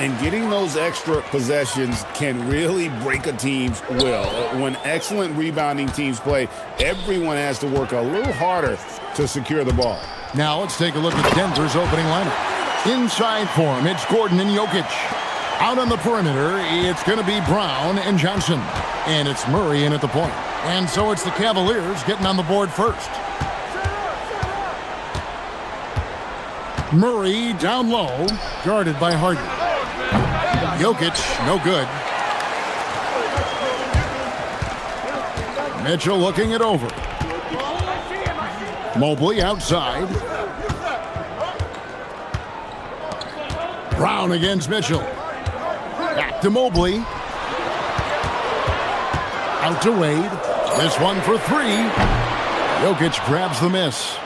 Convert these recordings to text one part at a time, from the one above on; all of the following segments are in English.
And getting those extra possessions can really break a team's will. When excellent rebounding teams play, everyone has to work a little harder to secure the ball. Now let's take a look at Denver's opening lineup. Inside for him, it's Gordon and Jokic. Out on the perimeter, it's going to be Brown and Johnson. And it's Murray in at the point. And so it's the Cavaliers getting on the board first. Murray down low, guarded by Harden. Jokic, no good. Mitchell looking it over. Mobley outside. Brown against Mitchell. Back to Mobley. Out to Wade. This one for three. Jokic grabs the miss.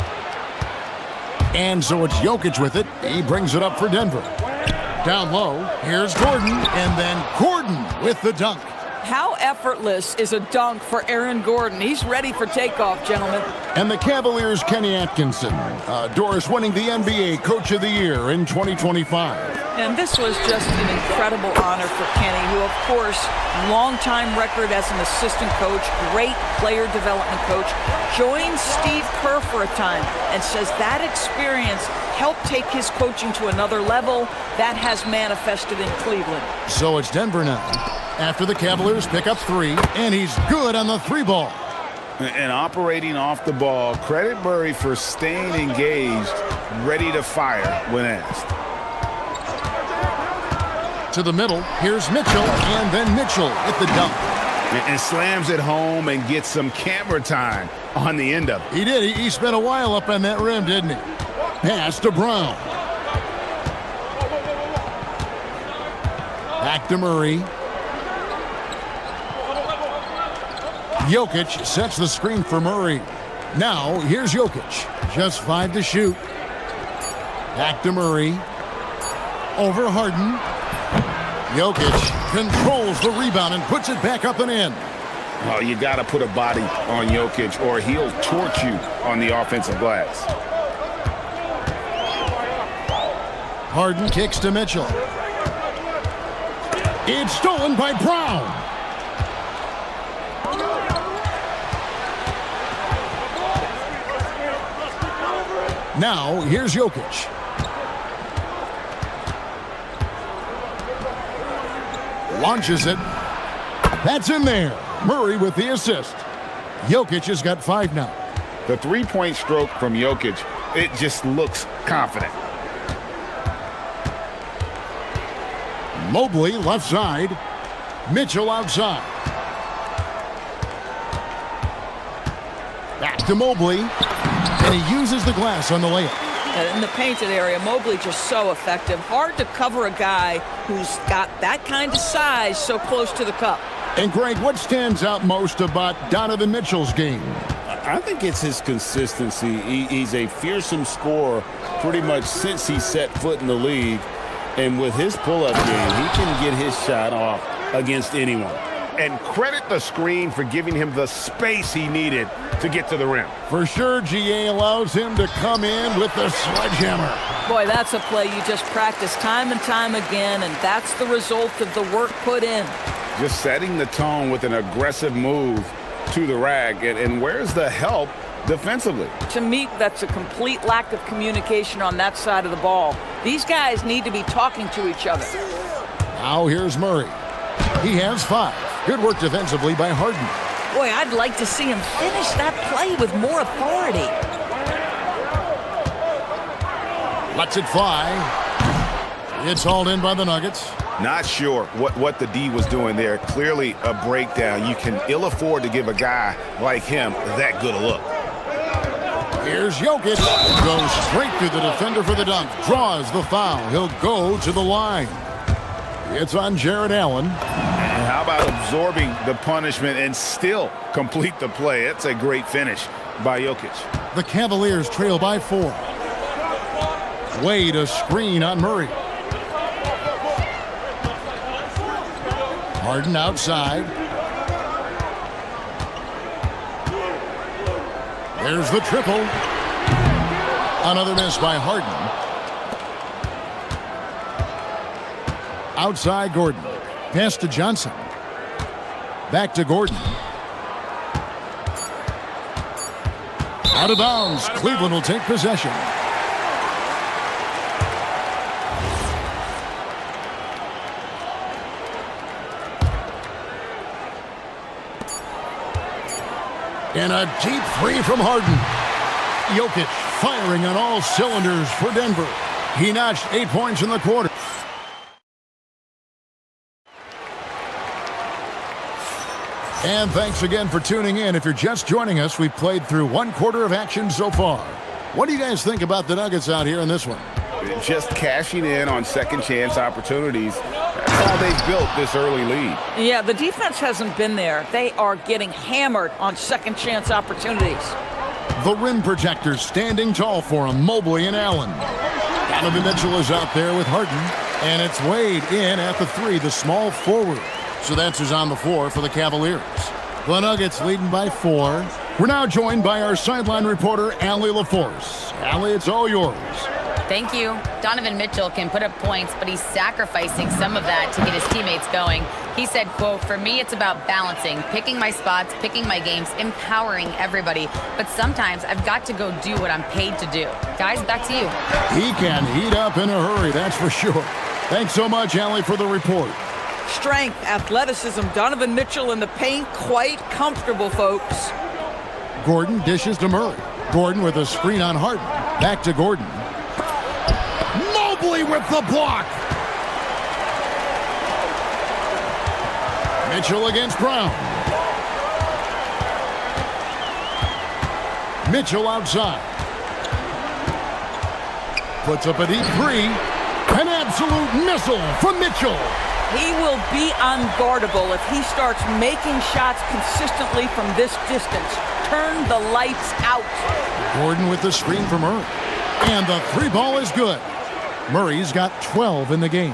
And so it's Jokic with it. He brings it up for Denver. Down low, here's Gordon, and then Gordon with the dunk. How effortless is a dunk for Aaron Gordon? He's ready for takeoff, gentlemen. And the Cavaliers' Kenny Atkinson. Doris winning the NBA Coach of the Year in 2025. And this was just an incredible honor for Kenny, who, of course, long-time record as an assistant coach, great player development coach, joined Steve Kerr for a time and says that experience helped take his coaching to another level. That has manifested in Cleveland. So it's Denver now. After the Cavaliers pick up three, and he's good on the three ball. And operating off the ball, credit Murray for staying engaged, ready to fire when asked. To the middle, here's Mitchell, and then Mitchell at the dunk. And slams it home and gets some camera time on the end of it. He did. He spent a while up on that rim, didn't he? Pass to Brown. Back to Murray. Jokic sets the screen for Murray. Now, here's Jokic. Just 5 to shoot. Back to Murray. Over Harden. Jokic controls the rebound and puts it back up and in. Well, you got to put a body on Jokic or he'll torch you on the offensive glass. Harden kicks to Mitchell. It's stolen by Brown. Now, here's Jokic. Launches it. That's in there. Murray with the assist. Jokic has got 5 now. The three-point stroke from Jokic, it just looks confident. Mobley left side. Mitchell outside. Back to Mobley. And he uses the glass on the layup. In the painted area, Mobley just so effective. Hard to cover a guy who's got that kind of size so close to the cup. And Greg, what stands out most about Donovan Mitchell's game? I think it's his consistency. He's a fearsome scorer pretty much since he set foot in the league. And with his pull-up game, he can get his shot off against anyone. And credit the screen for giving him the space he needed to get to the rim. For sure, GA allows him to come in with the sledgehammer. Boy, that's a play you just practice time and time again, and that's the result of the work put in. Just setting the tone with an aggressive move to the rack. And where's the help defensively? To me, that's a complete lack of communication on that side of the ball. These guys need to be talking to each other. Now here's Murray. He has 5. Good work defensively by Harden. Boy, I'd like to see him finish that play with more authority. Lets it fly. It's hauled in by the Nuggets. Not sure what the D was doing there. Clearly a breakdown. You can ill afford to give a guy like him that good a look. Here's Jokic. Goes straight through the defender for the dunk. Draws the foul. He'll go to the line. It's on Jared Allen. And how about absorbing the punishment and still complete the play? It's a great finish by Jokic. The Cavaliers trail by 4. Wade a screen on Murray. Harden outside. There's the triple. Another miss by Harden. Outside Gordon. Pass to Johnson. Back to Gordon. Out of bounds. Cleveland will take possession. And a deep three from Harden. Jokic firing on all cylinders for Denver. He notched 8 points in the quarter. And thanks again for tuning in. If you're just joining us, we've played through 1 quarter of action so far. What do you guys think about the Nuggets out here in this one? Just cashing in on second chance opportunities. That's how they built this early lead. Yeah, the defense hasn't been there. They are getting hammered on second chance opportunities. The rim protectors standing tall for him, Mobley and Allen. Donovan Mitchell is out there with Harden. And it's Wade in at the 3, the small forward. So that's who's on the floor for the Cavaliers. The Nuggets leading by 4. We're now joined by our sideline reporter, Allie LaForce. Allie, it's all yours. Thank you. Donovan Mitchell can put up points, but he's sacrificing some of that to get his teammates going. He said, quote, "For me, it's about balancing, picking my spots, picking my games, empowering everybody. But sometimes I've got to go do what I'm paid to do." Guys, back to you. He can heat up in a hurry, that's for sure. Thanks so much, Allie, for the report. Strength, athleticism, Donovan Mitchell in the paint, quite comfortable, folks. Gordon dishes to Murray. Gordon with a screen on Harden. Back to Gordon. Mobley with the block. Mitchell against Brown. Mitchell outside. Puts up a deep 3. An absolute missile from Mitchell. He will be unguardable if he starts making shots consistently from this distance. Turn the lights out. Gordon with the screen for Murray. And the 3 ball is good. Murray's got 12 in the game.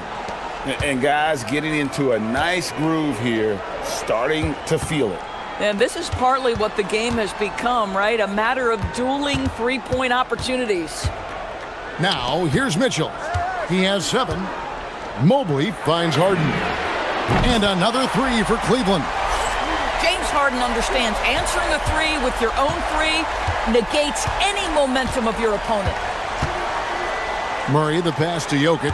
And guys getting into a nice groove here, starting to feel it. And this is partly what the game has become, right? A matter of dueling three-point opportunities. Now, here's Mitchell. He has 7. Mobley finds Harden. And another 3 for Cleveland. James Harden understands answering a 3 with your own 3 negates any momentum of your opponent. Murray, the pass to Jokic.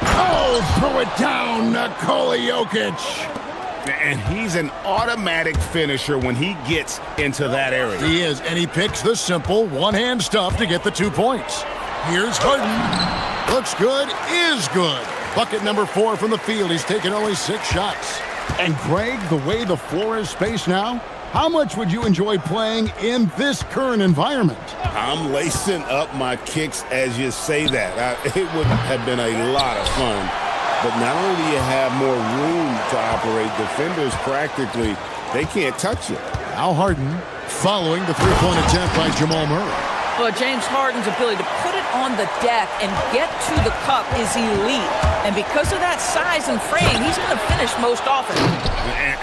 Oh, throw it down, Nikola Jokic. And he's an automatic finisher when he gets into that area. He is, and he picks the simple one-hand stuff to get the 2 points. Here's Harden. Looks good, is good. Bucket number 4 from the field. He's taken only 6 shots. And Greg, the way the floor is spaced now, how much would you enjoy playing in this current environment? I'm lacing up my kicks as you say that. It would have been a lot of fun. But not only do you have more room to operate, defenders practically, they can't touch you. Now Harden following the 3-point attempt by Jamal Murray. Well, James Harden's ability to put it on the deck and get to the cup is elite. And because of that size and frame, he's going to finish most often.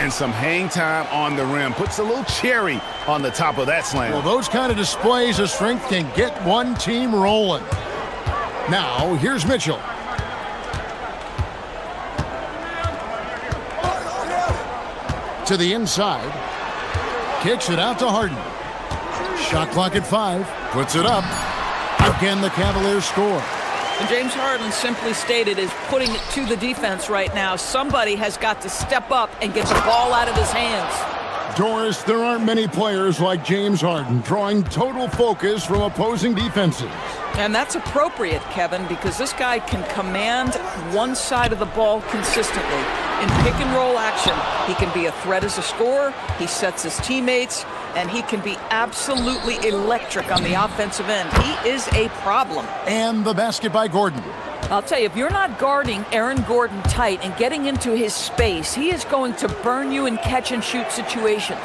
And some hang time on the rim. Puts a little cherry on the top of that slam. Well, those kind of displays of strength can get one team rolling. Now, here's Mitchell. To the inside. Kicks it out to Harden. Shot clock at 5. Puts it up. Again, the Cavaliers score. And James Harden, simply stated, is putting it to the defense right now. Somebody has got to step up and get the ball out of his hands. Doris, there aren't many players like James Harden drawing total focus from opposing defenses. And that's appropriate, Kevin, because this guy can command one side of the ball consistently. In pick-and-roll action, he can be a threat as a scorer, he sets his teammates, and he can be absolutely electric on the offensive end. He is a problem. And the basket by Gordon. I'll tell you, if you're not guarding Aaron Gordon tight and getting into his space, he is going to burn you in catch-and-shoot situations.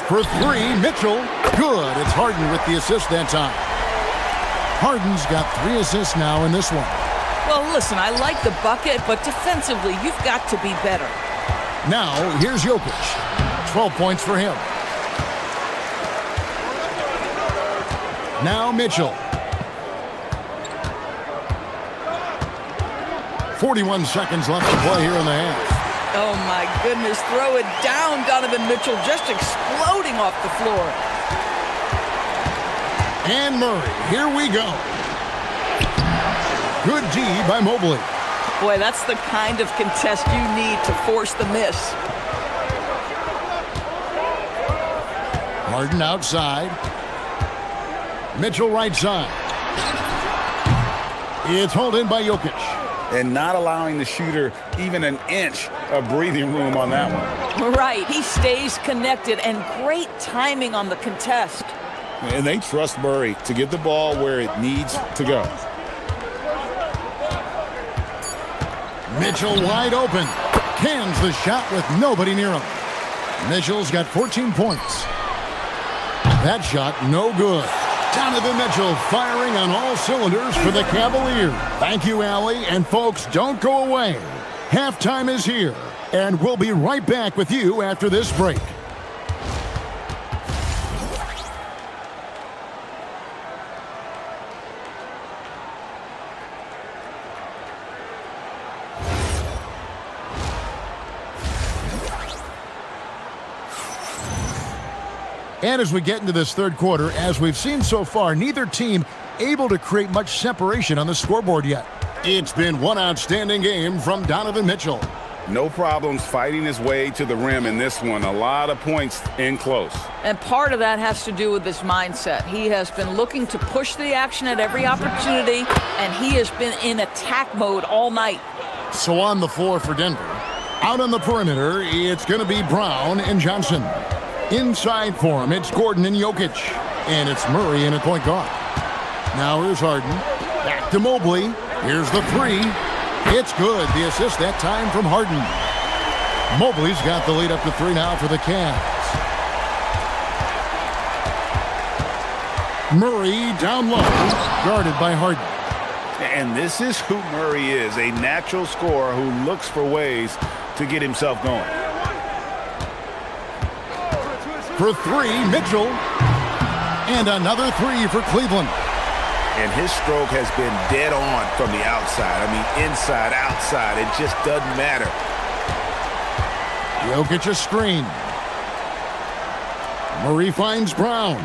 For 3, Mitchell. Good. It's Harden with the assist that time. Harden's got 3 assists now in this one. Well, listen, I like the bucket, but defensively, you've got to be better. Now, here's Jokic. 12 points for him. Now Mitchell. 41 seconds left to play here in the half. Oh, my goodness. Throw it down. Donovan Mitchell just exploding off the floor. And Murray, here we go. Good D by Mobley. Boy, that's the kind of contest you need to force the miss. Harden outside. Mitchell right side. It's hauled in by Jokic. And not allowing the shooter even an inch of breathing room on that one. Right. He stays connected, and great timing on the contest. And they trust Murray to get the ball where it needs to go. Mitchell wide open. Cans the shot with nobody near him. Mitchell's got 14 points. That shot no good. Donovan Mitchell firing on all cylinders for the Cavaliers. Thank you, Allie. And folks, don't go away. Halftime is here, and we'll be right back with you after this break. And as we get into this third quarter, as we've seen so far, neither team able to create much separation on the scoreboard yet. It's been one outstanding game from Donovan Mitchell. No problems fighting his way to the rim in this one. A lot of points in close. And part of that has to do with his mindset. He has been looking to push the action at every opportunity, and he has been in attack mode all night. So on the floor for Denver. Out on the perimeter, it's going to be Brown and Johnson. Inside for him, it's Gordon and Jokic. And it's Murray in at point guard. Now here's Harden. Back to Mobley. Here's the three. It's good. The assist that time from Harden. Mobley's got the lead up to three now for the Cavs. Murray down low, guarded by Harden. And this is who Murray is, a natural scorer who looks for ways to get himself going. For three, Mitchell. And another three for Cleveland. And his stroke has been dead on from the outside. I mean, inside, outside. It just doesn't matter. Jokic a screen. Murray finds Brown.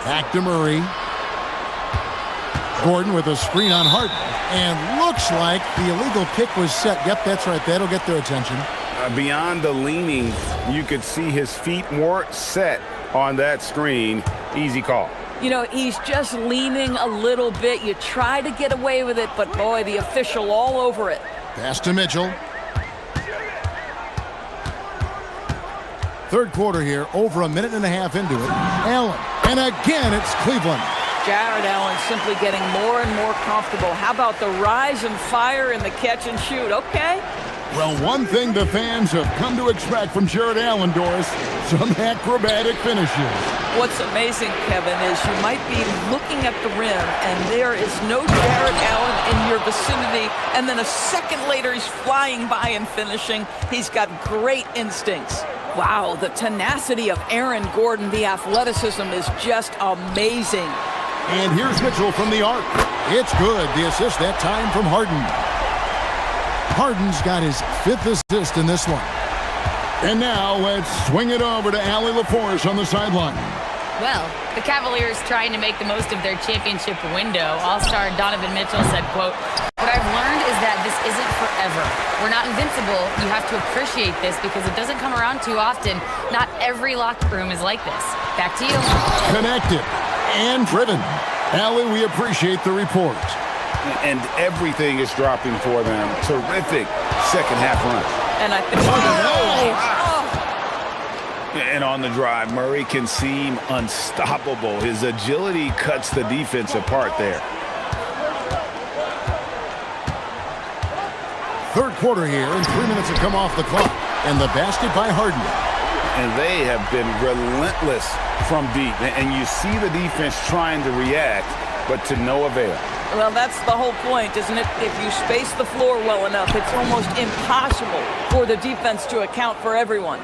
Back to Murray. Gordon with a screen on Harden. And looks like the illegal kick was set. Yep, that's right. That'll get their attention. Beyond the leaning, you could see his feet more set on that screen. Easy call. You know, he's just leaning a little bit. You try to get away with it, but boy, the official all over it. Pass to Mitchell. Third quarter here, over a minute and a half into it. Allen. And again, it's Cleveland. Jared Allen simply getting more and more comfortable. How about the rise and fire in the catch and shoot? Okay. Well, one thing the fans have come to expect from Jared Allen, Doris, some acrobatic finishes. What's amazing, Kevin, is you might be looking at the rim and there is no Jared Allen in your vicinity, and then a second later he's flying by and finishing. He's got great instincts. Wow, the tenacity of Aaron Gordon, the athleticism is just amazing. And here's Mitchell from the arc. It's good. The assist that time from Harden. Harden's got his fifth assist in this one. And now let's swing it over to Allie LaForce on the sideline. Well, the Cavaliers trying to make the most of their championship window. All-star Donovan Mitchell said, quote, "What I've learned is that this isn't forever. We're not invincible. You have to appreciate this because it doesn't come around too often. Not every locker room is like this." Back to you. Connected and driven. Allie, we appreciate the report. And everything is dropping for them. Terrific second half run. And I think... And on the drive, Murray can seem unstoppable. His agility cuts the defense apart there. Third quarter here, and 3 minutes have come off the clock. And the basket by Harden. And they have been relentless from deep. And you see the defense trying to react, but to no avail. Well, that's the whole point, isn't it? If you space the floor well enough, it's almost impossible for the defense to account for everyone.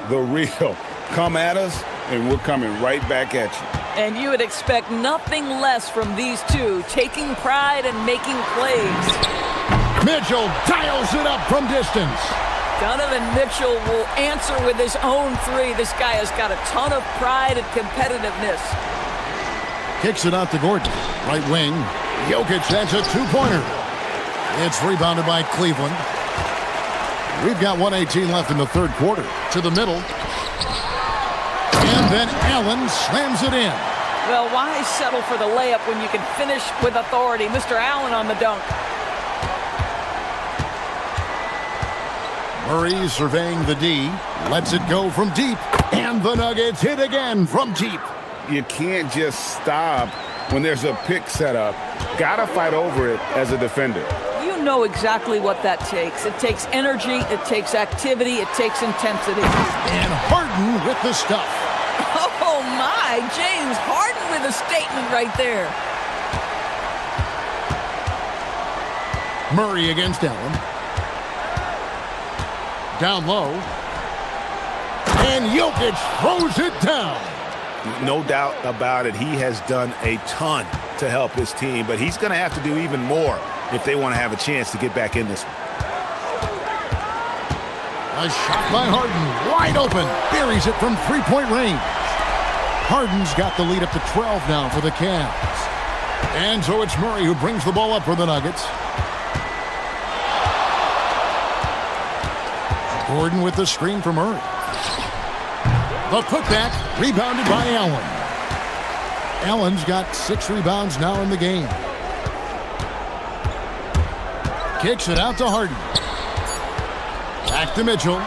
The real. Come at us, and we're coming right back at you. And you would expect nothing less from these two, taking pride and making plays. Mitchell dials it up from distance. Donovan Mitchell will answer with his own three. This guy has got a ton of pride and competitiveness. Kicks it out to Gordon. Right wing. Jokic, that's a two-pointer. It's rebounded by Cleveland. We've got 1:18 left in the third quarter. To the middle. And then Allen slams it in. Well, why settle for the layup when you can finish with authority? Mr. Allen on the dunk. Murray surveying the D. Lets it go from deep. And the Nuggets hit again from deep. You can't just stop when there's a pick set up. Gotta fight over it as a defender. You know exactly what that takes. It takes energy, it takes activity, it takes intensity. And Harden with the stuff. Oh my, James Harden with a statement right there. Murray against Allen. Down low. And Jokic throws it down. No doubt about it, he has done a ton to help his team, but he's going to have to do even more if they want to have a chance to get back in this one. A shot by Harden, wide open, buries it from three-point range. Harden's got the lead up to 12 now for the Cavs. And so it's Murray who brings the ball up for the Nuggets. Gordon with the screen for Murray. The putback, rebounded by Allen. Allen's got 6 rebounds now in the game. Kicks it out to Harden. Back to Mitchell.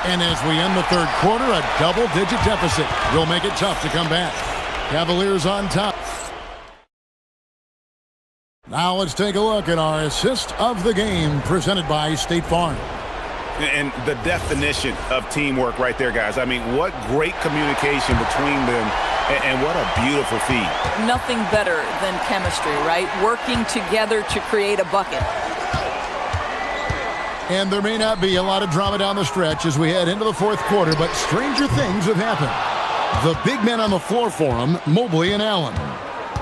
And as we end the third quarter, a double-digit deficit will make it tough to come back. Cavaliers on top. Now let's take a look at our assist of the game presented by State Farm. And the definition of teamwork right there, guys. I mean, what great communication between them, and what a beautiful feed. Nothing better than chemistry, right? Working together to create a bucket. And there may not be a lot of drama down the stretch as we head into the fourth quarter, but stranger things have happened. The big men on the floor for him, Mobley and Allen.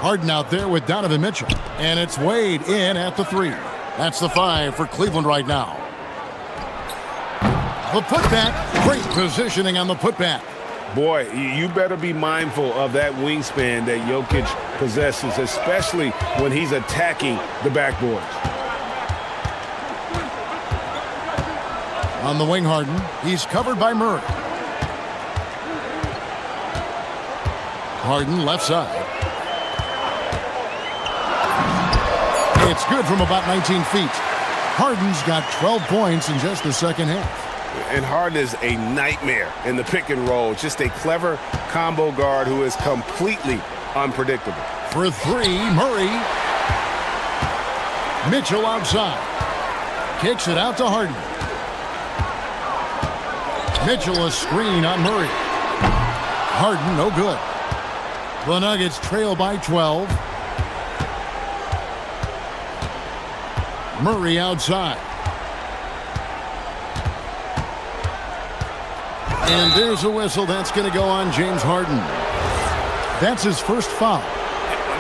Harden out there with Donovan Mitchell. And it's Wade in at the 3. That's the 5 for Cleveland right now. The putback, great positioning on the putback. Boy, you better be mindful of that wingspan that Jokic possesses, especially when he's attacking the backboard. On the wing, Harden, he's covered by Murray. Harden left side. It's good from about 19 feet. Harden's got 12 points in just the second half. And Harden is a nightmare in the pick and roll. Just a clever combo guard who is completely unpredictable. For 3, Murray. Mitchell outside. Kicks it out to Harden. Mitchell a screen on Murray. Harden no good. The Nuggets trail by 12. Murray outside. And there's a whistle. That's going to go on James Harden. That's his first foul.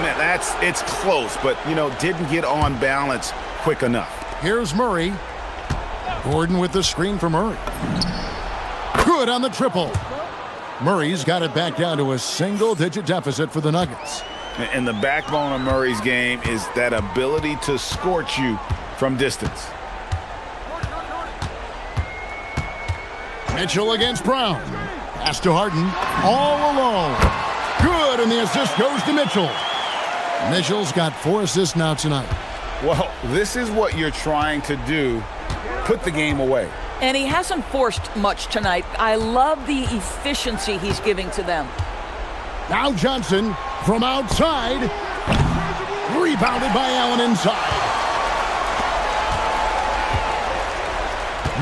Man, it's close, but, didn't get on balance quick enough. Here's Murray. Gordon with the screen for Murray. Good on the triple. Murray's got it back down to a single-digit deficit for the Nuggets. And the backbone of Murray's game is that ability to scorch you from distance. Mitchell against Brown. Pass to Harden. All alone. Good, and the assist goes to Mitchell. Mitchell's got 4 assists now tonight. Well, this is what you're trying to do. Put the game away. And he hasn't forced much tonight. I love the efficiency he's giving to them. Now Johnson from outside. Rebounded by Allen inside.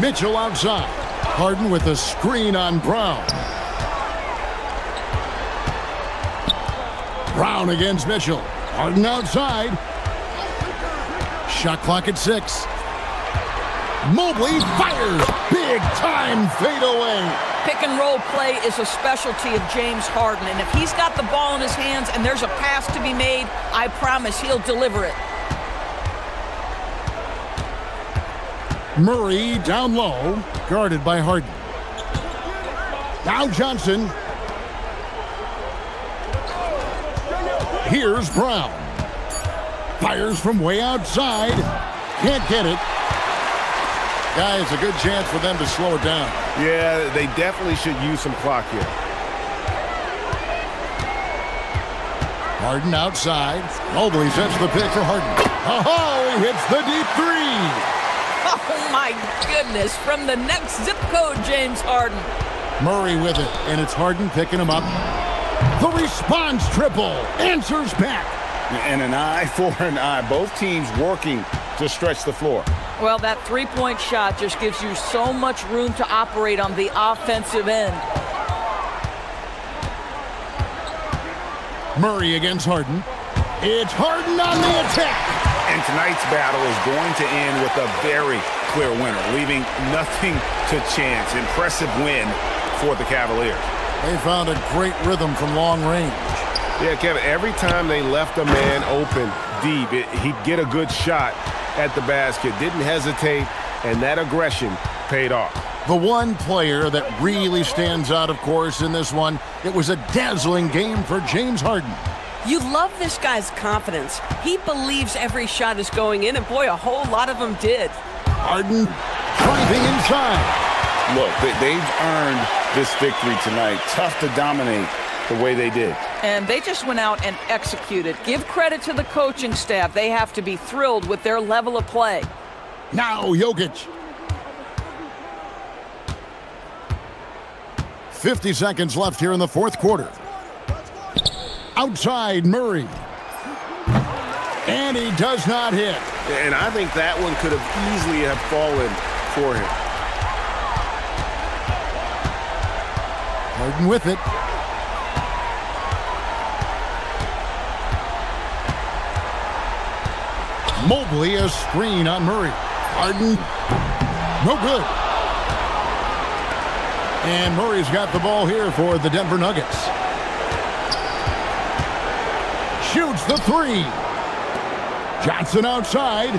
Mitchell outside. Harden with a screen on Brown. Brown against Mitchell. Harden outside. Shot clock at 6. Mobley fires. Big time fadeaway. Pick and roll play is a specialty of James Harden, and if he's got the ball in his hands and there's a pass to be made, I promise he'll deliver it. Murray down low, guarded by Harden. Now Johnson. Here's Brown. Fires from way outside. Can't get it. Guys, a good chance for them to slow it down. Yeah, they definitely should use some clock here. Harden outside. Mobley sets the pick for Harden. Oh, he hits the deep three. Oh, my goodness. From the next zip code, James Harden. Murray with it, and it's Harden picking him up. The response triple. Answers back. And an eye for an eye. Both teams working to stretch the floor. Well, that three-point shot just gives you so much room to operate on the offensive end. Murray against Harden. It's Harden on the attack. And tonight's battle is going to end with a very clear winner, leaving nothing to chance. Impressive win for the Cavaliers. They found a great rhythm from long range. Yeah, Kevin, every time they left a man open deep, he'd get a good shot at the basket. Didn't hesitate, and that aggression paid off. The one player that really stands out, of course, in this one, it was a dazzling game for James Harden. You love this guy's confidence. He believes every shot is going in, and boy, a whole lot of them did. Harden driving inside. Look, they've earned this victory tonight. Tough to dominate the way they did. And they just went out and executed. Give credit to the coaching staff. They have to be thrilled with their level of play. Now Jokic. 50 seconds left here in the fourth quarter. Outside Murray. And he does not hit. And I think that one could have easily have fallen for him. Harden with it. Mobley a screen on Murray. Harden, no good. And Murray's got the ball here for the Denver Nuggets. Shoots the three. Johnson outside.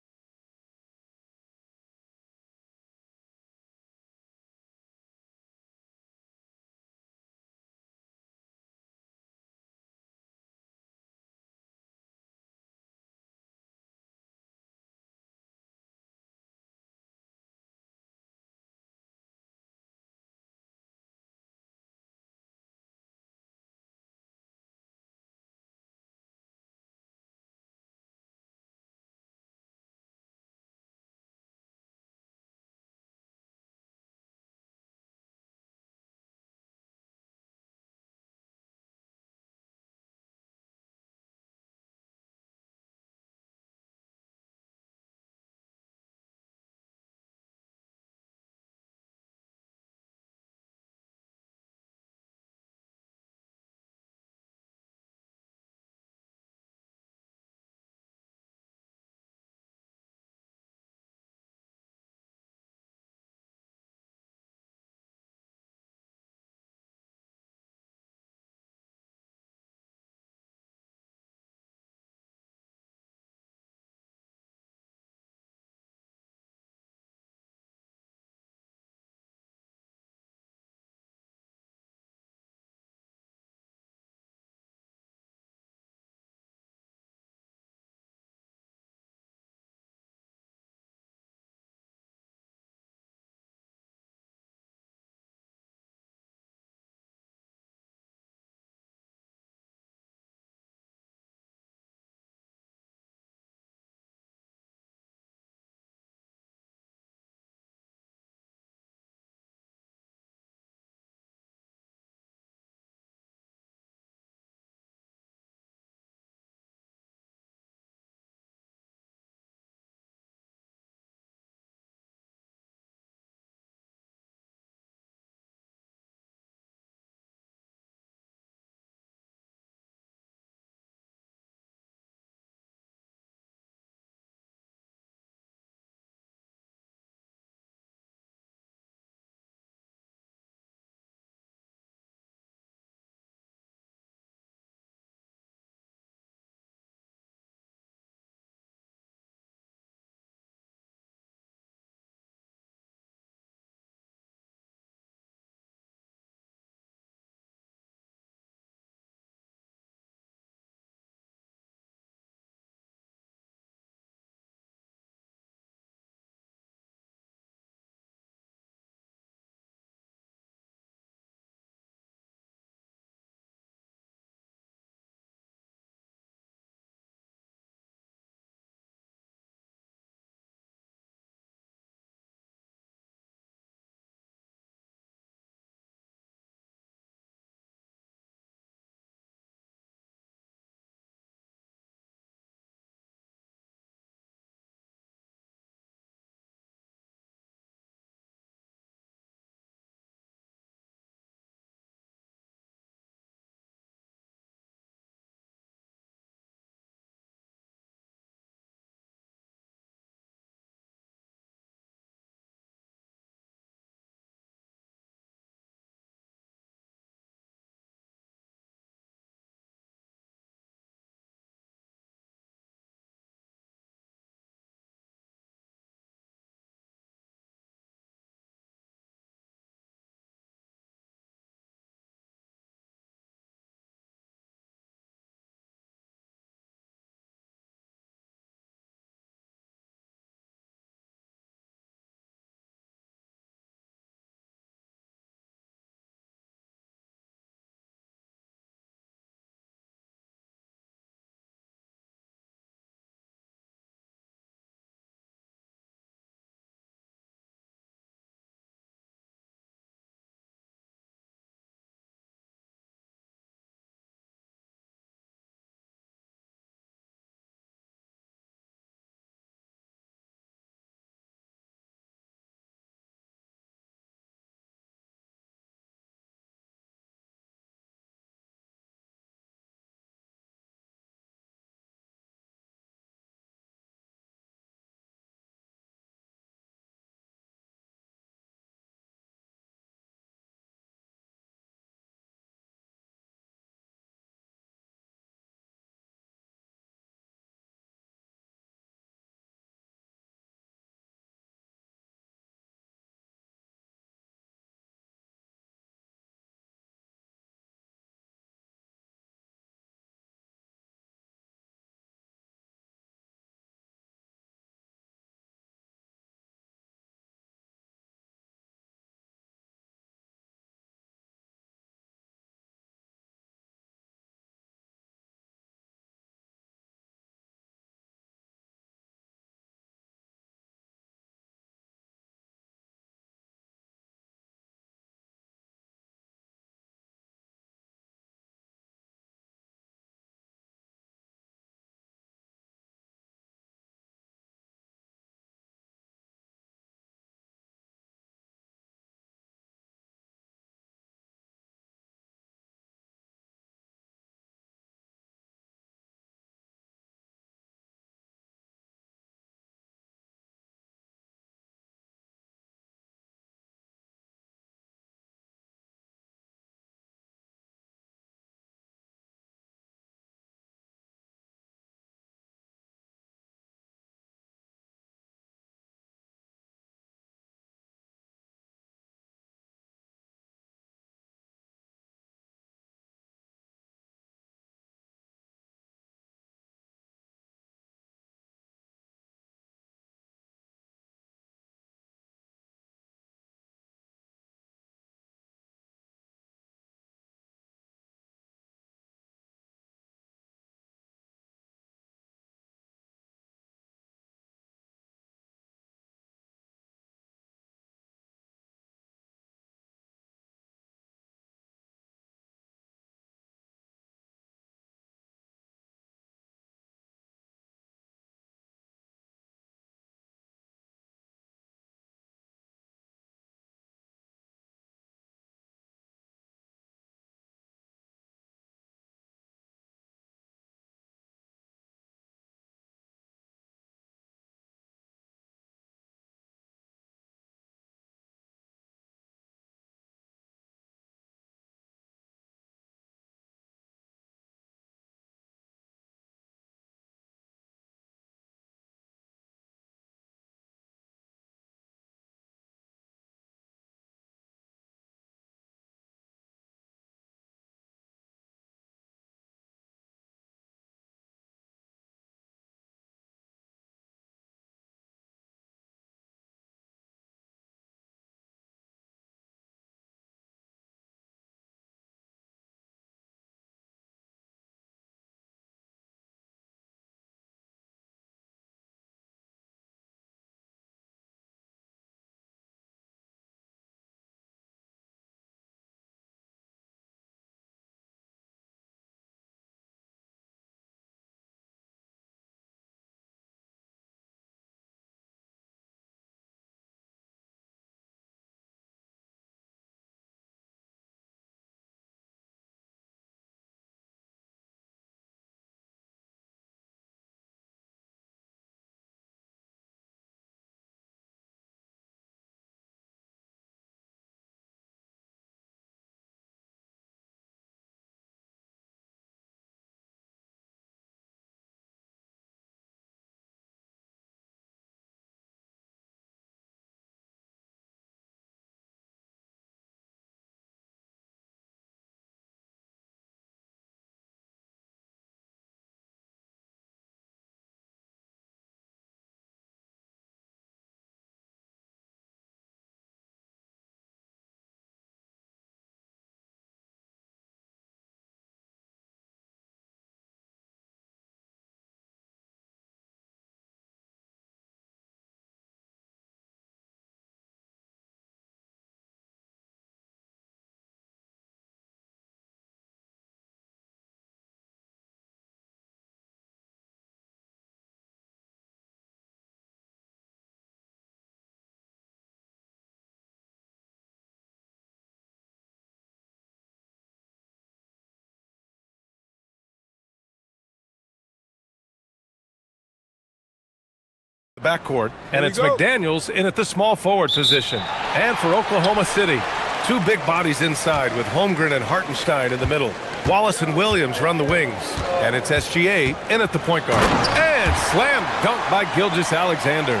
backcourt, and it's McDaniels in at the small forward position. And for Oklahoma City, two big bodies inside with Holmgren and Hartenstein in the middle. Wallace and Williams run the wings, and it's SGA in at the point guard. And slam dunk by Gilgeous-Alexander.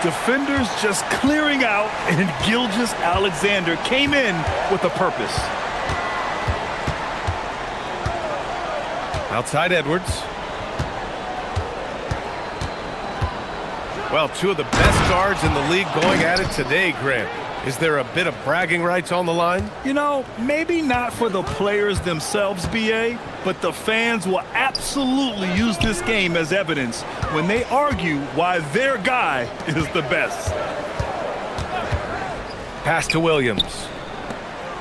Defenders just clearing out, and Gilgeous-Alexander came in with a purpose. Outside Edwards. Well, two of the best guards in the league going at it today, Grant. Is there a bit of bragging rights on the line? You know, maybe not for the players themselves, BA, but the fans will absolutely use this game as evidence when they argue why their guy is the best. Pass to Williams.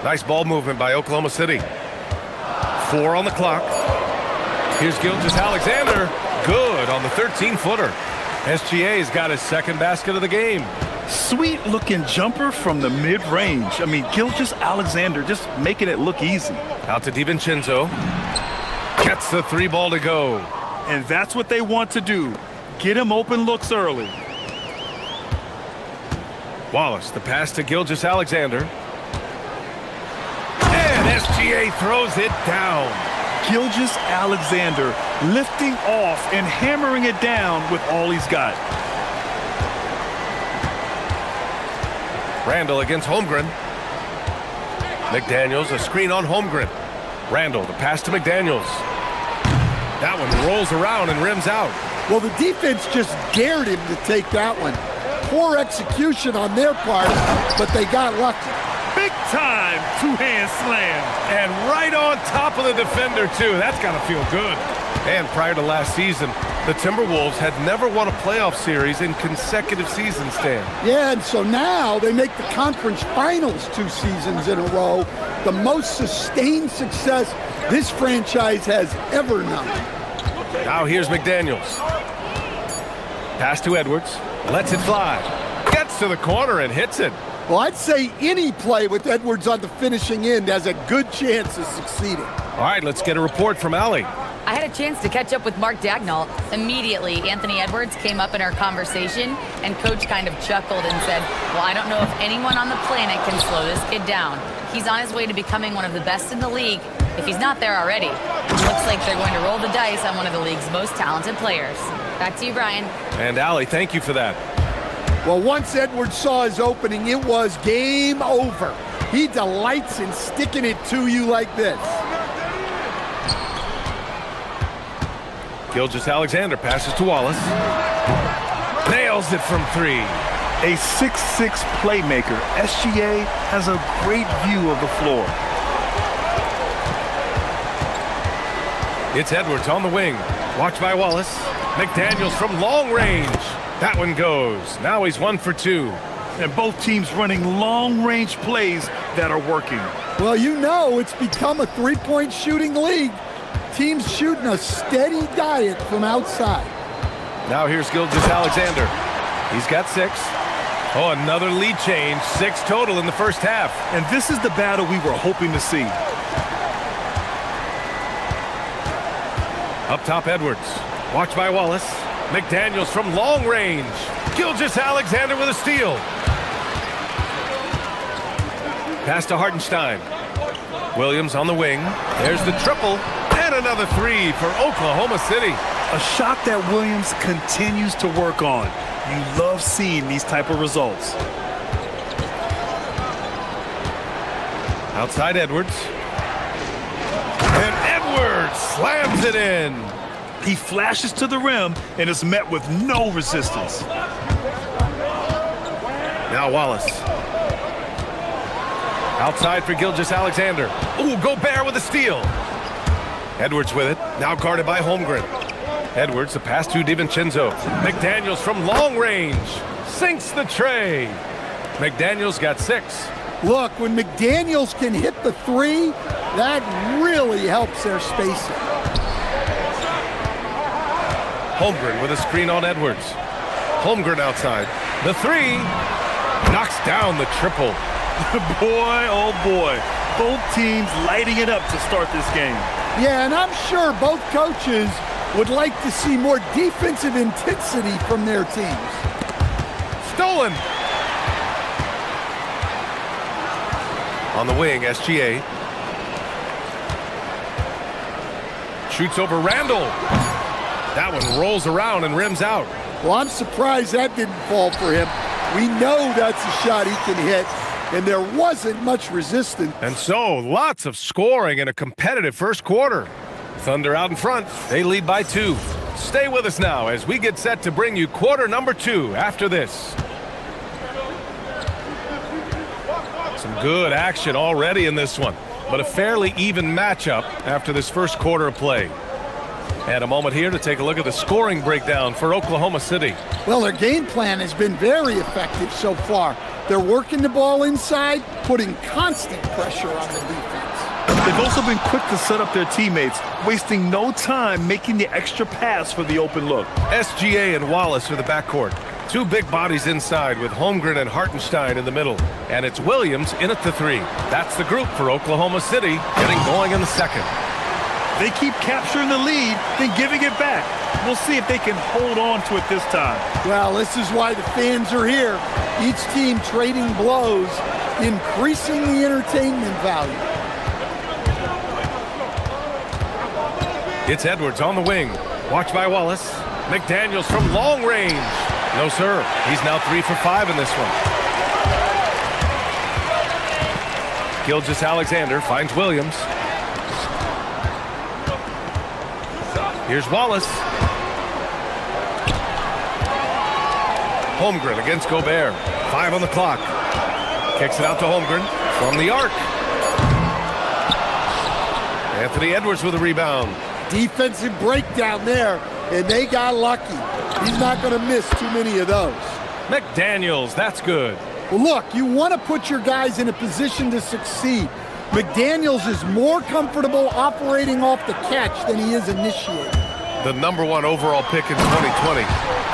Nice ball movement by Oklahoma City. 4 on the clock. Here's Gilgeous-Alexander. Good on the 13-footer. SGA's got his second basket of the game. Sweet-looking jumper from the mid-range. I mean, Gilgeous-Alexander just making it look easy. Out to DiVincenzo. Gets the 3 ball to go. And that's what they want to do. Get him open looks early. Wallace, the pass to Gilgeous-Alexander. And SGA throws it down. Gilgeous-Alexander lifting off and hammering it down with all he's got. Randall against Holmgren. McDaniels, a screen on Holmgren. Randall, the pass to McDaniels. That one rolls around and rims out. Well, the defense just dared him to take that one. Poor execution on their part, but they got lucky. Big time two-hand slam. And right on top of the defender, too. That's got to feel good. And prior to last season, the Timberwolves had never won a playoff series in consecutive seasons, Stan. Yeah, and so now they make the conference finals 2 seasons in a row. The most sustained success this franchise has ever known. Now here's McDaniels. Pass to Edwards. Lets it fly. Gets to the corner and hits it. Well, I'd say any play with Edwards on the finishing end has a good chance of succeeding. All right, let's get a report from Allie. I had a chance to catch up with Mark Dagnall. Immediately, Anthony Edwards came up in our conversation, and Coach kind of chuckled and said, well, I don't know if anyone on the planet can slow this kid down. He's on his way to becoming one of the best in the league, if he's not there already. Looks like they're going to roll the dice on one of the league's most talented players. Back to you, Brian. And Allie, thank you for that. Well, once Edwards saw his opening, it was game over. He delights in sticking it to you like this. Gilgeous-Alexander passes to Wallace. Nails it from 3. A 6'6" playmaker, SGA has a great view of the floor. It's Edwards on the wing. Watched by Wallace. McDaniels from long range. That one goes. Now he's 1 for 2. And both teams running long-range plays that are working. Well, you know it's become a three-point shooting league. Teams shooting a steady diet from outside. Now here's Gilgeous-Alexander. He's got 6. Oh, another lead change. 6 total in the first half. And this is the battle we were hoping to see. Up top, Edwards. Watched by Wallace. McDaniels from long range. Gilgeous-Alexander with a steal. Pass to Hartenstein. Williams on the wing. There's the triple. And another 3 for Oklahoma City. A shot that Williams continues to work on. You love seeing these type of results. Outside Edwards. And Edwards slams it in. He flashes to the rim and is met with no resistance. Now Wallace. Outside for Gilgeous-Alexander. Ooh, Gobert with a steal. Edwards with it. Now guarded by Holmgren. Edwards, the pass to DiVincenzo. McDaniels from long range. Sinks the tray. McDaniels got 6. Look, when McDaniels can hit the 3, that really helps their spacing. Holmgren with a screen on Edwards. Holmgren outside. The 3 knocks down the triple. Boy, oh boy. Both teams lighting it up to start this game. Yeah, and I'm sure both coaches would like to see more defensive intensity from their teams. Stolen. On the wing, SGA. Shoots over Randall. That one rolls around and rims out. Well, I'm surprised that didn't fall for him. We know that's a shot he can hit, and there wasn't much resistance. And so, lots of scoring in a competitive first quarter. Thunder out in front. They lead by 2. Stay with us now as we get set to bring you quarter number 2 after this. Some good action already in this one, but a fairly even matchup after this first quarter of play. And a moment here to take a look at the scoring breakdown for Oklahoma City. Well, their game plan has been very effective so far. They're working the ball inside, putting constant pressure on the defense. They've also been quick to set up their teammates, wasting no time making the extra pass for the open look. SGA and Wallace are the backcourt. 2 big bodies inside with Holmgren and Hartenstein in the middle. And it's Williams in at the 3. That's the group for Oklahoma City, getting going in the second. They keep capturing the lead, then giving it back. We'll see if they can hold on to it this time. Well, this is why the fans are here. Each team trading blows, increasing the entertainment value. It's Edwards on the wing. Watched by Wallace. McDaniels from long range. No, sir. He's now 3 for 5 in this one. Gilgeous-Alexander finds Williams. Here's Wallace. Holmgren against Gobert. 5 on the clock. Kicks it out to Holmgren from the arc. Anthony Edwards with a rebound. Defensive breakdown there, and they got lucky. He's not going to miss too many of those. McDaniels, that's good. Well, look, you want to put your guys in a position to succeed. McDaniels is more comfortable operating off the catch than he is initiating. The #1 overall pick in 2020.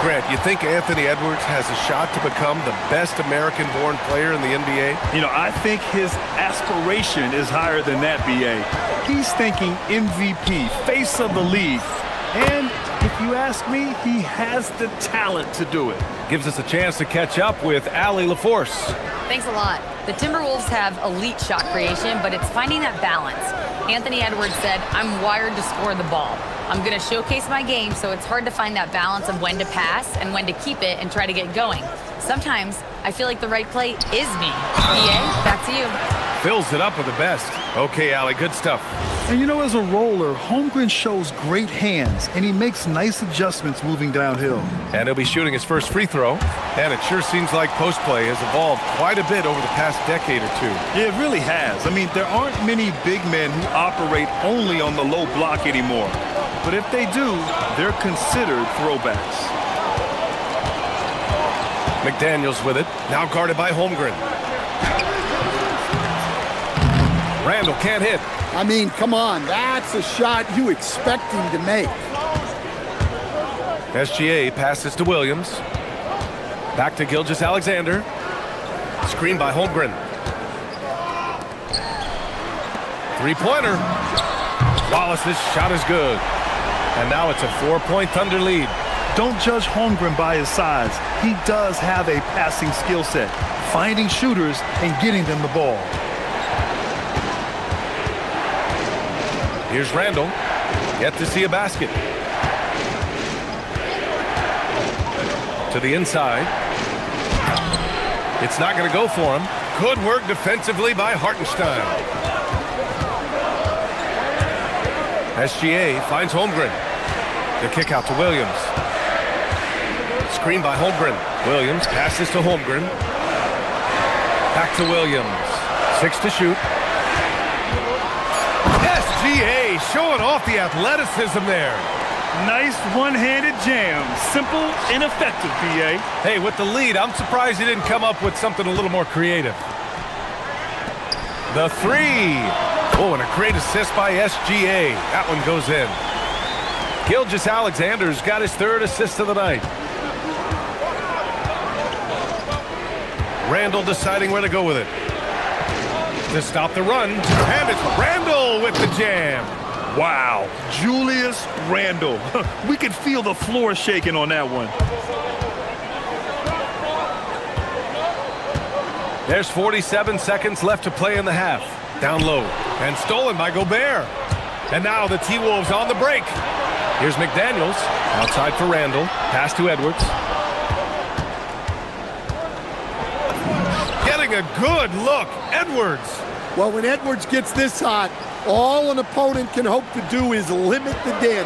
Grant, you think Anthony Edwards has a shot to become the best American-born player in the NBA? You know, I think his aspiration is higher than that, BA. He's thinking MVP, face of the league. And if you ask me, he has the talent to do it. Gives us a chance to catch up with Allie LaForce. Thanks a lot. The Timberwolves have elite shot creation, but it's finding that balance. Anthony Edwards said, "I'm wired to score the ball. I'm going to showcase my game, so it's hard to find that balance of when to pass and when to keep it and try to get going. Sometimes I feel like the right play is me." BA, back to you. Fills it up with the best. Okay, Allie, good stuff. And you know, as a roller, Holmgren shows great hands, and he makes nice adjustments moving downhill. And he'll be shooting his first free throw. And it sure seems like post play has evolved quite a bit over the past decade or two. Yeah, it really has. I mean, there aren't many big men who operate only on the low block anymore. But if they do, they're considered throwbacks. McDaniels with it, now guarded by Holmgren. Randall can't hit. I mean, come on, that's a shot you expect him to make. SGA passes to Williams. Back to Gilgeous-Alexander. Screen by Holmgren. Three-pointer. Wallace's shot is good. And now it's a 4-point Thunder lead. Don't judge Holmgren by his size. He does have a passing skill set, finding shooters and getting them the ball. Here's Randall. Yet to see a basket. To the inside. It's not going to go for him. Good work defensively by Hartenstein. SGA finds Holmgren. The kick out to Williams. Screen by Holmgren. Williams passes to Holmgren. Back to Williams. 6 to shoot. SGA showing off the athleticism there. Nice one-handed jam. Simple and effective, BA. Hey, with the lead, I'm surprised he didn't come up with something a little more creative. The 3. Oh, and a great assist by SGA. That one goes in. Gilgeous-Alexander's got his 3rd assist of the night. Randall deciding where to go with it. To stop the run. And it's Randall with the jam. Wow, Julius Randle. We could feel the floor shaking on that one. There's 47 seconds left to play in the half. Down low, and stolen by Gobert. And now the T-Wolves on the break. Here's McDaniels, outside for Randle. Pass to Edwards. Getting a good look, Edwards. Well, when Edwards gets this hot, all an opponent can hope to do is limit the damage.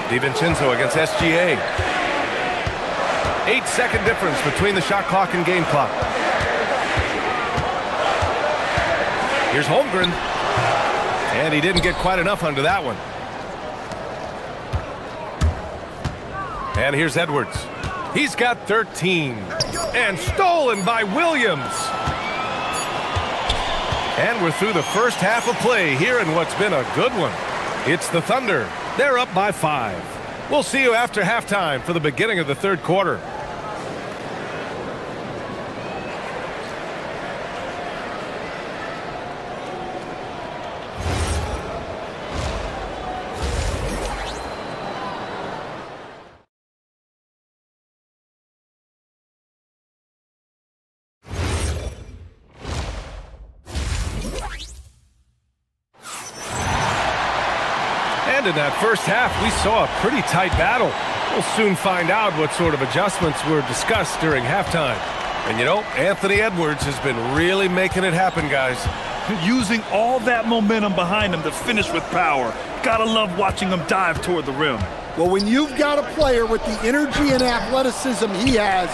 DiVincenzo against SGA. 8-second difference between the shot clock and game clock. Here's Holmgren. And he didn't get quite enough under that one. And here's Edwards. He's got 13. And stolen by Williams. And we're through the first half of play here in what's been a good one. It's the Thunder. They're up by 5. We'll see you after halftime for the beginning of the third quarter. And in that first half, we saw a pretty tight battle. We'll soon find out what sort of adjustments were discussed during halftime. And you know, Anthony Edwards has been really making it happen, guys. Using all that momentum behind him to finish with power. Gotta love watching him dive toward the rim. Well, when you've got a player with the energy and athleticism he has,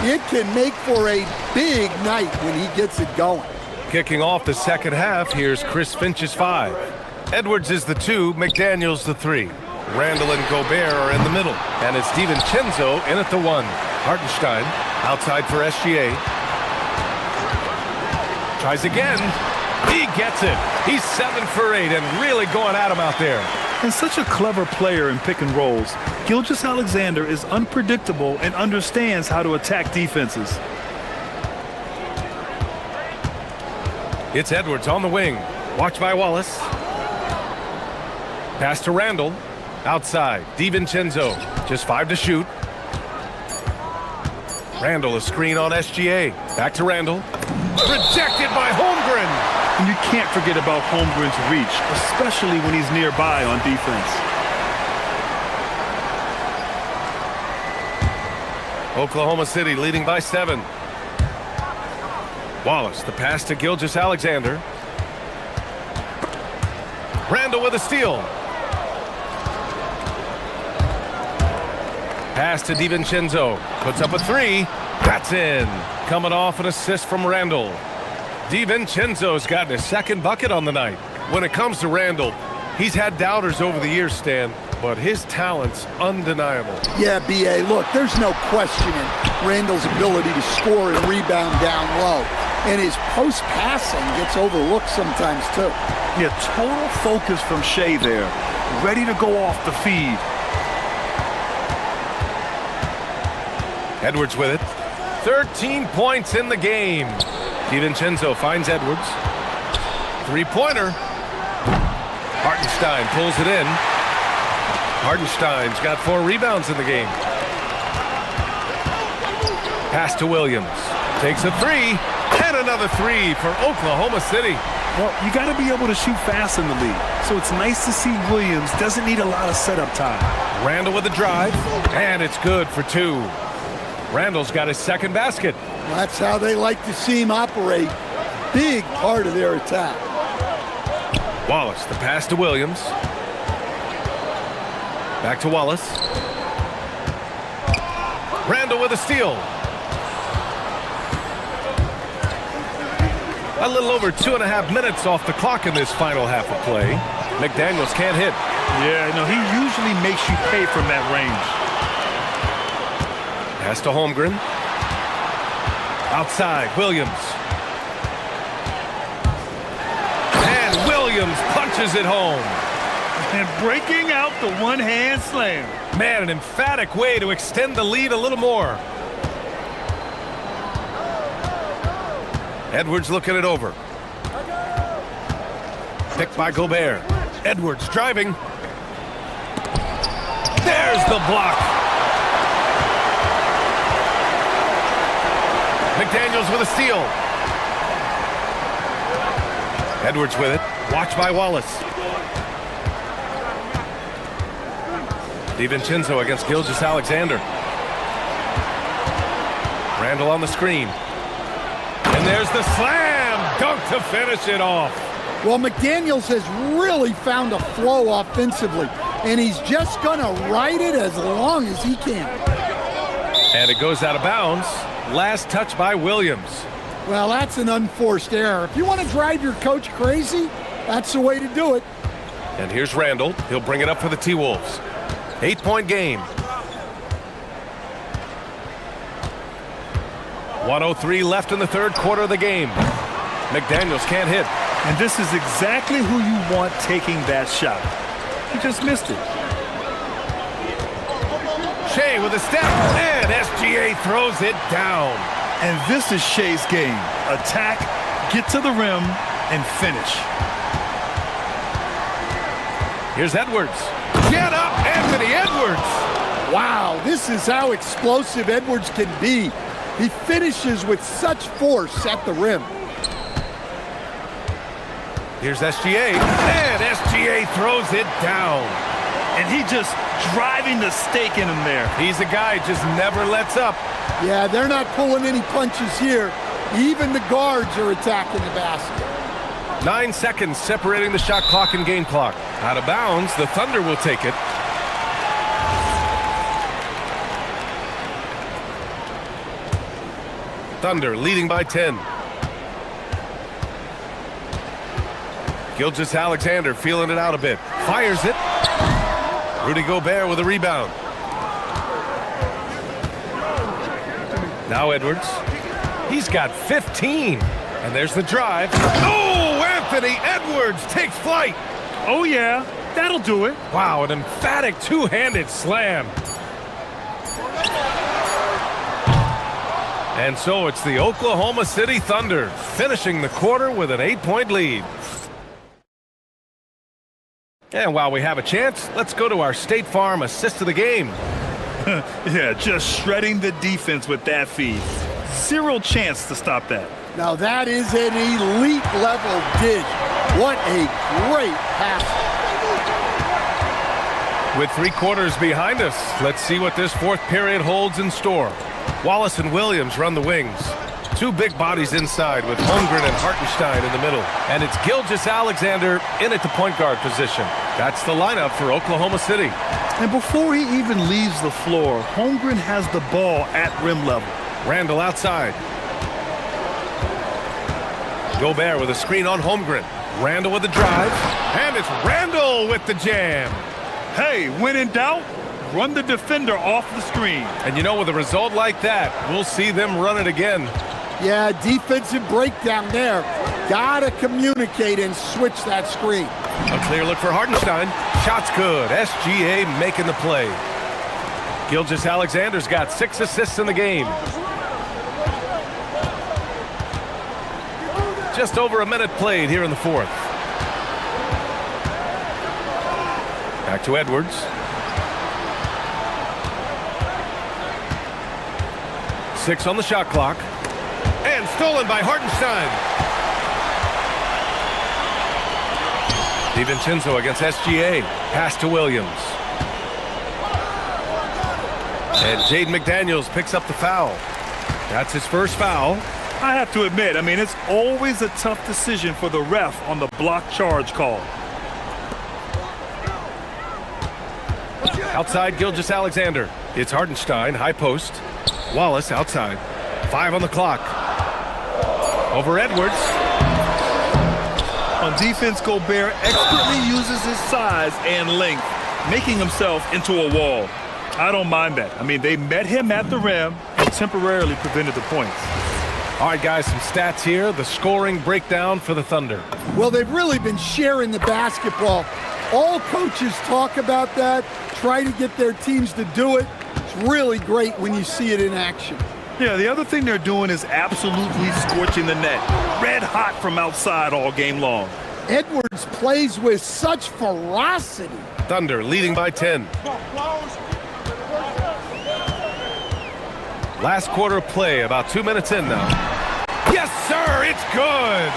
it can make for a big night when he gets it going. Kicking off the second half, here's Chris Finch's 5. Edwards is the 2, McDaniels the 3. Randle and Gobert are in the middle. And it's DiVincenzo in at the 1. Hartenstein outside for SGA. Tries again. He gets it. He's 7 for 8 and really going at him out there. And such a clever player in pick and rolls. Gilgeous-Alexander is unpredictable and understands how to attack defenses. It's Edwards on the wing. Watched by Wallace. Pass to Randle. Outside. DiVincenzo. Just 5 to shoot. Randle a screen on SGA. Back to Randle. Rejected by Holmgren. And you can't forget about Holmgren's reach, especially when he's nearby on defense. Oklahoma City leading by 7. Wallace, the pass to Gilgeous-Alexander. Randle with a steal. Pass to DiVincenzo. Puts up a 3. That's in. Coming off an assist from Randle. DiVincenzo's gotten his second bucket on the night. When it comes to Randle, he's had doubters over the years, Stan, but his talent's undeniable. Yeah, B.A., look, there's no questioning Randle's ability to score and rebound down low. And his post-passing gets overlooked sometimes, too. Yeah, total focus from Shea there. Ready to go off the feed. Edwards with it. 13 points in the game. DiVincenzo finds Edwards. 3-pointer. Hartenstein pulls it in. Hartenstein's got 4 rebounds in the game. Pass to Williams. Takes a 3. And another 3 for Oklahoma City. Well, you got to be able to shoot fast in the league. So it's nice to see Williams doesn't need a lot of setup time. Randle with a drive. And it's good for 2. Randle's got his second basket. That's how they like to see him operate. Big part of their attack. Wallace, the pass to Williams. Back to Wallace. Randle with a steal. A little over 2.5 minutes off the clock in this final half of play. McDaniels can't hit. Yeah, no, he usually makes you pay from that range. Pass to Holmgren. Outside, Williams. And Williams punches it home. And breaking out the one-hand slam. Man, an emphatic way to extend the lead a little more. Edwards looking it over. Picked by Gobert. Edwards driving. There's the block. McDaniels with a steal. Edwards with it. Watched by Wallace. DiVincenzo against Gilgeous-Alexander. Randall on the screen. And there's the slam dunk to finish it off. Well, McDaniels has really found a flow offensively, and he's just going to ride it as long as he can. And it goes out of bounds. Last touch by Williams. Well, that's an unforced error. If you want to drive your coach crazy, that's the way to do it. And here's Randall. He'll bring it up for the T-Wolves. 8-point game. 1:03 left in the third quarter of the game. McDaniels can't hit. And this is exactly who you want taking that shot. He just missed it. Shea with a step, and SGA throws it down. And this is Shea's game. Attack, get to the rim, and finish. Here's Edwards. Get up, Anthony Edwards! Wow, this is how explosive Edwards can be. He finishes with such force at the rim. Here's SGA, and SGA throws it down. And he just driving the stake in him there. He's a guy just never lets up. Yeah, they're not pulling any punches here. Even the guards are attacking the basket. 9 seconds separating the shot clock and game clock. Out of bounds, the Thunder will take it. Thunder leading by 10. Gilgeous-Alexander feeling it out a bit. Fires it. Rudy Gobert with a rebound. Now Edwards. He's got 15. And there's the drive. Oh, Anthony Edwards takes flight. Oh, yeah, that'll do it. Wow, an emphatic two-handed slam. And so it's the Oklahoma City Thunder finishing the quarter with an 8-point lead. And while we have a chance, let's go to our State Farm assist of the game. Yeah, just shredding the defense with that feed. Zero chance to stop that. Now that is an elite level dish. What a great pass. With 3 quarters behind us, let's see what this fourth period holds in store. Wallace and Williams run the wings. 2 big bodies inside with Holmgren and Hartenstein in the middle. And it's Gilgeous-Alexander in at the point guard position. That's the lineup for Oklahoma City. And before he even leaves the floor, Holmgren has the ball at rim level. Randall outside. Gobert with a screen on Holmgren. Randall with the drive. And it's Randall with the jam. Hey, when in doubt, run the defender off the screen. And you know, with a result like that, we'll see them run it again. Yeah, defensive breakdown there. Gotta communicate and switch that screen. A clear look for Hartenstein. Shot's good. SGA making the play. Gilgeous-Alexander's got 6 assists in the game. Just over a minute played here in the fourth. Back to Edwards. 6 on the shot clock. And stolen by Hartenstein. DiVincenzo against SGA. Pass to Williams. And Jaden McDaniels picks up the foul. That's his first foul. I have to admit, I mean, it's always a tough decision for the ref on the block charge call. Outside Gilgeous-Alexander. It's Hartenstein, high post. Wallace outside. 5 on the clock. Over Edwards. On defense, Gobert expertly uses his size and length, making himself into a wall. I don't mind that. I mean, they met him at the rim and temporarily prevented the points. All right, guys, some stats here. The scoring breakdown for the Thunder. Well, they've really been sharing the basketball. All coaches talk about that, try to get their teams to do it. It's really great when you see it in action. Yeah, the other thing they're doing is absolutely scorching the net. Red hot from outside all game long. Edwards plays with such ferocity. Thunder leading by 10. Last quarter of play, about 2 minutes in now. Yes, sir, it's good.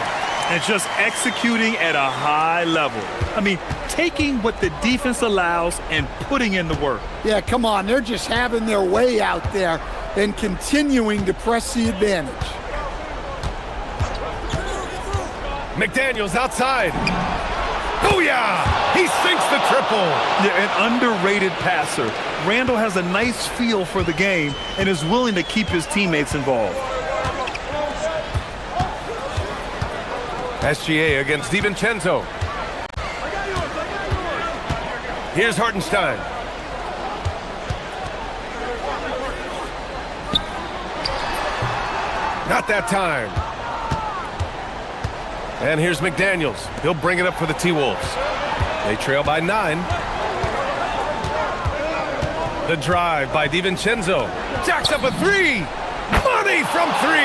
And just executing at a high level. I mean, taking what the defense allows and putting in the work. Yeah, come on. They're just having their way out there and continuing to press the advantage. McDaniels outside. Booyah! He sinks the triple. Yeah, an underrated passer. Randall has a nice feel for the game and is willing to keep his teammates involved. SGA against DiVincenzo. Here's Hartenstein. Not that time. And here's McDaniels. He'll bring it up for the T-Wolves. They trail by 9. The drive by DiVincenzo. Jacks up a 3. Money from 3.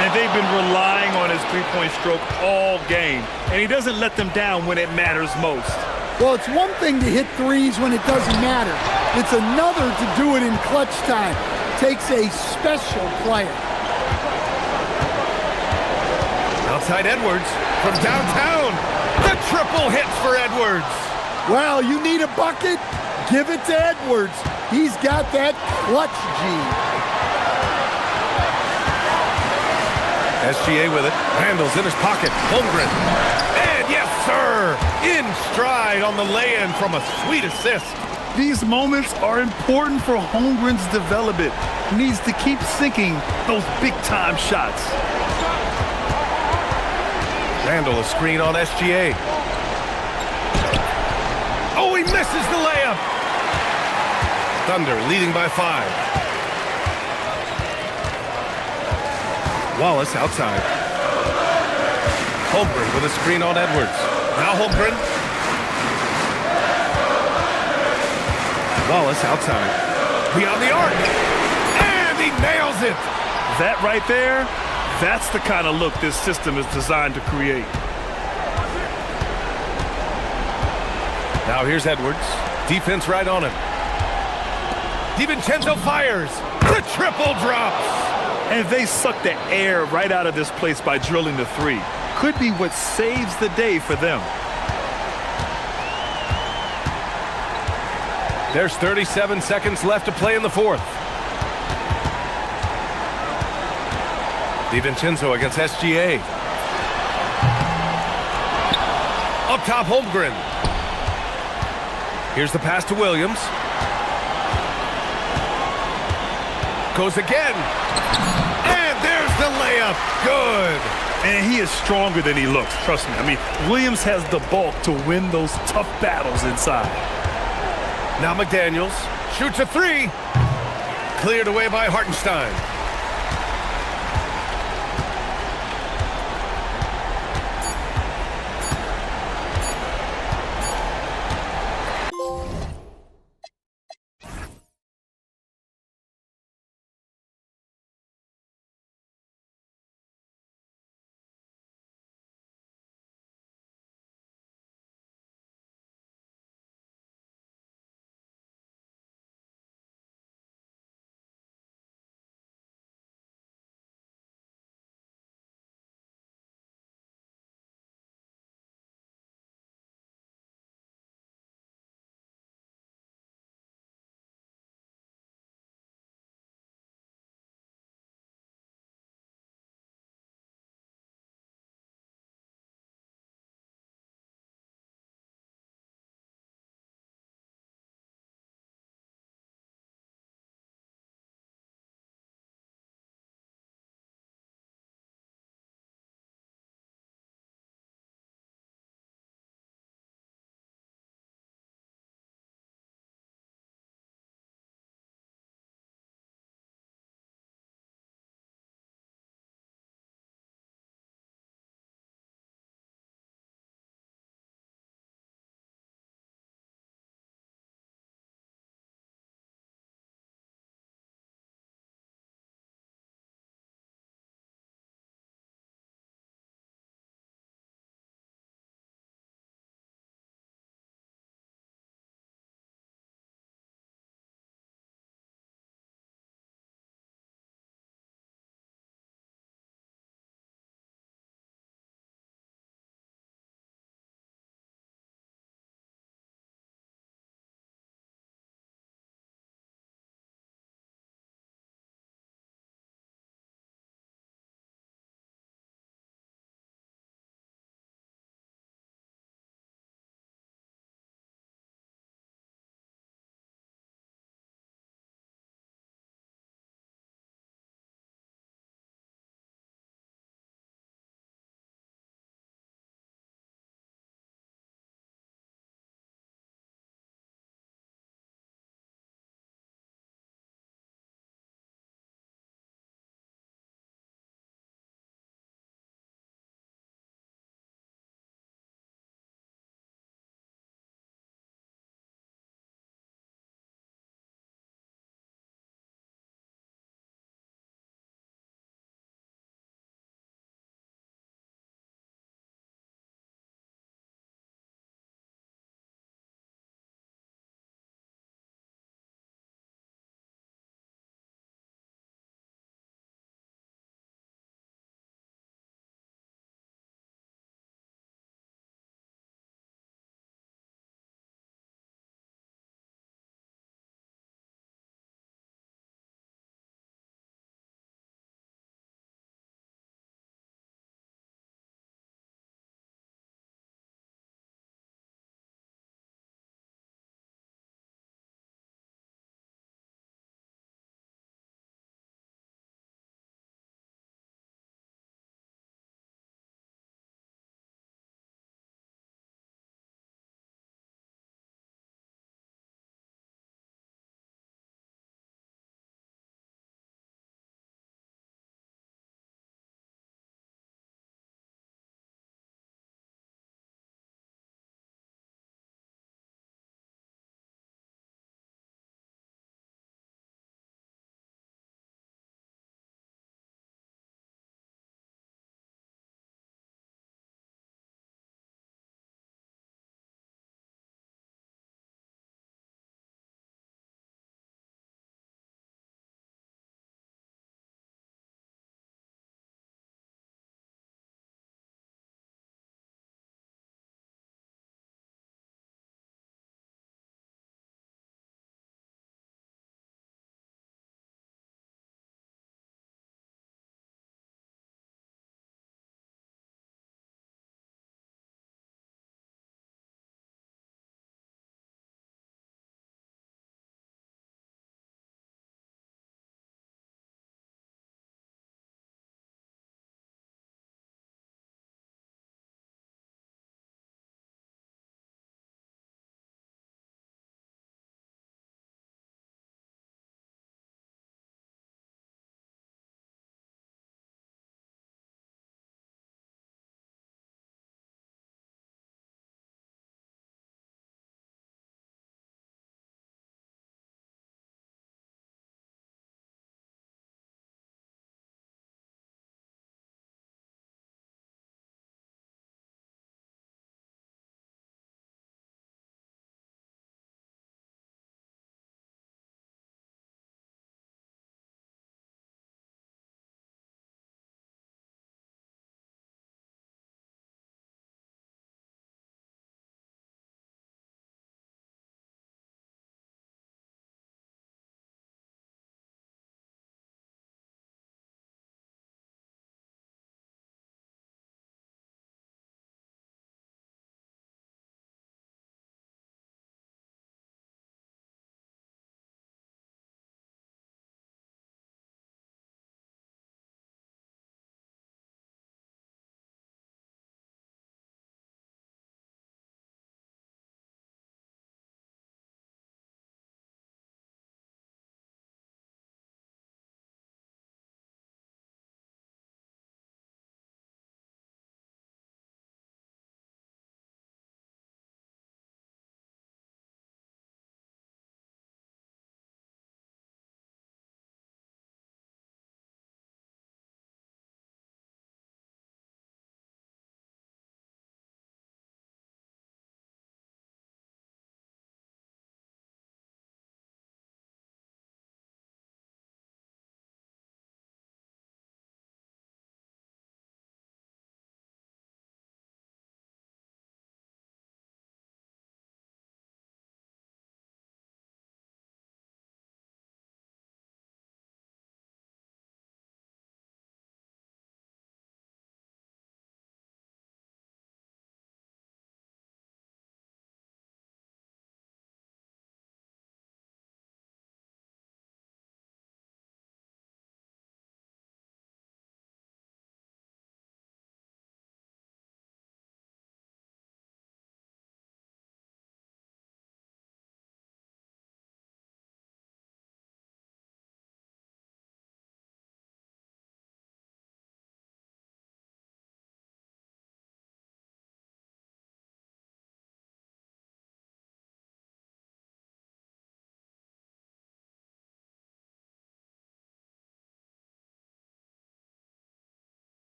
And they've been relying on his three-point stroke all game. And he doesn't let them down when it matters most. Well, it's one thing to hit threes when it doesn't matter. It's another to do it in clutch time. Takes a special player. Outside Edwards from downtown. The triple hits for Edwards. Well, you need a bucket? Give it to Edwards. He's got that clutch gene. SGA with it. Randall's in his pocket. Holmgren. And yes, sir! In stride on the lay-in from a sweet assist. These moments are important for Holmgren's development. He needs to keep sinking those big-time shots. Randall a screen on SGA. Oh, he misses the layup. Thunder leading by 5. Wallace outside. Holmgren with a screen on Edwards. Now Holmgren. Wallace outside. Beyond the arc. And he nails it. That right there, that's the kind of look this system is designed to create. Now here's Edwards. Defense right on him. DiVincenzo fires. The triple drops. And they suck the air right out of this place by drilling the 3. Could be what saves the day for them. There's 37 seconds left to play in the 4th. DiVincenzo against SGA. Up top, Holmgren. Here's the pass to Williams. Goes again. And there's the layup. Good. And he is stronger than he looks, trust me. I mean, Williams has the bulk to win those tough battles inside. Now McDaniels shoots a 3. Cleared away by Hartenstein.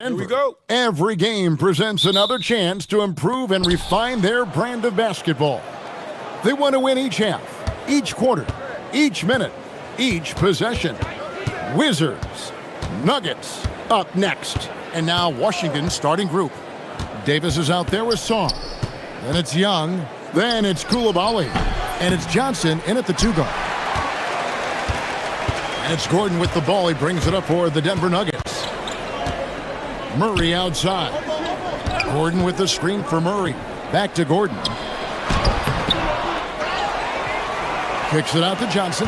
Here we go. Every game presents another chance to improve and refine their brand of basketball. They want to win each half, each quarter, each minute, each possession. Wizards, Nuggets, up next. And now Washington's starting group. Davis is out there with Song. Then it's Young. Then it's Koulibaly. And it's Johnson in at the 2 guard. And it's Gordon with the ball. He brings it up for the Denver Nuggets. Murray outside. Gordon with the screen for Murray. Back to Gordon. Kicks it out to Johnson.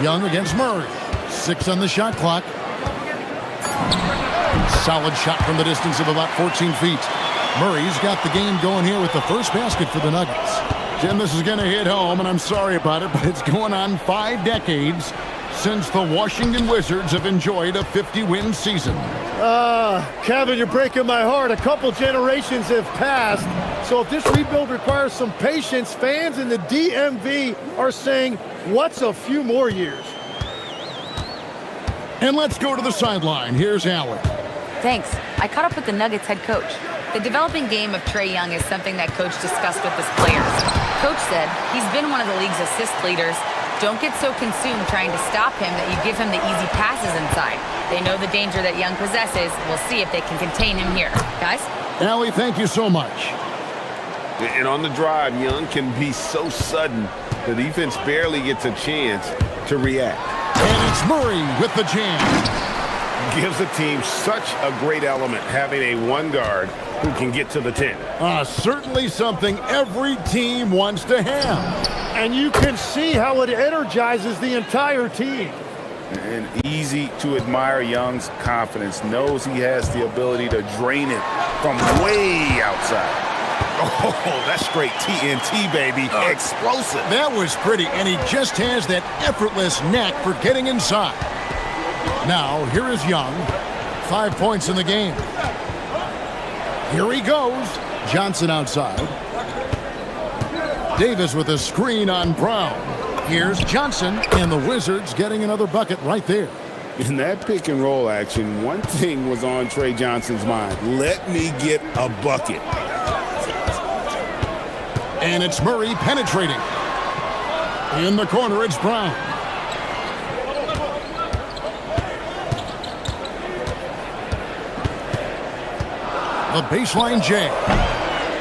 Young against Murray. 6 on the shot clock. Solid shot from the distance of about 14 feet. Murray's got the game going here with the first basket for the Nuggets. Jim, this is going to hit home, and I'm sorry about it, but it's going on 5 decades since the Washington Wizards have enjoyed a 50-win season. Kevin, you're breaking my heart. A couple generations have passed. So if this rebuild requires some patience, fans in the DMV are saying, what's a few more years? And let's go to the sideline. Here's Allen. Thanks. I caught up with the Nuggets head coach. The developing game of Trae Young is something that coach discussed with his players. Coach said he's been one of the league's assist leaders. Don't get so consumed trying to stop him that you give him the easy passes inside. They know the danger that Young possesses. We'll see if they can contain him here. Guys? Allie, thank you so much. And on the drive, Young can be so sudden, the defense barely gets a chance to react. And it's Murray with the jam. Gives the team such a great element having a 1 guard who can get to the 10. Certainly something every team wants to have. And you can see how it energizes the entire team. And easy to admire Young's confidence. Knows he has the ability to drain it from way outside. Oh, that's straight TNT, baby. Explosive. That was pretty, and he just has that effortless knack for getting inside. Now, here is Young. 5 points in the game. Here he goes. Johnson outside. Davis with a screen on Brown. Here's Johnson, and the Wizards getting another bucket right there. In that pick and roll action, one thing was on Trae Johnson's mind. Let me get a bucket. And it's Murray penetrating. In the corner, it's Brown. The baseline J.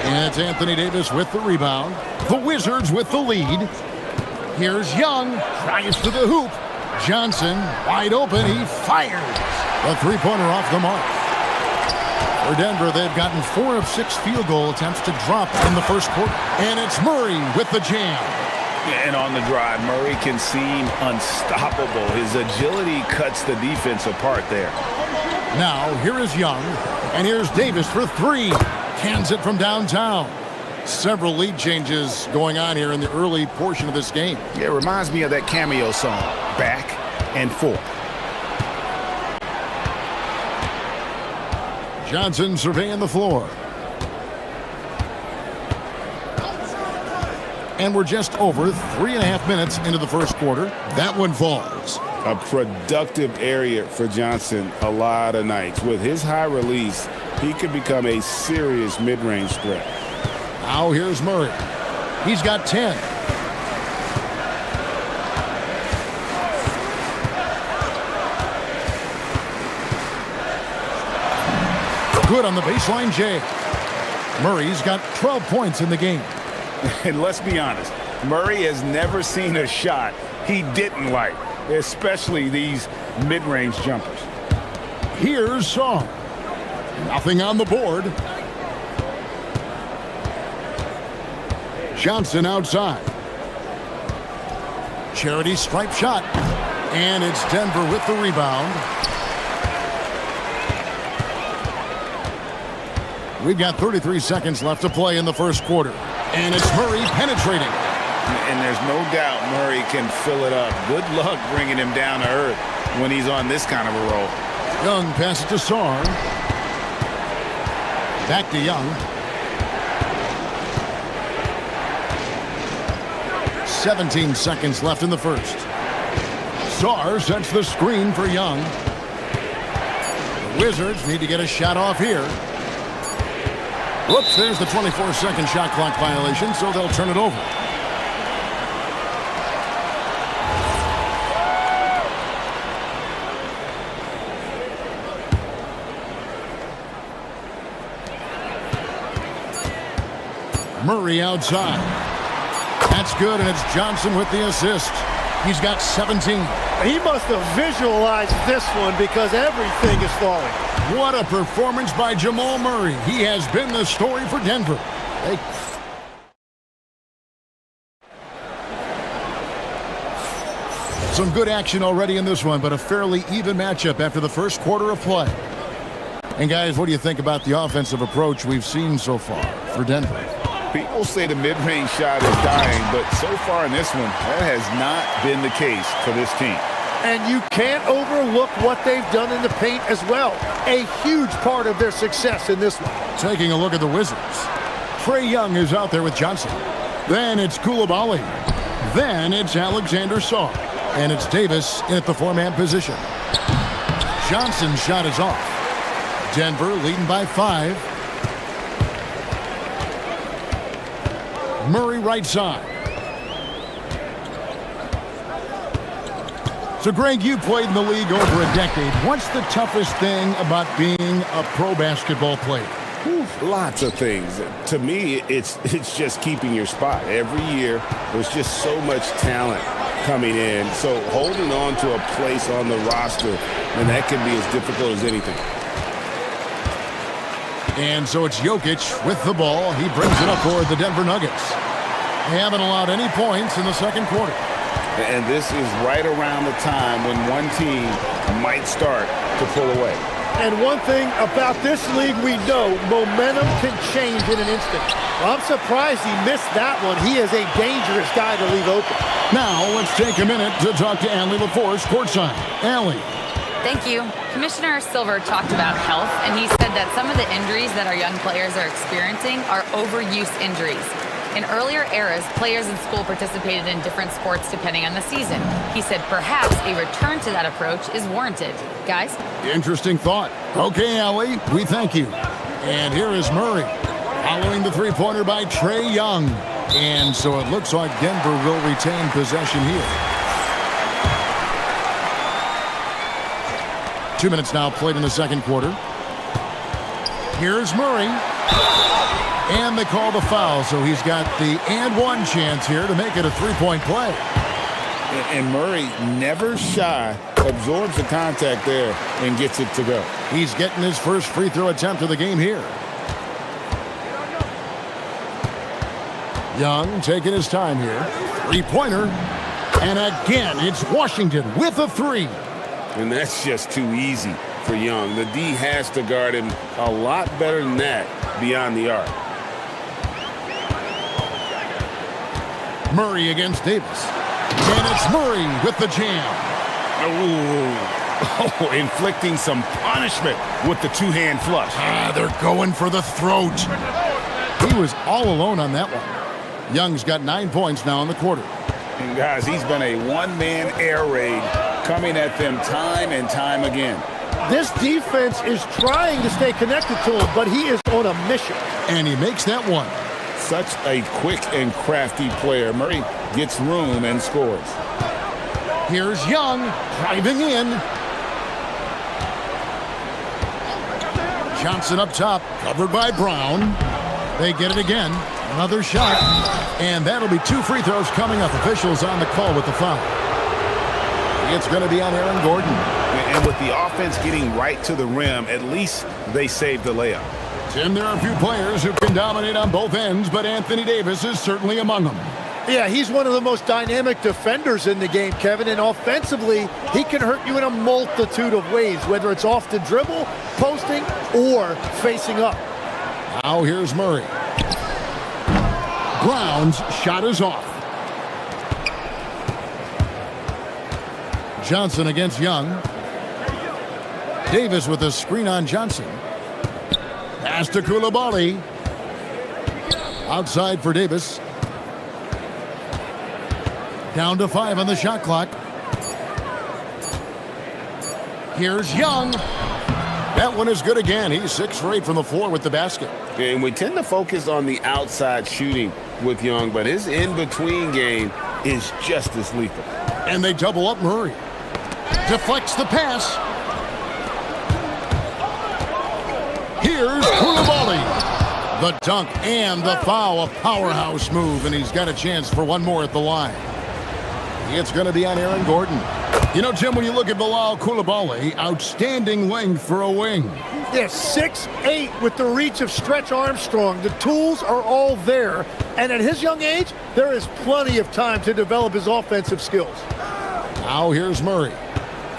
And it's Anthony Davis with the rebound. The Wizards with the lead. Here's Young. Tries to the hoop. Johnson wide open. He fires. The three-pointer off the mark. For Denver, they've gotten 4 of 6 field goal attempts to drop in the first quarter. And it's Murray with the jam. And on the drive, Murray can seem unstoppable. His agility cuts the defense apart there. Now, here is Young. And here's Davis for 3. Cans it from downtown. Several lead changes going on here in the early portion of this game. Yeah, it reminds me of that cameo song, Back and Forth. Johnson surveying the floor. And we're just over 3.5 minutes into the first quarter. That one falls. A productive area for Johnson a lot of nights. With his high release, he could become a serious mid-range threat. Now here's Murray. He's got 10. Good on the baseline, Jay. Murray's got 12 points in the game. And let's be honest, Murray has never seen a shot he didn't like, especially these mid-range jumpers. Here's Song. Nothing on the board. Johnson outside. Charity stripe shot. And it's Denver with the rebound. We've got 33 seconds left to play in the first quarter. And it's Murray penetrating. And there's no doubt Murray can fill it up. Good luck bringing him down to earth when he's on this kind of a roll. Young passes to Song. Back to Young. 17 seconds left in the first. Sar sets the screen for Young. The Wizards need to get a shot off here. Whoops, there's the 24-second shot clock violation, so they'll turn it over. Murray outside. That's good, and it's Johnson with the assist. He's got 17. He must have visualized this one because everything is falling. What a performance by Jamal Murray. He has been the story for Denver. Some good action already in this one, but a fairly even matchup after the first quarter of play. And guys, what do you think about the offensive approach we've seen so far for Denver? People say the mid-range shot is dying, but so far in this one, that has not been the case for this team. And you can't overlook what they've done in the paint as well. A huge part of their success in this one. Taking a look at the Wizards. Trae Young is out there with Johnson. Then it's Coulibaly. Then it's Alexander Sarr. And it's Davis in at the four-man position. Johnson's shot is off. Denver leading by 5. Murray right side. So, Greg, you played in the league over a decade. What's the toughest thing about being a pro basketball player? Lots of things. To me, it's just keeping your spot. Every year, there's just so much talent coming in. So holding on to a place on the roster, and that can be as difficult as anything. And so it's Jokic with the ball. He brings it up for the Denver Nuggets. They haven't allowed any points in the second quarter. And this is right around the time when one team might start to pull away. And one thing about this league we know, momentum can change in an instant. Well, I'm surprised he missed that one. He is a dangerous guy to leave open. Now let's take a minute to talk to Allie LaForce courtside. Allie. Thank you. Commissioner Silver talked about health, and he said that some of the injuries that our young players are experiencing are overuse injuries. In earlier eras, players in school participated in different sports depending on the season. He said perhaps a return to that approach is warranted. Guys? Interesting thought. Okay, Allie, we thank you. And here is Murray, following the three-pointer by Trae Young. And so it looks like Denver will retain possession here. 2 minutes now played in the second quarter. Here's Murray. And they call the foul, so he's got the and one chance here to make it a three-point play. And Murray, never shy, absorbs the contact there and gets it to go. He's getting his first free throw attempt of the game here. Young taking his time here. Three-pointer. And again, it's Washington with a three. And that's just too easy for Young. The D has to guard him a lot better than that beyond the arc. Murray against Davis. And it's Murray with the jam. Oh, inflicting some punishment with the two-hand flush. They're going for the throat. He was all alone on that one. Young's got 9 points now in the quarter. And guys, he's been a one-man air raid coming at them time and time again. This defense is trying to stay connected to him, but he is on a mission. And he makes that one. Such a quick and crafty player. Murray gets room and scores. Here's Young driving in. Johnson up top, covered by Brown. They get it again. Another shot. And that'll be 2 free throws coming up. Officials on the call with the foul. It's going to be on Aaron Gordon. And with the offense getting right to the rim, at least they saved the layup. Tim, there are a few players who can dominate on both ends, but Anthony Davis is certainly among them. Yeah, he's one of the most dynamic defenders in the game, Kevin, and offensively, he can hurt you in a multitude of ways, whether it's off the dribble, posting, or facing up. Now here's Murray. Brown's shot is off. Johnson against Young. Davis with a screen on Johnson. Pass to Coulibaly. Outside for Davis. Down to 5 on the shot clock. Here's Young. That one is good again. He's 6 for 8 from the floor with the basket. And we tend to focus on the outside shooting with Young, but his in-between game is just as lethal. And they double up Murray. Deflects the pass. Here's Koulibaly. The dunk and the foul, a powerhouse move, and he's got a chance for one more at the line. It's going to be on Aaron Gordon. You know, Jim, when you look at Bilal Koulibaly, outstanding length for a wing. Yes, 6'8" with the reach of Stretch Armstrong. The tools are all there, and at his young age, there is plenty of time to develop his offensive skills. Now here's Murray.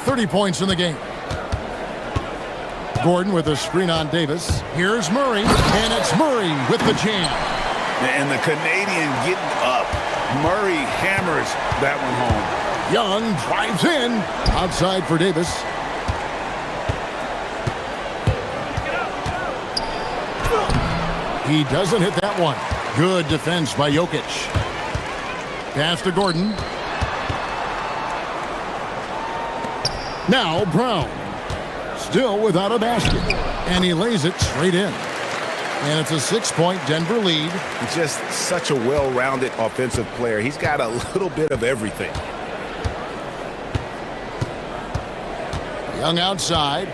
30 points in the game. Gordon with a screen on Davis. Here's Murray, and it's Murray with the jam. And the Canadian getting up. Murray hammers that one home. Young drives in. Outside for Davis. He doesn't hit that one. Good defense by Jokic. Pass to Gordon. Now Brown. Still without a basket. And he lays it straight in. And it's a 6-point Denver lead. Just such a well-rounded offensive player. He's got a little bit of everything. Young outside.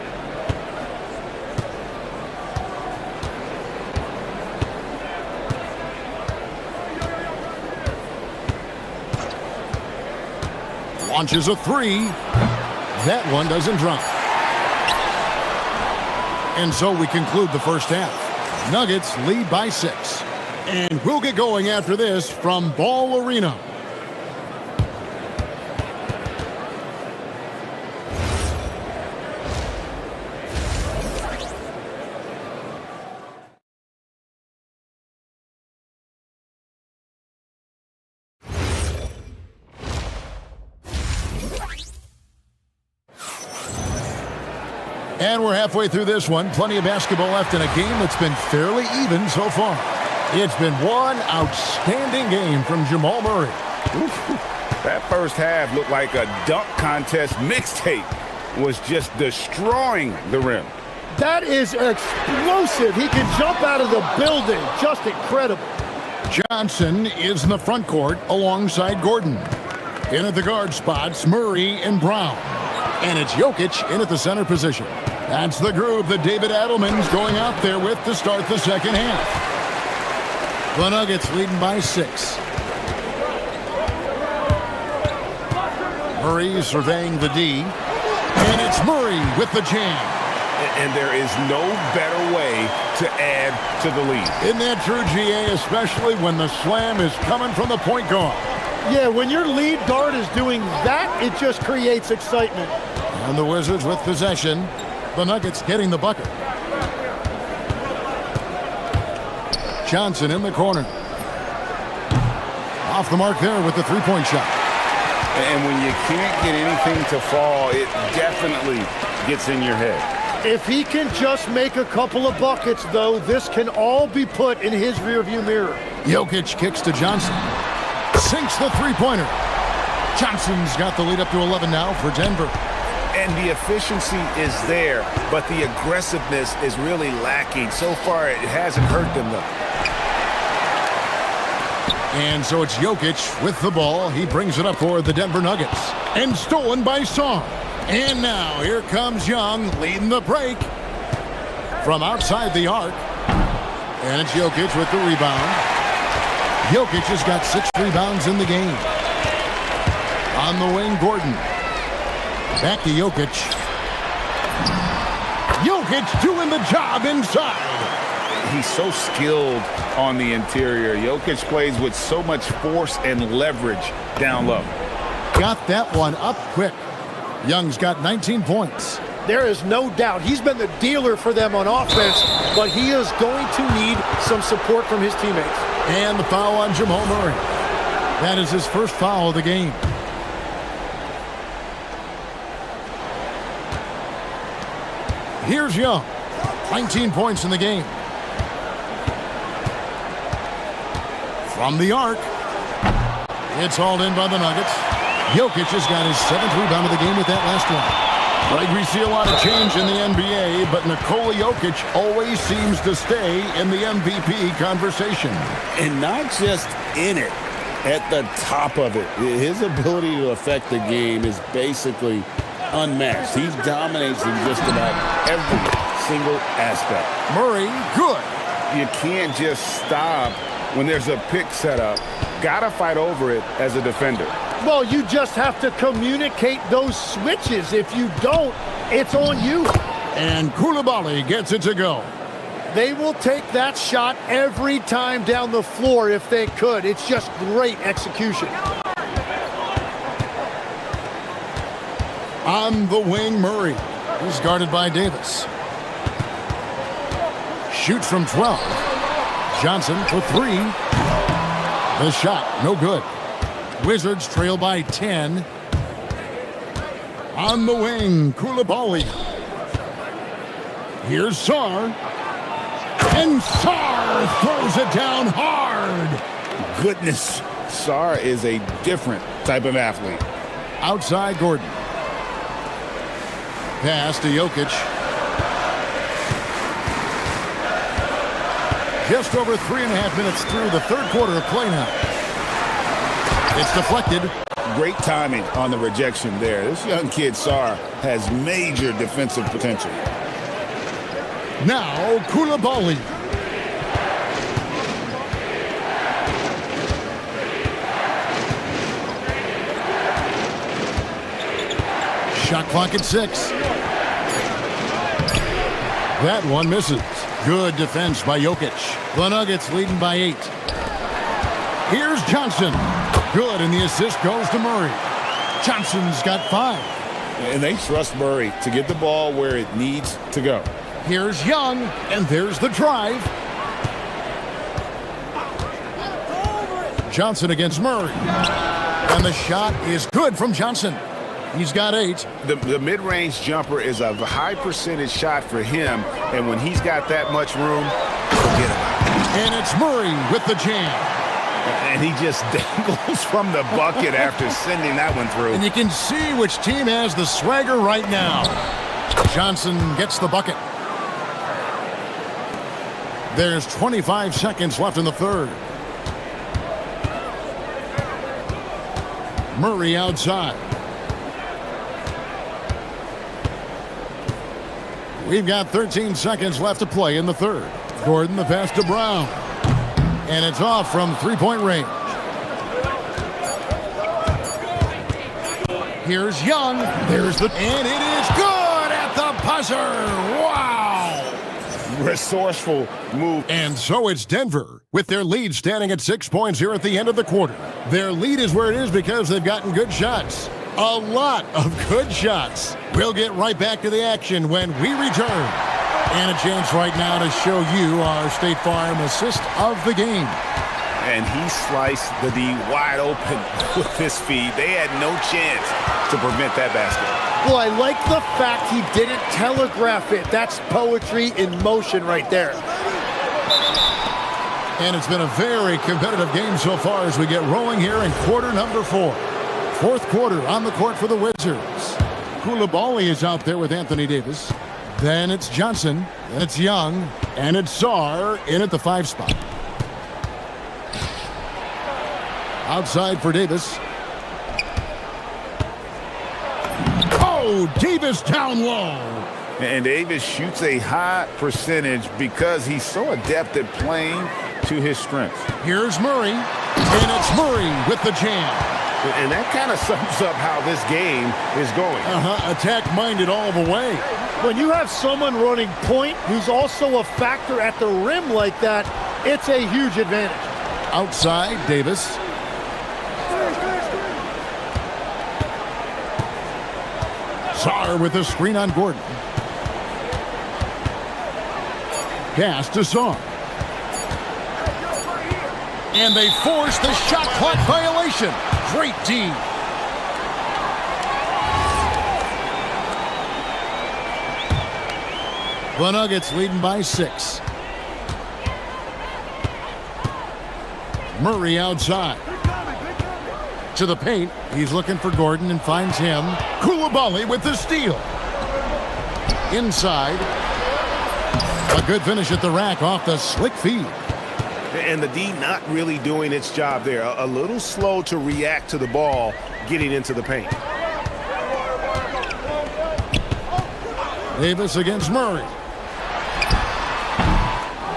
Launches a 3. That one doesn't drop. And so we conclude the first half. Nuggets lead by 6. And we'll get going after this from Ball Arena. And we're halfway through this one. Plenty of basketball left in a game that's been fairly even so far. It's been one outstanding game from Jamal Murray. That first half looked like a dunk contest mixtape. Was just destroying the rim. That is explosive. He can jump out of the building. Just incredible. Johnson is in the front court alongside Gordon. In at the guard spots, Murray and Brown. And it's Jokic in at the center position. That's the groove that David Adelman's going out there with to start the second half. The Nuggets leading by 6. Murray surveying the D. And it's Murray with the jam. And there is no better way to add to the lead. Isn't that true, GA, especially when the slam is coming from the point guard? Yeah, when your lead guard is doing that, it just creates excitement. And the Wizards with possession. The Nuggets getting the bucket. Johnson in the corner. Off the mark there with the three-point shot. And when you can't get anything to fall, it definitely gets in your head. If he can just make a couple of buckets, though, this can all be put in his rearview mirror. Jokic kicks to Johnson. Sinks the three-pointer. Johnson's got the lead up to 11 now for Denver. And the efficiency is there, but the aggressiveness is really lacking. So far, it hasn't hurt them, though. And so it's Jokic with the ball. He brings it up for the Denver Nuggets. And stolen by Song. And now here comes Young leading the break from outside the arc. And it's Jokic with the rebound. Jokic has got 6 rebounds in the game. On the wing, Gordon. Back to Jokic. Jokic doing the job inside. He's so skilled on the interior. Jokic plays with so much force and leverage down low. Got that one up quick. Young's got 19 points. There is no doubt he's been the dealer for them on offense, but he is going to need some support from his teammates. And the foul on Jamal Murray. That is his first foul of the game. Here's Young. 19 points in the game. From the arc. It's hauled in by the Nuggets. Jokic has got his 7th rebound of the game with that last one. Like we see a lot of change in the NBA, but Nikola Jokic always seems to stay in the MVP conversation. And not just in it, at the top of it. His ability to affect the game is basically unmatched. He dominates in just about every single aspect. Murray, good. You can't just stop when there's a pick set up. Gotta fight over it as a defender. Well, you just have to communicate those switches. If you don't, it's on you. And Koulibaly gets it to go. They will take that shot every time down the floor if they could. It's just great execution. On the wing, Murray. He's guarded by Davis. Shoots from 12. Johnson for 3. The shot, no good. Wizards trail by 10. On the wing, Koulibaly. Here's Sarr. And Sarr throws it down hard. Goodness, Sarr is a different type of athlete. Outside Gordon. Pass to Jokic. Just over 3.5 minutes through the third quarter of play now. It's deflected. Great timing on the rejection there. This young kid, Sarr, has major defensive potential. Now, Koulibaly. Shot clock at 6. That one misses. Good defense by Jokic. The Nuggets leading by 8. Here's Johnson. Good, and the assist goes to Murray. Johnson's got 5. And they trust Murray to get the ball where it needs to go. Here's Young, and there's the drive. Johnson against Murray. And the shot is good from Johnson. He's got 8. The mid-range jumper is a high percentage shot for him, and when he's got that much room, forget about it. And it's Murray with the jam. And he just dangles from the bucket after sending that one through. And you can see which team has the swagger right now. Johnson gets the bucket. There's 25 seconds left in the third. Murray outside. We've got 13 seconds left to play in the third. Gordon, the pass to Brown. And it's off from three-point range. Here's Young. There's the... And it is good at the buzzer. Wow. Resourceful move. And so it's Denver, with their lead standing at 6 points here at the end of the quarter. Their lead is where it is because they've gotten good shots. A lot of good shots. We'll get right back to the action when we return. And a chance right now to show you our State Farm assist of the game. And he sliced the D wide open with his feed. They had no chance to prevent that basket. Well, I like the fact he didn't telegraph it. That's poetry in motion right there. And it's been a very competitive game so far as we get rolling here in quarter number 4. Fourth quarter on the court for the Wizards. Koulibaly is out there with Anthony Davis. Then it's Johnson. Then it's Young. And it's Sarr in at the 5 spot. Outside for Davis. Oh, Davis down low. And Davis shoots a high percentage because he's so adept at playing to his strengths. Here's Murray. And it's Murray with the jam. And that kind of sums up how this game is going. Attack-minded all the way. When you have someone running point who's also a factor at the rim like that, it's a huge advantage. Outside, Davis. Sarr with a screen on Gordon. Pass to Sarr. And they force the shot clock violation. Great D. The Nuggets leading by 6. Murray outside. To the paint. He's looking for Gordon and finds him. Koulibaly with the steal. Inside. A good finish at the rack off the slick feed. And the D not really doing its job there. A little slow to react to the ball getting into the paint. Davis against Murray.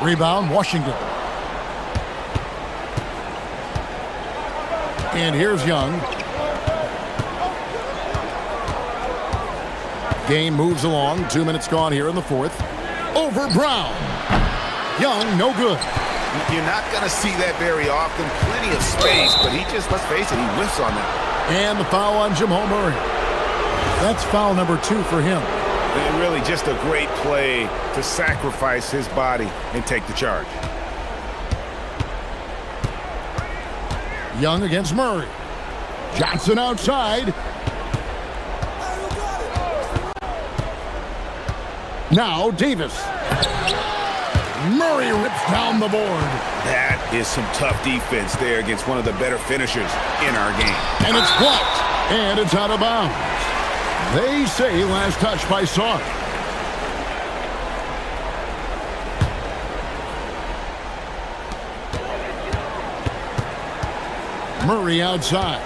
Rebound, Washington. And here's Young. Game moves along. 2 minutes gone here in the fourth. Over Brown. Young, no good. You're not going to see that very often. Plenty of space, but he just, let's face it, he whiffs on that. And the foul on Jamal Murray. That's foul number 2 for him. And really just a great play to sacrifice his body and take the charge. Young against Murray. Johnson outside. Now Davis. Murray rips down the board. That is some tough defense there against one of the better finishers in our game. And it's blocked. And it's out of bounds. They say last touch by Sark. Murray outside.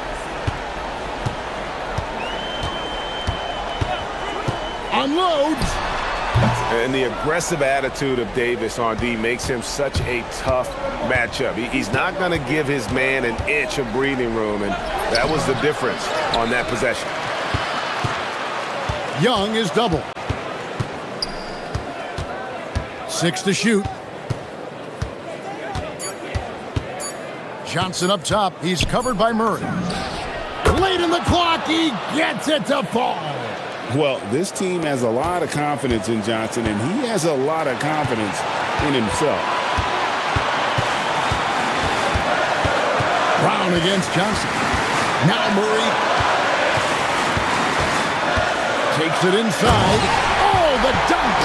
Unloads. And the aggressive attitude of Davis on D makes him such a tough matchup. He's not going to give his man an inch of breathing room, and that was the difference on that possession. Young is double. 6 to shoot. Johnson up top. He's covered by Murray. Late in the clock, he gets it to fall. Well, this team has a lot of confidence in Johnson, and he has a lot of confidence in himself. Brown against Johnson. Now Murray takes it inside. Oh, the dunk!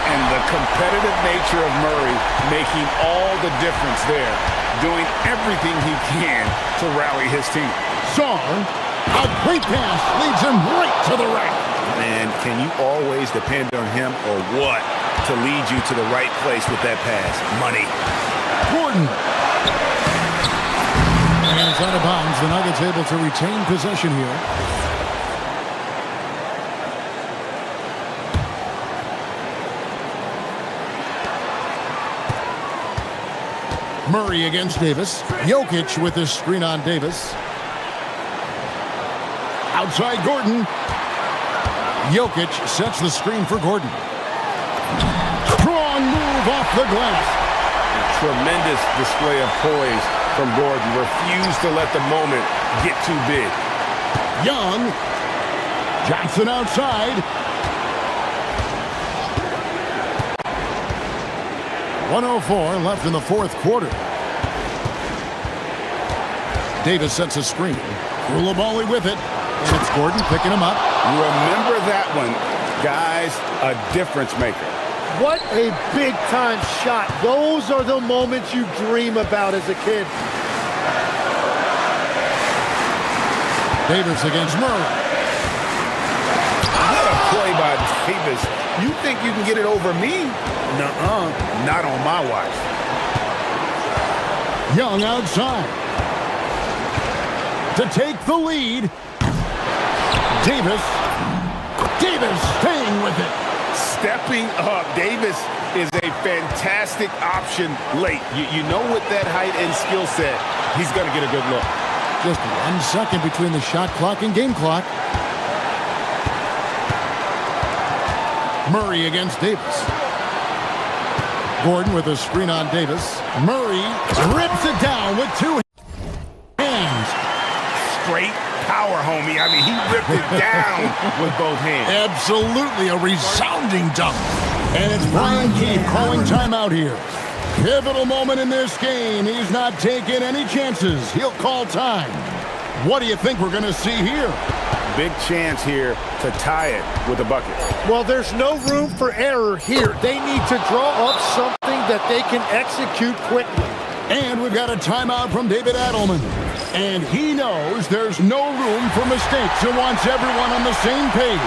And the competitive nature of Murray making all the difference there, doing everything he can to rally his team. Song, a great pass leads him right to the rack. Man, can you always depend on him or what to lead you to the right place with that pass? Money. Gordon. And it's out of bounds. The Nuggets able to retain possession here. Murray against Davis. Jokic with his screen on Davis. Outside Gordon. Jokic sets the screen for Gordon. Strong move off the glass. Tremendous display of poise from Gordon. Refused to let the moment get too big. Young. Johnson outside. 1:04 left in the fourth quarter. Davis sets a screen. Koulibaly with it. And it's Gordon picking him up. Remember that one. Guys, a difference maker. What a big-time shot. Those are the moments you dream about as a kid. Davis against Murray. What a play by Davis. You think you can get it over me? Nuh-uh. Not on my watch. Young outside. To take the lead. Davis staying with it. Stepping up. Davis is a fantastic option late. You know, with that height and skill set, he's going to get a good look. Just 1 second between the shot clock and game clock. Murray against Davis. Gordon with a screen on Davis. Murray rips it down with 2 hands. Straight power, homie. I mean, he ripped it down with both hands. Absolutely a resounding dunk. And it's Brian Keefe calling timeout here. Pivotal moment in this game. He's not taking any chances. He'll call time. What do you think we're going to see here? Big chance here to tie it with a bucket. Well, there's no room for error here. They need to draw up something that they can execute quickly. And we've got a timeout from David Adelman. And he knows there's no room for mistakes and wants everyone on the same page.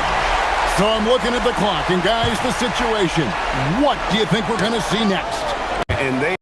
So I'm looking at the clock, and guys, the situation. What do you think we're going to see next? And they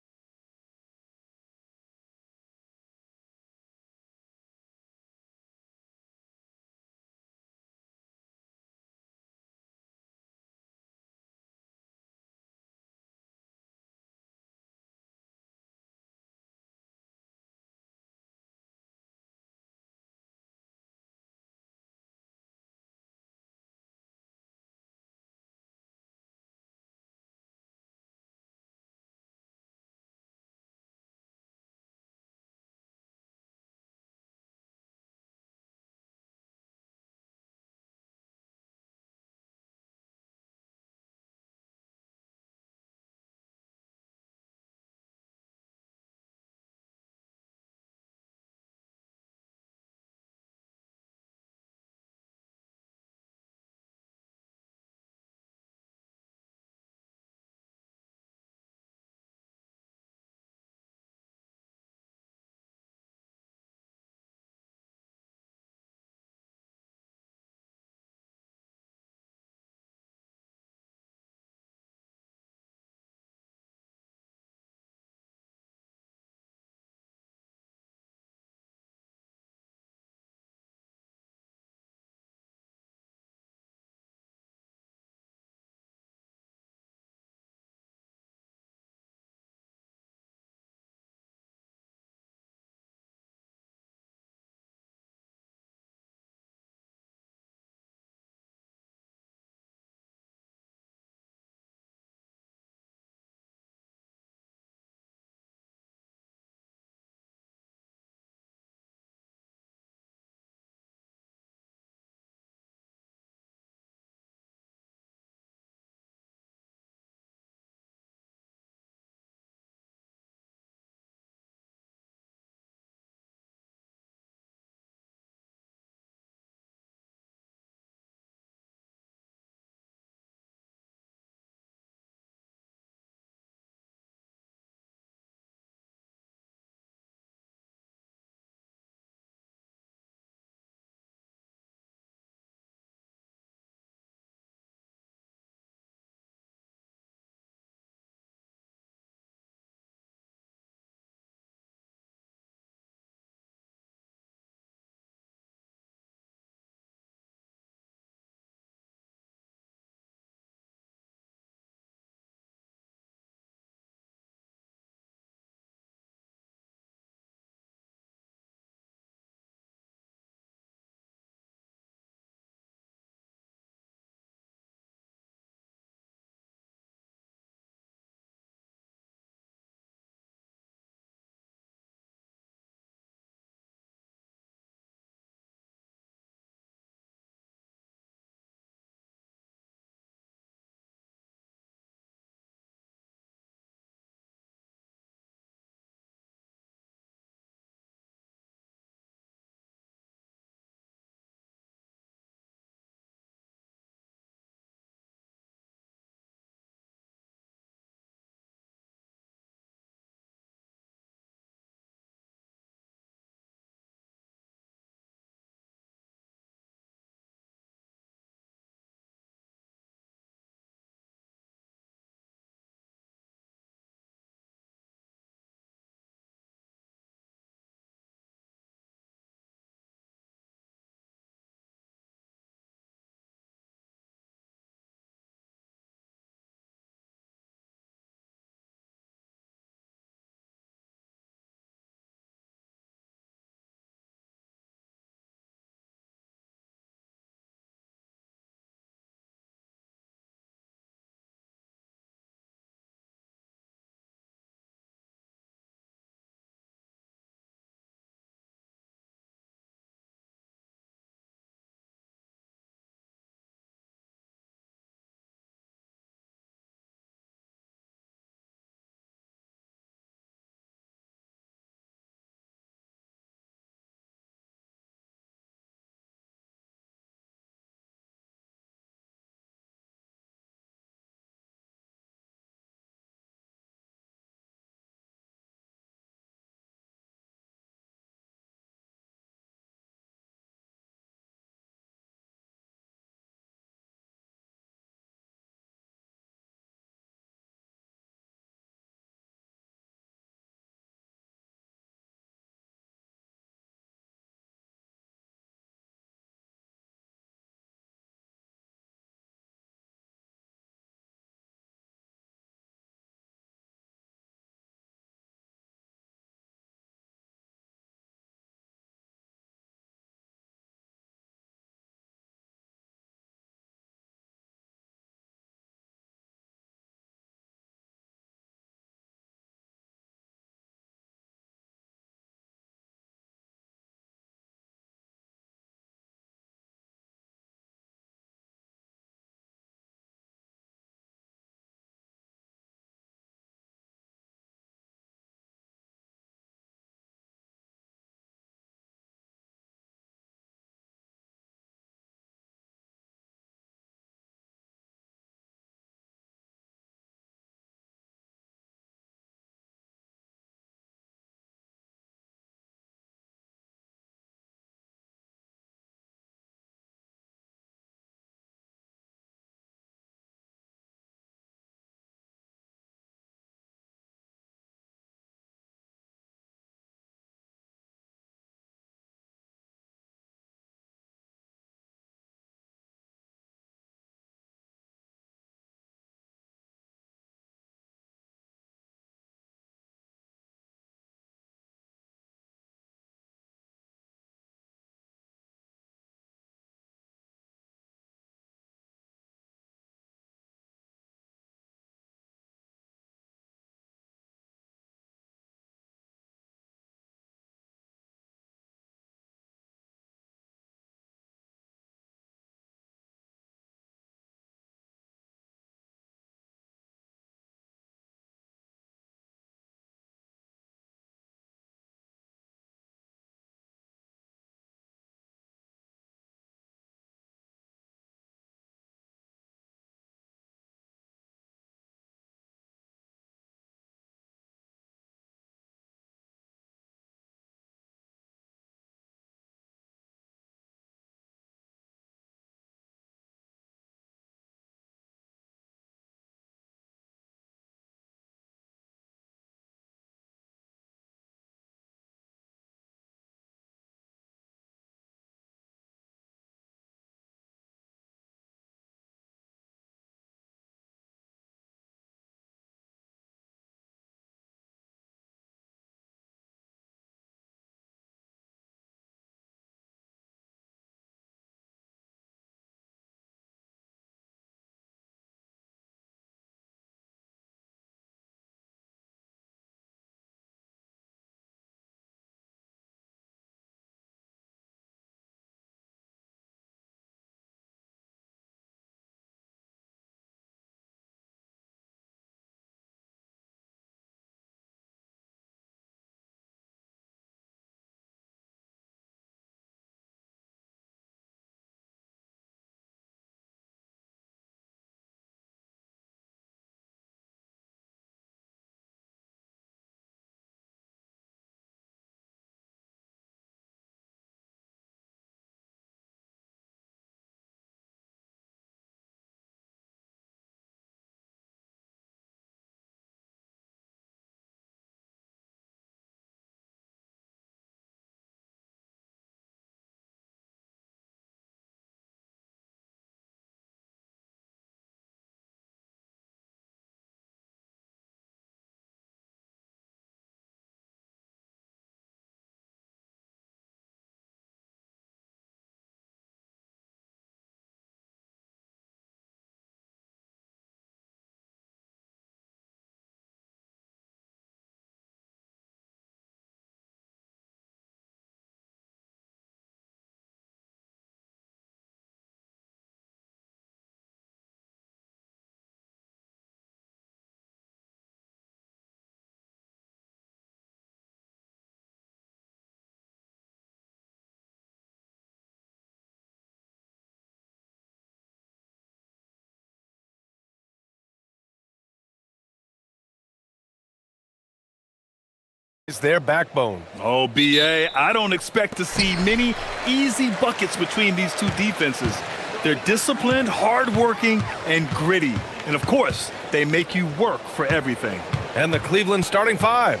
It's their backbone. Oh, BA, I don't expect to see many easy buckets between these two defenses. They're disciplined, hardworking, and gritty. And of course, they make you work for everything. And the Cleveland starting five.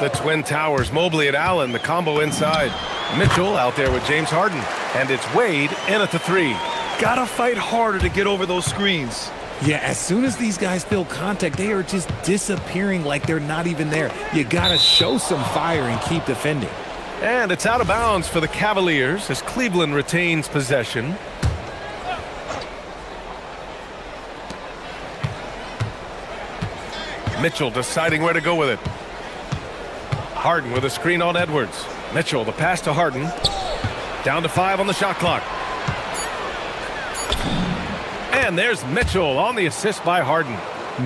The Twin Towers, Mobley and Allen, the combo inside. Mitchell out there with James Harden. And it's Wade in at the three. Gotta fight harder to get over those screens. Yeah, as soon as these guys feel contact, they are just disappearing like they're not even there. You gotta show some fire and keep defending. And it's out of bounds for the Cavaliers as Cleveland retains possession. Mitchell deciding where to go with it. Harden with a screen on Edwards. Mitchell, the pass to Harden. Down to 5 on the shot clock. And there's Mitchell on the assist by Harden.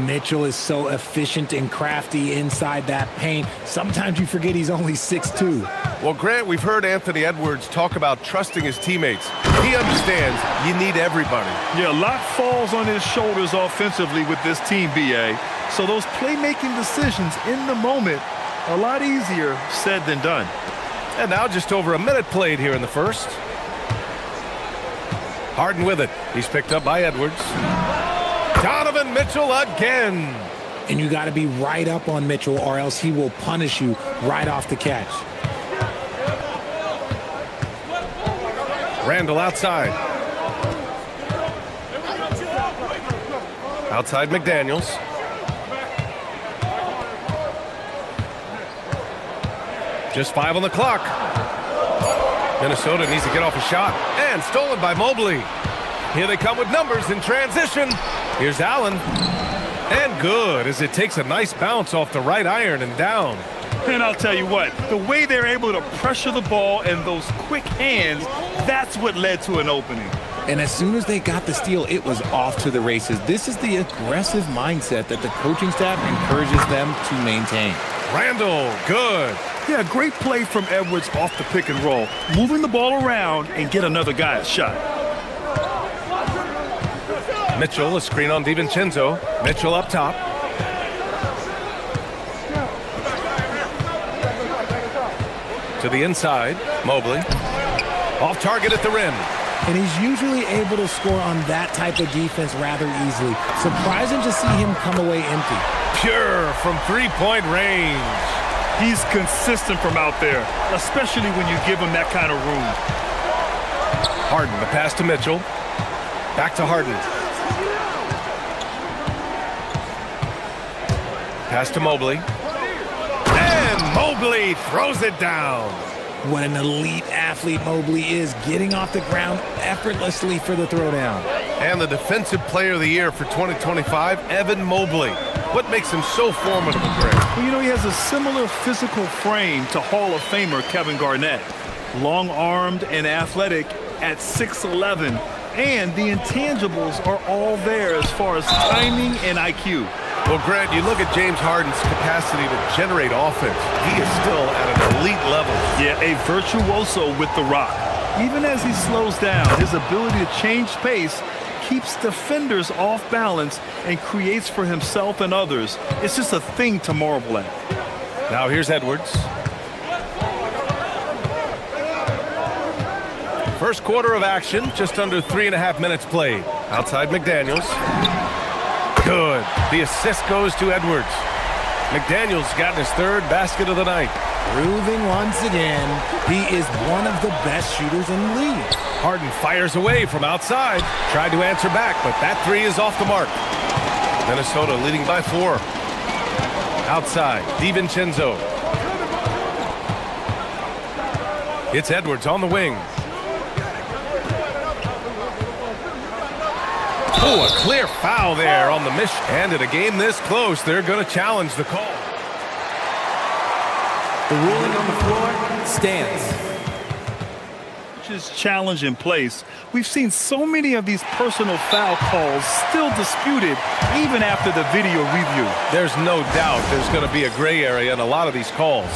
Mitchell is so efficient and crafty inside that paint. Sometimes you forget he's only 6'2". Well, Grant, we've heard Anthony Edwards talk about trusting his teammates. He understands you need everybody. Yeah, a lot falls on his shoulders offensively with this team, BA. So those playmaking decisions in the moment, a lot easier said than done. And now just over a minute played here in the first. Harden with it. He's picked up by Edwards. Donovan Mitchell again. And you got to be right up on Mitchell or else he will punish you right off the catch. Randall outside. Outside McDaniels. Just 5 on the clock. Minnesota needs to get off a shot. And stolen by Mobley. Here they come with numbers in transition. Here's Allen. And good as it takes a nice bounce off the right iron and down. And I'll tell you what, the way they're able to pressure the ball and those quick hands, that's what led to an opening. And as soon as they got the steal, it was off to the races. This is the aggressive mindset that the coaching staff encourages them to maintain. Randall, good. Yeah, great play from Edwards off the pick and roll. Moving the ball around and get another guy a shot. Mitchell, a screen on DiVincenzo. Mitchell up top. To the inside, Mobley. Off target at the rim. And he's usually able to score on that type of defense rather easily. Surprising to see him come away empty. Pure from three-point range. He's consistent from out there, especially when you give him that kind of room. Harden, the pass to Mitchell. Back to Harden. Pass to Mobley. And Mobley throws it down. What an elite athlete Mobley is, getting off the ground effortlessly for the throwdown. And the Defensive Player of the Year for 2025, Evan Mobley. What makes him so formidable, Greg? Well, you know, he has a similar physical frame to Hall of Famer Kevin Garnett. Long-armed and athletic at 6'11", and the intangibles are all there as far as timing and IQ. Well, Grant, you look at James Harden's capacity to generate offense. He is still at an elite level. Yeah, a virtuoso with the rock. Even as he slows down, his ability to change pace keeps defenders off balance and creates for himself and others. It's just a thing to marvel at. Now here's Edwards. First quarter of action, just under 3.5 minutes played. Outside McDaniels. Good. The assist goes to Edwards. McDaniels gotten his third basket of the night. Proving once again, he is one of the best shooters in the league. Harden fires away from outside. Tried to answer back, but that three is off the mark. Minnesota leading by 4. Outside, DiVincenzo. It's Edwards on the wing. Oh, a clear foul there on the miss. And in a game this close, they're going to challenge the call. The ruling on the floor stands. His challenge in place. We've seen so many of these personal foul calls still disputed even after the video review. There's no doubt there's going to be a gray area in a lot of these calls.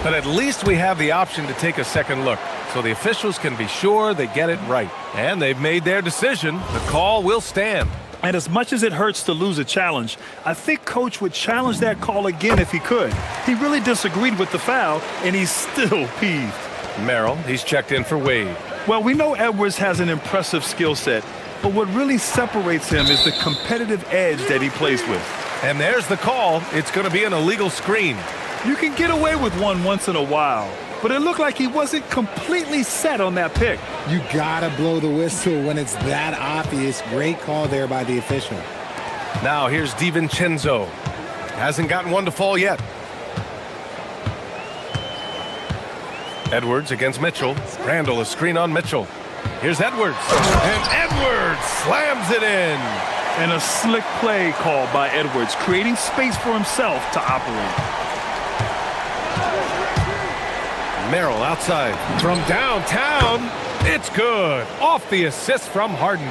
But at least we have the option to take a second look, so the officials can be sure they get it right. And they've made their decision. The call will stand. And as much as it hurts to lose a challenge, I think Coach would challenge that call again if he could. He really disagreed with the foul, and he's still peeved. Merrill, he's checked in for Wade. Well, we know Edwards has an impressive skill set, but what really separates him is the competitive edge that he plays with. And there's the call. It's going to be an illegal screen. You can get away with one once in a while, but it looked like he wasn't completely set on that pick. You gotta blow the whistle when it's that obvious. Great call there by the official. Now here's DiVincenzo. Hasn't gotten one to fall yet. Edwards against Mitchell. Randall, a screen on Mitchell. Here's Edwards. And Edwards slams it in. And a slick play called by Edwards, creating space for himself to operate. Merrill outside from downtown. It's good. Off the assist from Harden.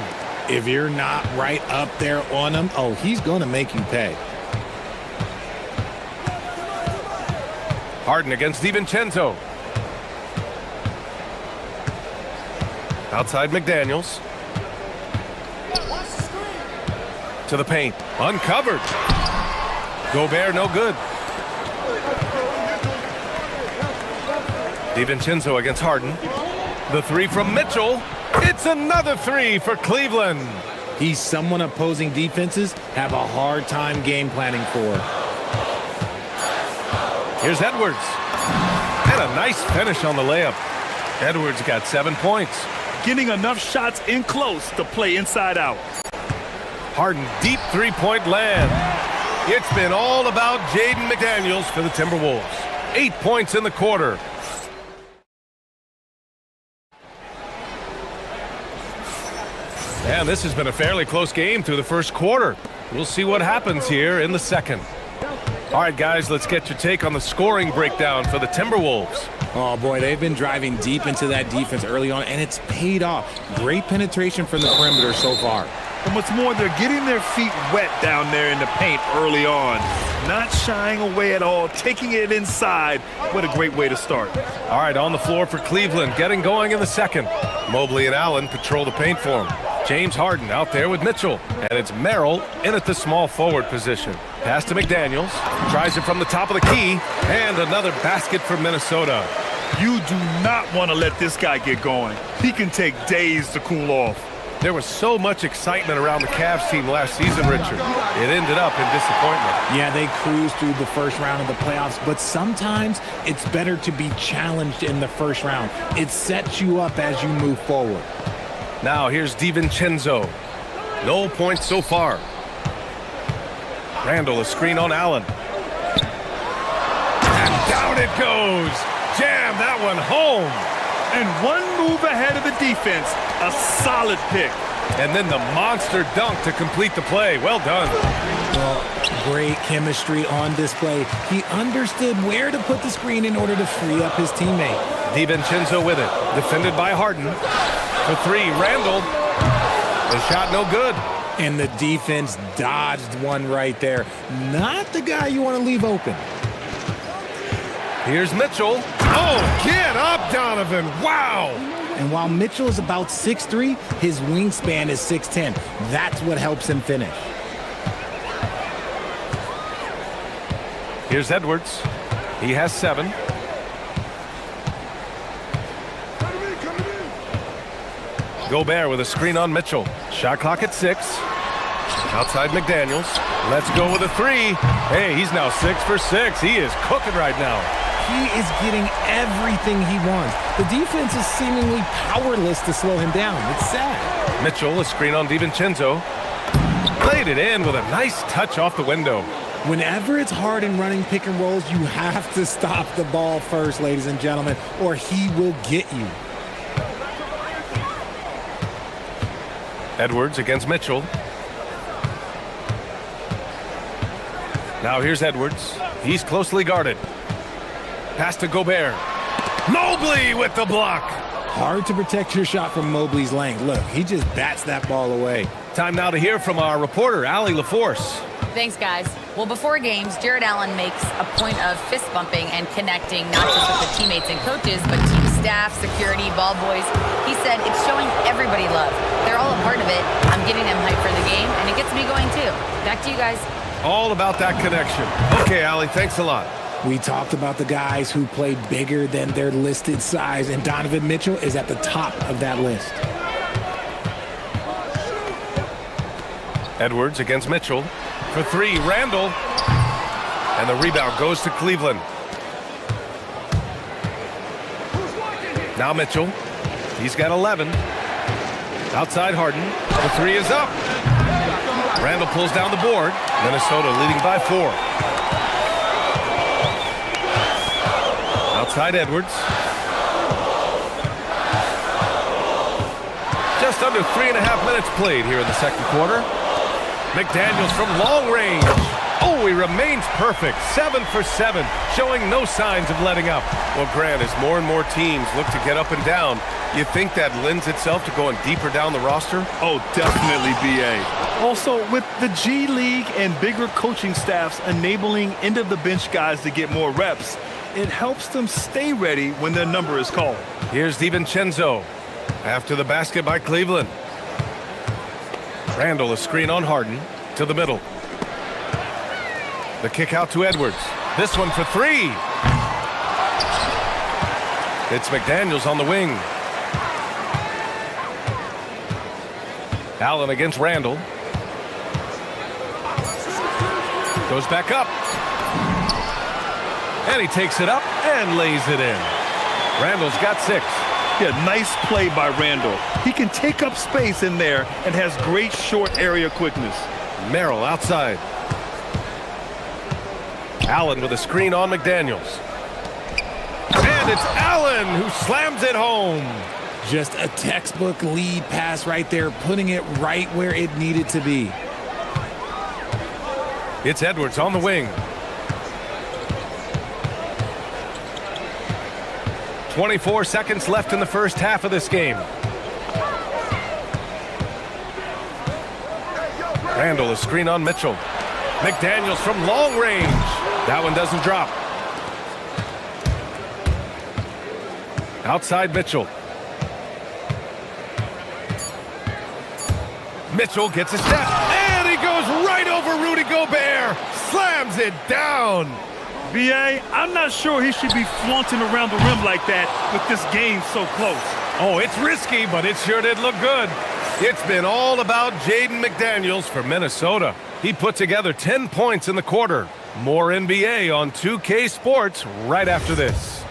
If you're not right up there on him, oh, he's going to make you pay. Harden against DiVincenzo. Outside McDaniels. To the paint. Uncovered. Gobert no good. DiVincenzo against Harden. The three from Mitchell. It's another three for Cleveland. He's someone opposing defenses have a hard time game planning for. Here's Edwards. And a nice finish on the layup. Edwards got 7 points. Getting enough shots in close to play inside out. Harden deep three-point land. It's been all about Jaden McDaniels for the Timberwolves. 8 points in the quarter. And this has been a fairly close game through the first quarter. We'll see what happens here in the second. All right, guys, let's get your take on the scoring breakdown for the Timberwolves. Oh, boy, they've been driving deep into that defense early on, and it's paid off. Great penetration from the perimeter so far. And what's more, they're getting their feet wet down there in the paint early on. Not shying away at all, taking it inside. What a great way to start. All right, on the floor for Cleveland, getting going in the second. Mobley and Allen patrol the paint for him. James Harden out there with Mitchell. And it's Merrill in at the small forward position. Pass to McDaniels. Tries it from the top of the key. And another basket for Minnesota. You do not want to let this guy get going. He can take days to cool off. There was so much excitement around the Cavs team last season, Richard. It ended up in disappointment. Yeah, they cruised through the first round of the playoffs, but sometimes it's better to be challenged in the first round. It sets you up as you move forward. Now here's DiVincenzo. No points so far. Randall, a screen on Allen. And down it goes. Jam that one home. And one move ahead of the defense. A solid pick. And then the monster dunk to complete the play. Well done. Well, great chemistry on display. He understood where to put the screen in order to free up his teammate. DiVincenzo with it. Defended by Harden. For three, Randall. The shot no good. And the defense dodged one right there. Not the guy you want to leave open. Here's Mitchell. Oh, get up, Donovan. Wow. And while Mitchell is about 6'3", his wingspan is 6'10". That's what helps him finish. Here's Edwards. He has 7. Gobert with a screen on Mitchell. Shot clock at 6. Outside McDaniels. Let's go with a 3. Hey, he's now 6 for 6. He is cooking right now. He is getting everything he wants. The defense is seemingly powerless to slow him down. It's sad. Mitchell, a screen on DiVincenzo. Played it in with a nice touch off the window. Whenever it's hard in running pick and rolls, you have to stop the ball first, ladies and gentlemen, or he will get you. Edwards against Mitchell. Now here's Edwards. He's closely guarded. Pass to Gobert. Mobley with the block. Hard to protect your shot from Mobley's length. Look, he just bats that ball away. Time now to hear from our reporter, Allie LaForce. Thanks, guys. Well, before games, Jared Allen makes a point of fist bumping and connecting not just with the teammates and coaches, but team staff, security, ball boys. He said it's showing everybody love. They're all a part of it. I'm getting them hyped for the game, and it gets me going too. Back to you guys. All about that connection. Okay, Allie, thanks a lot. We talked about the guys who play bigger than their listed size, and Donovan Mitchell is at the top of that list. Edwards against Mitchell. For three, Randall. And the rebound goes to Cleveland. Now Mitchell. He's got 11. Outside Harden. The three is up. Randall pulls down the board. Minnesota leading by 4. Outside Edwards. Just under 3.5 minutes played here in the second quarter. McDaniels from long range. Oh, he remains perfect. 7 for 7, showing no signs of letting up. Well, Grant, as more and more teams look to get up and down, you think that lends itself to going deeper down the roster? Oh, definitely, B.A. Also, with the G League and bigger coaching staffs enabling end-of-the-bench guys to get more reps, it helps them stay ready when their number is called. Here's DiVincenzo after the basket by Cleveland. Randall, a screen on Harden to the middle. The kick out to Edwards. This one for 3. It's McDaniels on the wing. Allen against Randall. Goes back up. And he takes it up and lays it in. Randall's got 6. Yeah, nice play by Randall. He can take up space in there and has great short area quickness. Merrill outside. Allen with a screen on McDaniels. And it's Allen who slams it home. Just a textbook lead pass right there, putting it right where it needed to be. It's Edwards on the wing. 24 seconds left in the first half of this game. Randall, a screen on Mitchell. McDaniels from long range. That one doesn't drop. Outside Mitchell. Mitchell gets a step, and he goes right over Rudy Gobert. Slams it down. B.A., I'm not sure he should be flaunting around the rim like that with this game so close. Oh, it's risky, but it sure did look good. It's been all about Jaden McDaniels for Minnesota. He put together 10 points in the quarter. More NBA on 2K Sports right after this.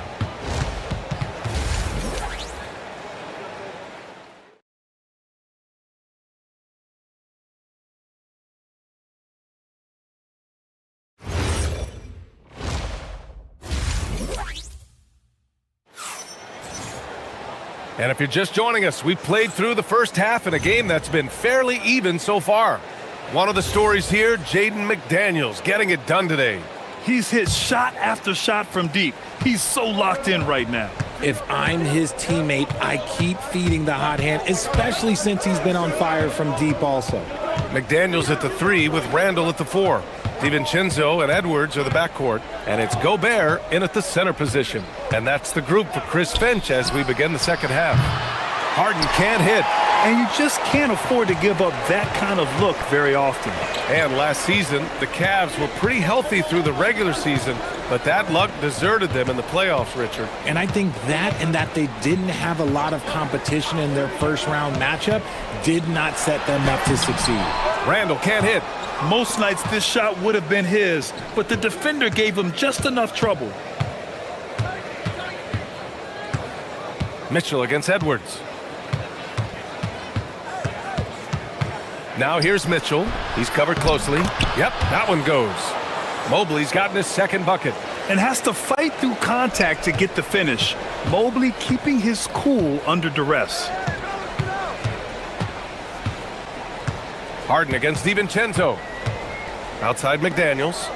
And if you're just joining us, we played through the first half in a game that's been fairly even so far. One of the stories here, Jaden McDaniels getting it done today. He's hit shot after shot from deep. He's so locked in right now. If I'm his teammate, I keep feeding the hot hand, especially since he's been on fire from deep also. McDaniels at the 3 with Randall at the 4. DiVincenzo and Edwards are the backcourt, and it's Gobert in at the center position. And that's the group for Chris Finch as we begin the second half. Harden can't hit. And you just can't afford to give up that kind of look very often. And last season, the Cavs were pretty healthy through the regular season, but that luck deserted them in the playoffs, Richard. And I think that and that they didn't have a lot of competition in their first round matchup did not set them up to succeed. Randall can't hit. Most nights this shot would have been his, but the defender gave him just enough trouble. Mitchell against Edwards. Now here's Mitchell. He's covered closely. Yep, that one goes. Mobley's gotten his second bucket. And has to fight through contact to get the finish. Mobley keeping his cool under duress. Harden against DiVincenzo. Outside McDaniels.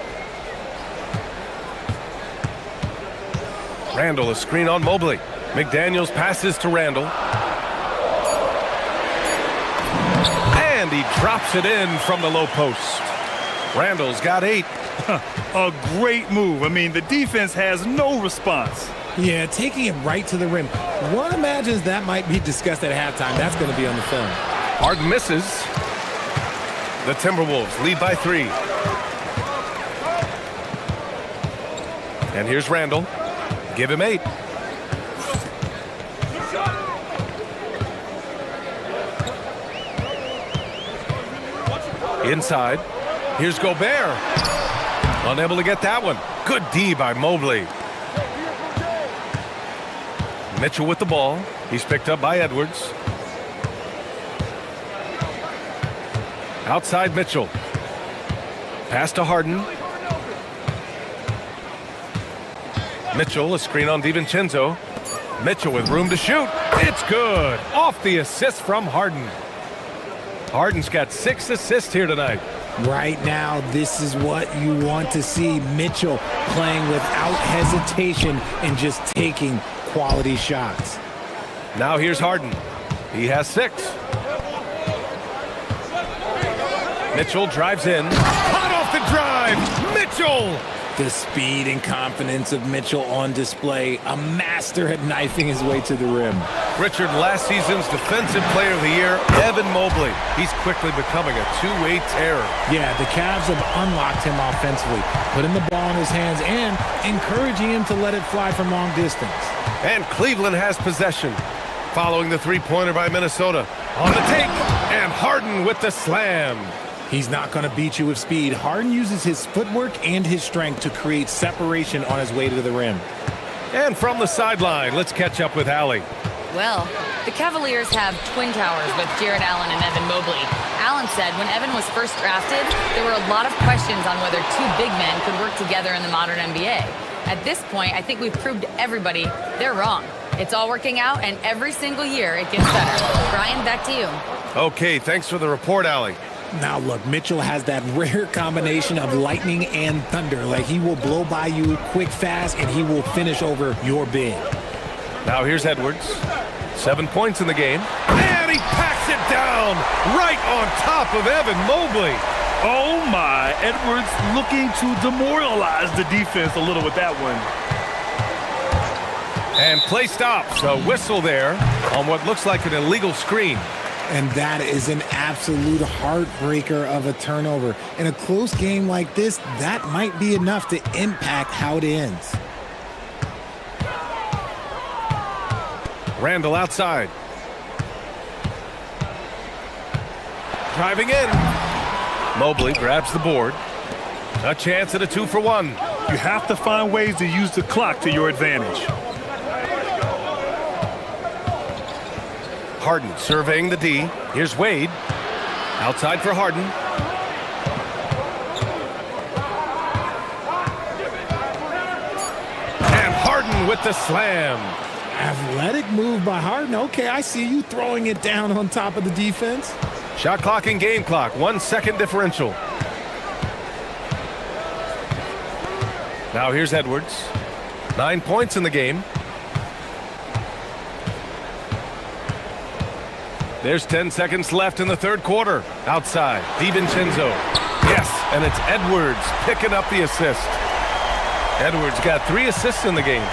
Randall, a screen on Mobley. McDaniels passes to Randall. And he drops it in from the low post. Randall's got 8. A great move. I mean, the defense has no response. Yeah, taking it right to the rim. One imagines that might be discussed at halftime. That's going to be on the film. Harden misses. The Timberwolves lead by 3. And here's Randall. Give him 8. Inside. Here's Gobert. Unable to get that one. Good D by Mobley. Mitchell with the ball. He's picked up by Edwards. Outside Mitchell. Pass to Harden. Mitchell, a screen on DiVincenzo. Mitchell with room to shoot. It's good. Off the assist from Harden. Harden's got 6 assists here tonight. Right now, this is what you want to see. Mitchell playing without hesitation and just taking quality shots. Now here's Harden. He has 6. Mitchell drives in. Hot off the drive. Mitchell. The speed and confidence of Mitchell on display. A master at knifing his way to the rim. Richard, last season's Defensive Player of the Year, Evan Mobley. He's quickly becoming a two-way terror. Yeah, the Cavs have unlocked him offensively, putting the ball in his hands and encouraging him to let it fly from long distance. And Cleveland has possession. Following the three-pointer by Minnesota. On the take, and Harden with the slam. He's not going to beat you with speed. Harden uses his footwork and his strength to create separation on his way to the rim. And from the sideline, let's catch up with Allie. Well, the Cavaliers have twin towers with Jared Allen and Evan Mobley. Allen said when Evan was first drafted, there were a lot of questions on whether 2 big men could work together in the modern NBA. At this point, I think we've proved to everybody they're wrong. It's all working out, and every single year it gets better. Brian, back to you. Okay, thanks for the report, Allie. Now look, Mitchell has that rare combination of lightning and thunder. Like, he will blow by you quick, fast, and he will finish over your big. Now here's Edwards. 7 points in the game. And he packs it down right on top of Evan Mobley. Oh my, Edwards looking to demoralize the defense a little with that one. And play stops. A whistle there on what looks like an illegal screen. And that is an absolute heartbreaker of a turnover. In a close game like this, that might be enough to impact how it ends. Randall outside. Driving in. Mobley grabs the board. A chance at a 2-for-1. You have to find ways to use the clock to your advantage. Harden surveying the D. Here's Wade. Outside for Harden. And Harden with the slam. Athletic move by Harden. Okay, I see you throwing it down on top of the defense. Shot clock and game clock. 1 second differential. Now here's Edwards. 9 points in the game. There's 10 seconds left in the third quarter. Outside, DiVincenzo. Yes, and it's Edwards picking up the assist. Edwards got 3 assists in the game.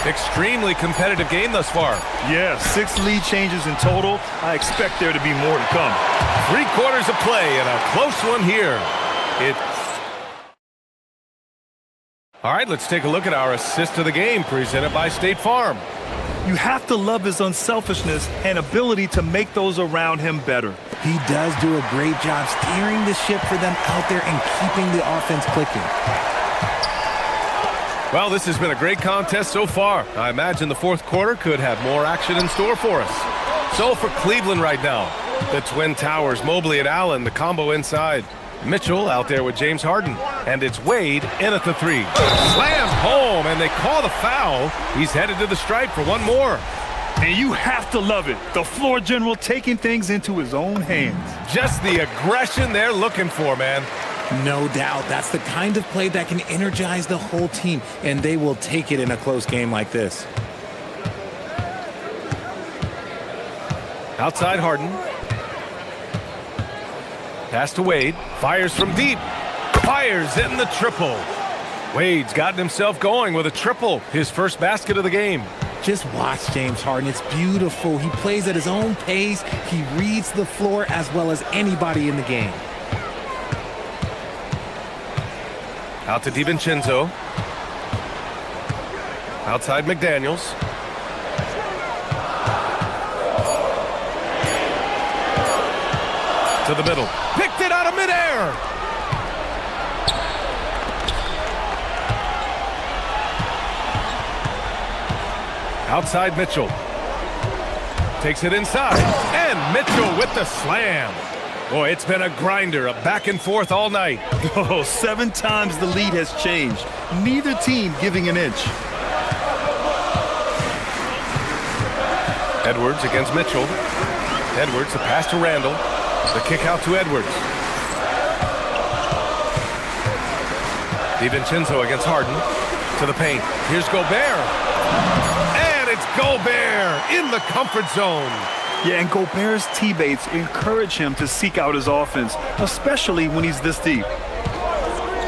Extremely competitive game thus far. Yeah, 6 lead changes in total. I expect there to be more to come. 3 quarters of play and a close one here. All right, let's take a look at our assist of the game presented by State Farm. You have to love his unselfishness and ability to make those around him better. He does do a great job steering the ship for them out there and keeping the offense clicking. Well, this has been a great contest so far. I imagine the fourth quarter could have more action in store for us. So for Cleveland right now, the Twin Towers, Mobley and Allen, the combo inside. Mitchell out there with James Harden. And it's Wade in at the 3. Slammed home, and they call the foul. He's headed to the stripe for one more. And you have to love it. The floor general taking things into his own hands. Just the aggression they're looking for, man. No doubt. That's the kind of play that can energize the whole team, and they will take it in a close game like this. Outside Harden. Pass to Wade. Fires from deep. Fires in the triple. Wade's gotten himself going with a triple, his first basket of the game. Just watch James Harden. It's beautiful. He plays at his own pace. He reads the floor as well as anybody in the game. Out to DiVincenzo. Outside McDaniels. To the middle. Picked it out of midair. Outside Mitchell. Takes it inside. And Mitchell with the slam. Boy, it's been a grinder, a back and forth all night. Oh, 7 times the lead has changed. Neither team giving an inch. Edwards against Mitchell. Edwards, the pass to Randall. The kick out to Edwards. DiVincenzo against Harden. To the paint. Here's Gobert. And it's Gobert in the comfort zone. Yeah, and Gobert's teammates encourage him to seek out his offense, especially when he's this deep.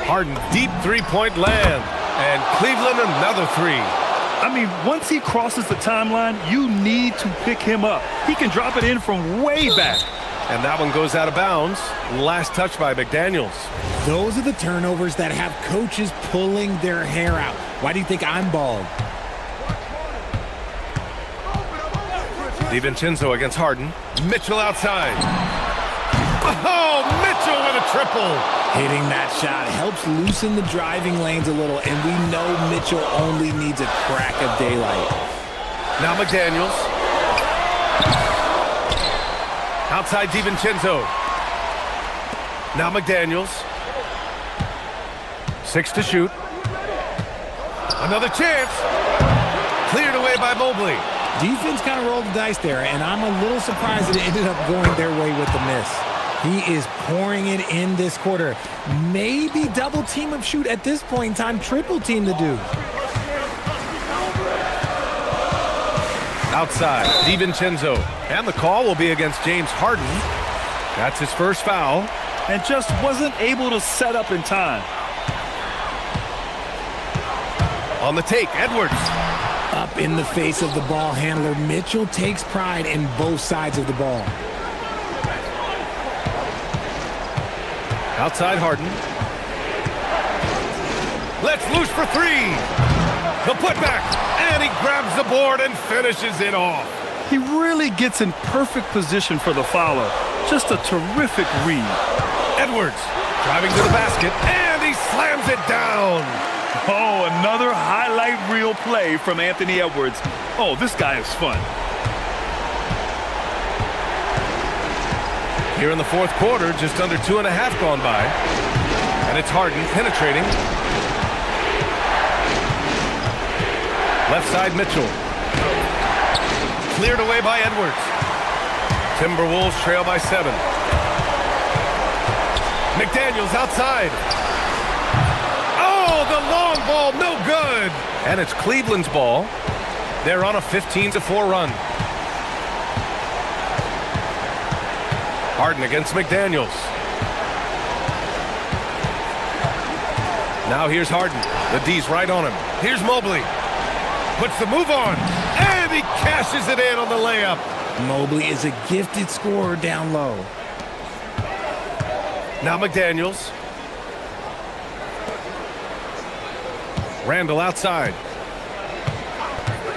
Harden, deep three-point land. And Cleveland, another three. I mean, once he crosses the timeline, you need to pick him up. He can drop it in from way back. And that one goes out of bounds. Last touch by McDaniels. Those are the turnovers that have coaches pulling their hair out. Why do you think I'm bald? DiVincenzo against Harden. Mitchell outside. Oh, Mitchell with a triple. Hitting that shot helps loosen the driving lanes a little, and we know Mitchell only needs a crack of daylight. Now McDaniels. Outside DiVincenzo. Now McDaniels. 6 to shoot. Another chance. Cleared away by Mobley. Defense kind of rolled the dice there, and I'm a little surprised that it ended up going their way with the miss. He is pouring it in this quarter. Maybe double team him shoot at this point in time, triple team the dude. Outside, DiVincenzo. And the call will be against James Harden. That's his first foul. And just wasn't able to set up in time. On the take, Edwards. Up in the face of the ball handler, Mitchell takes pride in both sides of the ball. Outside Harden. Let's loose for 3. The putback. And he grabs the board and finishes it off. He really gets in perfect position for the follow. Just a terrific read. Edwards driving to the basket. And he slams it down. Oh, another highlight reel play from Anthony Edwards. Oh, this guy is fun. Here in the fourth quarter, just under 2.5 gone by. And it's Harden penetrating. Left side, Mitchell. Cleared away by Edwards. Timberwolves trail by 7. McDaniels outside. Oh, the long ball, no good. And it's Cleveland's ball. They're on a 15-4 run. Harden against McDaniels. Now here's Harden. The D's right on him. Here's Mobley. Puts the move on. And he cashes it in on the layup. Mobley is a gifted scorer down low. Now McDaniels. Randall outside.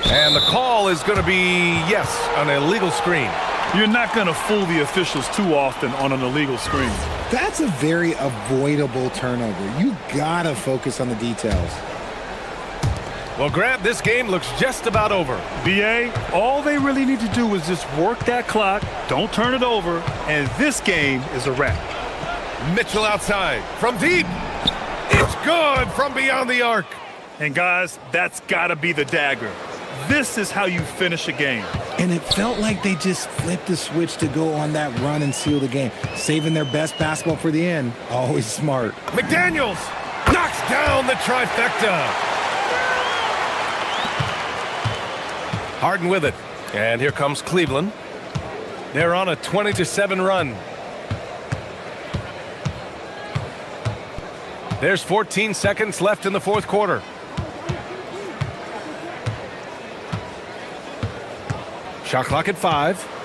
And the call is going to be, yes, an illegal screen. You're not going to fool the officials too often on an illegal screen. That's a very avoidable turnover. You gotta focus on the details. Well, Grant, this game looks just about over. BA, all they really need to do is just work that clock, don't turn it over, and this game is a wrap. Mitchell outside from deep. It's good from beyond the arc. And guys, that's got to be the dagger. This is how you finish a game. And it felt like they just flipped the switch to go on that run and seal the game, saving their best basketball for the end. Always smart. McDaniels knocks down the trifecta. Harden with it. And here comes Cleveland. They're on a 20-7 run. There's 14 seconds left in the fourth quarter. Shot clock at 5.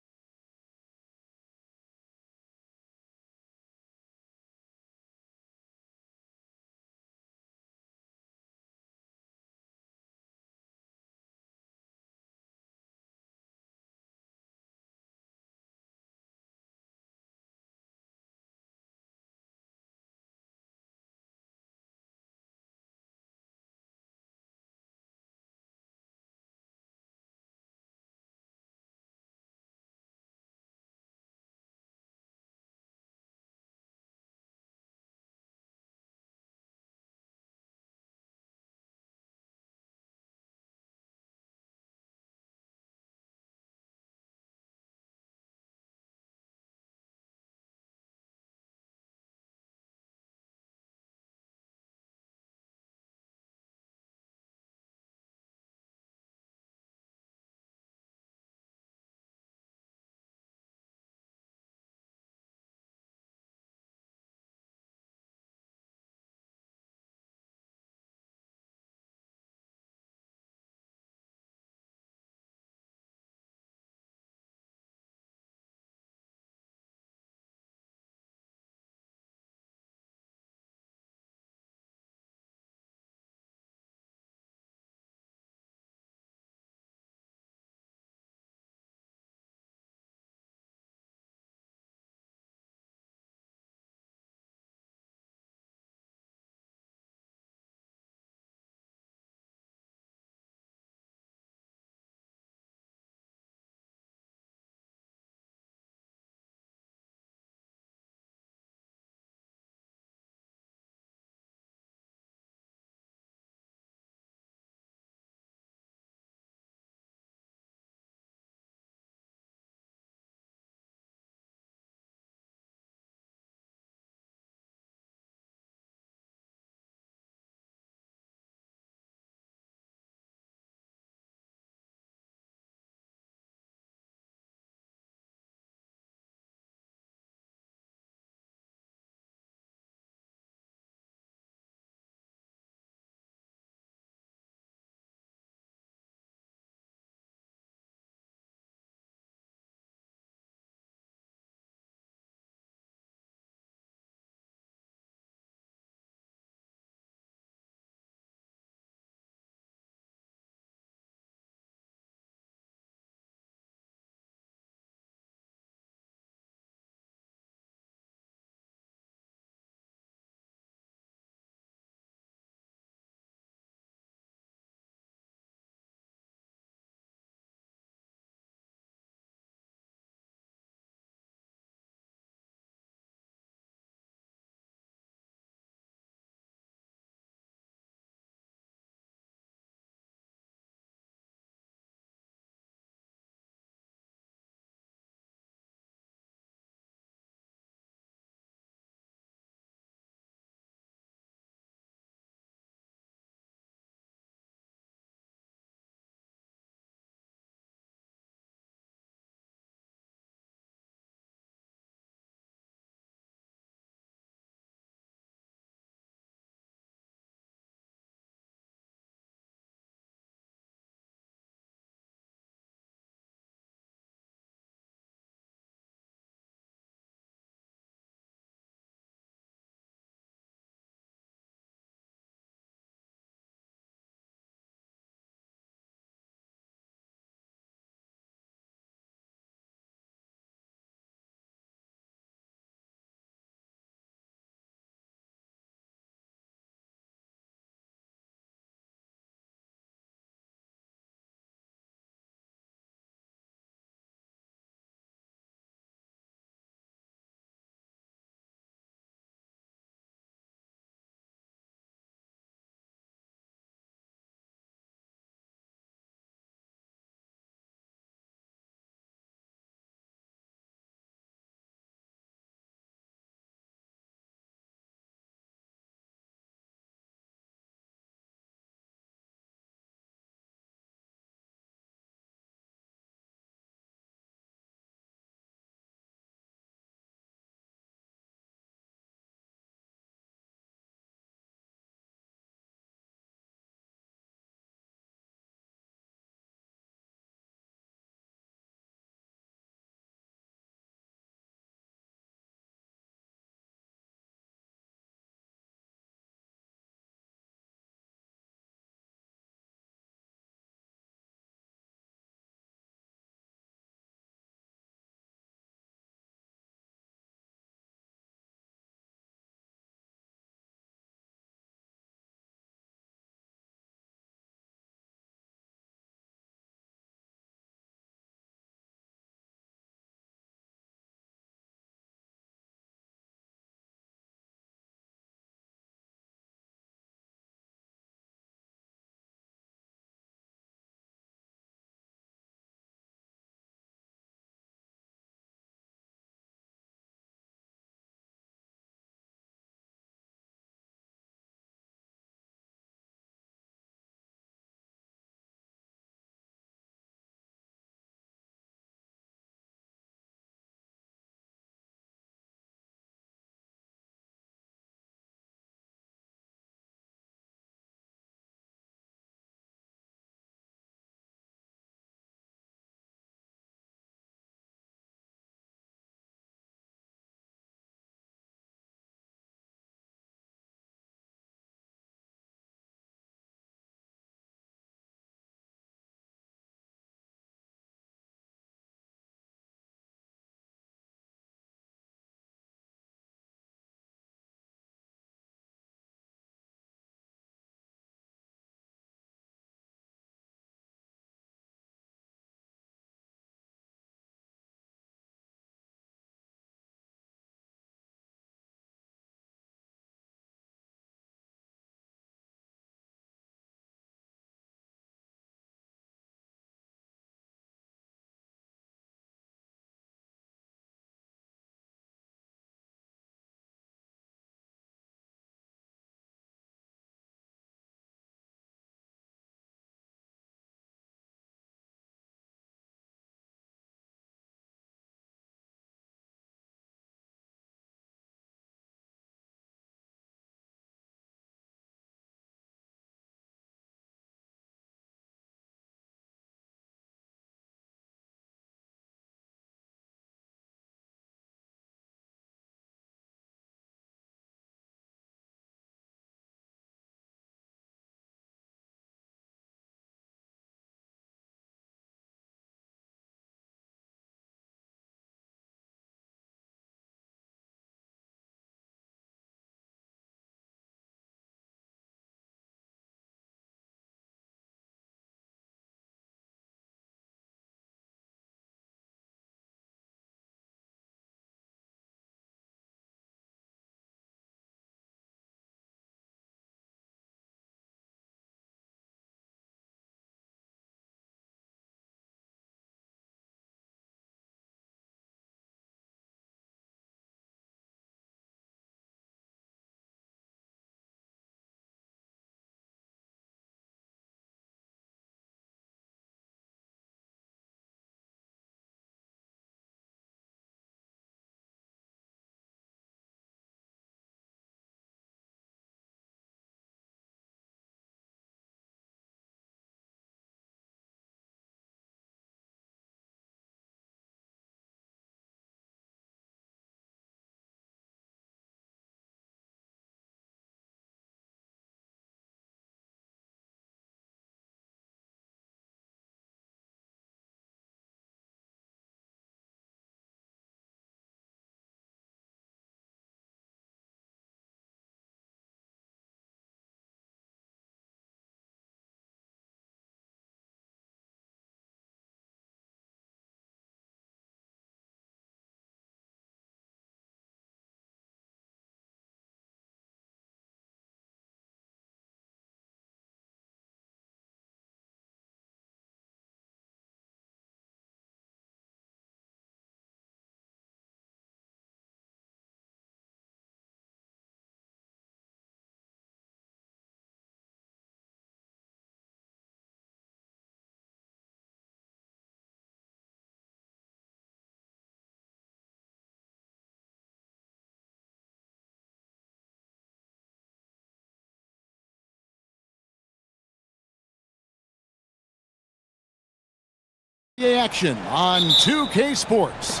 Action on 2K Sports.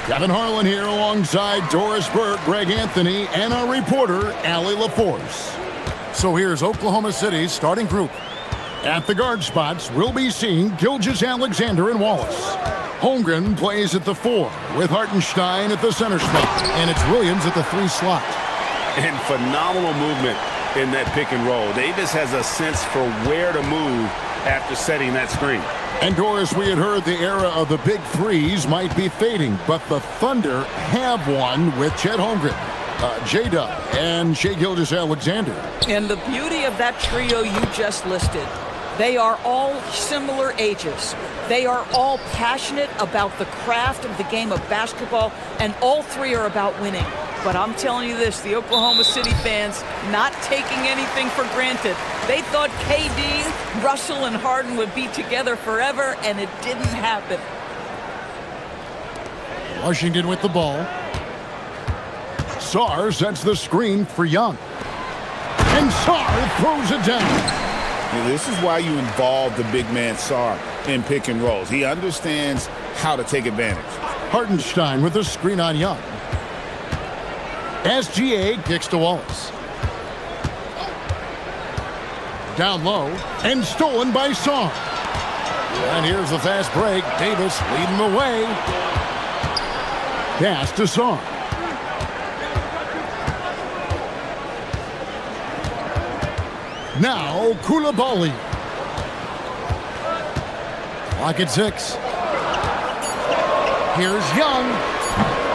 Kevin Harlan here alongside Doris Burke, Greg Anthony, and our reporter, Allie LaForce. So here's Oklahoma City's starting group. At the guard spots, we'll be seeing Gilgeous-Alexander and Wallace. Holmgren plays at the 4, with Hartenstein at the center spot, and it's Williams at the 3 slot. And phenomenal movement in that pick and roll. Davis has a sense for where to move after setting that screen. And Doris, we had heard the era of the big threes might be fading, but the Thunder have one with Chet Holmgren, J-Dub, and Shai Gilgeous-Alexander. And the beauty of that trio you just listed, they are all similar ages. They are all passionate about the craft of the game of basketball, and all three are about winning. But I'm telling you this, the Oklahoma City fans not taking anything for granted. They thought KD, Russell, and Harden would be together forever, and it didn't happen. Washington with the ball. Sarr sets the screen for Young. And Sarr throws it down. This is why you involve the big man Sarr in pick and rolls. He understands how to take advantage. Hartenstein with the screen on Young. SGA kicks to Wallace. Down low and stolen by Sarr. And here's the fast break. Davis leading the way. Pass to Sarr. Now Koulibaly. Clock at 6. Here's Young.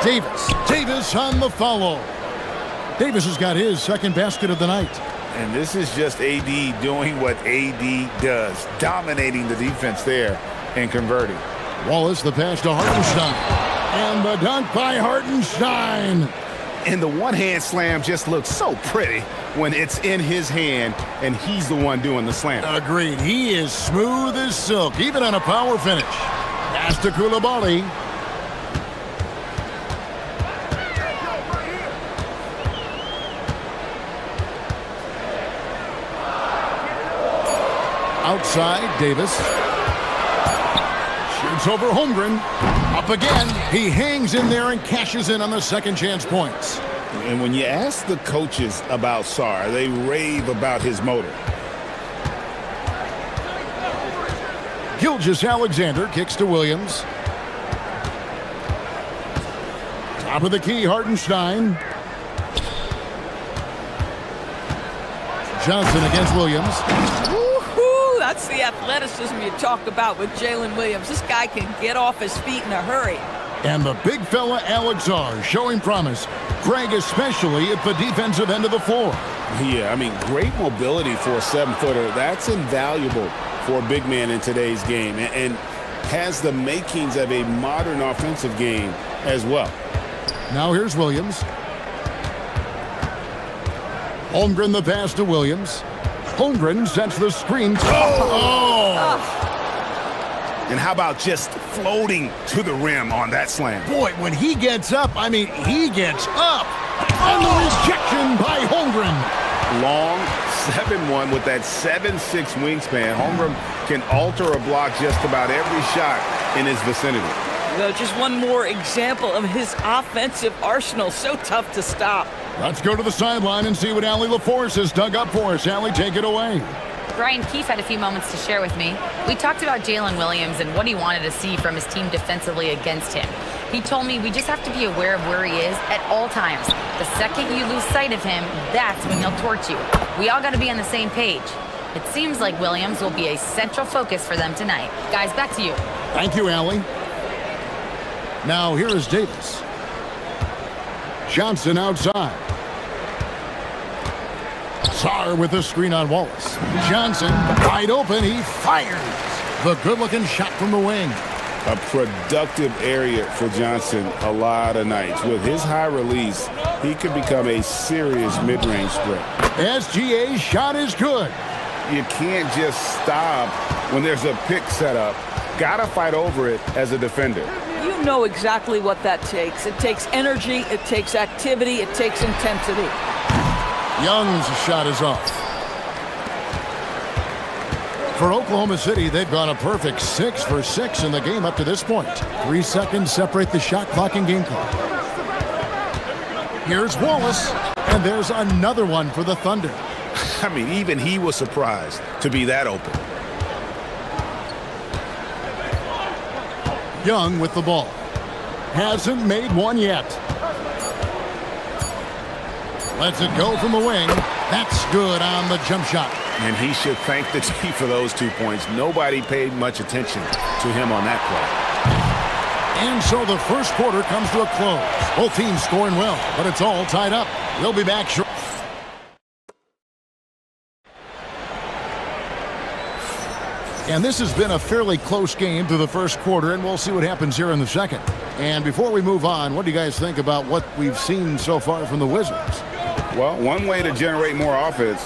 Davis on the follow. Davis has got his second basket of the night. And this is just AD doing what AD does, dominating the defense there and converting. Wallace the pass to Hartenstein. And the dunk by Hartenstein. And the one-hand slam just looks so pretty when it's in his hand and he's the one doing the slam. Agreed. He is smooth as silk, even on a power finish. Pass to Koulibaly. Outside, Davis. Shoots over Holmgren. Up again. He hangs in there and cashes in on the second chance points. And when you ask the coaches about Sarr, they rave about his motor. Gilgeous-Alexander kicks to Williams. Top of the key, Hartenstein. Johnson against Williams. Woo-hoo! That's the athleticism you talk about with Jalen Williams. This guy can get off his feet in a hurry. And the big fella, Alex Sarr, showing promise. Greg especially at the defensive end of the floor. Yeah, I mean, great mobility for a 7-footer. That's invaluable for a big man in today's game, and has the makings of a modern offensive game as well. Now here's Williams. Holmgren the pass to Williams. Holmgren sets the screen. And how about just floating to the rim on that slam? Boy, when he gets up, I mean, he gets up. And the rejection by Holmgren. Long 7-1 with that 7'6" wingspan. Holmgren can alter a block just about every shot in his vicinity. You know, just one more example of his offensive arsenal. So tough to stop. Let's go to the sideline and see what Allie LaForce has dug up for us. Allie, take it away. Brian Keefe had a few moments to share with me. We talked about Jalen Williams and what he wanted to see from his team defensively against him. He told me we just have to be aware of where he is at all times. The second you lose sight of him, that's when he'll torch you. We all got to be on the same page. It seems like Williams will be a central focus for them tonight. Guys, back to you. Thank you, Allie. Now here is Davis. Johnson outside. Sarr with the screen on Wallace. Johnson wide open. He fires. The good-looking shot from the wing. A productive area for Johnson a lot of nights. With his high release, he could become a serious mid-range threat. SGA's shot is good. You can't just stop when there's a pick set up. Gotta fight over it as a defender. You know exactly what that takes. It takes energy, it takes activity, it takes intensity. Young's shot is off. For Oklahoma City, they've gone a perfect 6 for 6 in the game up to this point. 3 seconds separate the shot clock and game clock. Here's Wallace, and there's another one for the Thunder. I mean, even he was surprised to be that open. Young with the ball. Hasn't made one yet. Lets it go from the wing. That's good on the jump shot. And he should thank the team for those 2 points. Nobody paid much attention to him on that play. And so the first quarter comes to a close. Both teams scoring well, but it's all tied up. We'll be back shortly. And this has been a fairly close game through the first quarter, and we'll see what happens here in the second. And before we move on, what do you guys think about what we've seen so far from the Wizards? Well, one way to generate more offense,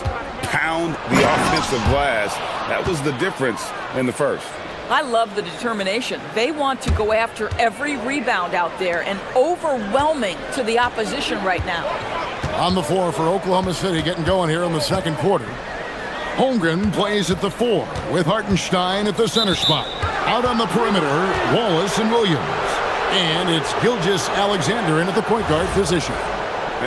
pound the offensive glass. That was the difference in the first. I love the determination. They want to go after every rebound out there and overwhelming to the opposition right now. On the floor for Oklahoma City, getting going here in the second quarter. Holmgren plays at the 4 with Hartenstein at the center spot. Out on the perimeter, Wallace and Williams. And it's Gilgeous-Alexander in at the point guard position.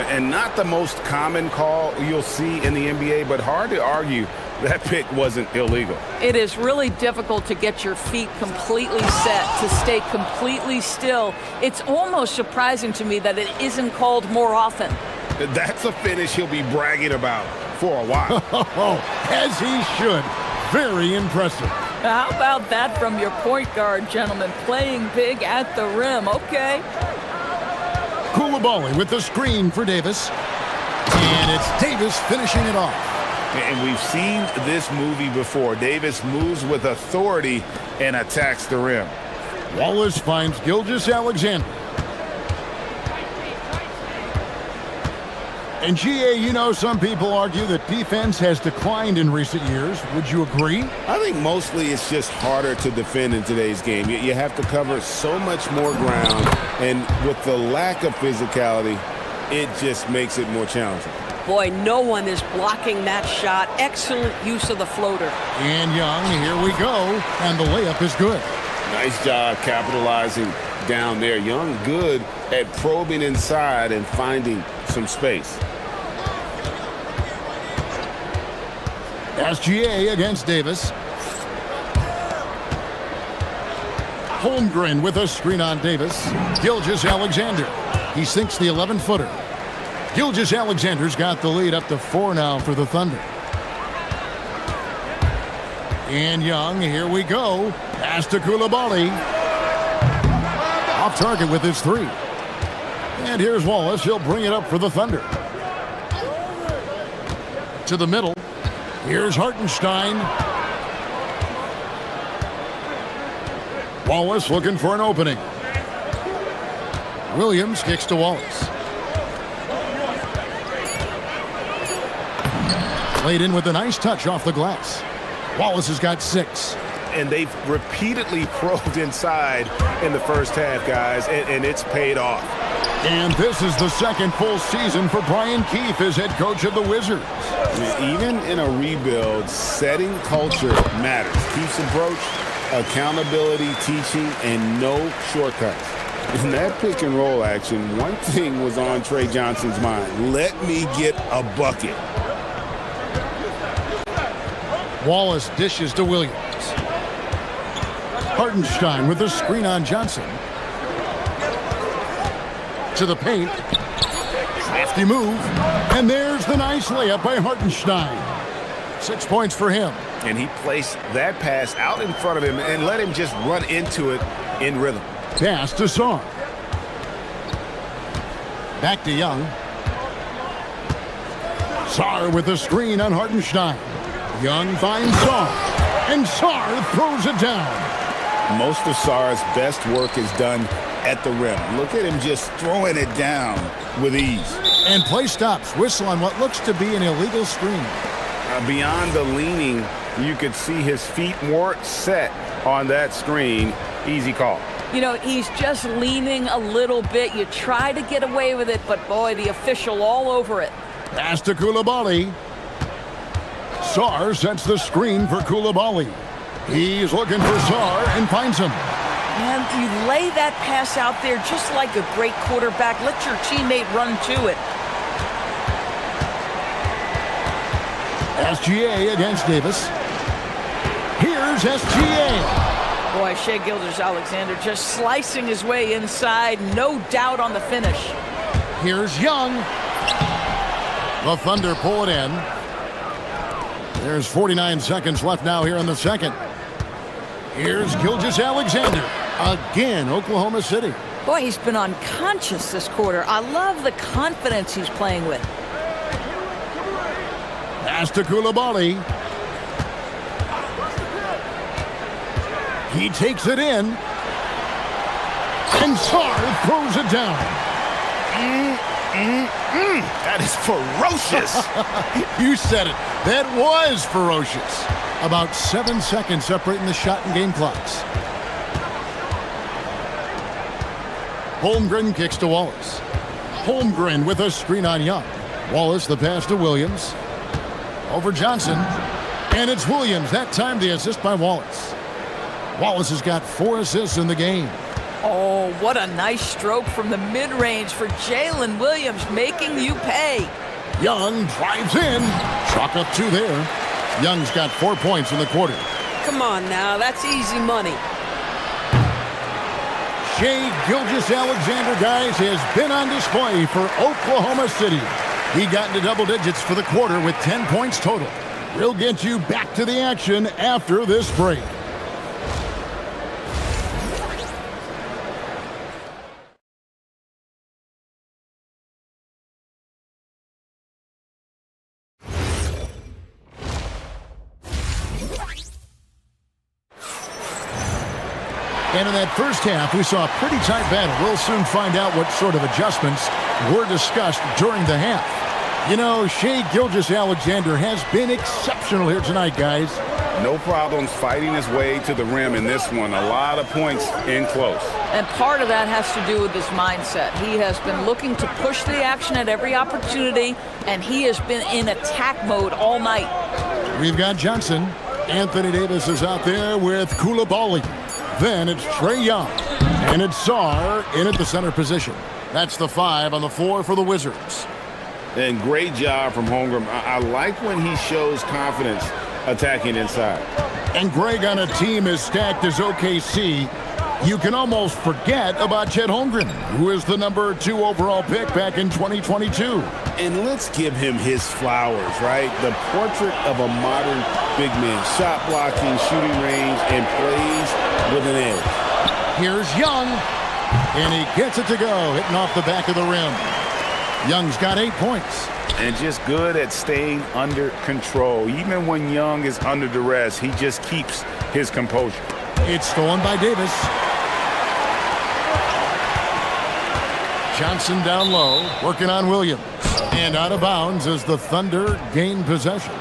And not the most common call you'll see in the NBA, but hard to argue that pick wasn't illegal. It is really difficult to get your feet completely set, to stay completely still. It's almost surprising to me that it isn't called more often. That's a finish he'll be bragging about for a while. As he should. Very impressive. How about that from your point guard, gentlemen? Playing big at the rim. Okay. Koulibaly with the screen for Davis. And it's Davis finishing it off. And we've seen this movie before. Davis moves with authority and attacks the rim. Wallace finds Gilgeous-Alexander. And GA, you know, some people argue that defense has declined in recent years. Would you agree? I think mostly it's just harder to defend in today's game. You have to cover so much more ground, and with the lack of physicality, it just makes it more challenging. Boy, no one is blocking that shot. Excellent use of the floater. And Young, here we go. And the layup is good. Nice job capitalizing down there. Young good at probing inside and finding some space. SGA against Davis. Holmgren with a screen on Davis. Gilgeous-Alexander. He sinks the 11-footer. Gilgeous-Alexander's got the lead up to 4 now for the Thunder. And Young, here we go. Pass to Koulibaly. Off target with his 3. And here's Wallace. He'll bring it up for the Thunder. To the middle. Here's Hartenstein. Wallace looking for an opening. Williams kicks to Wallace. Laid in with a nice touch off the glass. Wallace has got 6. And they've repeatedly probed inside in the first half, guys, and it's paid off. And this is the second full season for Brian Keefe as head coach of the Wizards. Even in a rebuild, setting culture matters. Keefe's approach, accountability, teaching, and no shortcuts. In that pick and roll action, one thing was on Trey Johnson's mind. Let me get a bucket. Wallace dishes to Williams. Hartenstein with a screen on Johnson. To the paint. Crafty move. And there's the nice layup by Hartenstein. 6 points for him. And he placed that pass out in front of him and let him just run into it in rhythm. Pass to Sarr. Back to Young. Sarr with a screen on Hartenstein. Young finds Sarr. And Sarr throws it down. Most of Sarr's best work is done at the rim. Look at him just throwing it down with ease. And play stops. Whistle on what looks to be an illegal screen. Beyond the leaning, you could see his feet more set on that screen. Easy call. You know, he's just leaning a little bit. You try to get away with it, but boy, the official all over it. Pass to Koulibaly. Sar sets the screen for Koulibaly. He's looking for Sar and finds him. And you lay that pass out there just like a great quarterback. Let your teammate run to it. SGA against Davis. Here's SGA. Boy, Shai Gilgeous-Alexander just slicing his way inside. No doubt on the finish. Here's Young. The Thunder pull it in. There's 49 seconds left now here in the second. Here's Gilgeous-Alexander. Again, Oklahoma City. Boy, he's been unconscious this quarter. I love the confidence he's playing with. Pass to Koulibaly. He takes it in. And Sar throws it down. That is ferocious. You said it. That was ferocious. About 7 seconds separating the shot and game clocks. Holmgren kicks to Wallace. Holmgren with a screen on Young. Wallace the pass to Williams. Over Johnson. And it's Williams. That time the assist by Wallace. Wallace has got 4 assists in the game. Oh, what a nice stroke from the mid-range for Jalen Williams, making you pay. Young drives in. Chalk up 2 there. Young's got 4 points in the quarter. Come on now, that's easy money. Shai Gilgeous-Alexander, guys, has been on display for Oklahoma City. He got into double digits for the quarter with 10 points total. We'll get you back to the action after this break. And in that first half, we saw a pretty tight battle. We'll soon find out what sort of adjustments were discussed during the half. You know, Shai Gilgeous-Alexander has been exceptional here tonight, guys. No problems fighting his way to the rim in this one. A lot of points in close. And part of that has to do with his mindset. He has been looking to push the action at every opportunity, and he has been in attack mode all night. We've got Johnson. Anthony Davis is out there with Koulibaly. Then it's Trae Young. And it's Sar in at the center position. That's the 5 on the floor for the Wizards. And great job from Holmgren. I like when he shows confidence attacking inside. And Greg, on a team as stacked as OKC, you can almost forget about Chet Holmgren, who is the number 2 overall pick back in 2022. And let's give him his flowers, right? The portrait of a modern big man. Shot blocking, shooting range, and plays with an edge. Here's Young. And he gets it to go, hitting off the back of the rim. Young's got 8 points. And just good at staying under control. Even when Young is under duress, he just keeps his composure. It's stolen by Davis. Johnson down low, working on Williams. And out of bounds as the Thunder gain possession.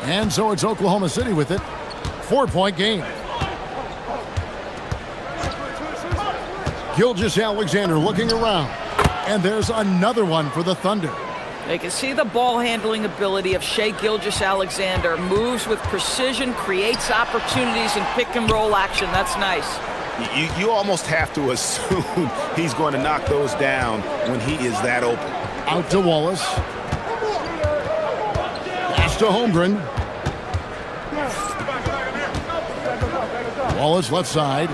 And so it's Oklahoma City with it. 4-point game. Gilgeous-Alexander looking around. And there's another one for the Thunder. They can see the ball handling ability of Shai Gilgeous-Alexander. Moves with precision, creates opportunities in pick and roll action. That's nice. You almost have to assume he's going to knock those down when he is that open. Out to Wallace. Pass to Holmgren. Wallace left side.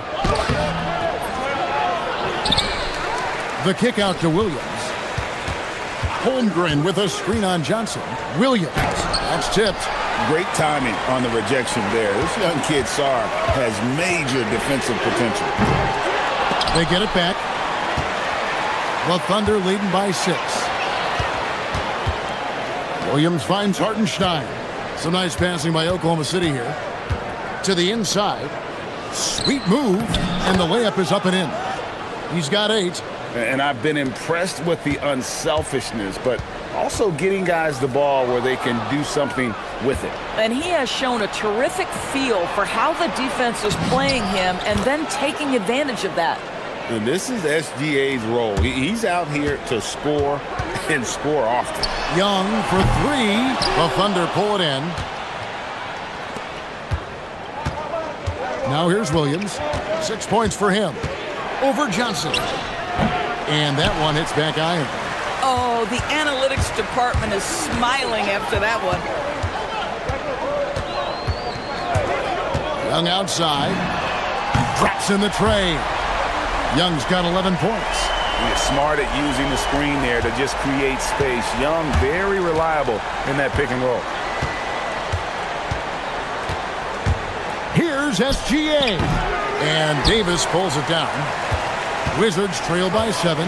The kick out to Williams. Holmgren with a screen on Johnson. Williams. That's tipped. Great timing on the rejection there. This young kid, Sar, has major defensive potential. They get it back. The Thunder leading by 6. Williams finds Hartenstein. Some nice passing by Oklahoma City here. To the inside. Sweet move. And the layup is up and in. He's got 8. And I've been impressed with the unselfishness, but also getting guys the ball where they can do something with it. And he has shown a terrific feel for how the defense is playing him and then taking advantage of that. And this is SGA's role. He's out here to score and score often. Young for three. The Thunder pull it in. Now here's Williams. 6 points for him. Over Johnson. And that one hits back iron. Oh, the analytics department is smiling after that one. Young outside. Drops in the tray. Young's got 11 points. He's smart at using the screen there to just create space. Young, very reliable in that pick and roll. Here's SGA. And Davis pulls it down. Wizards trail by 7.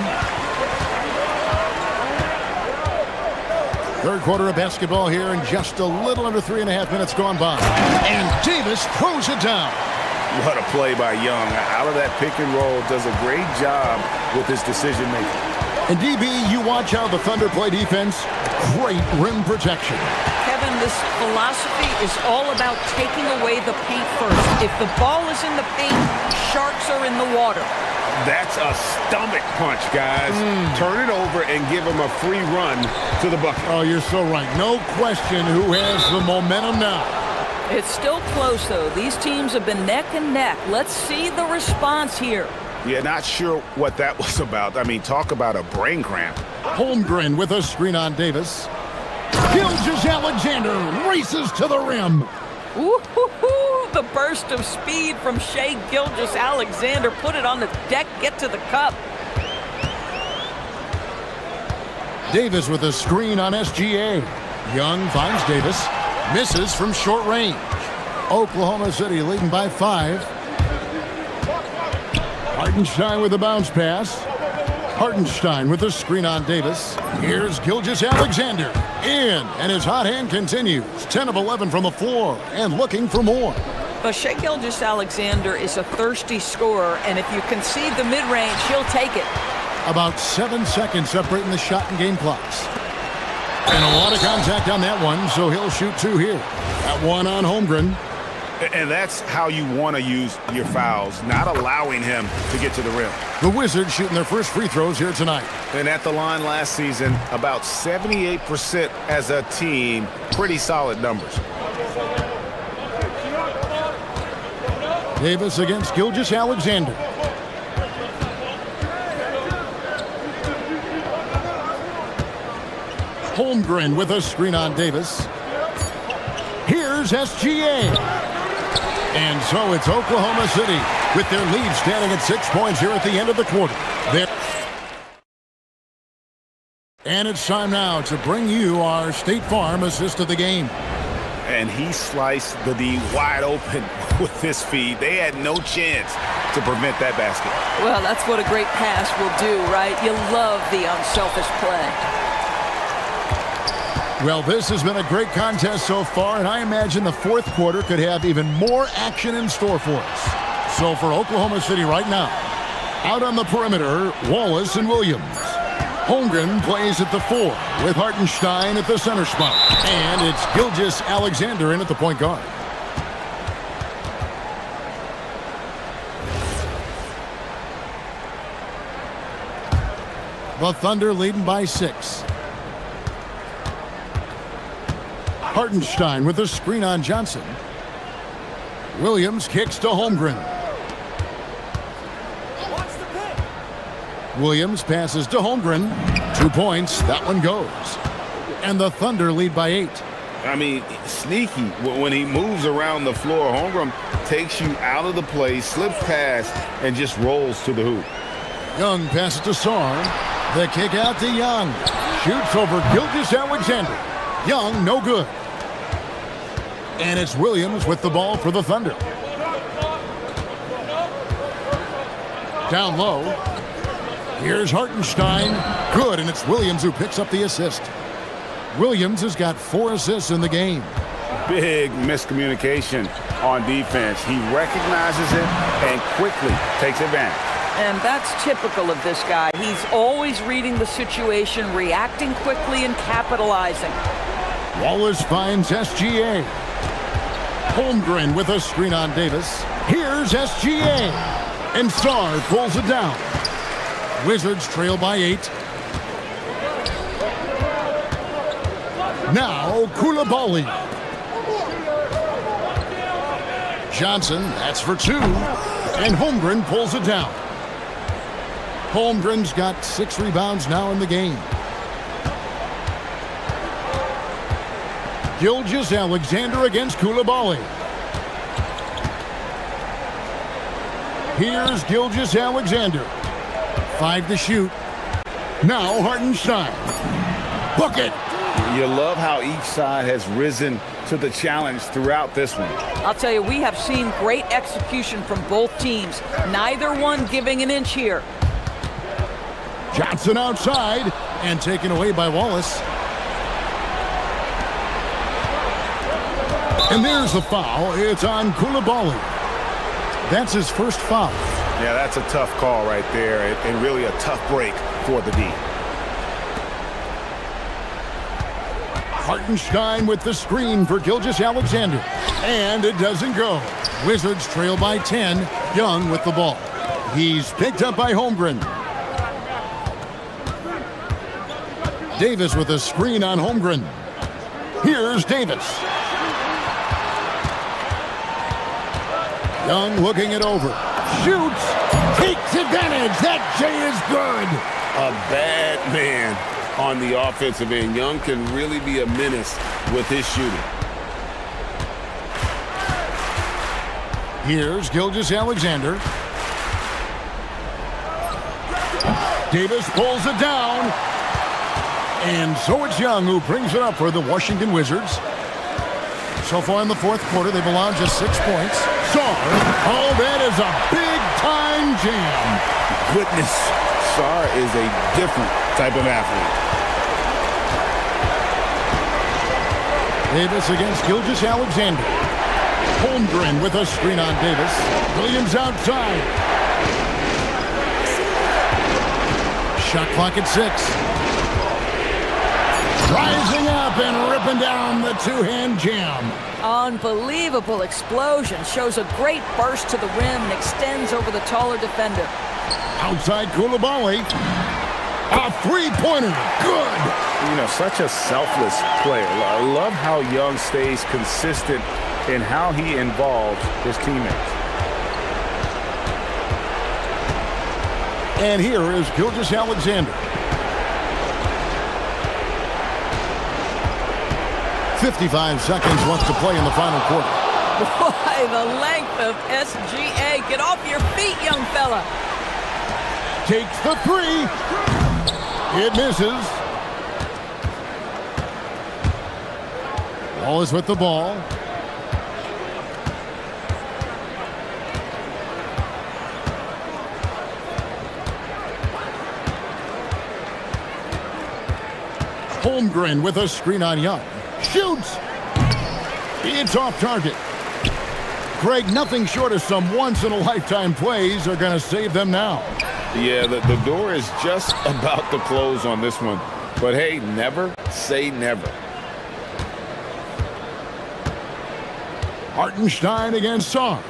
Third quarter of basketball here, and just a little under 3.5 minutes gone by. And Davis throws it down. What a play by Young. Out of that pick and roll, does a great job with his decision making. And DB, you watch how the Thunder play defense. Great rim protection. Kevin, this philosophy is all about taking away the paint first. If the ball is in the paint, sharks are in the water. That's a stomach punch, guys. Turn it over and give him a free run to the bucket. Oh, you're so right. No question who has the momentum now. It's still close, though. These teams have been neck and neck. Let's see the response here. Yeah, not sure what that was about. I mean, talk about a brain cramp. Holmgren with a screen on Davis. Gilgeous-Alexander races to the rim. Ooh, the burst of speed from Shai Gilgeous-Alexander. Put it on the deck, get to the cup. Davis with a screen on SGA. Young finds Davis. Misses from short range. Oklahoma City leading by 5. Hartenstein with a bounce pass. Hartenstein with a screen on Davis. Here's Gilgeous-Alexander. In, and his hot hand continues. 10 of 11 from the floor, and looking for more. But Shai Gilgeous-Alexander is a thirsty scorer, and if you concede the mid-range, he'll take it. About 7 seconds separating the shot and game clocks. And a lot of contact on that one, so he'll shoot 2 here. That one on Holmgren. And that's how you want to use your fouls, not allowing him to get to the rim. The Wizards shooting their first free throws here tonight. And at the line last season, about 78% as a team. Pretty solid numbers. Davis against Gilgeous-Alexander. Holmgren with a screen on Davis. Here's SGA. And so it's Oklahoma City with their lead standing at 6 points here at the end of the quarter. And it's time now to bring you our State Farm assist of the game. And he sliced the D wide open with his feed. They had no chance to prevent that basket. Well, that's what a great pass will do, right? You love the unselfish play. Well, this has been a great contest so far, and I imagine the fourth quarter could have even more action in store for us. So for Oklahoma City right now, out on the perimeter, Wallace and Williams. Holmgren plays at the 4 with Hartenstein at the center spot. And it's Gilgeous-Alexander in at the point guard. The Thunder leading by 6. Hartenstein with a screen on Johnson. Williams kicks to Holmgren. Williams passes to Holmgren. 2 points. That one goes. And the Thunder lead by 8. I mean, sneaky. When he moves around the floor, Holmgren takes you out of the play, slips past, and just rolls to the hoop. Young passes to Sarn. The kick out to Young. Shoots over Gilgeous-Alexander. Young, no good. And it's Williams with the ball for the Thunder. Down low. Here's Hartenstein. Good, and it's Williams who picks up the assist. Williams has got 4 assists in the game. Big miscommunication on defense. He recognizes it and quickly takes advantage. And that's typical of this guy. He's always reading the situation, reacting quickly, and capitalizing. Wallace finds SGA. Holmgren with a screen on Davis. Here's SGA. And Star pulls it down. Wizards trail by 8. Now Koulibaly. Johnson, that's for 2. And Holmgren pulls it down. Holmgren's got 6 rebounds now in the game. Gilgeous-Alexander against Koulibaly. Here's Gilgeous-Alexander. 5 to shoot. Now Hartenstein. Bucket. You love how each side has risen to the challenge throughout this one. I'll tell you, we have seen great execution from both teams. Neither one giving an inch here. Johnson outside and taken away by Wallace. And there's the foul. It's on Koulibaly. That's his first foul. Yeah, that's a tough call right there, and really a tough break for the D. Hartenstein with the screen for Gilgeous-Alexander. And it doesn't go. Wizards trail by 10. Young with the ball. He's picked up by Holmgren. Davis with a screen on Holmgren. Here's Davis. Young looking it over. Shoots. Takes advantage. That J is good. A bad man on the offensive end. Young can really be a menace with his shooting. Here's Gilgeous-Alexander. Davis pulls it down. And so it's Young who brings it up for the Washington Wizards. So far in the fourth quarter, they've allowed just 6 points. Oh, that is a big-time jam. Goodness, Sar is a different type of athlete. Davis against Gilgeous-Alexander. Holmgren with a screen on Davis. Williams outside. Shot clock at 6. Rising up and ripping down the two-hand jam. Unbelievable explosion. Shows a great burst to the rim and extends over the taller defender. Outside Koulibaly. A three-pointer. Good. You know, such a selfless player. I love how Young stays consistent in how he involves his teammates. And here is Gilgeous-Alexander. 55 seconds left to play in the final quarter. Boy, the length of SGA. Get off your feet, young fella. Takes the 3. It misses. Wallace with the ball. Holmgren with a screen on Young. Shoots. It's off target. Greg, nothing short of some once-in-a-lifetime plays are going to save them now. Yeah, the door is just about to close on this one. But hey, never say never. Hartenstein against Sar.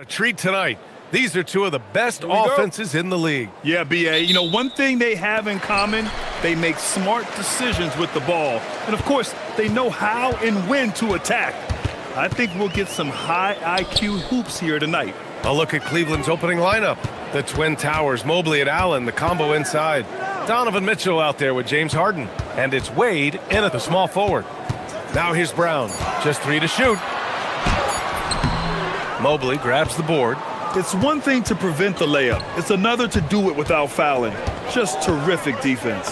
A treat tonight. These are two of the best offenses in the league. Yeah, B.A. You know, one thing they have in common, they make smart decisions with the ball. And, of course, they know how and when to attack. I think we'll get some high IQ hoops here tonight. A look at Cleveland's opening lineup. The Twin Towers, Mobley and Allen, the combo inside. Donovan Mitchell out there with James Harden. And it's Wade in at the small forward. Now here's Brown. Just 3 to shoot. Mobley grabs the board. It's one thing to prevent the layup. It's another to do it without fouling. Just terrific defense.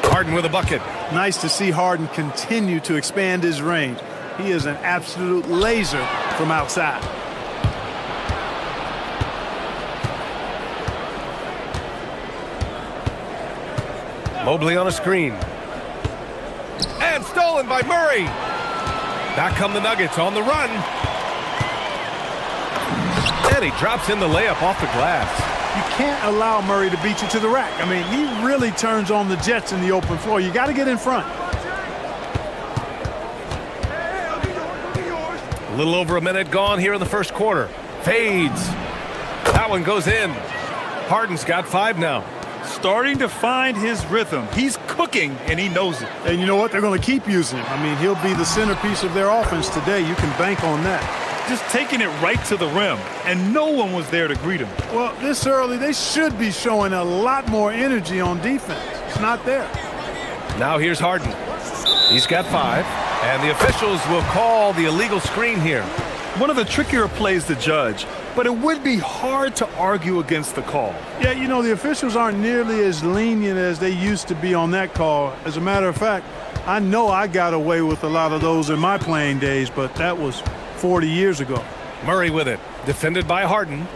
Harden with a bucket. Nice to see Harden continue to expand his range. He is an absolute laser from outside. Mobley on a screen. And stolen by Murray. Back come the Nuggets on the run. And he drops in the layup off the glass. You can't allow Murray to beat you to the rack. I mean, he really turns on the Jets in the open floor. You got to get in front. A little over a minute gone here in the first quarter. Fades. That one goes in. Harden's got 5 now. Starting to find his rhythm. He's cooking, and he knows it. And you know what? They're going to keep using him. I mean, he'll be the centerpiece of their offense today. You can bank on that. Just taking it right to the rim, and no one was there to greet him. Well, this early, they should be showing a lot more energy on defense. It's not there. Now here's Harden. He's got 5, and the officials will call the illegal screen here. One of the trickier plays to judge, but it would be hard to argue against the call. Yeah, you know, the officials aren't nearly as lenient as they used to be on that call. As a matter of fact, I know I got away with a lot of those in my playing days, but that was 40 years ago. Murray with it, defended by Harden.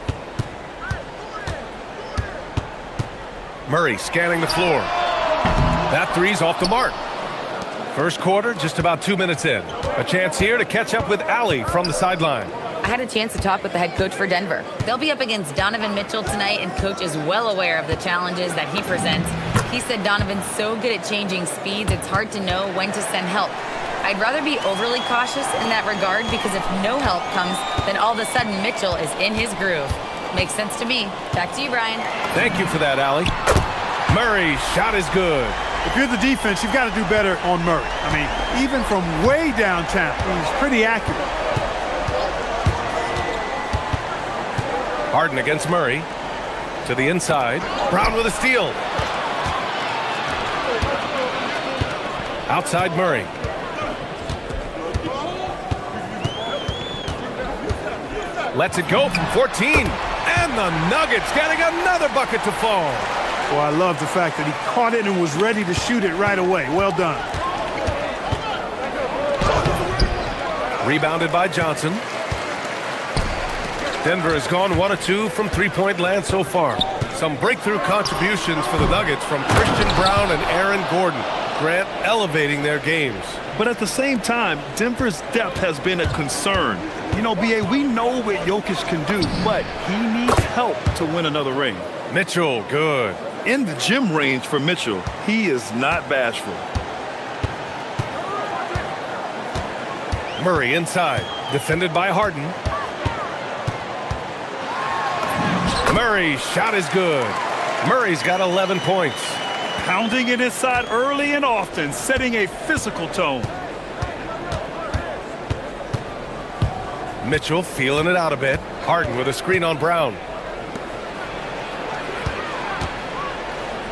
Murray scanning the floor. That three's off the mark. First quarter, just about 2 minutes in. A chance here to catch up with Allie from the sideline. I had a chance to talk with the head coach for Denver. They'll be up against Donovan Mitchell tonight, and coach is well aware of the challenges that he presents. He said Donovan's so good at changing speeds, it's hard to know when to send help. I'd rather be overly cautious in that regard because if no help comes, then all of a sudden Mitchell is in his groove. Makes sense to me. Back to you, Brian. Thank you for that, Allie. Murray's shot is good. If you're the defense, you've got to do better on Murray. I mean, even from way downtown, he's pretty accurate. Harden against Murray. To the inside. Brown with a steal. Outside Murray. Lets it go from 14. And the Nuggets getting another bucket to fall. Well, I love the fact that he caught it and was ready to shoot it right away. Well done. Rebounded by Johnson. Denver has gone 1 of 2 from three-point land so far. Some breakthrough contributions for the Nuggets from Christian Brown and Aaron Gordon. Grant elevating their games. But at the same time, Denver's depth has been a concern. You know, B.A., we know what Jokic can do, but he needs help to win another ring. Mitchell, good. In the gym range for Mitchell, he is not bashful. Murray inside, defended by Harden. Murray's shot is good. Murray's got 11 points. Pounding it inside early and often, setting a physical tone. Mitchell feeling it out a bit. Harden with a screen on Brown.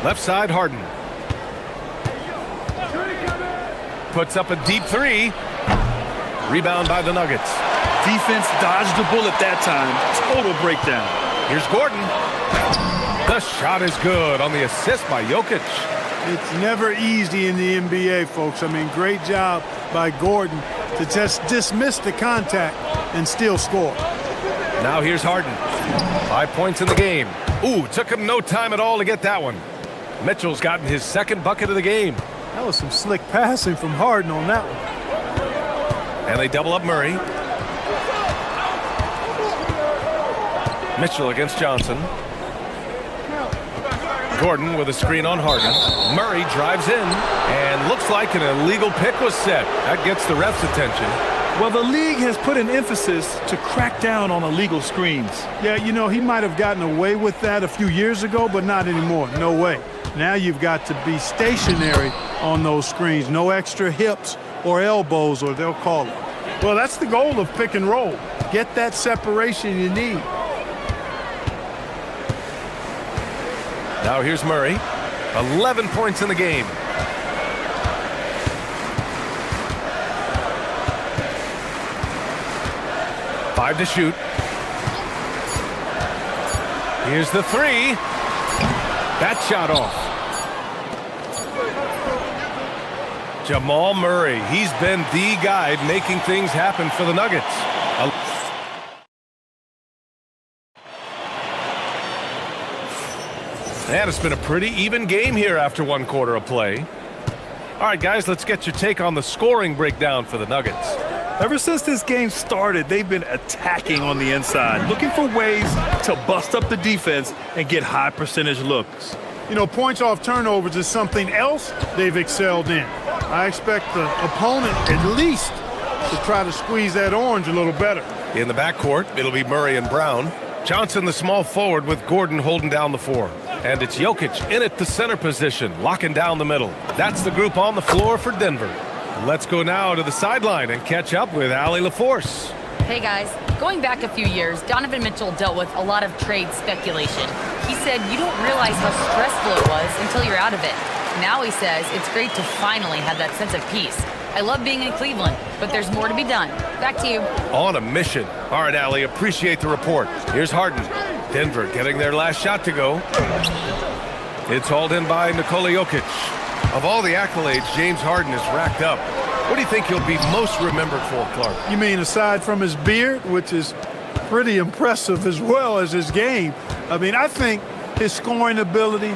Left side, Harden. Puts up a deep 3. Rebound by the Nuggets. Defense dodged the bullet that time. Total breakdown. Here's Gordon. The shot is good on the assist by Jokic. It's never easy in the NBA, folks. I mean, great job by Gordon to just dismiss the contact and still score. Now here's Harden. 5 points in the game. Ooh, took him no time at all to get that one. Mitchell's gotten his second bucket of the game. That was some slick passing from Harden on that one. And they double up Murray. Mitchell against Johnson. Gordon with a screen on Harden. Murray drives in, and looks like an illegal pick was set. That gets the ref's attention. Well, the league has put an emphasis to crack down on illegal screens. Yeah, you know, he might have gotten away with that a few years ago, but not anymore. No way. Now you've got to be stationary on those screens. No extra hips or elbows, or they'll call it. Well, that's the goal of pick and roll. Get that separation you need. Now here's Murray. 11 points in the game. Five to shoot. Here's the three. That shot off. Jamal Murray, he's been the guy making things happen for the Nuggets. And it's been a pretty even game here after one quarter of play. All right, guys, let's get your take on the scoring breakdown for the Nuggets. Ever since this game started, they've been attacking on the inside, looking for ways to bust up the defense and get high percentage looks. You know, points off turnovers is something else they've excelled in. I expect the opponent at least to try to squeeze that orange a little better. In the backcourt, it'll be Murray and Brown. Johnson, the small forward, with Gordon holding down the four. And it's Jokic in at the center position, locking down the middle. That's the group on the floor for Denver. Let's go now to the sideline and catch up with Allie LaForce. Hey guys, going back a few years, Donovan Mitchell dealt with a lot of trade speculation. He said you don't realize how stressful it was until you're out of it. Now he says it's great to finally have that sense of peace. I love being in Cleveland, but there's more to be done. Back to you. On a mission. All right, Allie, appreciate the report. Here's Harden. Denver getting their last shot to go. It's hauled in by Nikola Jokic. Of all the accolades James Harden has racked up, what do you think he'll be most remembered for, Clark? You mean aside from his beard, which is pretty impressive as well as his game? I mean, I think his scoring ability,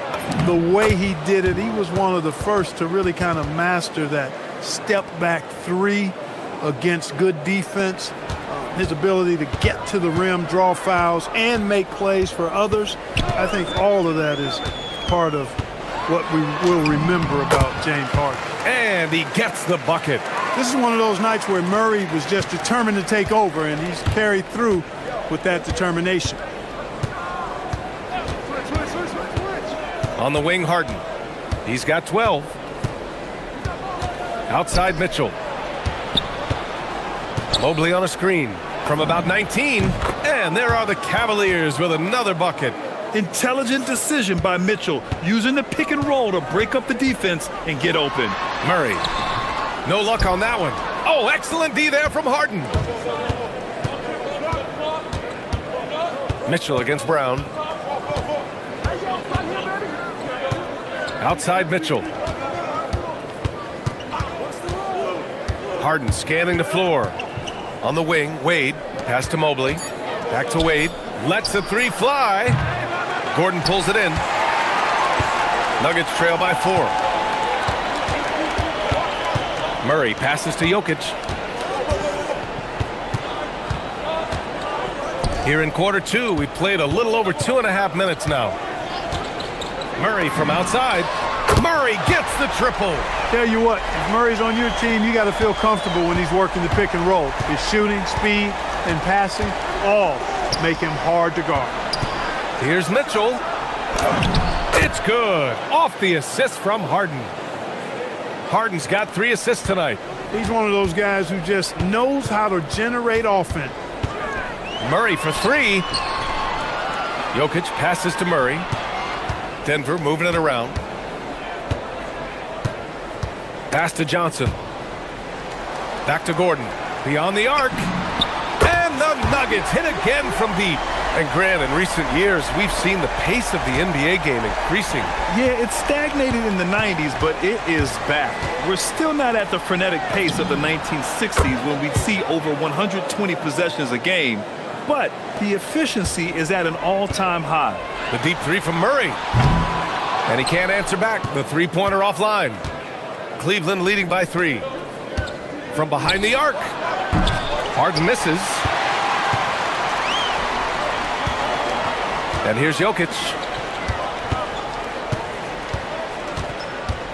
the way he did it, he was one of the first to really kind of master that step-back three against good defense. His ability to get to the rim, draw fouls, and make plays for others. I think all of that is part of what we will remember about James Harden. And he gets the bucket. This is one of those nights where Murray was just determined to take over, and he's carried through with that determination. On the wing, Harden. He's got 12. Outside Mitchell. Mobley on a screen from about 19. And there are the Cavaliers with another bucket. Intelligent decision by Mitchell, using the pick and roll to break up the defense and get open. Murray. No luck on that one. Oh, excellent D there from Harden. Mitchell against Brown. Outside Mitchell. Harden scanning the floor. On the wing, Wade. Pass to Mobley. Back to Wade. Lets the three fly. Gordon pulls it in. Nuggets trail by 4. Murray passes to Jokic. Here in quarter 2, we played a little over 2.5 minutes now. Murray from outside. Murray gets the triple. Tell you what, if Murray's on your team, you got to feel comfortable when he's working the pick and roll. His shooting, speed, and passing all make him hard to guard. Here's Mitchell. It's good. Off the assist from Harden. Harden's got 3 assists tonight. He's one of those guys who just knows how to generate offense. Murray for 3. Jokic passes to Murray. Denver moving it around. Pass to Johnson. Back to Gordon. Beyond the arc. And the Nuggets hit again from deep. And Grant, in recent years, we've seen the pace of the NBA game increasing. Yeah, it stagnated in the 90s, but it is back. We're still not at the frenetic pace of the 1960s when we'd see over 120 possessions a game, but the efficiency is at an all-time high. The deep 3 from Murray. And he can't answer back. The three-pointer offline. Cleveland leading by 3. From behind the arc. Harden misses. And here's Jokic.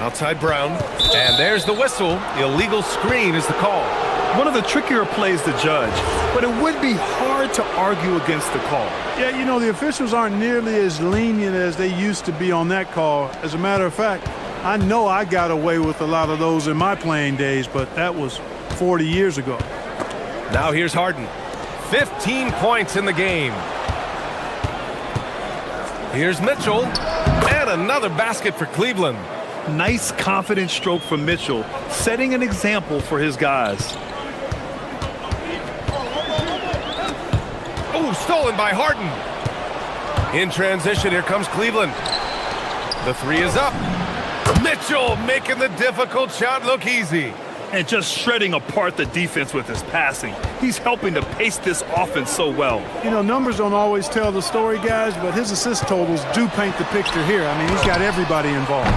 Outside Brown. And there's the whistle. Illegal screen is the call. One of the trickier plays to judge, but it would be hard to argue against the call. Yeah, you know, the officials aren't nearly as lenient as they used to be on that call. As a matter of fact, I know I got away with a lot of those in my playing days, but that was 40 years ago. Now here's Harden. 15 points in the game. Here's Mitchell. And another basket for Cleveland. Nice, confident stroke from Mitchell, setting an example for his guys. Oh, stolen by Harden. In transition, here comes Cleveland. The three is up. Mitchell making the difficult shot look easy. And just shredding apart the defense with his passing. He's helping to pace this offense so well. You know, numbers don't always tell the story, guys, but his assist totals do paint the picture here. I mean, he's got everybody involved.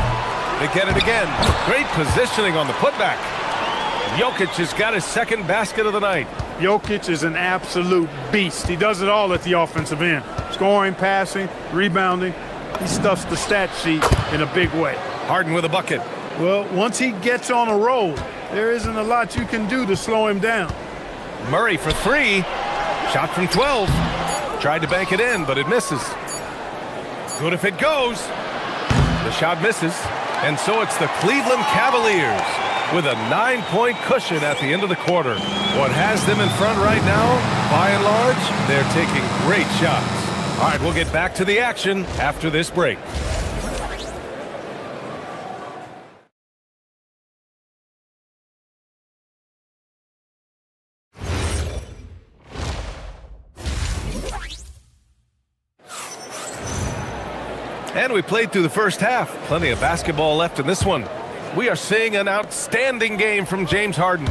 They get it again. Great positioning on the putback. Jokic has got his second basket of the night. Jokic is an absolute beast. He does it all at the offensive end. Scoring, passing, rebounding. He stuffs the stat sheet in a big way. Harden with a bucket. Well, once he gets on a roll, there isn't a lot you can do to slow him down. Murray for three. Shot from 12. Tried to bank it in, but it misses. Good if it goes. The shot misses. And so it's the Cleveland Cavaliers with a 9-point cushion at the end of the quarter. What has them in front right now, by and large, they're taking great shots. All right, we'll get back to the action after this break. And we played through the first half. Plenty of basketball left in this one. We are seeing an outstanding game from James Harden.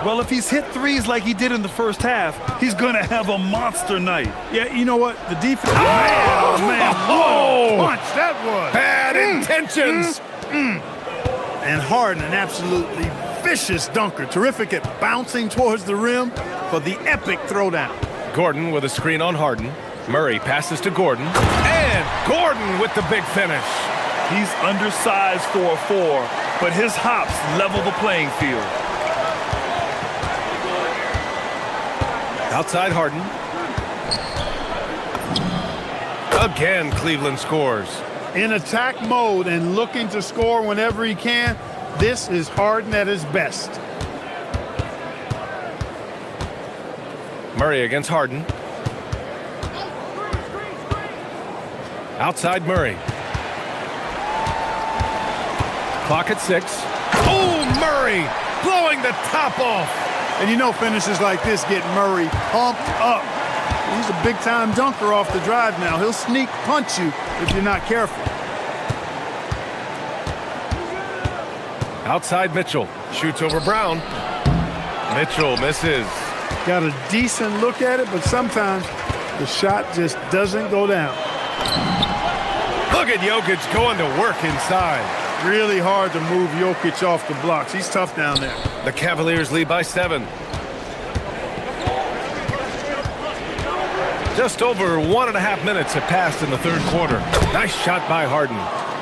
Well, if he's hit threes like he did in the first half, he's going to have a monster night. Yeah, you know what? The defense... Oh, man. Oh, what a punch that was. Bad intentions. And Harden, an absolutely vicious dunker. Terrific at bouncing towards the rim for the epic throwdown. Gordon with a screen on Harden. Murray passes to Gordon. And Gordon with the big finish. He's undersized for a 4, but his hops level the playing field. Outside Harden. Again, Cleveland scores. In attack mode and looking to score whenever he can, this is Harden at his best. Murray against Harden. Outside Murray. Clock at 6. Oh, Murray blowing the top off. And you know finishes like this get Murray pumped up. He's a big-time dunker off the drive now. He'll sneak punch you if you're not careful. Outside Mitchell. Shoots over Brown. Mitchell misses. Got a decent look at it, but sometimes the shot just doesn't go down. Look at Jokic going to work inside. Really hard to move Jokic off the blocks. He's tough down there. The Cavaliers lead by 7. Just over 1.5 minutes have passed in the third quarter. Nice shot by Harden.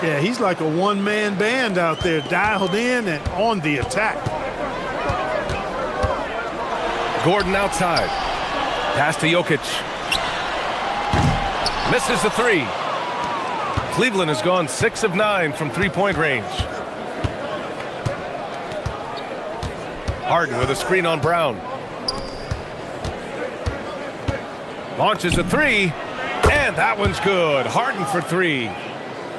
Yeah, he's like a one-man band out there, dialed in and on the attack. Gordon outside. Pass to Jokic. Misses the 3. Cleveland has gone 6 of 9 from three-point range. Harden with a screen on Brown. Launches a 3, and that one's good. Harden for 3.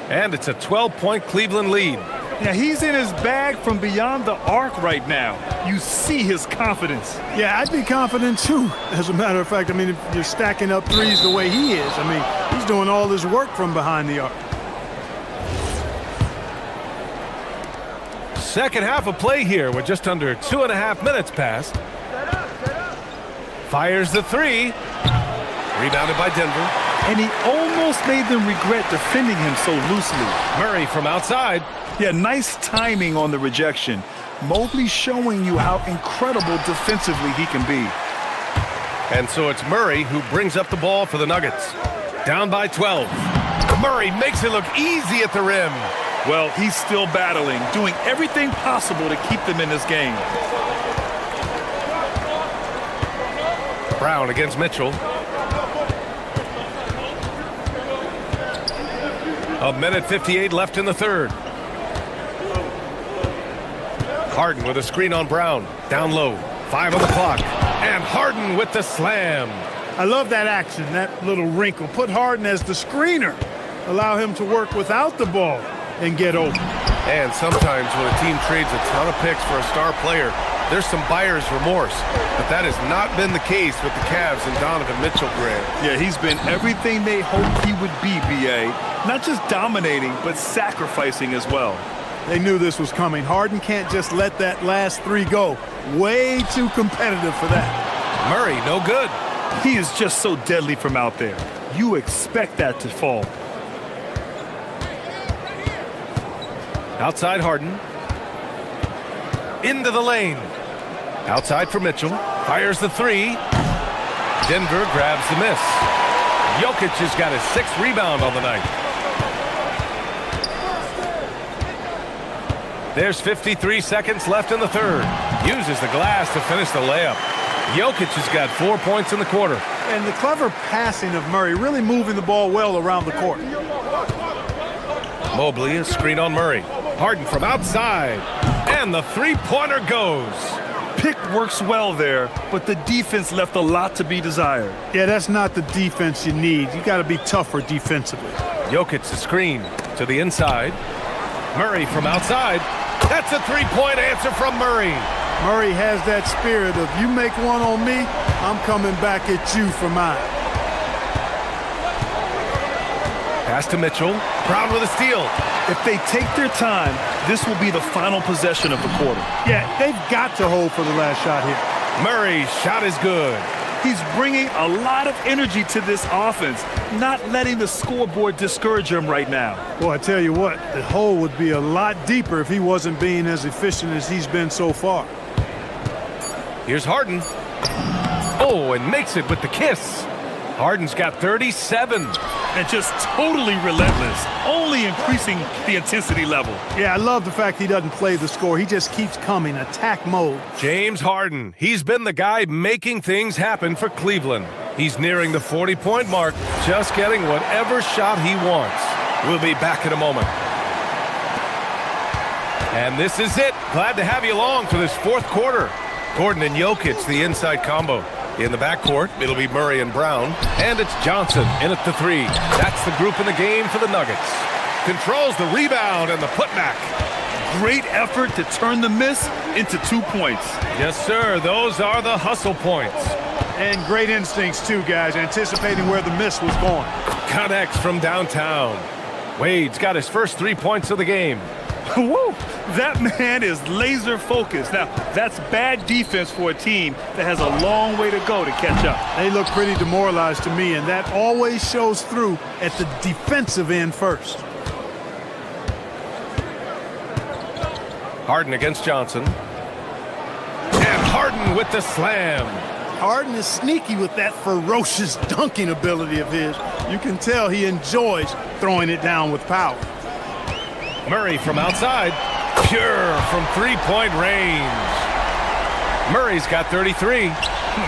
And it's a 12-point Cleveland lead. Yeah, he's in his bag from beyond the arc right now. You see his confidence. Yeah, I'd be confident too. As a matter of fact, I mean, if you're stacking up threes the way he is, I mean, he's doing all his work from behind the arc. Second half of play here with just under 2.5 minutes passed. Fires the 3. Rebounded by Denver. And he almost made them regret defending him so loosely. Murray from outside. Yeah, nice timing on the rejection. Mobley showing you how incredible defensively he can be. And so it's Murray who brings up the ball for the Nuggets. Down by 12. Murray makes it look easy at the rim. Well, he's still battling, doing everything possible to keep them in this game. Brown against Mitchell. A minute 58 left in the third. Harden with a screen on Brown. Down low. 5 on the clock. And Harden with the slam. I love that action, that little wrinkle. Put Harden as the screener. Allow him to work without the ball and get open. And sometimes when a team trades a ton of picks for a star player, there's some buyer's remorse. But that has not been the case with the Cavs and Donovan Mitchell, Grant. Yeah, he's been everything they hoped he would be, B.A. Not just dominating, but sacrificing as well. They knew this was coming. Harden can't just let that last 3 go. Way too competitive for that. Murray, no good. He is just so deadly from out there. You expect that to fall. Outside Harden. Into the lane. Outside for Mitchell. Fires the 3. Denver grabs the miss. Jokic has got his 6th rebound on the night. There's 53 seconds left in the third. Uses the glass to finish the layup. Jokic has got 4 points in the quarter. And the clever passing of Murray, really moving the ball well around the court. Mobley, a screen on Murray. Harden from outside. And the 3-pointer goes. Pick works well there, but the defense left a lot to be desired. Yeah, that's not the defense you need. You got to be tougher defensively. Jokic, the screen to the inside. Murray from outside. That's a 3-point answer from Murray. Murray has that spirit of, you make one on me, I'm coming back at you for mine. Pass to Mitchell. Brown with a steal. If they take their time, this will be the final possession of the quarter. Yeah, they've got to hold for the last shot here. Murray's shot is good. He's bringing a lot of energy to this offense, not letting the scoreboard discourage him right now. Well, I tell you what, the hole would be a lot deeper if he wasn't being as efficient as he's been so far. Here's Harden. Oh, and makes it with the kiss. Harden's got 37. And just totally relentless, only increasing the intensity level. Yeah, I love the fact he doesn't play the score. He just keeps coming, attack mode. James Harden. He's been the guy making things happen for Cleveland. He's nearing the 40-point mark, just getting whatever shot he wants. We'll be back in a moment. And this is it. Glad to have you along for this 4th quarter. Gordon and Jokic, the inside combo. In the backcourt, it'll be Murray and Brown. And it's Johnson in at the 3. That's the group in the game for the Nuggets. Controls the rebound and the putback. Great effort to turn the miss into 2 points. Yes, sir. Those are the hustle points. And great instincts, too, guys, anticipating where the miss was going. Connects from downtown. Wade's got his first 3 points of the game. Woo! That man is laser focused. Now, that's bad defense for a team that has a long way to go to catch up. They look pretty demoralized to me, and that always shows through at the defensive end first. Harden against Johnson. And Harden with the slam. Harden is sneaky with that ferocious dunking ability of his. You can tell he enjoys throwing it down with power. Murray from outside. Pure from 3-point range. Murray's got 33.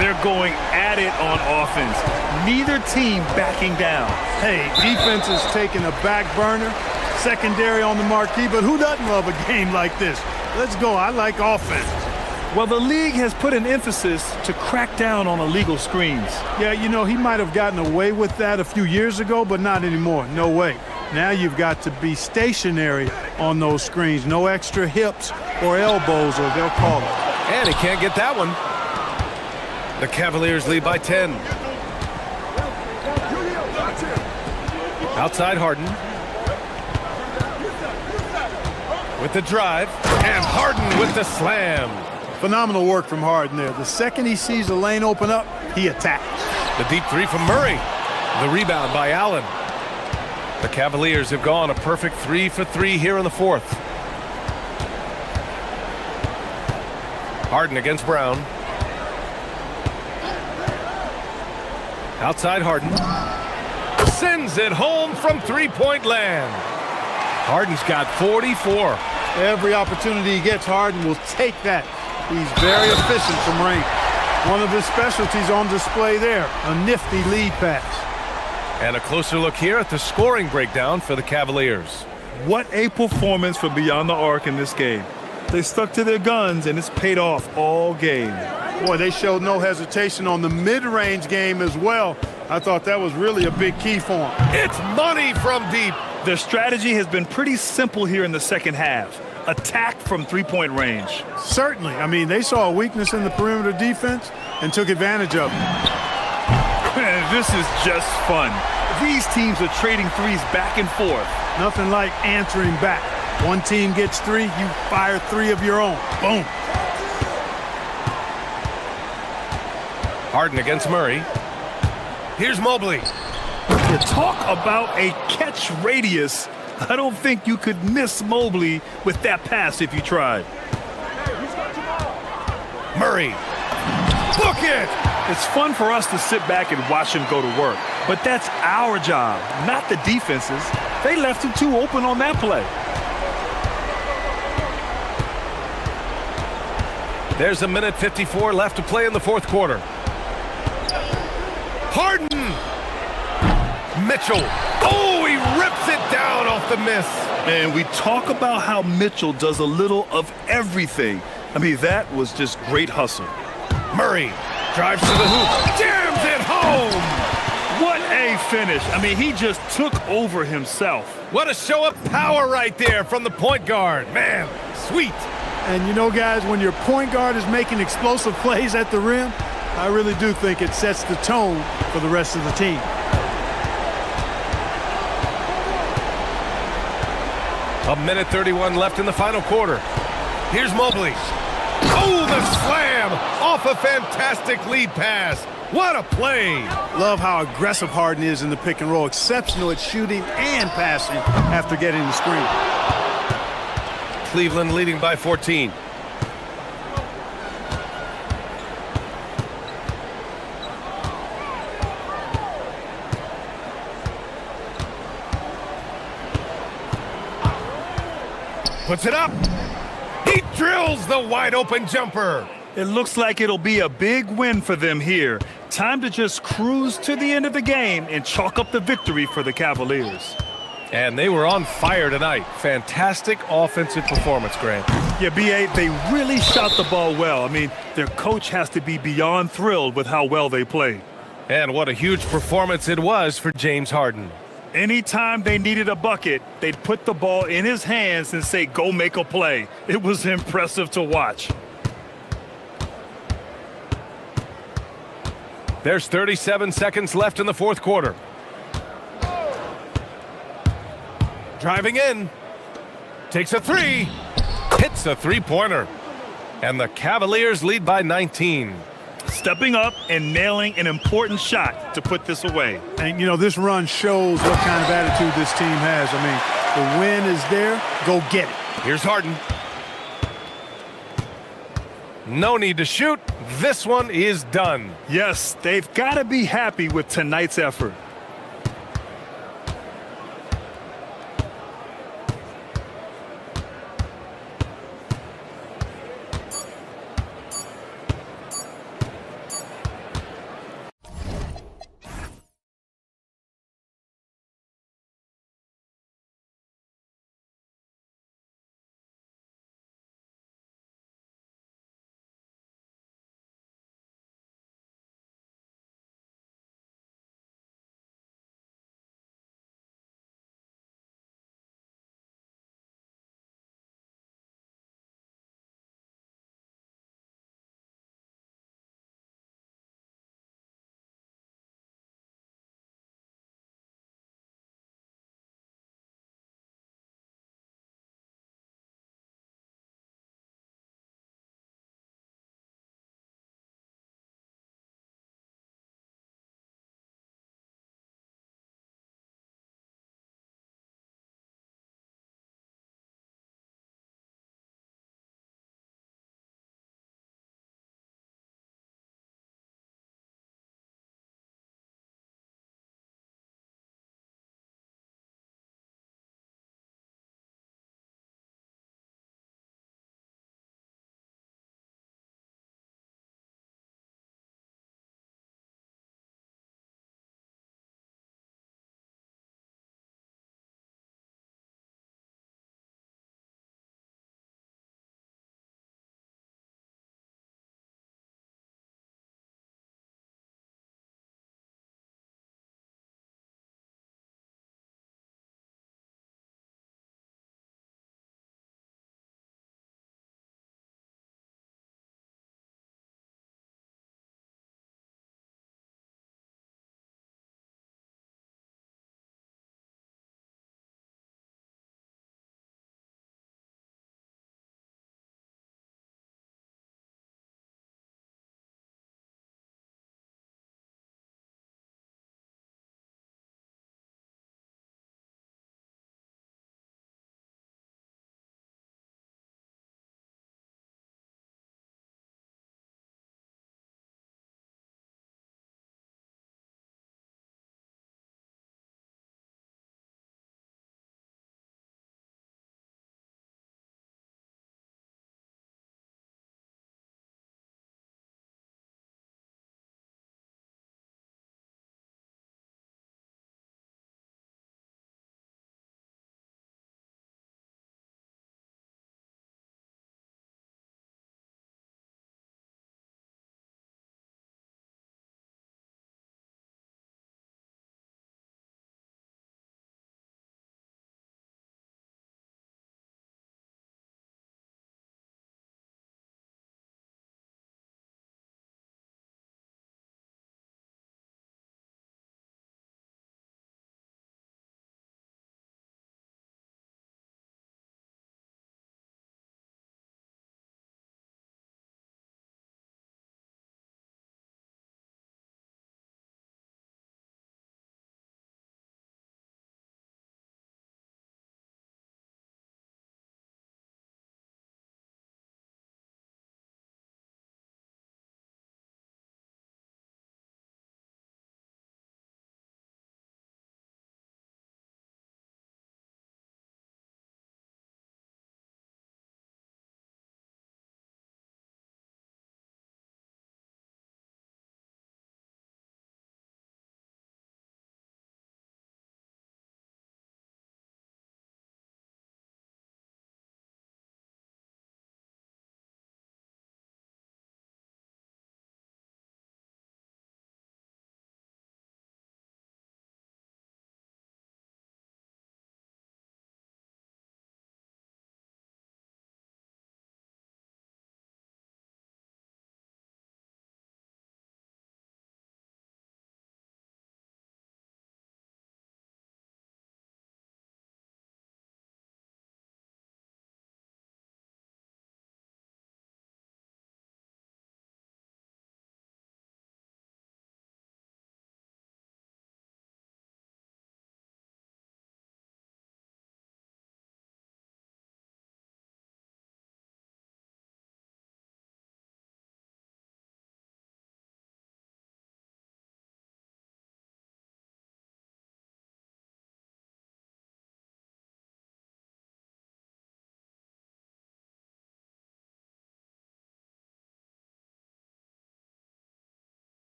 They're going at it on offense. Neither team backing down. Hey, defense is taking a back burner. Secondary on the marquee, but who doesn't love a game like this? Let's go. I like offense. Well, the league has put an emphasis to crack down on illegal screens. Yeah, you know, he might have gotten away with that a few years ago, but not anymore. No way. Now you've got to be stationary on those screens. No extra hips or elbows, or they'll call it. And he can't get that one. The Cavaliers lead by 10. Outside Harden. With the drive. And Harden with the slam. Phenomenal work from Harden there. The second he sees the lane open up, he attacks. The deep 3 from Murray. The rebound by Allen. The Cavaliers have gone a perfect 3 for 3 here in the 4th. Harden against Brown. Outside Harden. Sends it home from 3-point land. Harden's got 44. Every opportunity he gets, Harden will take that. He's very efficient from range. One of his specialties on display there, a nifty lead pass. And a closer look here at the scoring breakdown for the Cavaliers. What a performance from beyond the arc in this game. They stuck to their guns, and it's paid off all game. Boy, they showed no hesitation on the mid-range game as well. I thought that was really a big key for them. It's money from deep. Their strategy has been pretty simple here in the second half. Attack from three-point range. Certainly. I mean, they saw a weakness in the perimeter defense and took advantage of it. This is just fun. These teams are trading threes back and forth. Nothing like answering back. One team gets three, you fire three of your own. Boom. Harden against Murray. Here's Mobley. You talk about a catch radius. I don't think you could miss Mobley with that pass if you tried. Murray. Book it! It's fun for us to sit back and watch him go to work. But that's our job, not the defense's. They left him too open on that play. There's a minute 54 left to play in the fourth quarter. Harden! Mitchell. Oh, he rips it down off the miss. And we talk about how Mitchell does a little of everything. I mean, that was just great hustle. Murray drives to the hoop, jams it home. What a finish. I mean, he just took over himself. What a show of power right there from the point guard. Man, sweet. And you know, guys, when your point guard is making explosive plays at the rim, I really do think it sets the tone for the rest of the team. A minute 31 left in the final quarter. Here's Mobley. Oh, the slam off a fantastic lead pass. What a play. Love how aggressive Harden is in the pick and roll. Exceptional at shooting and passing after getting the screen. Cleveland leading by 14. Puts it up. He drills the wide open jumper. It looks like it'll be a big win for them here. Time to just cruise to the end of the game and chalk up the victory for the Cavaliers. And they were on fire tonight. Fantastic offensive performance, Grant. Yeah, B.A., they really shot the ball well. I mean, their coach has to be beyond thrilled with how well they played. And what a huge performance it was for James Harden. Anytime they needed a bucket, they'd put the ball in his hands and say, go make a play. It was impressive to watch. There's 37 seconds left in the fourth quarter. Driving in. Takes a three. Hits a three-pointer. And the Cavaliers lead by 19. Stepping up and nailing an important shot to put this away. And, you know, this run shows what kind of attitude this team has. I mean, the win is there. Go get it. Here's Harden. No need to shoot. This one is done. Yes, they've got to be happy with tonight's effort.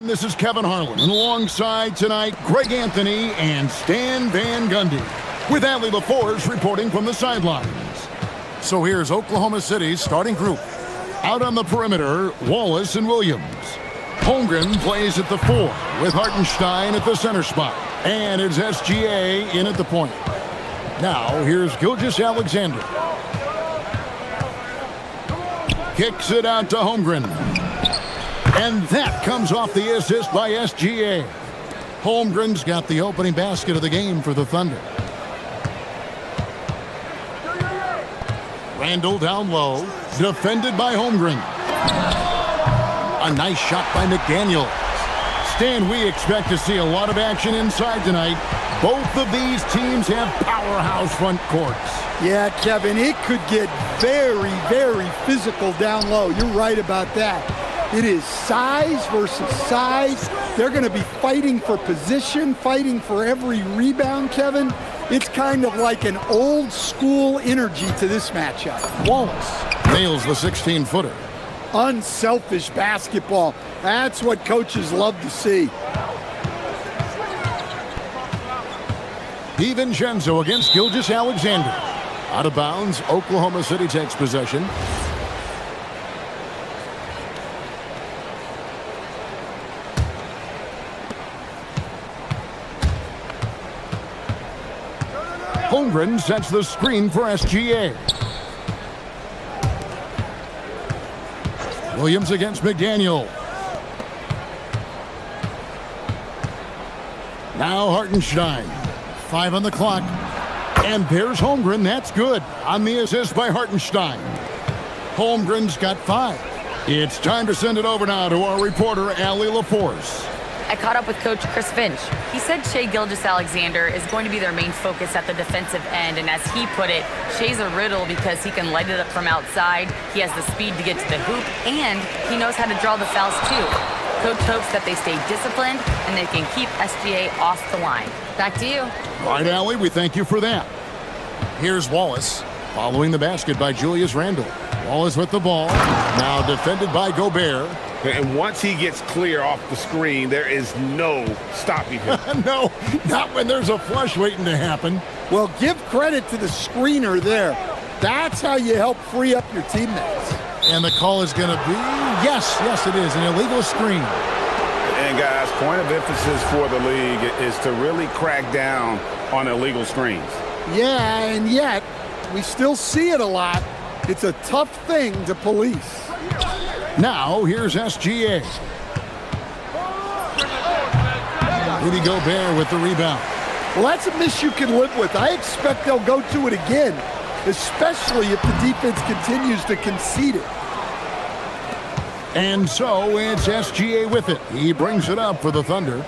This is Kevin Harlan, and alongside tonight, Greg Anthony and Stan Van Gundy, with Allie LaForce reporting from the sidelines. So here's Oklahoma City's starting group. Out on the perimeter, Wallace and Williams. Holmgren plays at the 4, with Hartenstein at the center spot. And it's SGA in at the point. Now, here's Gilgeous-Alexander. Kicks it out to Holmgren. And that comes off the assist by SGA. Holmgren's got the opening basket of the game for the Thunder. Randall down low, defended by Holmgren. A nice shot by McDaniel. Stan, we expect to see a lot of action inside tonight. Both of these teams have powerhouse front courts. Yeah, Kevin, it could get very, very physical down low. You're right about that. It is size versus size. They're going to be fighting for position, fighting for every rebound, Kevin. It's kind of like an old school energy to this matchup. Wallace nails the 16-footer. Unselfish basketball. That's what coaches love to see. DiVincenzo against Gilgeous-Alexander. Out of bounds, Oklahoma City takes possession. Holmgren sets the screen for SGA. Williams against McDaniel. Now Hartenstein. 5 on the clock. And there's Holmgren. That's good. On the assist by Hartenstein. Holmgren's got 5. It's time to send it over now to our reporter, Allie LaForce. I caught up with Coach Chris Finch. He said Shai Gilgeous-Alexander is going to be their main focus at the defensive end, and as he put it, Shai's a riddle because he can light it up from outside, he has the speed to get to the hoop, and he knows how to draw the fouls too. Coach hopes that they stay disciplined and they can keep SGA off the line. Back to you. All right, Allie, we thank you for that. Here's Wallace, following the basket by Julius Randle. Wallace with the ball, now defended by Gobert. And once he gets clear off the screen, there is no stopping him. No, not when there's a flush waiting to happen. Well, give credit to the screener there. That's how you help free up your teammates. And the call is going to be, yes, it is, an illegal screen. And guys, point of emphasis for the league is to really crack down on illegal screens. Yeah, and yet, we still see it a lot. It's a tough thing to police. Now, here's SGA. Rudy Gobert with the rebound. Well, that's a miss you can live with. I expect they'll go to it again, especially if the defense continues to concede it. And so it's SGA with it. He brings it up for the Thunder.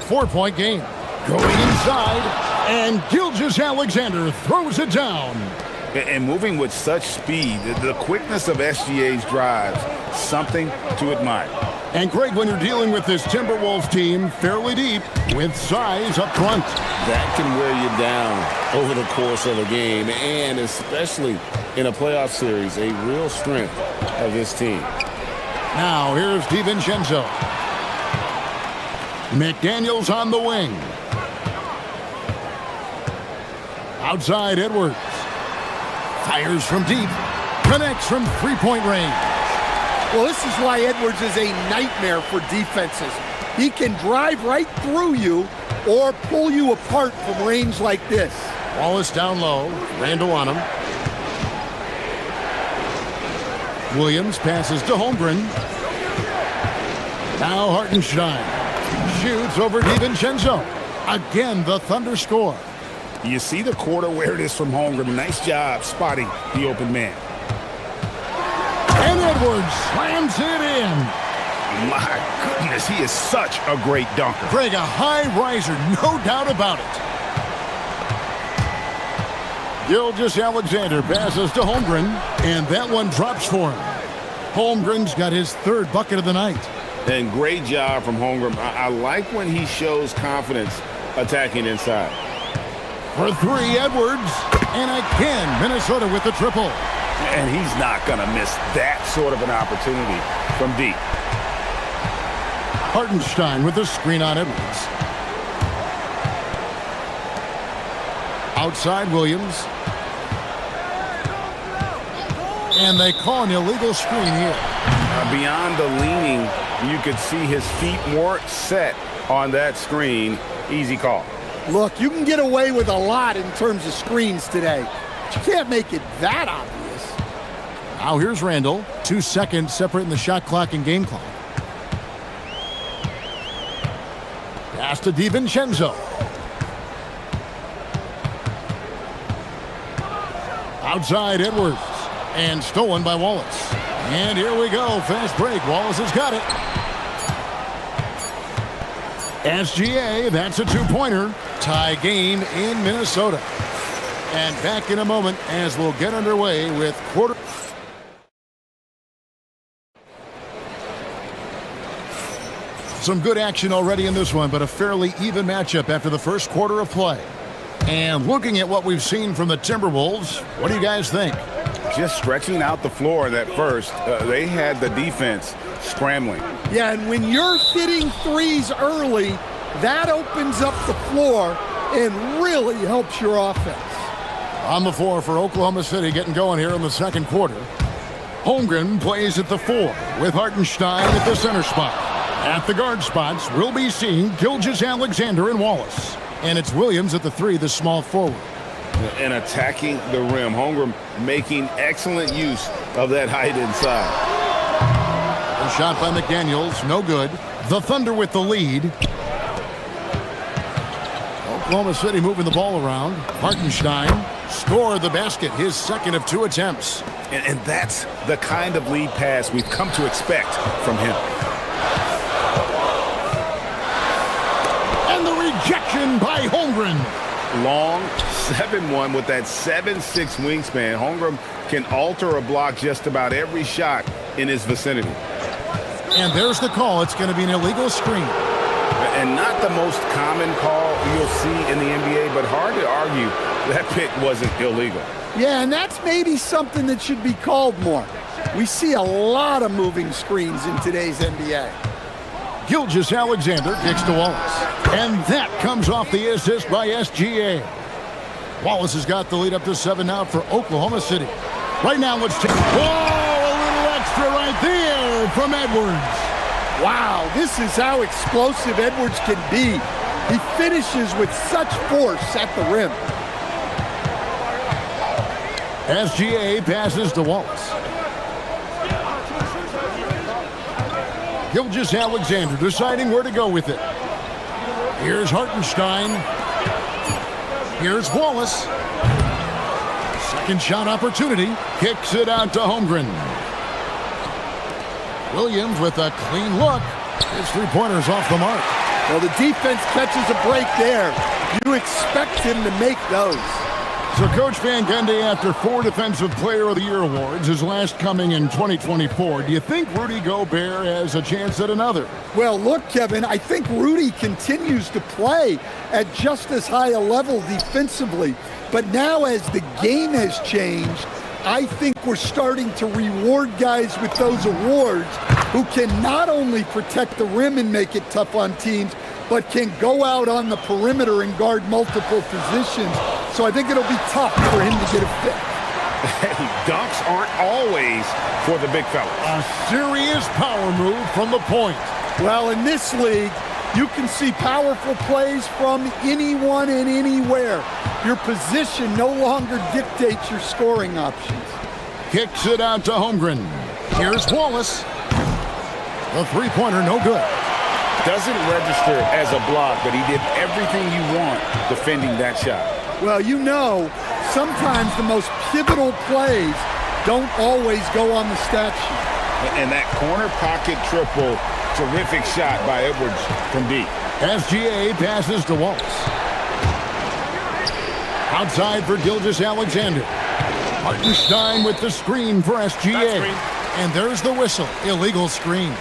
4-point game. Going inside, and Gilgeous-Alexander throws it down. And moving with such speed, the quickness of SGA's drives, something to admire. And Greg, when you're dealing with this Timberwolves team fairly deep with size up front, that can wear you down over the course of a game, and especially in a playoff series, a real strength of this team. Now here's DiVincenzo. McDaniels on the wing. Outside Edwards. Fires from deep. Connects from three-point range. Well, this is why Edwards is a nightmare for defenses. He can drive right through you or pull you apart from range like this. Wallace down low. Randall on him. Williams passes to Holmgren. Now Hartenstein shoots over DiVincenzo. Again, the Thunder score. You see the court awareness from Holmgren. Nice job spotting the open man. And Edwards slams it in. My goodness, he is such a great dunker. Greg, a high riser, no doubt about it. Gilgeous-Alexander passes to Holmgren, and that one drops for him. Holmgren's got his third bucket of the night. And great job from Holmgren. I like when he shows confidence attacking inside. For 3, Edwards. And again, Minnesota with the triple. And he's not going to miss that sort of an opportunity from deep. Hartenstein with the screen on Edwards. Outside Williams. And they call an illegal screen here. Beyond the leaning, you could see his feet weren't set on that screen. Easy call. Look, you can get away with a lot in terms of screens today. But you can't make it that obvious. Now here's Randall. 2 seconds separating the shot clock and game clock. Pass to DiVincenzo. Outside Edwards. And stolen by Wallace. And here we go. Fast break. Wallace has got it. SGA, that's a two-pointer. Tie game in Minnesota. And back in a moment as we'll get underway with quarter. Some good action already in this one, but a fairly even matchup after the first quarter of play. And looking at what we've seen from the Timberwolves, what do you guys think? Just stretching out the floor in that first. They had the defense scrambling. Yeah, and when you're hitting threes early, that opens up the floor and really helps your offense. On the floor for Oklahoma City getting going here in the second quarter. Holmgren plays at the 4 with Hartenstein at the center spot. At the guard spots, we'll be seeing Gilgeous-Alexander and Wallace. And it's Williams at the 3, the small forward. And attacking the rim. Holmgren making excellent use of that height inside. A shot by McDaniels, no good. The Thunder with the lead. Oklahoma City moving the ball around. Hartenstein scored the basket, his second of 2 attempts. And that's the kind of lead pass we've come to expect from him. And the rejection by Holmgren. Long 7-1 with that 7'6" wingspan. Holmgren can alter a block just about every shot in his vicinity. And there's the call. It's going to be an illegal screen. And not the most common call you'll see in the NBA, but hard to argue that pick wasn't illegal. Yeah, and that's maybe something that should be called more. We see a lot of moving screens in today's NBA. Gilgeous-Alexander kicks to Wallace. And that comes off the assist by SGA. Wallace has got the lead up to 7 now for Oklahoma City. Right now, let's take... Whoa, a little extra right there from Edwards. Wow, this is how explosive Edwards can be. He finishes with such force at the rim. SGA passes to Wallace. Gilgeous-Alexander deciding where to go with it. Here's Hartenstein. Here's Wallace. Second shot opportunity. Kicks it out to Holmgren. Williams with a clean look. His three-pointer's off the mark. Well, the defense catches a break there. You expect him to make those. So Coach Van Gundy, after 4 Defensive Player of the Year awards, his last coming in 2024, do you think Rudy Gobert has a chance at another? Well, look, Kevin, I think Rudy continues to play at just as high a level defensively. But now as the game has changed, I think we're starting to reward guys with those awards who can not only protect the rim and make it tough on teams, but can go out on the perimeter and guard multiple positions. So I think it'll be tough for him to get a fit. Dunks aren't always for the big fella. A serious power move from the point. Well, in this league, you can see powerful plays from anyone and anywhere. Your position no longer dictates your scoring options. Kicks it out to Holmgren. Here's Wallace. The three-pointer, no good. Doesn't register as a block, but he did everything you want defending that shot. Well, you know, sometimes the most pivotal plays don't always go on the stat sheet. And that corner pocket triple, terrific shot by Edwards from deep. SGA passes to Wallace. Outside for Gilgeous-Alexander. Hartenstein with the screen for SGA. And there's the whistle. Illegal screen.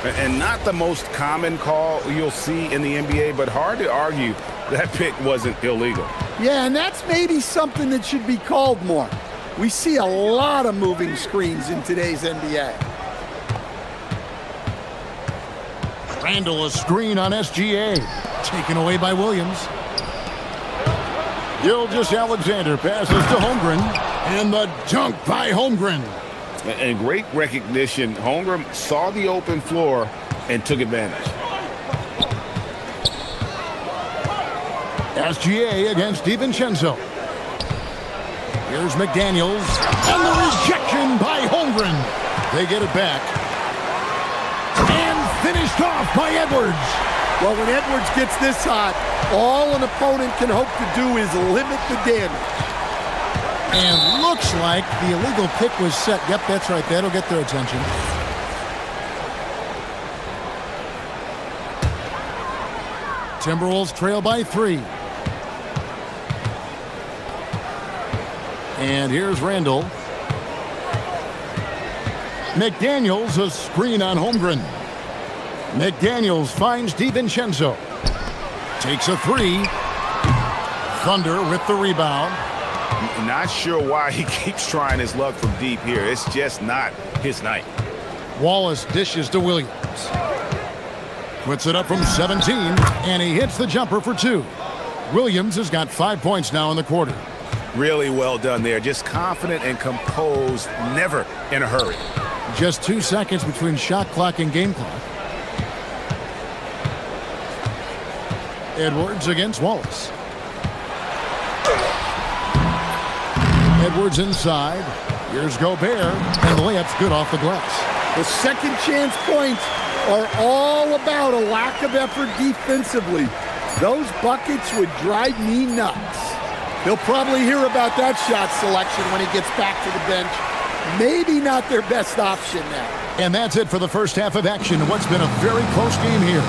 And not the most common call you'll see in the NBA, but hard to argue that pick wasn't illegal. Yeah, and that's maybe something that should be called more. We see a lot of moving screens in today's NBA. Randall a screen on SGA. Taken away by Williams. Gilgeous-Alexander passes to Holmgren. And the dunk by Holmgren. And great recognition. Holmgren saw the open floor and took advantage. SGA against DiVincenzo. Here's McDaniels. And the rejection by Holmgren. They get it back. And finished off by Edwards. Well, when Edwards gets this hot, all an opponent can hope to do is limit the damage. And looks like the illegal pick was set. Yep, that's right. That'll get their attention. Timberwolves trail by 3. And here's Randall. McDaniels a screen on Holmgren. McDaniels finds DiVincenzo. Takes a 3. Thunder with the rebound. Not sure why he keeps trying his luck from deep here. It's just not his night. Wallace dishes to Williams. Puts it up from 17, and he hits the jumper for 2. Williams has got 5 points now in the quarter. Really well done there. Just confident and composed, never in a hurry. Just 2 seconds between shot clock and game clock. Edwards against Wallace. Edwards inside. Here's Gobert, and the layup's good off the glass. The second chance points are all about a lack of effort defensively. Those buckets would drive me nuts. He'll probably hear about that shot selection when he gets back to the bench. Maybe not their best option now. And that's it for the first half of action. What's been a very close game here.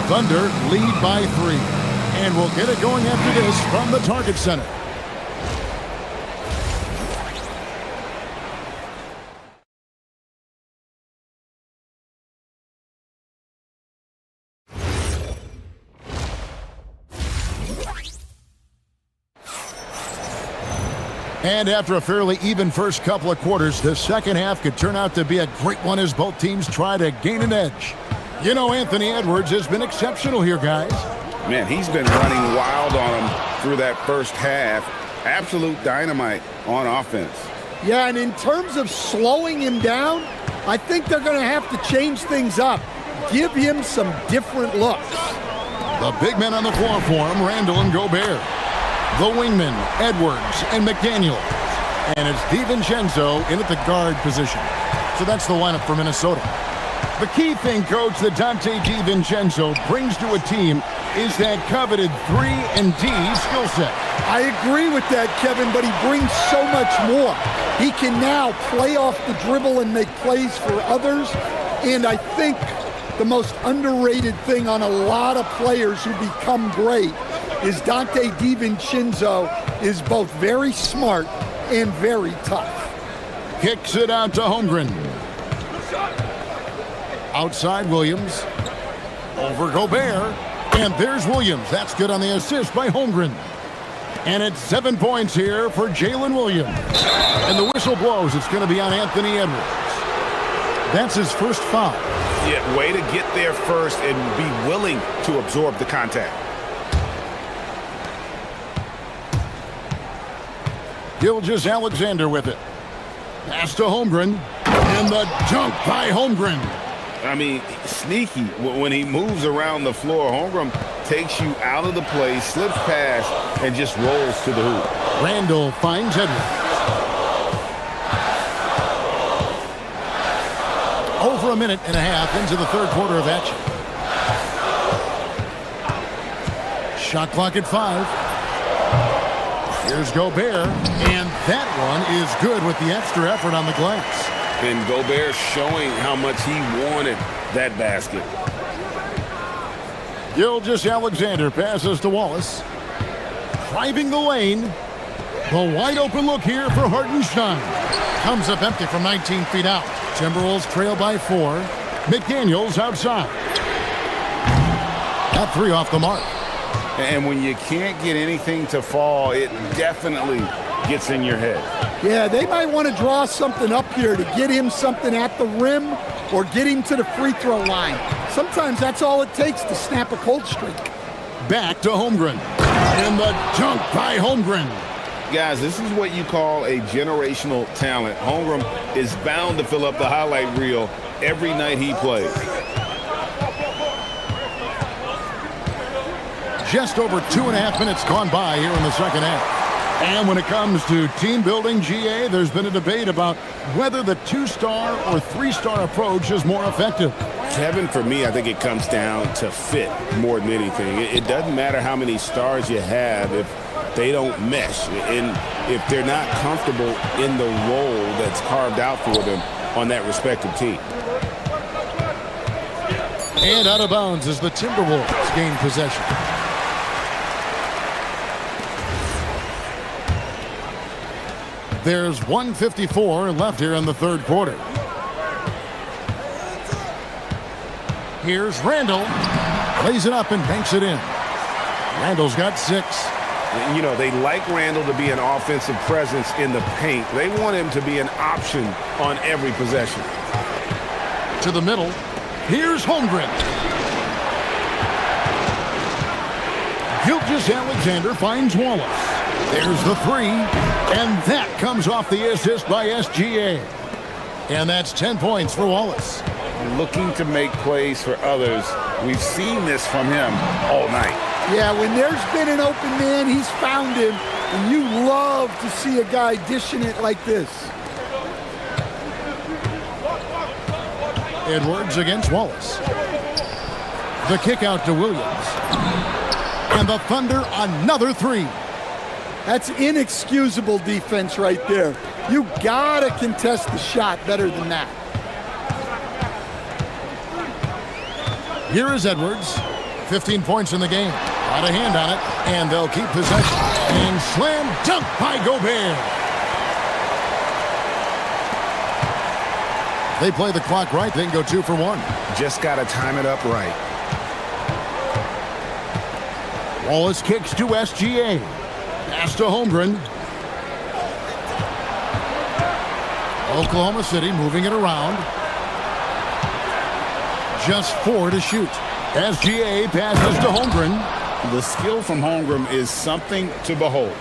Thunder lead by 3. And we'll get it going after this from the Target Center. And after a fairly even first couple of quarters, the second half could turn out to be a great one as both teams try to gain an edge. You know, Anthony Edwards has been exceptional here, guys. Man, he's been running wild on him through that first half. Absolute dynamite on offense. Yeah, and in terms of slowing him down, I think they're going to have to change things up. Give him some different looks. The big men on the floor for him, Randall and Gobert. The wingmen, Edwards and McDaniel. And it's DiVincenzo in at the guard position. So that's the lineup for Minnesota. The key thing, Coach, that Dante DiVincenzo brings to a team is that coveted 3-and-D skill set. I agree with that, Kevin, but he brings so much more. He can now play off the dribble and make plays for others. And I think the most underrated thing on a lot of players who become great is Dante DiVincenzo is both very smart and very tough. Kicks it out to Holmgren. Outside Williams. Over Gobert. And there's Williams. That's good on the assist by Holmgren. And it's 7 points here for Jalen Williams. And the whistle blows. It's going to be on Anthony Edwards. That's his first foul. Yeah, way to get there first and be willing to absorb the contact. Gilgeous-Alexander with it. Pass to Holmgren. And the dunk by Holmgren. I mean, sneaky. When he moves around the floor, Holmgren takes you out of the play, slips past, and just rolls to the hoop. Randall finds Edwards. Over a minute and a half into the third quarter of action. Shot clock at 5. Here's Gobert, and that one is good with the extra effort on the glass. And Gobert showing how much he wanted that basket. Gilgeous-Alexander passes to Wallace. Driving the lane. The wide open look here for Hartenstein. Comes up empty from 19 feet out. Timberwolves trail by 4. McDaniels outside. That 3 off the mark. And when you can't get anything to fall, it definitely gets in your head. Yeah, they might want to draw something up here to get him something at the rim or get him to the free throw line. sometimes that's all it takes to snap a cold streak. Back to Holmgren. And the dunk by Holmgren. Guys, this is what you call a generational talent. Holmgren is bound to fill up the highlight reel every night he plays. Just over 2.5 minutes gone by here in the second half. And when it comes to team building, GA, there's been a debate about whether the 2-star or 3-star approach is more effective. Kevin, for me, I think it comes down to fit more than anything. It doesn't matter how many stars you have if they don't mesh and if they're not comfortable in the role that's carved out for them on that respective team. And out of bounds as the Timberwolves gain possession. There's 1:54 left here in the third quarter. Here's Randall. Plays it up and banks it in. Randall's got 6. You know, they like Randall to be an offensive presence in the paint. They want him to be an option on every possession. To the middle. Here's Holmgren. Gilgeous-Alexander finds Wallace. There's the 3, and that comes off the assist by SGA. And that's 10 points for Wallace. Looking to make plays for others. We've seen this from him all night. Yeah, when there's been an open man, he's found him, and you love to see a guy dishing it like this. Edwards against Wallace. The kick out to Williams. And the Thunder another 3. That's inexcusable defense right there. You gotta contest the shot better than that. Here is Edwards. 15 points in the game. Got a hand on it, and they'll keep possession. And slam dunk by Gobert. They play the clock right, they can go 2 for 1. Just got to time it up right. Wallace kicks to SGA. Pass to Holmgren. Oklahoma City moving it around. Just 4 to shoot. SGA passes to Holmgren. The skill from Holmgren is something to behold.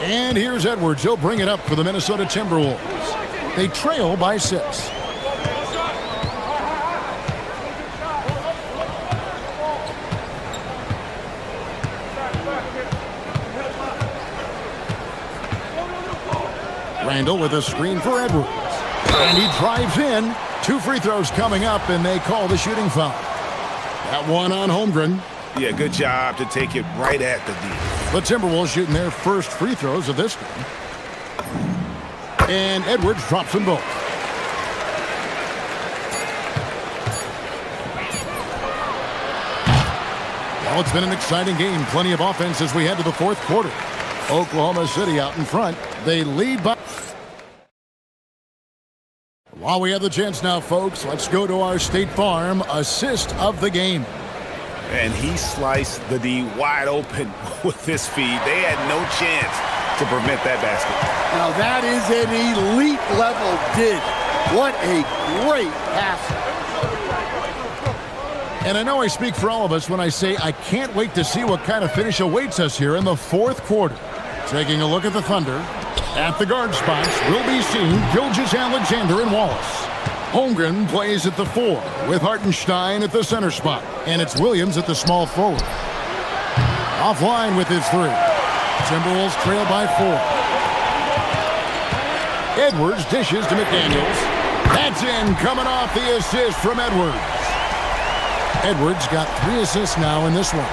And here's Edwards. He'll bring it up for the Minnesota Timberwolves. They trail by 6. Randall with a screen for Edwards. And he drives in. 2 free throws coming up, and they call the shooting foul. That one on Holmgren. Yeah, good job to take it right at the D. The Timberwolves shooting their first free throws of this game. And Edwards drops them both. Well, it's been an exciting game. Plenty of offense as we head to the fourth quarter. Oklahoma City out in front. They lead by... While we have the chance now, folks, let's go to our State Farm assist of the game. And he sliced the D wide open with his feed. They had no chance to prevent that basket. Now that is an elite level dig. What a great pass. And I know I speak for all of us when I say I can't wait to see what kind of finish awaits us here in the fourth quarter. Taking a look at the Thunder. At the guard spots will be seen Gilgeous-Alexander and Wallace. Holmgren plays at the 4 with Hartenstein at the center spot. And it's Williams at the small forward. Offline with his 3. Timberwolves trail by 4. Edwards dishes to McDaniels. That's in, coming off the assist from Edwards. Edwards got 3 assists now in this one.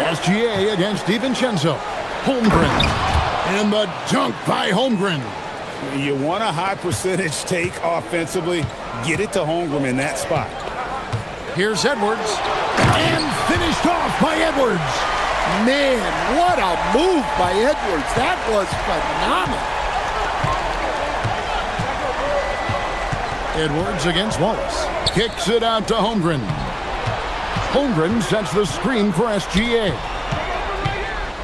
SGA against DiVincenzo. Holmgren. And the dunk by Holmgren. You want a high percentage take offensively, get it to Holmgren in that spot. Here's Edwards. And finished off by Edwards. Man, what a move by Edwards. That was phenomenal. Edwards against Wallace. Kicks it out to Holmgren. Holmgren sets the screen for SGA.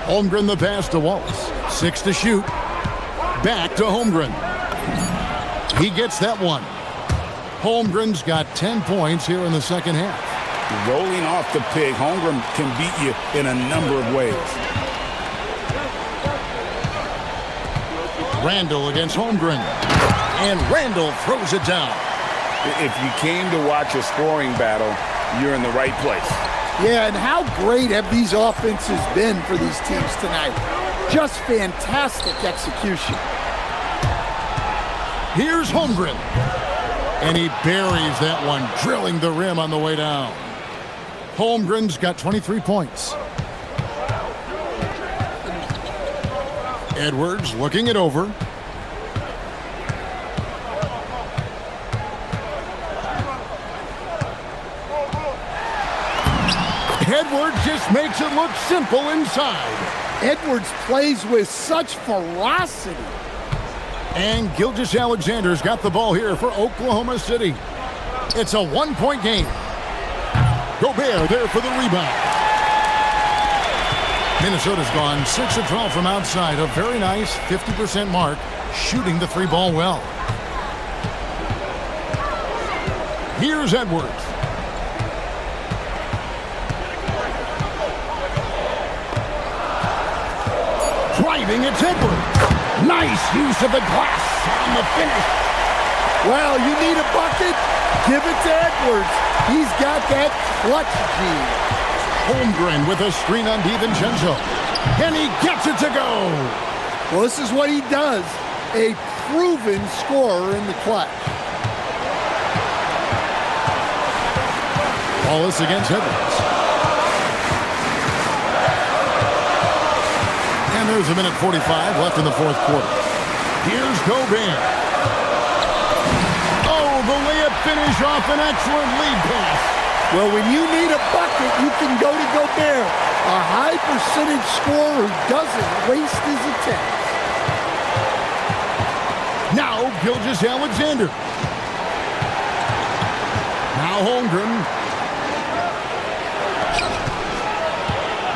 Holmgren the pass to Wallace. 6 to shoot. Back to Holmgren. He gets that one. Holmgren's got 10 points here in the second half. Rolling off the pick, Holmgren can beat you in a number of ways. Randall against Holmgren. And Randall throws it down. If you came to watch a scoring battle, you're in the right place. Yeah, and how great have these offenses been for these teams tonight? Just fantastic execution. Here's Holmgren. And he buries that one, drilling the rim on the way down. Holmgren's got 23 points. Edwards looking it over. Edwards just makes it look simple inside. Edwards plays with such ferocity. And Gilgeous-Alexander's got the ball here for Oklahoma City. It's a one-point game. Gobert there for the rebound. Minnesota's gone 6 of 12 from outside. A very nice 50% mark, shooting the three ball well. Here's Edwards. Driving, it's Edwards. Nice use of the glass on the finish. Well, you need a bucket? Give it to Edwards. He's got that clutch gene. Holmgren with a screen on DiVincenzo. And he gets it to go. Well, this is what he does. A proven scorer in the clutch. Wallace against Edwards. And there's a minute 45 left in the fourth quarter. Here's Gobert. Oh, the layup finish off an excellent lead pass. Well, when you need a bucket, you can go to Gobert. A high percentage scorer who doesn't waste his attempts. Now, Gilgeous-Alexander. Now Holmgren.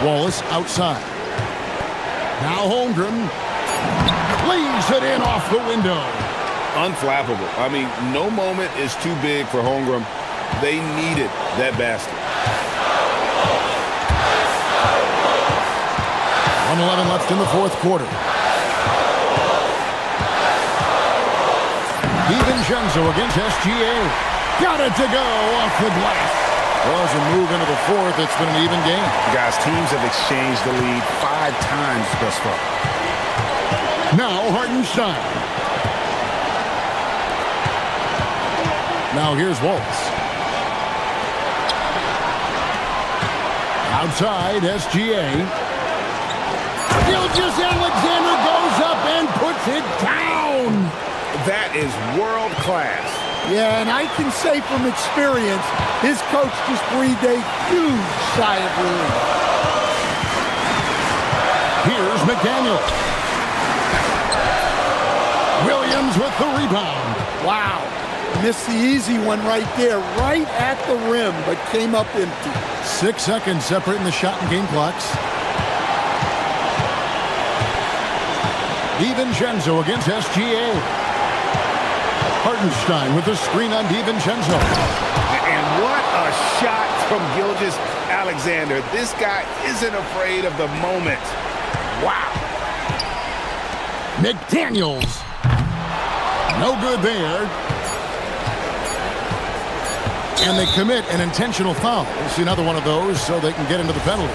Wallace outside. Now Holmgren leaves it in off the window. Unflappable. I mean, no moment is too big for Holmgren. They needed that basket. 1:11 left in the fourth quarter. DiVincenzo against SGA. Got it to go off the glass. Well, as we move into the fourth, it's been an even game. Guys, teams have exchanged the lead 5 times thus far. Now Hartenstein. Now here's Wallace. Outside, SGA. Gilgeous-Alexander goes up and puts it down. That is world class. Yeah, and I can say from experience, his coach just breathed a huge sigh of relief. Here's McDaniel. Williams with the rebound. Wow. Missed the easy one right there, right at the rim, but came up empty. 6 seconds separating the shot and game clocks. DiVincenzo against SGA. Hartenstein with the screen on DiVincenzo. And what a shot from Gilgeous-Alexander. This guy isn't afraid of the moment. Wow. McDaniels. No good there. And they commit an intentional foul. We'll see another one of those so they can get into the penalty.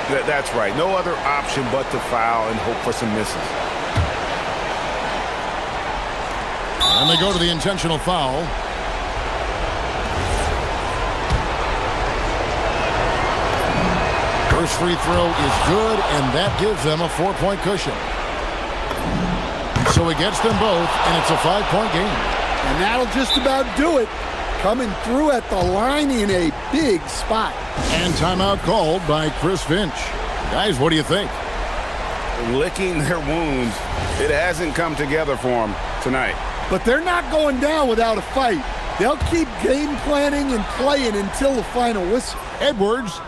That's right. No other option but to foul and hope for some misses. And they go to the intentional foul. First free throw is good, and that gives them a 4-point cushion. So he gets them both, and it's a 5-point game. And that'll just about do it. Coming through at the line in a big spot. And timeout called by Chris Finch. Guys, what do you think? Licking their wounds. It hasn't come together for them tonight. But they're not going down without a fight. They'll keep game planning and playing until the final whistle. Edwards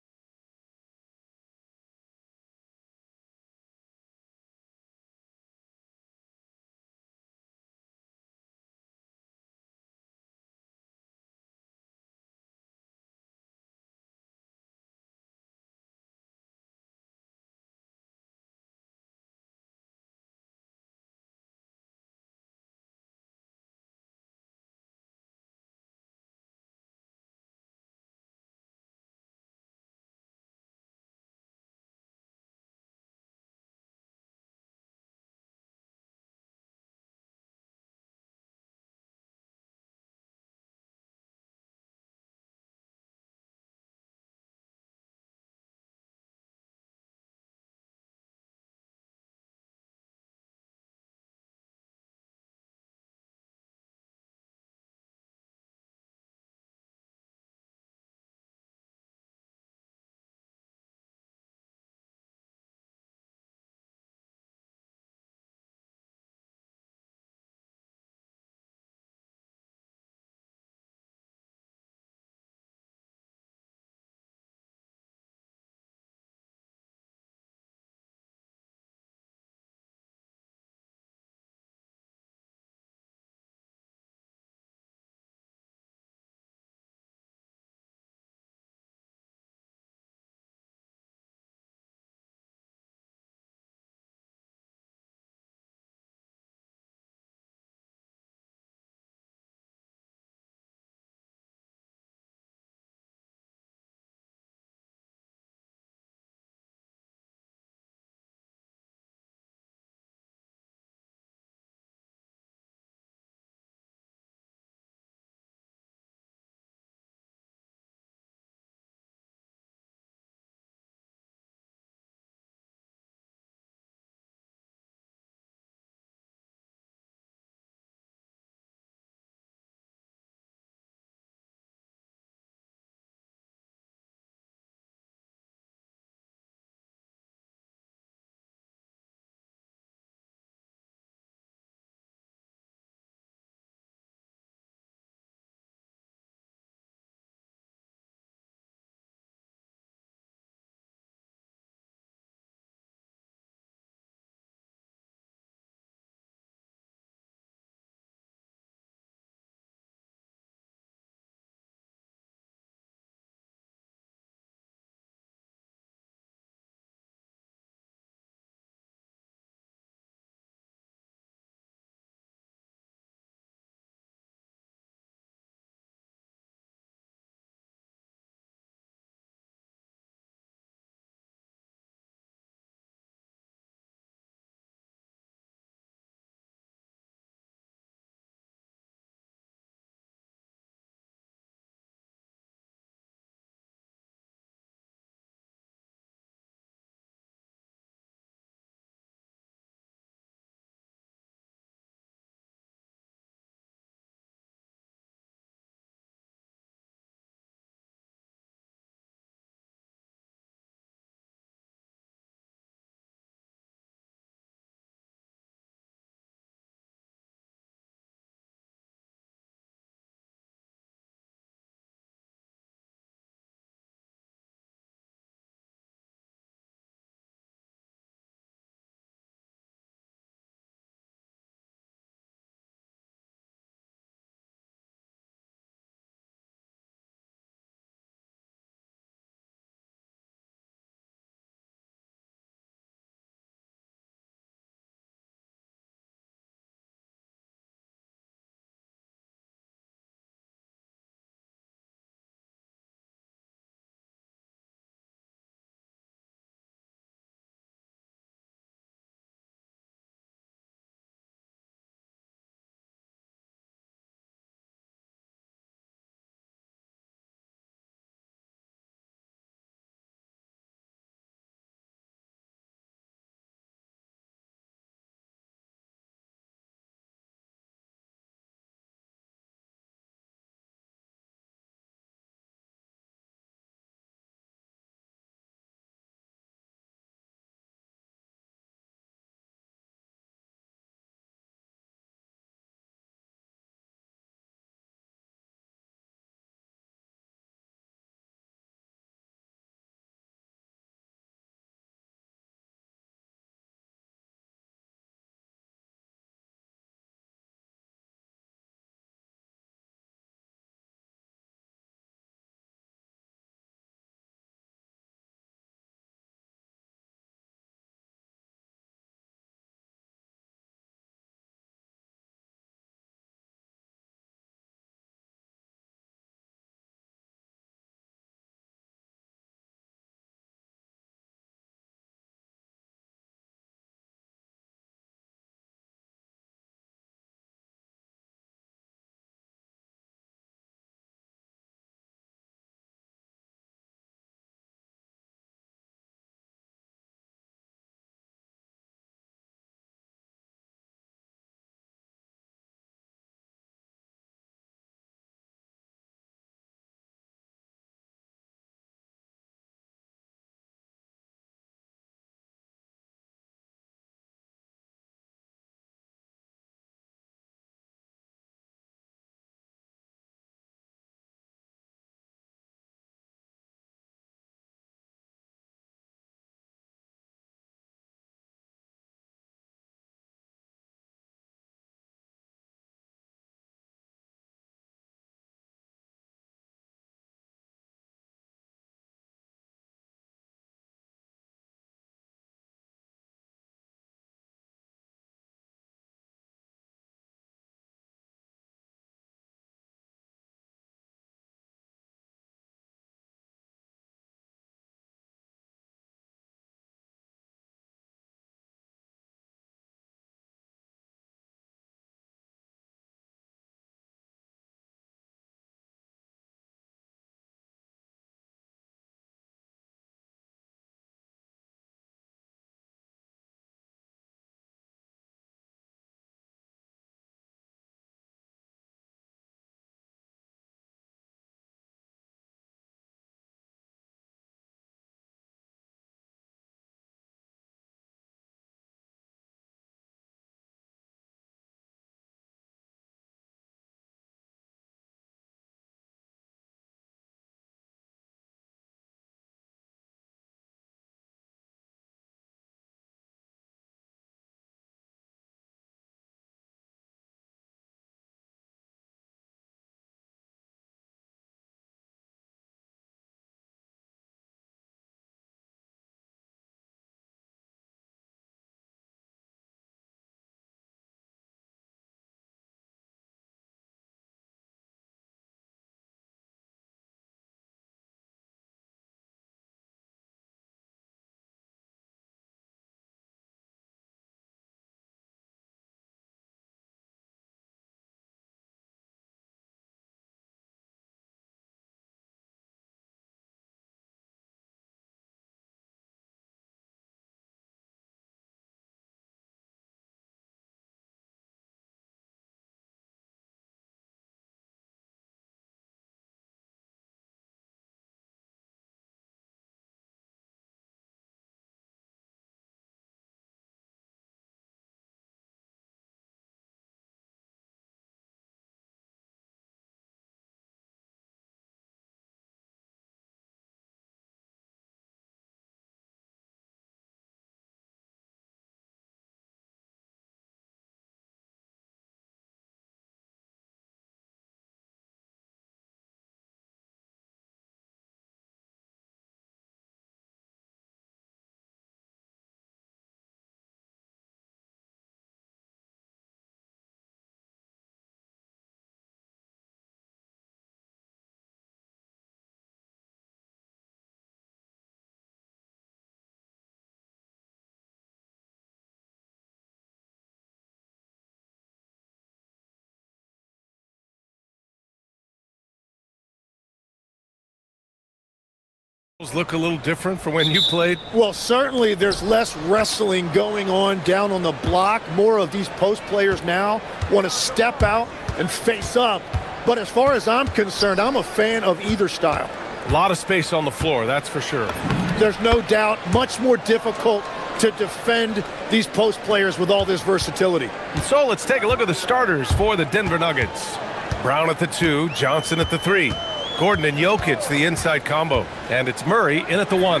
Look a little different from when you played? Well, certainly there's less wrestling going on down on the block. More of these post players now want to step out and face up. But as far as I'm concerned, I'm a fan of either style. A lot of space on the floor, that's for sure. There's no doubt much more difficult to defend these post players with all this versatility. And so let's take a look at the starters for the Denver Nuggets. Brown at the 2, Johnson at the 3. Gordon and Jokic, the inside combo. And it's Murray in at the 1.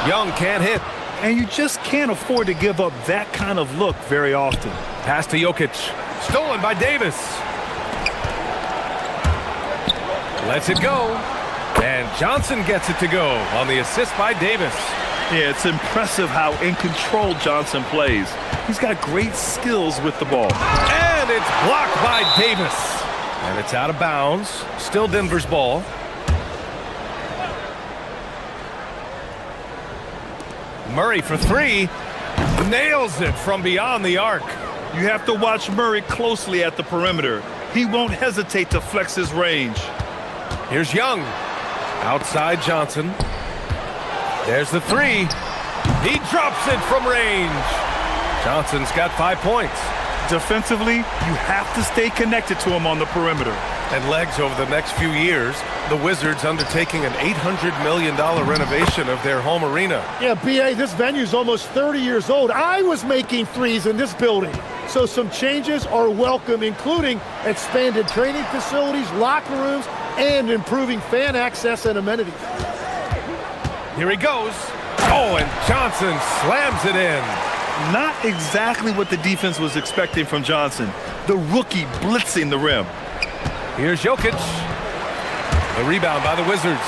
Young can't hit. And you just can't afford to give up that kind of look very often. Pass to Jokic. Stolen by Davis. Lets it go. And Johnson gets it to go on the assist by Davis. Yeah, it's impressive how in control Johnson plays. He's got great skills with the ball. And it's blocked by Davis. And it's out of bounds. Still Denver's ball. Murray for 3. Nails it from beyond the arc. You have to watch Murray closely at the perimeter. He won't hesitate to flex his range. Here's Young. Outside Johnson. There's the 3. He drops it from range. Johnson's got 5 points. Defensively, you have to stay connected to him on the perimeter. And legs over the next few years, the Wizards undertaking an $800 million renovation of their home arena. Yeah, B.A., this venue's almost 30 years old. I was making threes in this building. So some changes are welcome, including expanded training facilities, locker rooms, and improving fan access and amenities. Here he goes. Oh, and Johnson slams it in. Not exactly what the defense was expecting from Johnson. The rookie blitzing the rim. Here's Jokic. The rebound by the Wizards.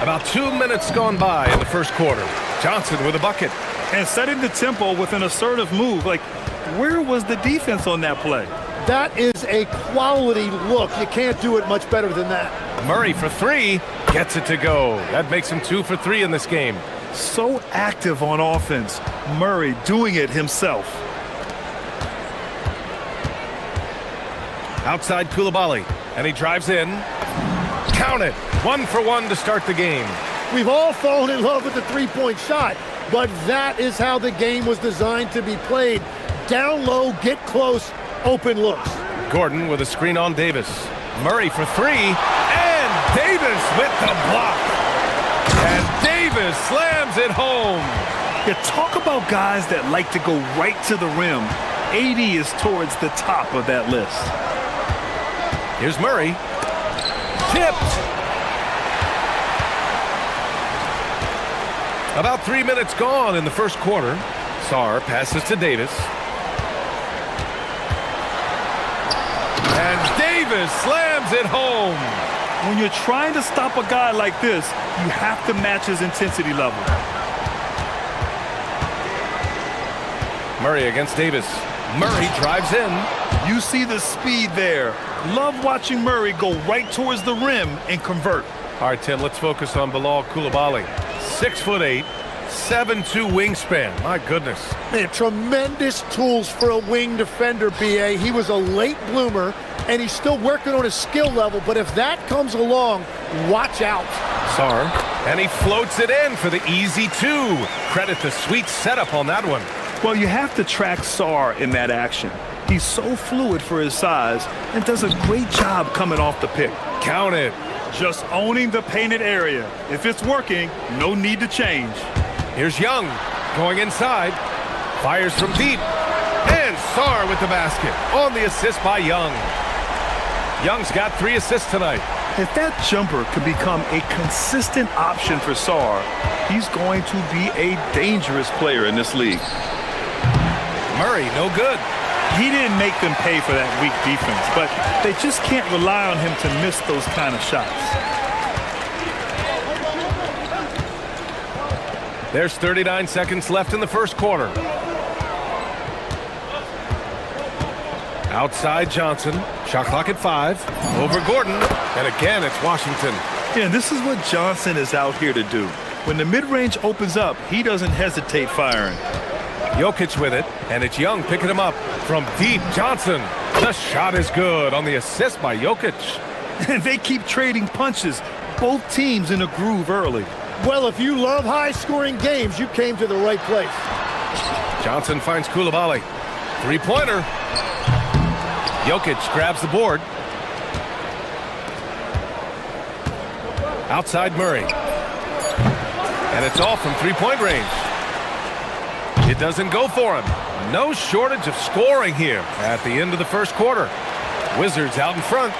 About 2 minutes gone by in the first quarter. Johnson with a bucket. And setting the tempo with an assertive move. Like, where was the defense on that play? That is a quality look. You can't do it much better than that. Murray for 3. Gets it to go. That makes him 2 for 3 in this game. So active on offense. Murray doing it himself. Outside Koulibaly. And he drives in. Count it. 1 for 1 to start the game. We've all fallen in love with the three-point shot, but that is how the game was designed to be played. Down low, get close, open looks. Gordon with a screen on Davis. Murray for 3. And Davis with the block. And Davis slams it home. You talk about guys that like to go right to the rim. 80 is towards the top of that list. Here's Murray. Tipped. About 3 minutes gone in the first quarter. Sarr passes to Davis. And Davis slams it home. When you're trying to stop a guy like this, you have to match his intensity level. Murray against Davis. Murray drives in. You see the speed there. Love watching Murray go right towards the rim and convert. All right, Tim, let's focus on Bilal Koulibaly. 6'8", 7'2" wingspan. My goodness. Man, tremendous tools for a wing defender, B.A. He was a late bloomer, and he's still working on his skill level, but if that comes along, watch out. Sarr, and he floats it in for the easy 2. Credit the sweet setup on that one. Well, you have to track Sarr in that action. He's so fluid for his size and does a great job coming off the pick. Count it. Just owning the painted area. If it's working, no need to change. Here's Young going inside. Fires from deep. And Sarr with the basket on the assist by Young. Young's got 3 assists tonight. If that jumper could become a consistent option for Sarr, he's going to be a dangerous player in this league. Murray, no good. He didn't make them pay for that weak defense, but they just can't rely on him to miss those kind of shots. There's 39 seconds left in the first quarter. Outside Johnson. Shot clock at 5. Over Gordon. And again, it's Washington. Yeah, this is what Johnson is out here to do. When the mid-range opens up, he doesn't hesitate firing. Jokic with it, and it's Young picking him up from deep. Johnson The shot is good on the assist by Jokic. And they keep trading punches. Both teams in a groove early. Well, if you love high-scoring games, you came to the right place. Johnson finds Koulibaly. Three-pointer. Jokic grabs the board. Outside Murray. And it's all from three-point range. It doesn't go for him. No shortage of scoring here at the end of the first quarter. Wizards out in front.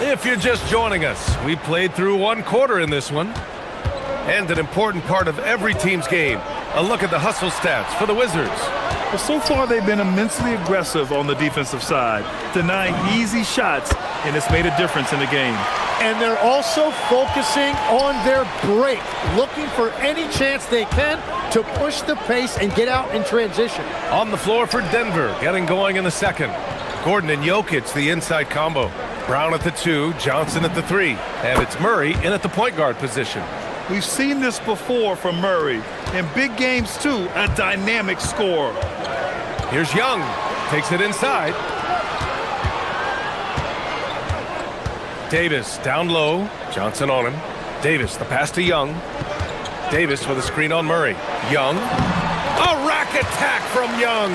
If you're just joining us, we played through one quarter in this one. And an important part of every team's game, a look at the hustle stats for the Wizards. Well, so far they've been immensely aggressive on the defensive side, denying easy shots, and it's made a difference in the game. And they're also focusing on their break, looking for any chance they can to push the pace and get out in transition. On the floor for Denver, getting going in the second. Gordon and Jokic, the inside combo. Brown at the 2, Johnson at the 3. And it's Murray in at the point guard position. We've seen this before from Murray. In big games, too, a dynamic scorer. Here's Young. Takes it inside. Davis down low. Johnson on him. Davis, the pass to Young. Davis with a screen on Murray. Young. A rack attack from Young.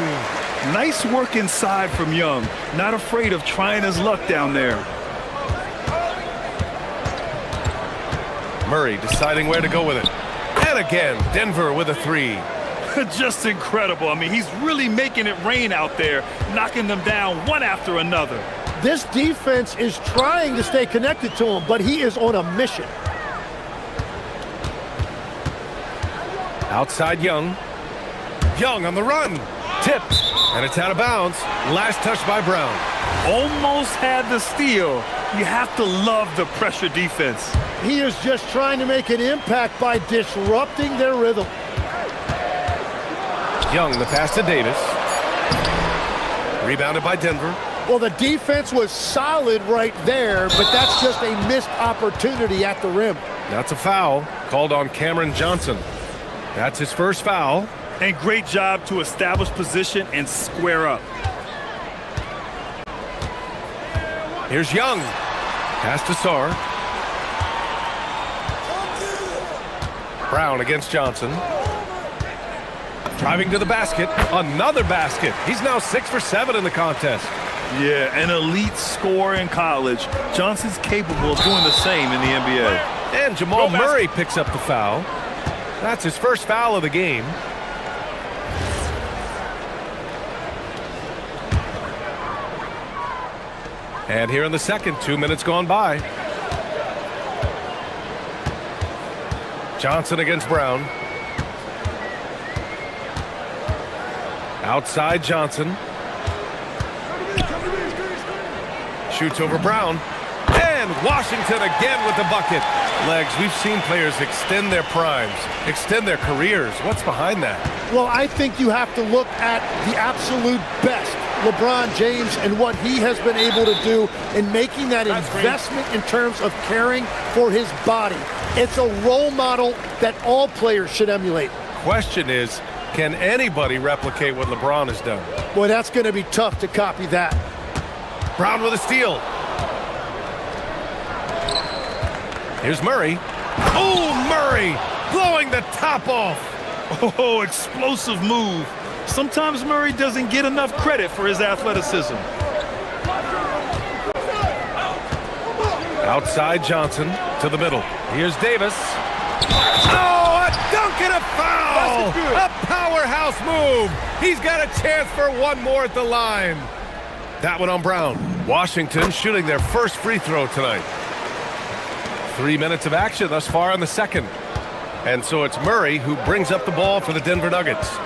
Nice work inside from Young. Not afraid of trying his luck down there. Murray deciding where to go with it. And again, Denver with a 3. Just incredible. I mean, he's really making it rain out there, knocking them down one after another. This defense is trying to stay connected to him, but he is on a mission. Outside Young. Young on the run. Tipped. And it's out of bounds. Last touch by Brown. Almost had the steal. You have to love the pressure defense. He is just trying to make an impact by disrupting their rhythm. Young, the pass to Davis. Rebounded by Denver. Well, the defense was solid right there, but that's just a missed opportunity at the rim. That's a foul called on Cameron Johnson. That's his first foul. And great job to establish position and square up. Here's Young. Pass to Sarr. Brown against Johnson. Driving to the basket. Another basket. He's now 6 for 7 in the contest. Yeah, an elite scorer in college. Johnson's capable of doing the same in the NBA. And Jamal Murray picks up the foul. That's his first foul of the game. And here in the second, 2 minutes gone by. Johnson against Brown. Outside Johnson. Shoots over Brown. And Washington again with the bucket. Legs, we've seen players extend their primes, extend their careers. What's behind that? Well, I think you have to look at the absolute best. LeBron James and what he has been able to do in making that investment in terms of caring for his body. It's a role model that all players should emulate. Question is, can anybody replicate what LeBron has done? Boy, that's going to be tough to copy that. Brown with a steal. Here's Murray. Oh, Murray blowing the top off. Oh, explosive move. Sometimes Murray doesn't get enough credit for his athleticism. Outside Johnson to the middle. Here's Davis. Oh, a dunk and a foul! A powerhouse move. He's got a chance for one more at the line. That one on Brown. Washington shooting their first free throw tonight. 3 minutes of action thus far in the second. And so it's Murray who brings up the ball for the Denver Nuggets.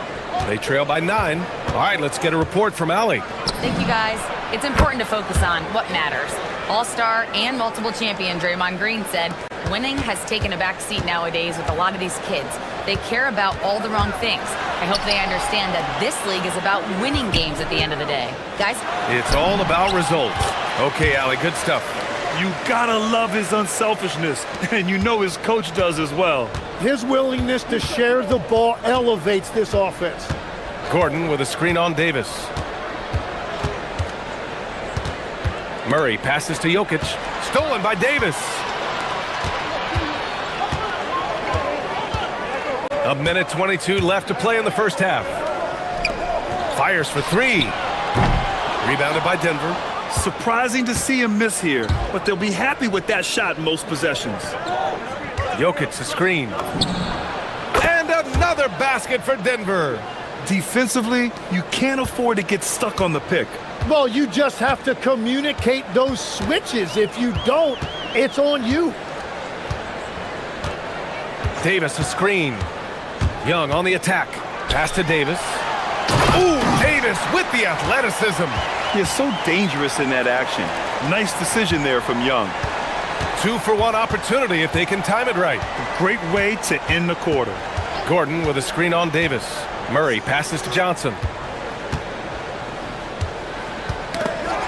They trail by 9. All right, let's get a report from Allie. Thank you, guys. It's important to focus on what matters. All-star and multiple champion Draymond Green said, winning has taken a back seat nowadays with a lot of these kids. They care about all the wrong things. I hope they understand that this league is about winning games at the end of the day. Guys? It's all about results. Okay, Allie, good stuff. You gotta love his unselfishness, and you know his coach does as well. His willingness to share the ball elevates this offense. Gordon with a screen on Davis. Murray passes to Jokic. Stolen by Davis. A minute 22 left to play in the first half. Fires for three. Rebounded by Denver. Surprising to see him miss here, but they'll be happy with that shot in most possessions. Jokic a screen. And another basket for Denver. Defensively, you can't afford to get stuck on the pick. Well, you just have to communicate those switches. If you don't, it's on you. Davis a screen. Young on the attack. Pass to Davis. Ooh, Davis with the athleticism. He is so dangerous in that action. Nice decision there from Young. 2-for-1 opportunity if they can time it right. A great way to end the quarter. Gordon with a screen on Davis. Murray passes to Johnson.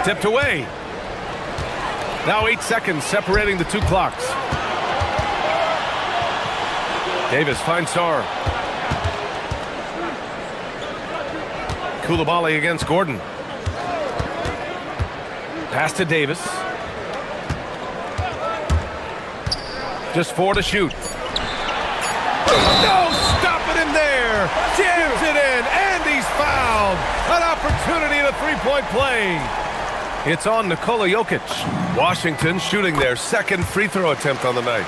Tipped away. Now 8 seconds separating the two clocks. Davis finds Sarr. Koulibaly against Gordon. Pass to Davis. Just 4 to shoot. No, stop it in there. Jams it in, and he's fouled. An opportunity at a three-point play. It's on Nikola Jokic. Washington shooting their second free throw attempt on the night.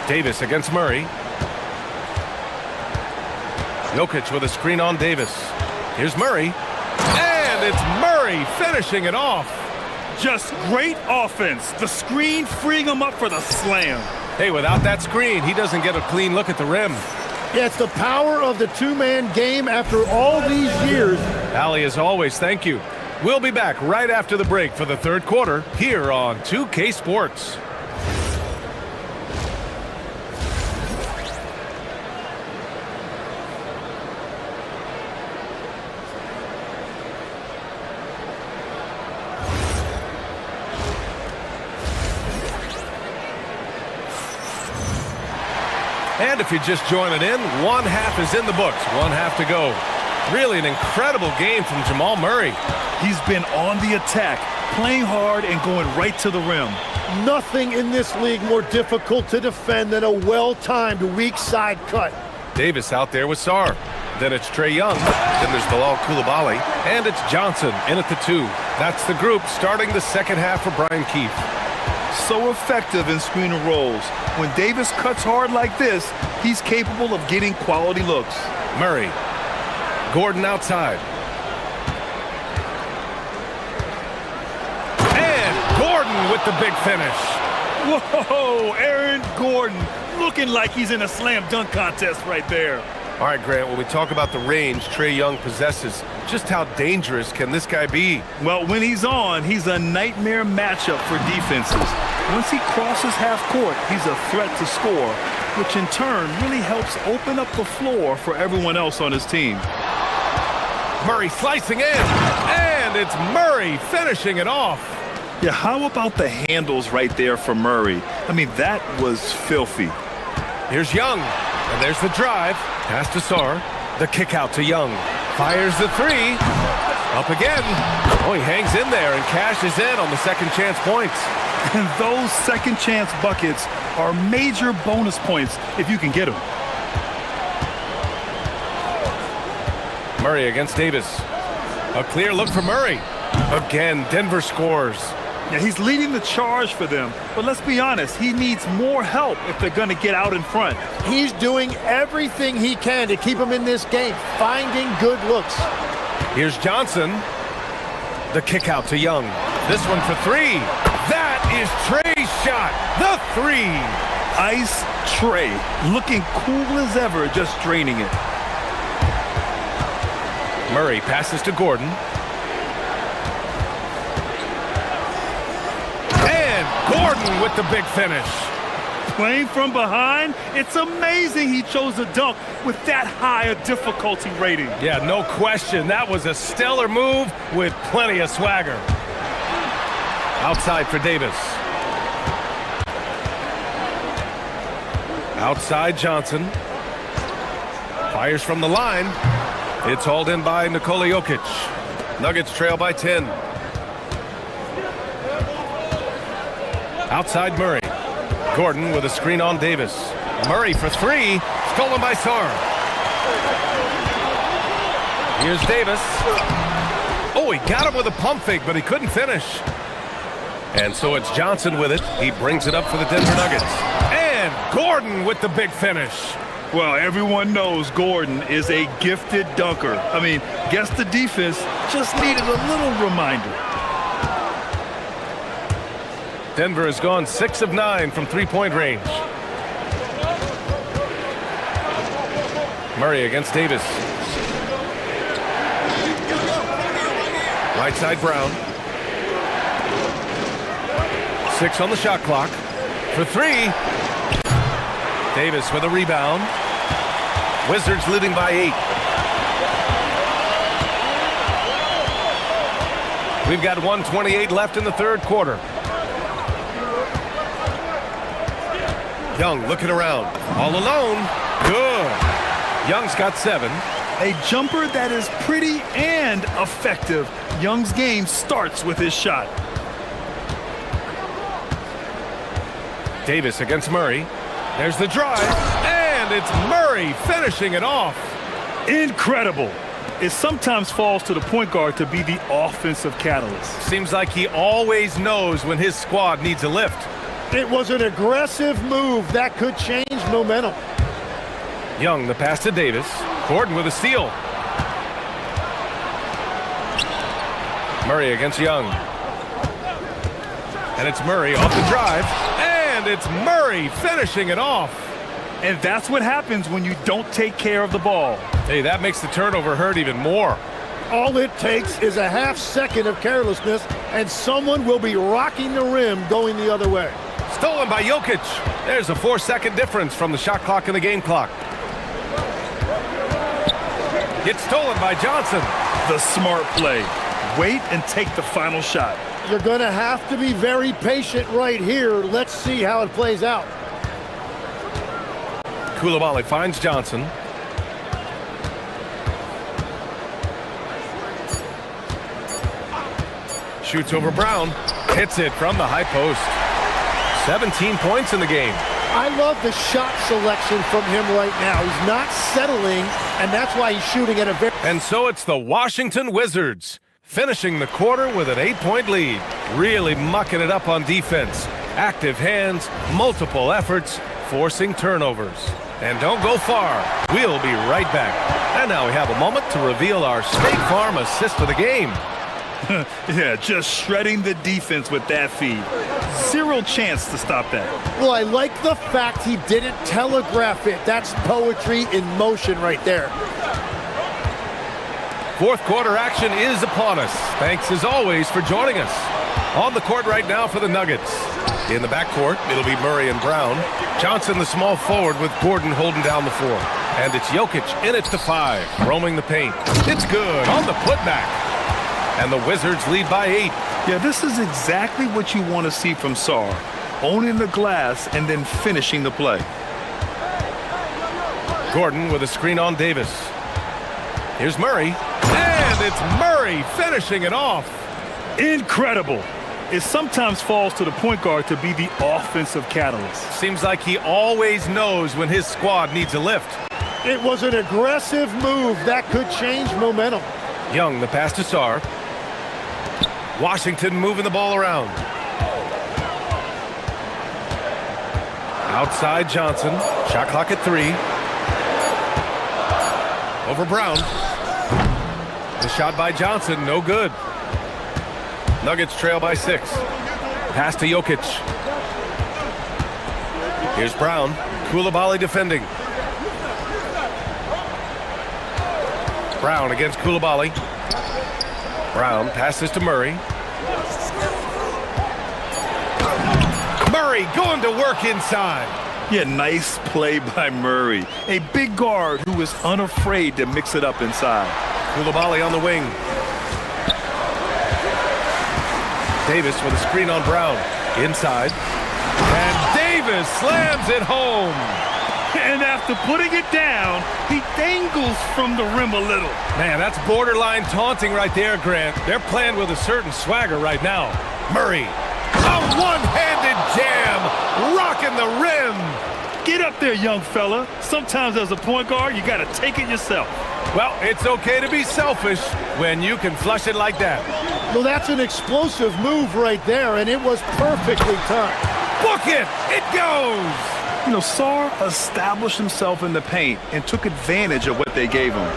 Davis against Murray. Jokic with a screen on Davis. Here's Murray. And it's Murray finishing it off. Just great offense. The screen freeing him up for the slam. Hey, without that screen, he doesn't get a clean look at the rim. Yeah, it's the power of the two-man game after all these years. Allie, as always, thank you. We'll be back right after the break for the third quarter here on 2K Sports. And if you're just joining in, one half is in the books, one half to go. Really an incredible game from Jamal Murray. He's been on the attack, playing hard and going right to the rim. Nothing in this league more difficult to defend than a well-timed weak side cut. Davis out there with Sarr. Then it's Trae Young. Then there's Bilal Koulibaly. And it's Johnson in at the 2. That's the group starting the second half for Brian Keefe. So effective in screen and rolls. When Davis cuts hard like this, he's capable of getting quality looks. Murray. Gordon outside. And Gordon with the big finish. Whoa, Aaron Gordon looking like he's in a slam dunk contest right there. All right, Grant, when we talk about the range Trae Young possesses, just how dangerous can this guy be? Well, when he's on, he's a nightmare matchup for defenses. Once he crosses half court, he's a threat to score, which in turn really helps open up the floor for everyone else on his team. Murray slicing in, and it's Murray finishing it off. Yeah, how about the handles right there for Murray? I mean, that was filthy. Here's Young, and there's the drive. Pass to Sarr. The kick out to Young. Fires the 3. Up again. Oh, he hangs in there and cashes in on the second chance points. And those second chance buckets are major bonus points if you can get them. Murray against Davis. A clear look for Murray. Again, Denver scores. Yeah, he's leading the charge for them, but let's be honest, he needs more help if they're going to get out in front. He's doing everything he can to keep him in this game, finding good looks. Here's Johnson. The kick out to Young. This one for 3. That is Trae's shot. The 3. Ice Trae, looking cool as ever, just draining it. Murray passes to Gordon. Gordon with the big finish. Playing from behind, it's amazing he chose a dunk with that high a difficulty rating. Yeah, no question. That was a stellar move with plenty of swagger. Outside for Davis. Outside Johnson. Fires from the line. It's hauled in by Nikola Jokic. Nuggets trail by 10. Outside Murray. Gordon with a screen on Davis. Murray for three. Stolen by Sarr. Here's Davis. Oh, he got him with a pump fake, but he couldn't finish. And so it's Johnson with it. He brings it up for the Denver Nuggets. And Gordon with the big finish. Well, everyone knows Gordon is a gifted dunker. I mean, guess the defense just needed a little reminder. Denver has gone 6 of 9 from three-point range. Murray against Davis. Right side Brown. 6 on the shot clock. For three. Davis with a rebound. Wizards leading by 8. We've got 1:28 left in the third quarter. Young looking around. All alone. Good. Young's got 7. A jumper that is pretty and effective. Young's game starts with his shot. Davis against Murray. There's the drive. And it's Murray finishing it off. Incredible. It sometimes falls to the point guard to be the offensive catalyst. Seems like he always knows when his squad needs a lift. It was an aggressive move that could change momentum. Young, the pass to Davis. Gordon with a steal. Murray against Young. And it's Murray off the drive. And it's Murray finishing it off. And that's what happens when you don't take care of the ball. Hey, that makes the turnover hurt even more. All it takes is a half second of carelessness, and someone will be rocking the rim going the other way. Stolen by Jokic. There's a 4-second difference from the shot clock and the game clock. Gets stolen by Johnson. The smart play. Wait and take the final shot. You're going to have to be very patient right here. Let's see how it plays out. Koulibaly finds Johnson. Shoots over Brown. Hits it from the high post. 17 points in the game. I love the shot selection from him right now. He's not settling, and that's why he's shooting at a very... And so it's the Washington Wizards finishing the quarter with an 8-point lead. Really mucking it up on defense. Active hands, multiple efforts, forcing turnovers. And don't go far. We'll be right back. And now we have a moment to reveal our State Farm assist of the game. Yeah, just shredding the defense with that feed. Zero chance to stop that. Well, I like the fact he didn't telegraph it. That's poetry in motion right there. Fourth quarter action is upon us. Thanks as always for joining us. On the court right now for the Nuggets. In the backcourt, it'll be Murray and Brown. Johnson, the small forward, with Gordon holding down the floor. And it's Jokic in it to 5, roaming the paint. It's good on the putback. And the Wizards lead by 8. Yeah, this is exactly what you want to see from Sarr. Owning the glass and then finishing the play. Gordon with a screen on Davis. Here's Murray. And it's Murray finishing it off. Incredible. It sometimes falls to the point guard to be the offensive catalyst. Seems like he always knows when his squad needs a lift. It was an aggressive move that could change momentum. Young, the pass to Sarr. Washington moving the ball around. Outside Johnson. Shot clock at 3. Over Brown. The shot by Johnson, no good. Nuggets trail by 6. Pass to Jokic. Here's Brown. Koulibaly defending. Brown against Koulibaly. Brown passes to Murray. Murray going to work inside. Yeah, nice play by Murray. A big guard who is unafraid to mix it up inside. Koulibaly on the wing. Davis with a screen on Brown. Inside. And Davis slams it home. And after putting it down, he dangles from the rim a little. Man, that's borderline taunting right there, Grant. They're playing with a certain swagger right now. Murray, a one-handed jam, rocking the rim. Get up there, young fella. Sometimes as a point guard, you got to take it yourself. Well, it's okay to be selfish when you can flush it like that. Well, that's an explosive move right there, and it was perfectly timed. Book it! It goes! You know, Sarr established himself in the paint and took advantage of what they gave him.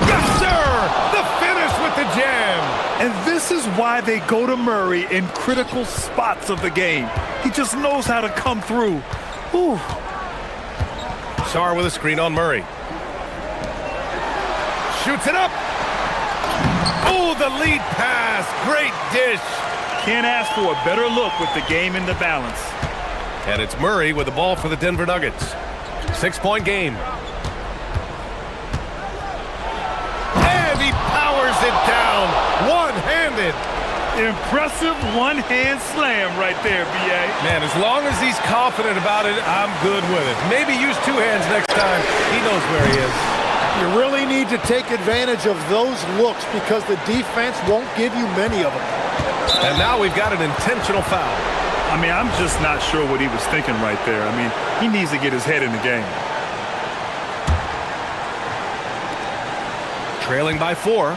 Yes, sir! The finish with the jam! And this is why they go to Murray in critical spots of the game. He just knows how to come through. Whew. Sarr with a screen on Murray. Shoots it up! Oh, the lead pass! Great dish! Can't ask for a better look with the game in the balance. And it's Murray with the ball for the Denver Nuggets. 6-point game. And he powers it down, one-handed. Impressive one-hand slam right there, B.A. Man, as long as he's confident about it, I'm good with it. Maybe use two hands next time. He knows where he is. You really need to take advantage of those looks because the defense won't give you many of them. And now we've got an intentional foul. I mean, I'm just not sure what he was thinking right there. I mean, he needs to get his head in the game. Trailing by 4.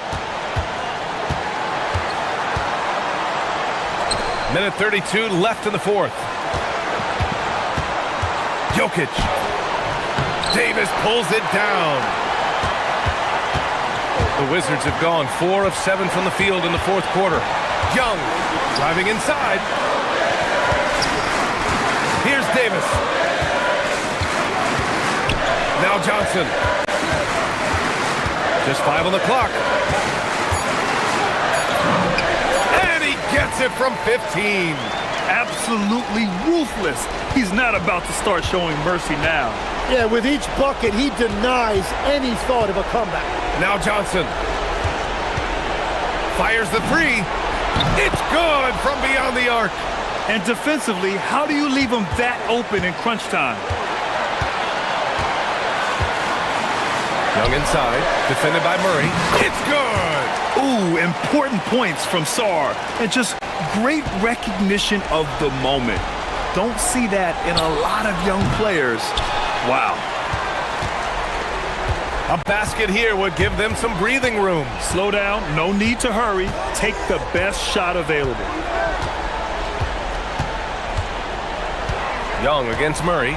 Minute 32 left in the fourth. Jokic. Davis pulls it down. The Wizards have gone 4 of 7 from the field in the fourth quarter. Young driving inside. Here's Davis. Now Johnson. Just 5 on the clock. And he gets it from 15. Absolutely ruthless. He's not about to start showing mercy now. Yeah, with each bucket, he denies any thought of a comeback. Now Johnson. Fires the 3. It's good from beyond the arc. And defensively, how do you leave him that open in crunch time? Young inside, defended by Murray. It's good! Ooh, important points from Sarr. And just great recognition of the moment. Don't see that in a lot of young players. Wow. A basket here would give them some breathing room. Slow down, no need to hurry. Take the best shot available. Young against Murray.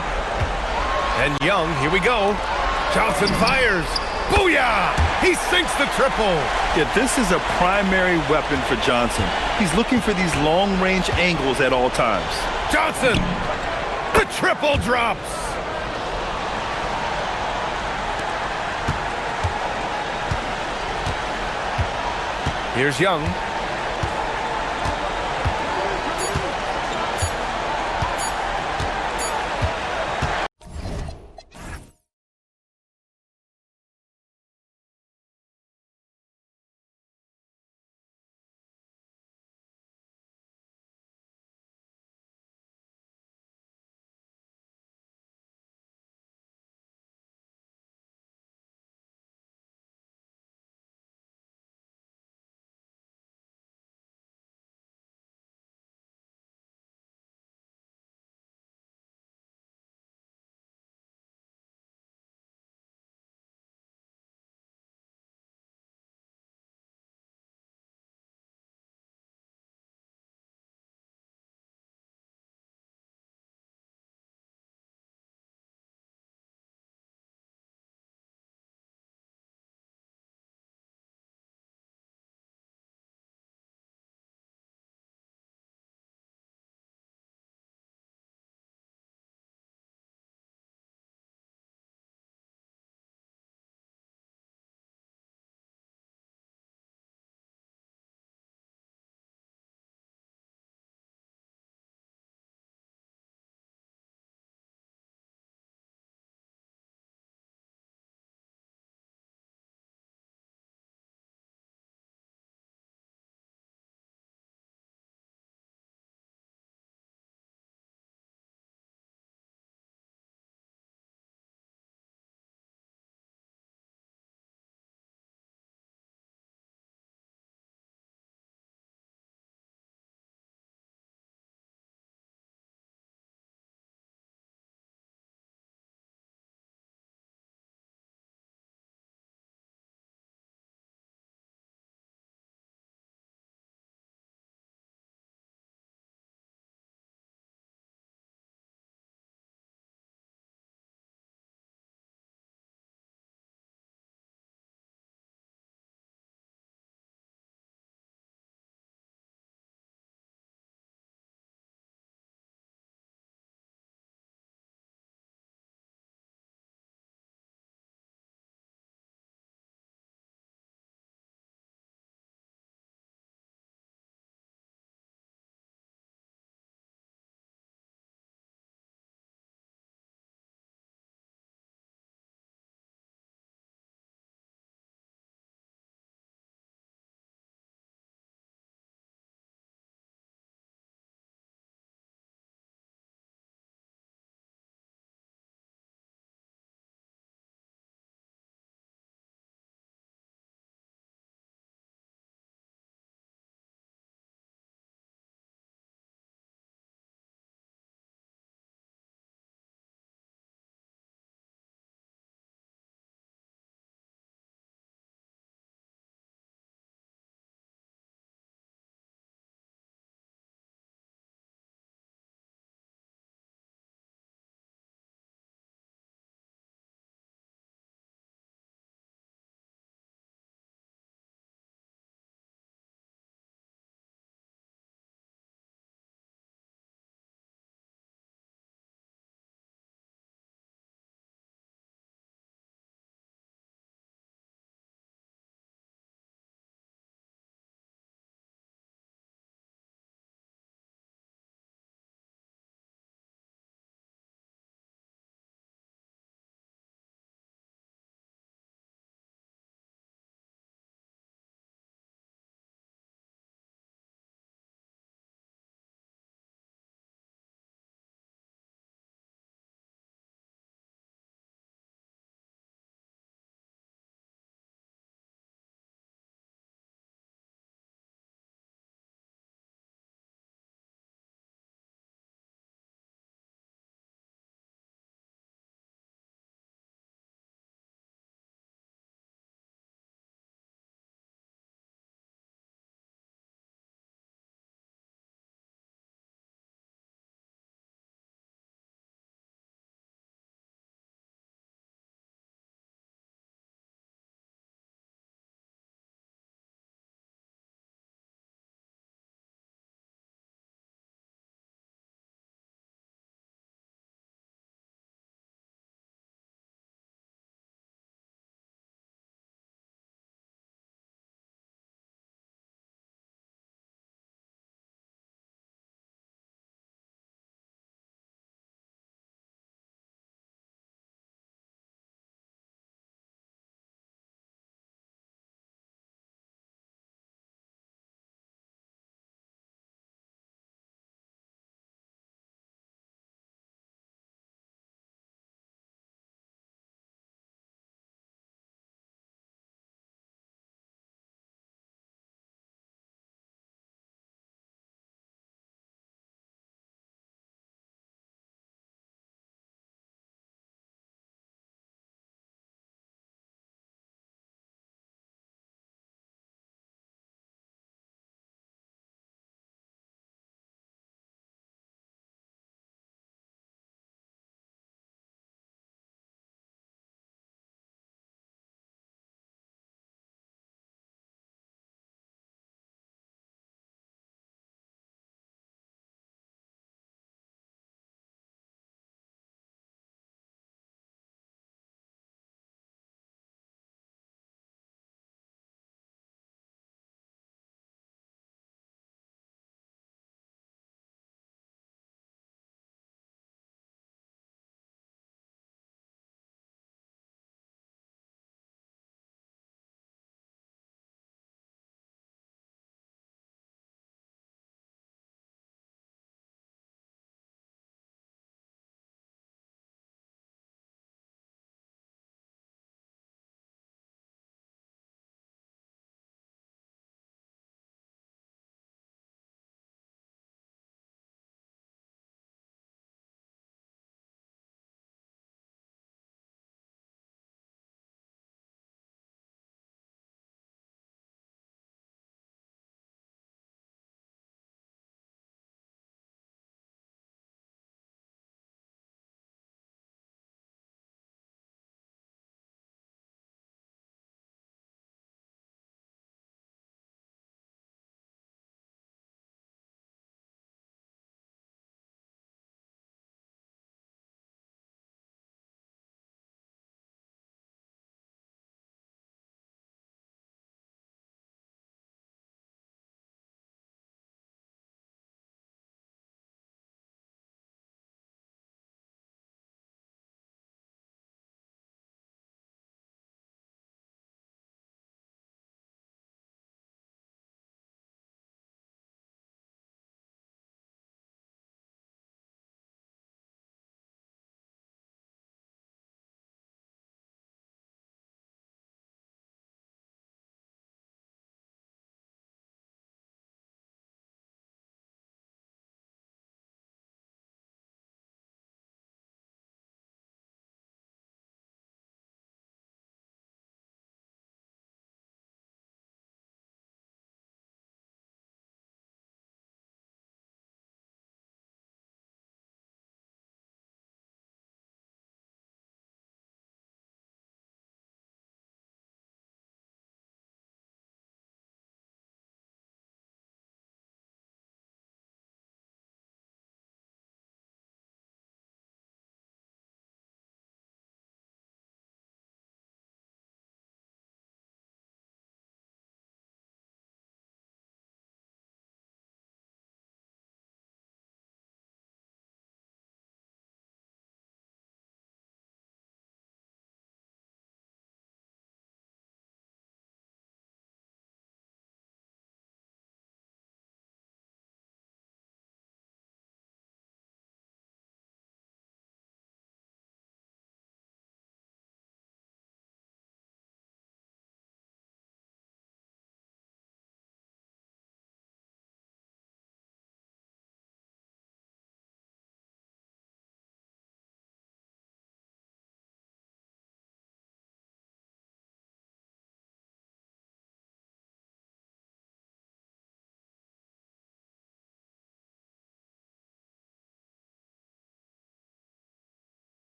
And Young, here we go. Johnson fires. Booyah! He sinks the triple. Yeah, this is a primary weapon for Johnson. He's looking for these long-range angles at all times. Johnson! The triple drops. Here's Young.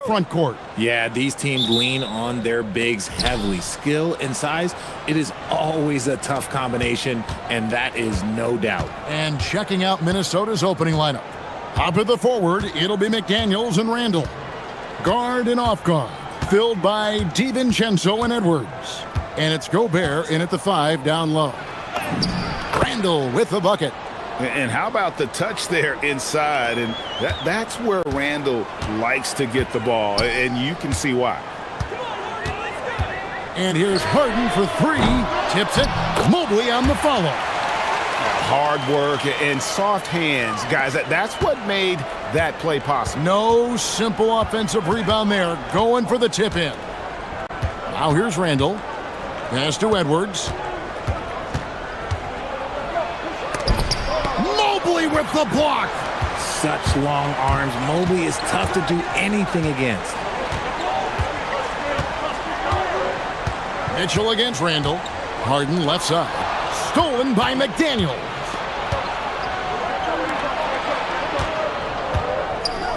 front court. Yeah, these teams lean on their bigs heavily. Skill and size, it is always a tough combination, and that is no doubt. And checking out Minnesota's opening lineup. Up at the forward, it'll be McDaniels and Randall. Guard and off guard, filled by DiVincenzo and Edwards. And it's Gobert in at the 5 down low. Randall with the bucket. And how about the touch there inside? And that's where Randall likes to get the ball, and you can see why. And here's Harden for 3. Tips it. Mobley on the follow. Hard work and soft hands. Guys, that's what made that play possible. No simple offensive rebound there. Going for the tip-in. Now here's Randall. Pass to Edwards. Mobley with the block. Such long arms. Mobley is tough to do anything against. Mitchell against Randall. Harden left side. Stolen by McDaniels.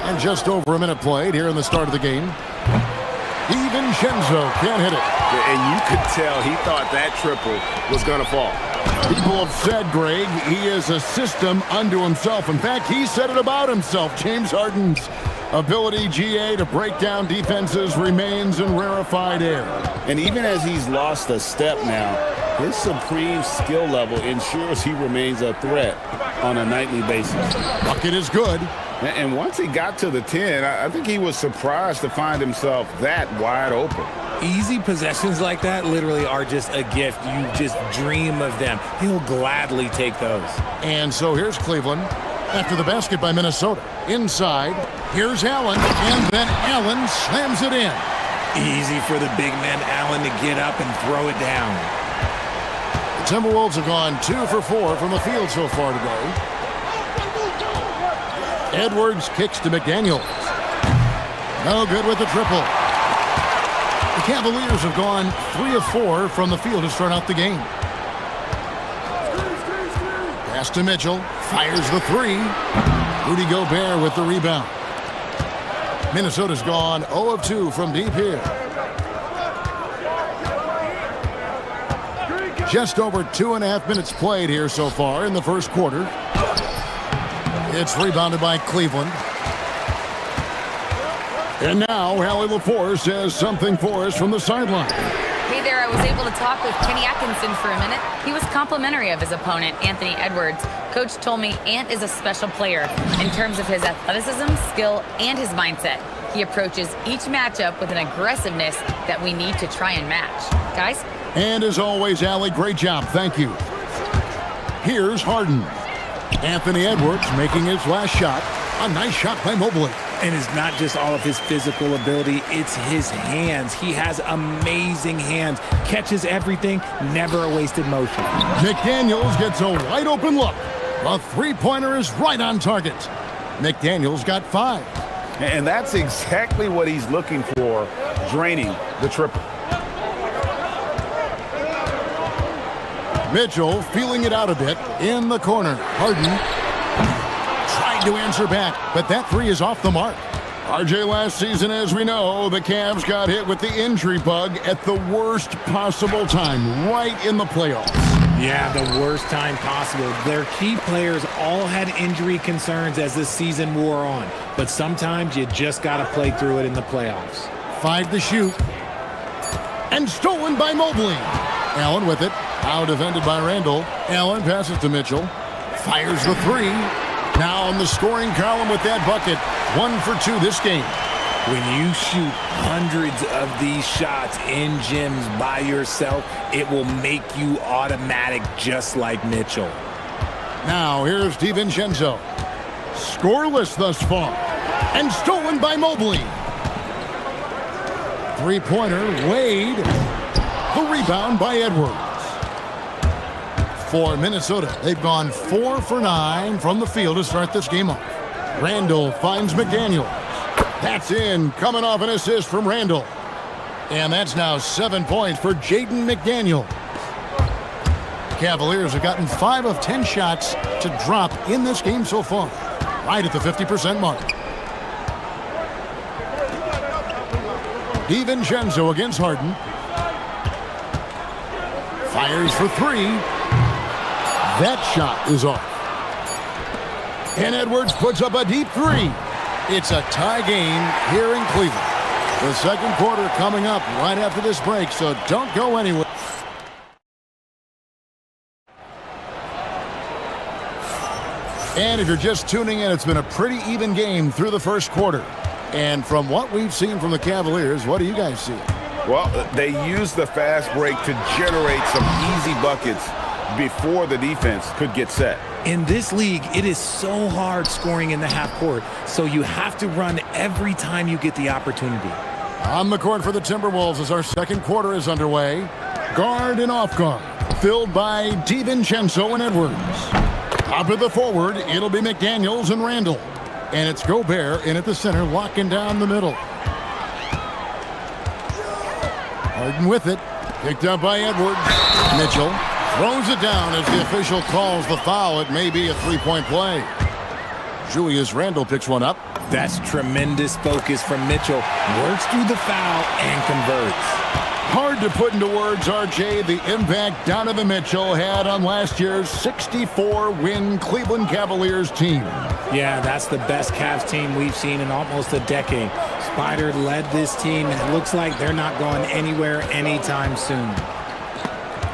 And just over a minute played here in the start of the game. DiVincenzo can't hit it. And you could tell he thought that triple was going to fall. People have said, Greg, he is a system unto himself. In fact, he said it about himself. James Harden's ability, GA, to break down defenses remains in rarefied air. And even as he's lost a step now, his supreme skill level ensures he remains a threat on a nightly basis. Bucket is good. And once he got to the 10, I think he was surprised to find himself that wide open. Easy possessions like that literally are just a gift. You just dream of them. He'll gladly take those. And so here's Cleveland after the basket by Minnesota. Inside, here's Allen, and then Allen slams it in. Easy for the big man Allen to get up and throw it down. The Timberwolves have gone 2 for 4 from the field so far today. Edwards kicks to McDaniels. No good with the triple. The Cavaliers have gone 3 of 4 from the field to start out the game. Pass to Mitchell. Fires the 3. Rudy Gobert with the rebound. Minnesota's gone 0 of 2 from deep here. Just over 2.5 minutes played here so far in the first quarter. It's rebounded by Cleveland. And now, Hallie LaForce has something for us from the sideline. Hey there, I was able to talk with Kenny Atkinson for a minute. He was complimentary of his opponent, Anthony Edwards. Coach told me Ant is a special player in terms of his athleticism, skill, and his mindset. He approaches each matchup with an aggressiveness that we need to try and match. Guys? And as always, Allie, great job. Thank you. Here's Harden. Anthony Edwards making his last shot. A nice shot by Mobley. And it's not just all of his physical ability, it's his hands. He has amazing hands. Catches everything, never a wasted motion. McDaniels gets a wide open look. A three-pointer is right on target. McDaniels got 5. And that's exactly what he's looking for, draining the triple. Mitchell feeling it out a bit in the corner. Harden tried to answer back, but that 3 is off the mark. RJ, last season, as we know, the Cavs got hit with the injury bug at the worst possible time, right in the playoffs. Yeah, the worst time possible. Their key players all had injury concerns as the season wore on, but sometimes you just got to play through it in the playoffs. 5 to shoot. And stolen by Mobley. Allen with it. Now defended by Randall. Allen passes to Mitchell. Fires the 3. Now on the scoring column with that bucket. 1 for 2 this game. When you shoot hundreds of these shots in gyms by yourself, it will make you automatic just like Mitchell. Now here's DiVincenzo. Scoreless thus far. And stolen by Mobley. Three-pointer, Wade. The rebound by Edwards. For Minnesota, they've gone 4 for 9 from the field to start this game off. Randall finds McDaniels. That's in, coming off an assist from Randall. And that's now 7 points for Jaden McDaniels. Cavaliers have gotten 5 of 10 shots to drop in this game so far, right at the 50% mark. DiVincenzo against Harden. Fires for three. That shot is off. And Edwards puts up a deep three. It's a tie game here in Cleveland. The second quarter coming up right after this break, so don't go anywhere. And if you're just tuning in, it's been a pretty even game through the first quarter. And from what we've seen from the Cavaliers, what do you guys see? Well, they used the fast break to generate some easy buckets before the defense could get set. In this league, it is so hard scoring in the half court, so you have to run every time you get the opportunity. On the court for the Timberwolves as our second quarter is underway. Guard and off guard, filled by DiVincenzo and Edwards. Top of the forward, it'll be McDaniels and Randall. And it's Gobert in at the center, locking down the middle. Harden with it, picked up by Edwards. Mitchell throws it down as the official calls the foul. It may be a three-point play. Julius Randle picks one up. That's tremendous focus from Mitchell. Works through the foul and converts. Hard to put into words, RJ, the impact Donovan Mitchell had on last year's 64-win Cleveland Cavaliers team. Yeah, that's the best Cavs team we've seen in almost a decade. Spider led this team, and it looks like they're not going anywhere anytime soon.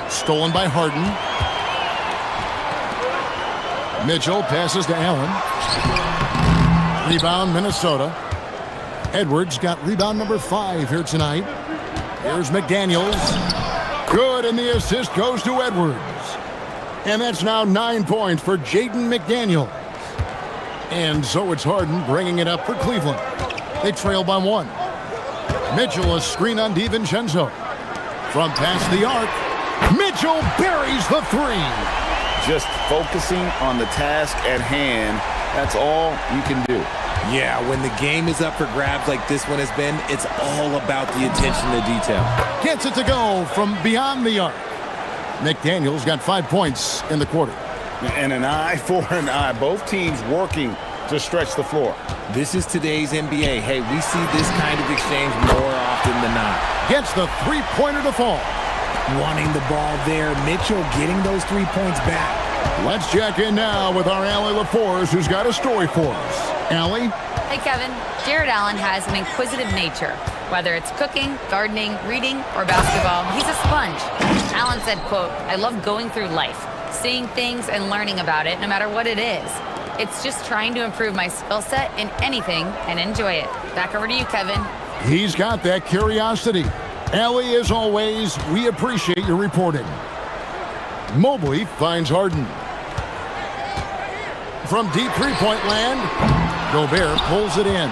Stolen by Harden. Mitchell passes to Allen. Rebound, Minnesota. Edwards got rebound number 5 here tonight. Here's McDaniels. Good, and the assist goes to Edwards. And that's now 9 points for Jaden McDaniels. And so it's Harden bringing it up for Cleveland. They trail by 1. Mitchell, a screen on DiVincenzo. From past the arc, Mitchell buries the 3. Just focusing on the task at hand, that's all you can do. Yeah, when the game is up for grabs like this one has been, it's all about the attention to detail. Gets it to go from beyond the arc. McDaniels got 5 points in the quarter. And an eye for an eye. Both teams working to stretch the floor. This is today's NBA. Hey, we see this kind of exchange more often than not. Gets the three-pointer to fall. Wanting the ball there. Mitchell getting those 3 points back. Let's check in now with our Allie LaForce, who's got a story for us. Allie? Hey, Kevin. Jared Allen has an inquisitive nature. Whether it's cooking, gardening, reading, or basketball, he's a sponge. Allen said, quote, "I love going through life, seeing things and learning about it no matter what it is. It's just trying to improve my skill set in anything and enjoy it." Back over to you, Kevin. He's got that curiosity. Allie, as always, we appreciate your reporting. Mobley finds Harden. From deep three-point land, Gobert pulls it in.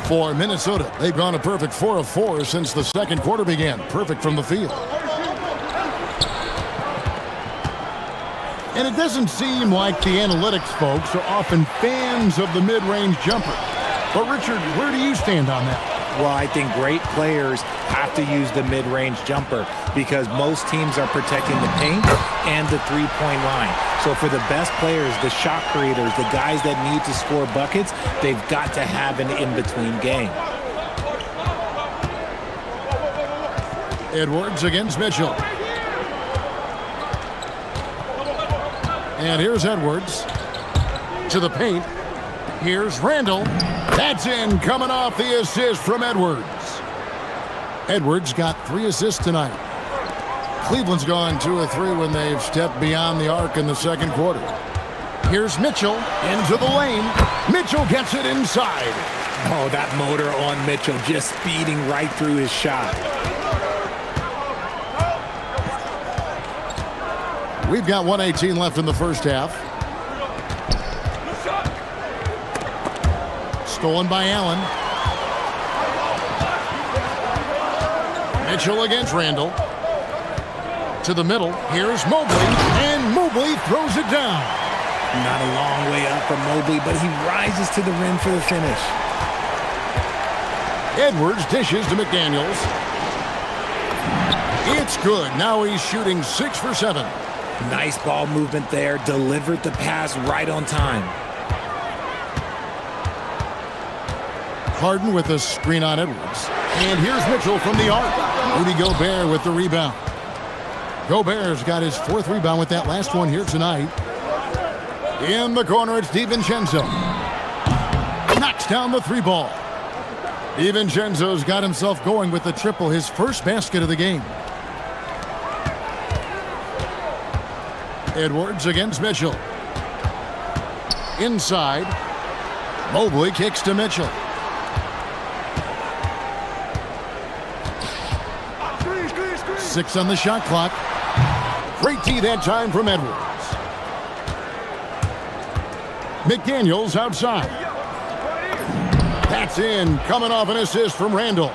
For Minnesota, they've gone a perfect 4 of 4 since the second quarter began. Perfect from the field. And it doesn't seem like the analytics folks are often fans of the mid-range jumper. But Richard, where do you stand on that? Well, I think great players have to use the mid-range jumper because most teams are protecting the paint and the three-point line. So for the best players, the shot creators, the guys that need to score buckets, they've got to have an in-between game. Edwards against Mitchell. And here's Edwards to the paint. Here's Randall. That's in, coming off the assist from Edwards. Edwards got 3 assists tonight. Cleveland's gone 2 of 3 when they've stepped beyond the arc in the second quarter. Here's Mitchell into the lane. Mitchell gets it inside. Oh, that motor on Mitchell just speeding right through his shot. We've got 1:18 left in the first half. Stolen by Allen. Mitchell against Randall. To the middle. Here's Mobley. And Mobley throws it down. Not a long way up for Mobley, but he rises to the rim for the finish. Edwards dishes to McDaniels. It's good. Now he's shooting 6 for 7. Nice ball movement there. Delivered the pass right on time. Harden with a screen on Edwards. And here's Mitchell from the arc. Rudy Gobert with the rebound. Gobert's got his 4th rebound with that last one here tonight. In the corner, it's DiVincenzo. Knocks down the 3 ball. DiVincenzo's got himself going with the triple, his first basket of the game. Edwards against Mitchell. Inside. Mobley kicks to Mitchell. Six on the shot clock. Great D that time from Edwards. McDaniels outside. That's in, coming off an assist from Randall.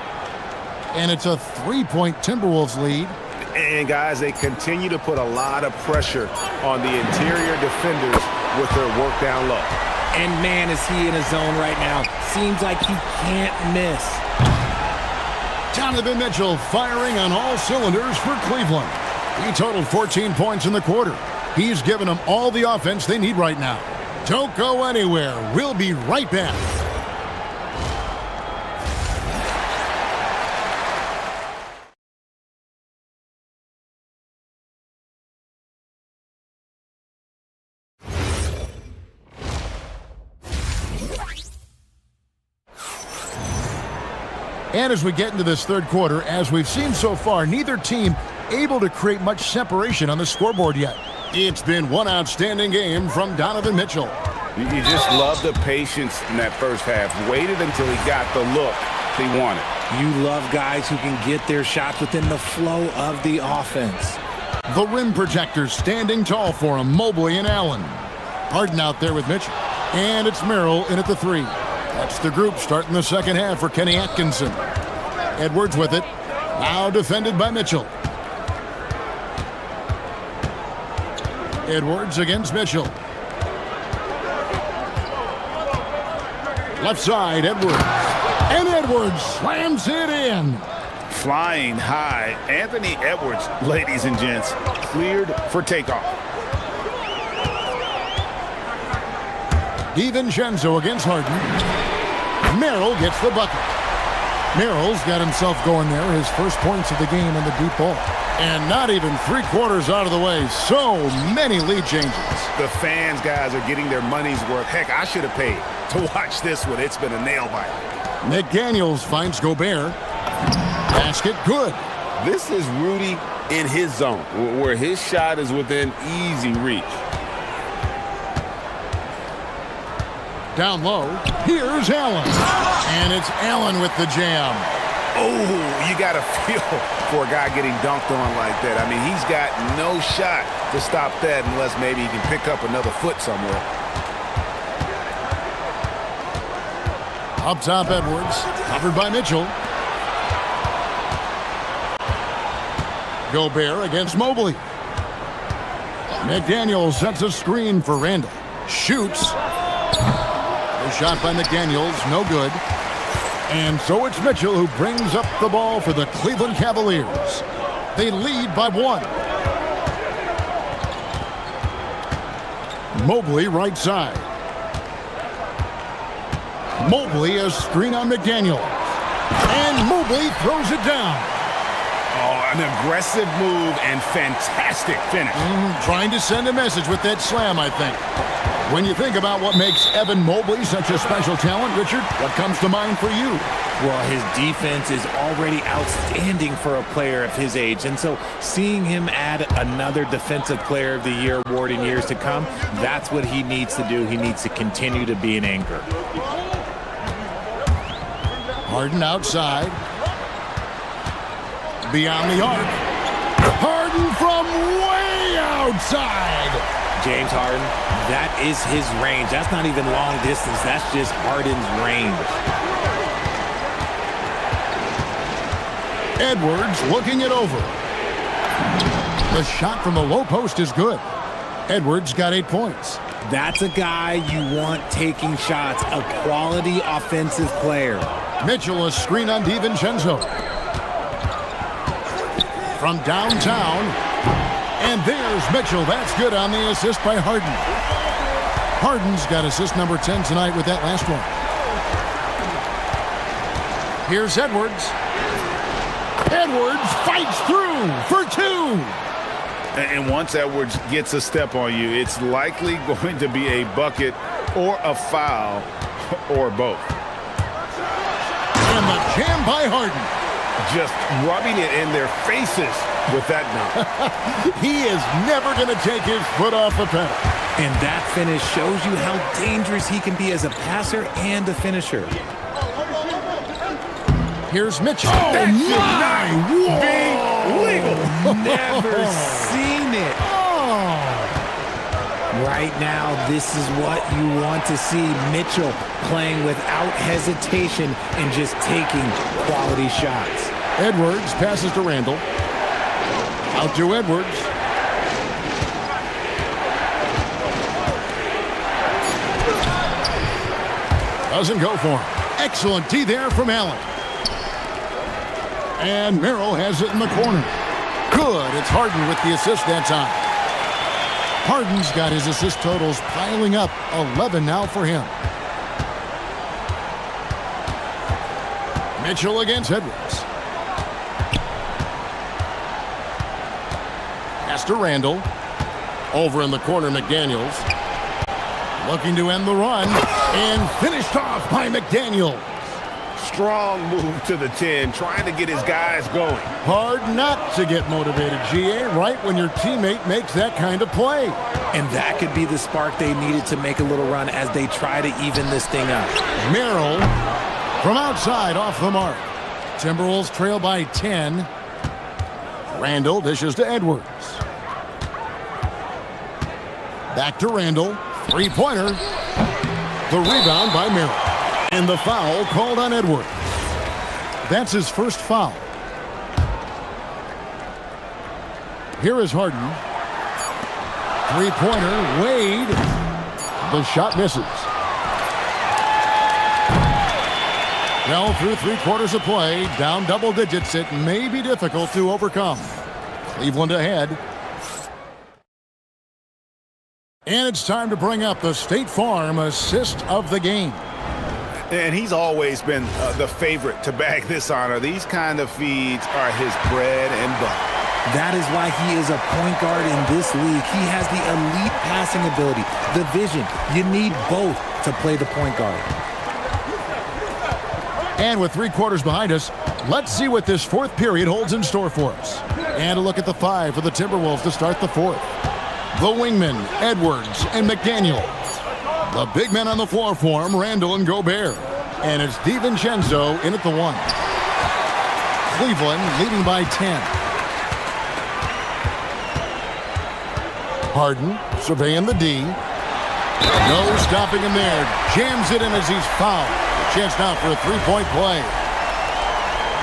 And it's a 3-point Timberwolves lead. And guys, they continue to put a lot of pressure on the interior defenders with their work down low. And man, is he in a zone right now. Seems like he can't miss. Donovan Mitchell firing on all cylinders for Cleveland. He totaled 14 points in the quarter. He's given them all the offense they need right now. Don't go anywhere. We'll be right back. And as we get into this third quarter, as we've seen so far, neither team able to create much separation on the scoreboard yet. It's been one outstanding game from Donovan Mitchell. You just love the patience in that first half. Waited until he got the look he wanted. You love guys who can get their shots within the flow of the offense. The rim protectors standing tall for him, Mobley and Allen. Harden out there with Mitchell. And it's Merrill in at the 3. That's the group starting the second half for Kenny Atkinson. Edwards with it. Now defended by Mitchell. Edwards against Mitchell. Left side, Edwards. And Edwards slams it in. Flying high, Anthony Edwards, ladies and gents, cleared for takeoff. DiVincenzo against Harden. Merrill gets the bucket. Merrill's got himself going there, his first points of the game on the deep ball. And not even 3/4 out of the way. So many lead changes. The fans, guys, are getting their money's worth. Heck, I should have paid to watch this one. It's been a nail biter. McDaniels finds Gobert. Basket good. This is Rudy in his zone, where his shot is within easy reach. Down low, here's Allen. And it's Allen with the jam. Oh, you got to feel for a guy getting dunked on like that. I mean, he's got no shot to stop that unless maybe he can pick up another foot somewhere. Up top, Edwards, covered by Mitchell. Gobert against Mobley. McDaniels sets a screen for Randall. Shoots. A shot by McDaniels, no good. And so it's Mitchell who brings up the ball for the Cleveland Cavaliers. They lead by 1. Mobley right side. Mobley a screen on McDaniels. And Mobley throws it down. Oh, an aggressive move and fantastic finish. Trying to send a message with that slam, I think. When you think about what makes Evan Mobley such a special talent, Richard, what comes to mind for you? Well, his defense is already outstanding for a player of his age. And so seeing him add another Defensive Player of the Year award in years to come, that's what he needs to do. He needs to continue to be an anchor. Harden outside. Beyond the arc. Harden from way outside. James Harden, that is his range. That's not even long distance. That's just Harden's range. Edwards looking it over. The shot from the low post is good. Edwards got 8 points. That's a guy you want taking shots, a quality offensive player. Mitchell a screen on DiVincenzo. From downtown. And there's Mitchell. That's good on the assist by Harden. Harden's got assist number 10 tonight with that last one. Here's Edwards. Edwards fights through for two. And once Edwards gets a step on you, it's likely going to be a bucket or a foul or both. And the jam by Harden. Just rubbing it in their faces with that dunk. He is never going to take his foot off the pedal. And that finish shows you how dangerous he can be as a passer and a finisher. Here's Mitchell. Oh, my! Whoa! Never seen it. Oh. Right now, this is what you want to see. Mitchell playing without hesitation and just taking quality shots. Edwards passes to Randall. Out to Edwards. Doesn't go for him. Excellent D there from Allen. And Merrill has it in the corner. Good. It's Harden with the assist that time. Harden's got his assist totals piling up. 11 now for him. Mitchell against Edwards. Pass to Randall. Over in the corner, McDaniels. Looking to end the run. And finished off by McDaniels. Strong move to the 10, trying to get his guys going. Hard not to get motivated, GA, right when your teammate makes that kind of play. And that could be the spark they needed to make a little run as they try to even this thing up. Merrill from outside off the mark. Timberwolves trail by 10. Randall dishes to Edwards. Back to Randall. Three-pointer. The rebound by Merrill. And the foul called on Edwards. That's his first foul. Here is Harden. Three-pointer, Wade. The shot misses. Well, through 3/4 of play, down double digits, it may be difficult to overcome. Cleveland ahead. And it's time to bring up the State Farm assist of the game. And he's always been the favorite to bag this honor. These kind of feeds are his bread and butter. That is why he is a point guard in this league. He has the elite passing ability, the vision. You need both to play the point guard. And with 3/4 behind us, let's see what this fourth period holds in store for us. And a look at the five for the Timberwolves to start the fourth. The wingmen, Edwards and McDaniel. The big men on the floor for him, Randall and Gobert. And it's DiVincenzo in at the 1. Cleveland leading by 10. Harden surveying the D. No stopping him there. Jams it in as he's fouled. A chance now for a three-point play.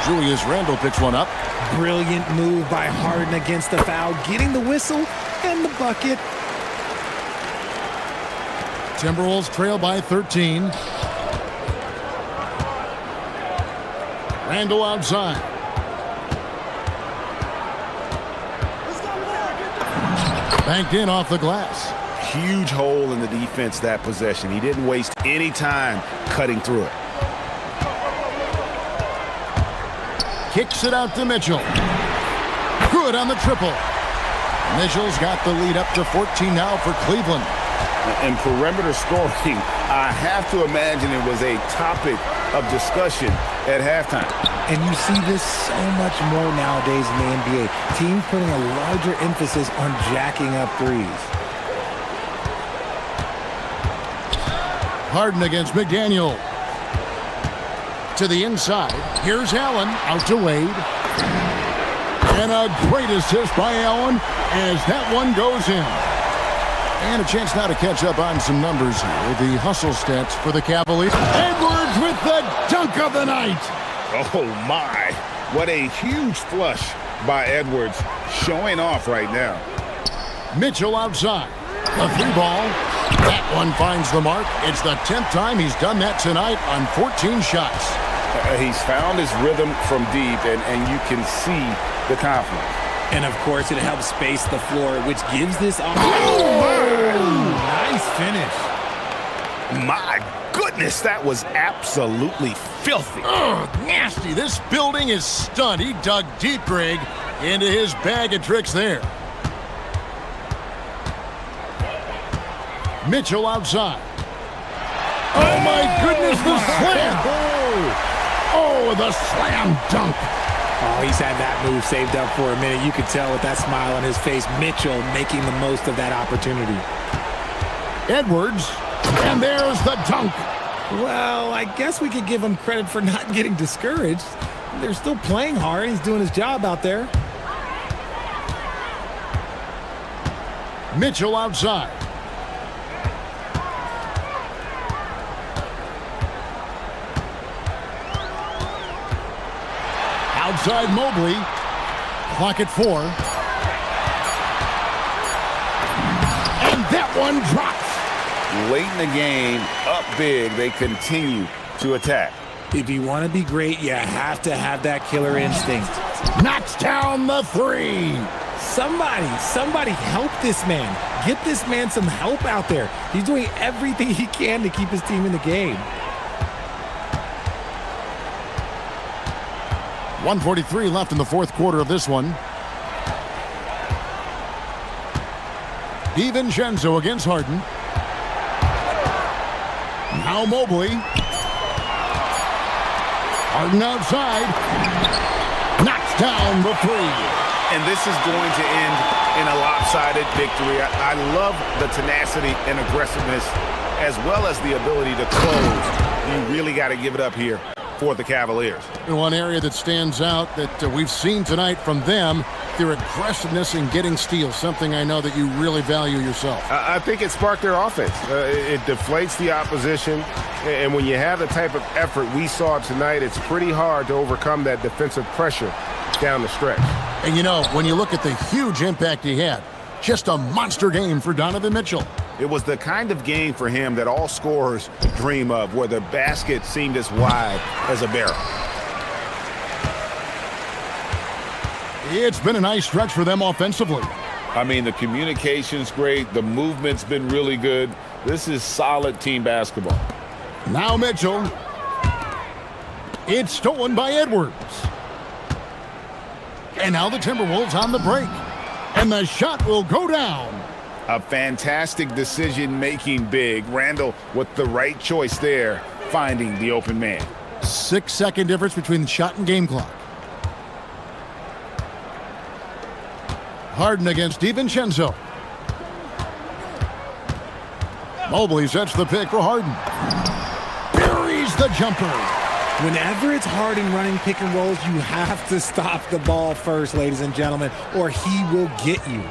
Julius Randle picks one up. Brilliant move by Harden against the foul, getting the whistle and the bucket. Timberwolves trail by 13. Randle outside. Banked in off the glass. Huge hole in the defense that possession. He didn't waste any time cutting through it. Kicks it out to Mitchell. Good on the triple. Mitchell's got the lead up to 14 now for Cleveland. And perimeter scoring, I have to imagine it was a topic of discussion at halftime. And you see this so much more nowadays in the NBA. Teams putting a larger emphasis on jacking up threes. Harden against McDaniel. To the inside. Here's Allen. Out to Wade. And a great assist by Allen as that one goes in. And a chance now to catch up on some numbers here. The hustle stats for the Cavaliers. Edwards with the dunk of the night. Oh, my. What a huge flush by Edwards, showing off right now. Mitchell outside. The three ball. That one finds the mark. It's the 10th time he's done that tonight on 14 shots. He's found his rhythm from deep, and you can see the confidence. And, of course, it helps space the floor, which gives this offense. Oh, nice finish. My goodness. goodness, that was absolutely filthy. Ugh, nasty. This building is stunned. He dug deep, Greg, into his bag of tricks there. Mitchell outside. Oh, my goodness, the slam. Oh, the slam dunk. Oh, he's had that move saved up for a minute. You could tell with that smile on his face. Mitchell making the most of that opportunity. Edwards, and there's the dunk. Well, I guess we could give him credit for not getting discouraged. They're still playing hard. He's doing his job out there. Mitchell outside. Outside Mobley. Clock at 4. And that one drops. Late in the game, up big, they continue to attack. If you want to be great, you have to have that killer instinct. Knocks down the 3. Somebody help this man. Get this man some help out there. He's doing everything he can to keep his team in the game. 1:43 left in the fourth quarter of this one. DiVincenzo against Harden. Now Mobley. Harden outside. Knocks down the 3. And this is going to end in a lopsided victory. I love the tenacity and aggressiveness as well as the ability to close. You really got to give it up here for the Cavaliers. One area that stands out that we've seen tonight from them, their aggressiveness in getting steals, something I know that you really value yourself. I think it sparked their offense. It deflates the opposition, and when you have the type of effort we saw tonight, it's pretty hard to overcome that defensive pressure down the stretch. And you know, when you look at the huge impact he had, just a monster game for Donovan Mitchell. It was the kind of game for him that all scorers dream of, where the basket seemed as wide as a barrel. It's been a nice stretch for them offensively. I mean, the communication's great. The movement's been really good. This is solid team basketball. Now Mitchell. It's stolen by Edwards. And now the Timberwolves on the break. And the shot will go down. A fantastic decision-making big. Randall with the right choice there, finding the open man. 6-second difference between the shot and game clock. Harden against DiVincenzo. Mobley sets the pick for Harden. Buries the jumper. Whenever it's Harden running pick and rolls, you have to stop the ball first, ladies and gentlemen, or he will get you.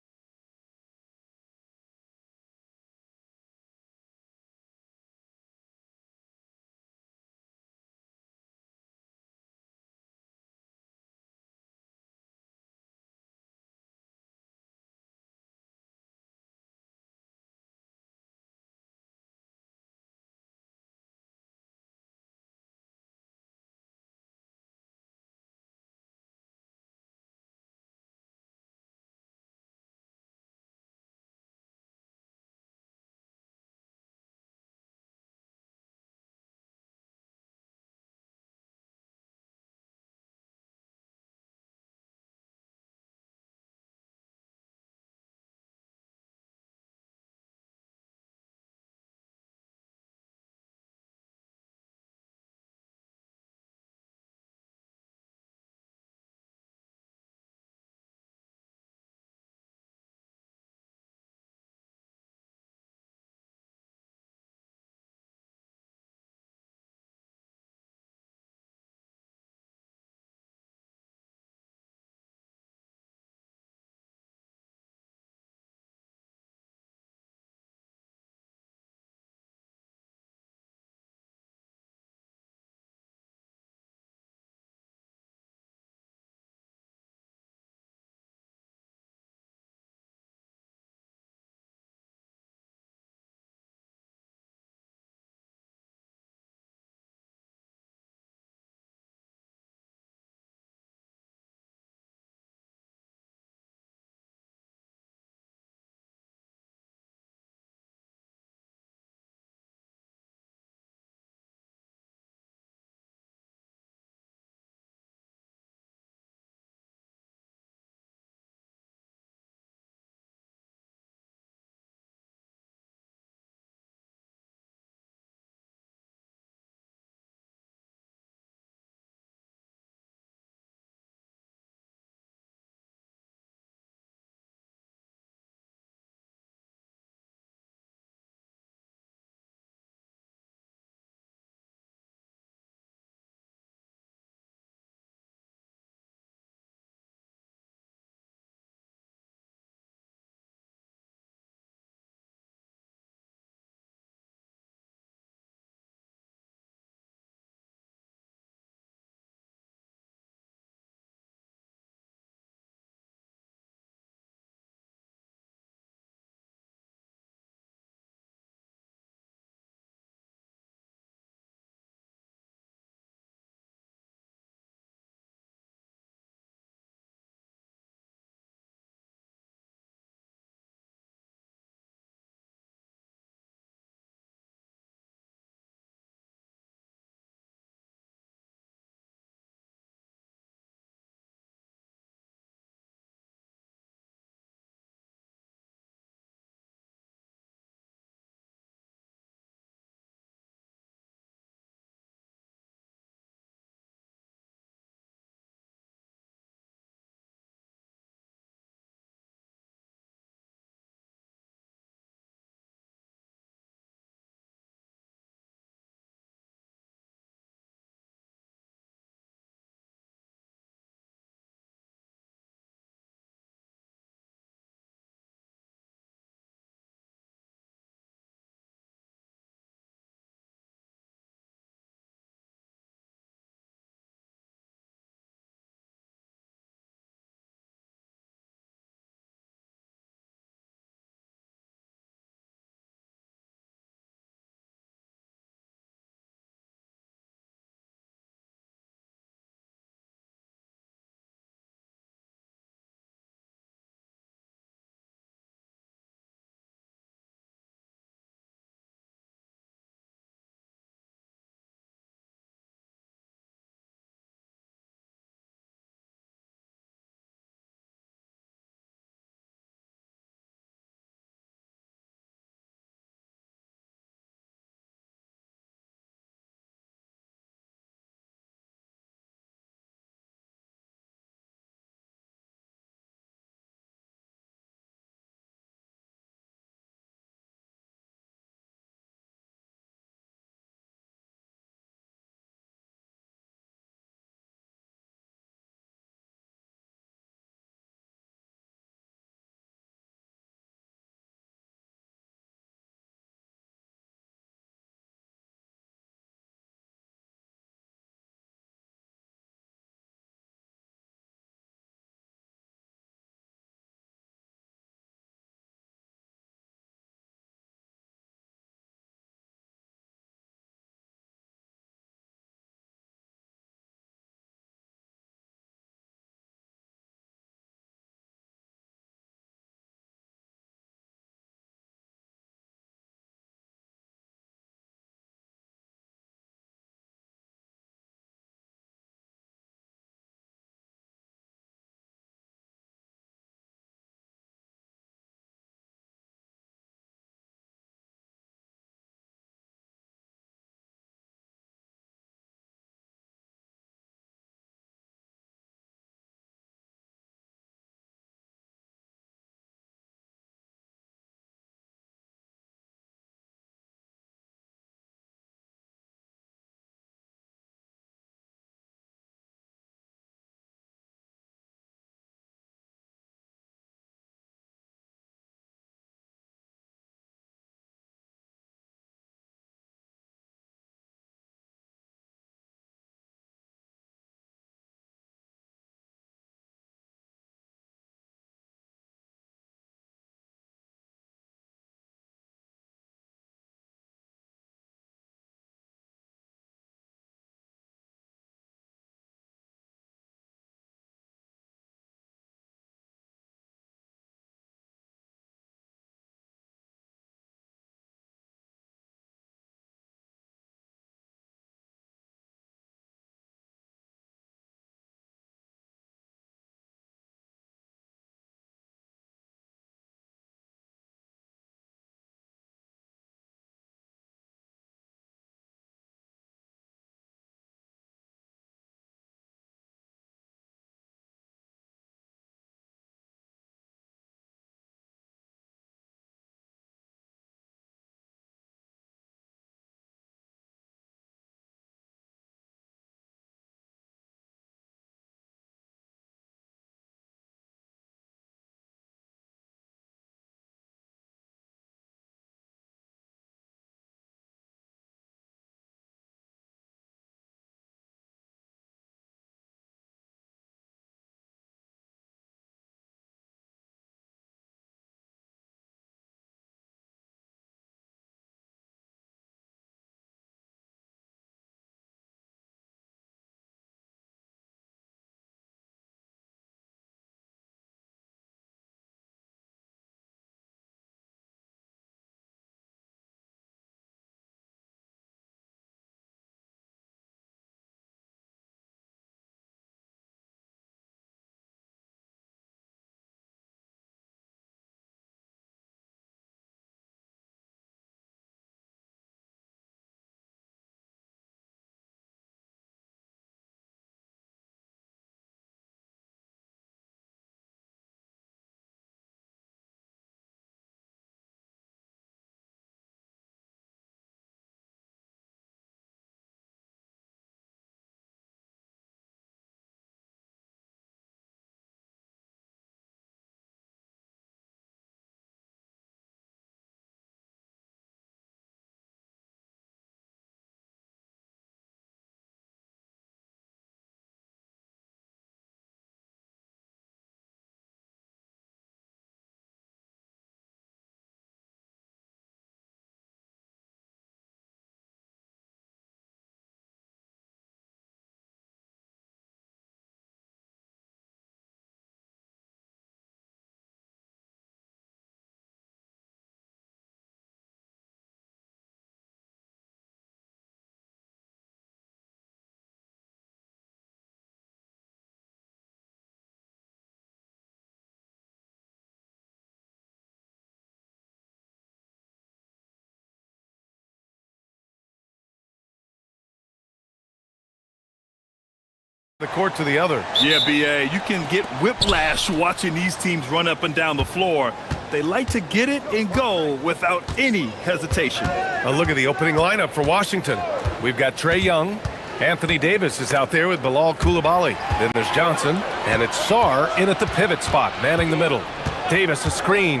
the court to the other. Yeah, B.A., you can get whiplash watching these teams run up and down the floor. They like to get it and go without any hesitation. A look at the opening lineup for Washington. We've got Trae Young. Anthony Davis is out there with Bilal Coulibaly. Then there's Johnson, and it's Sarr in at the pivot spot, manning the middle. Davis a screen.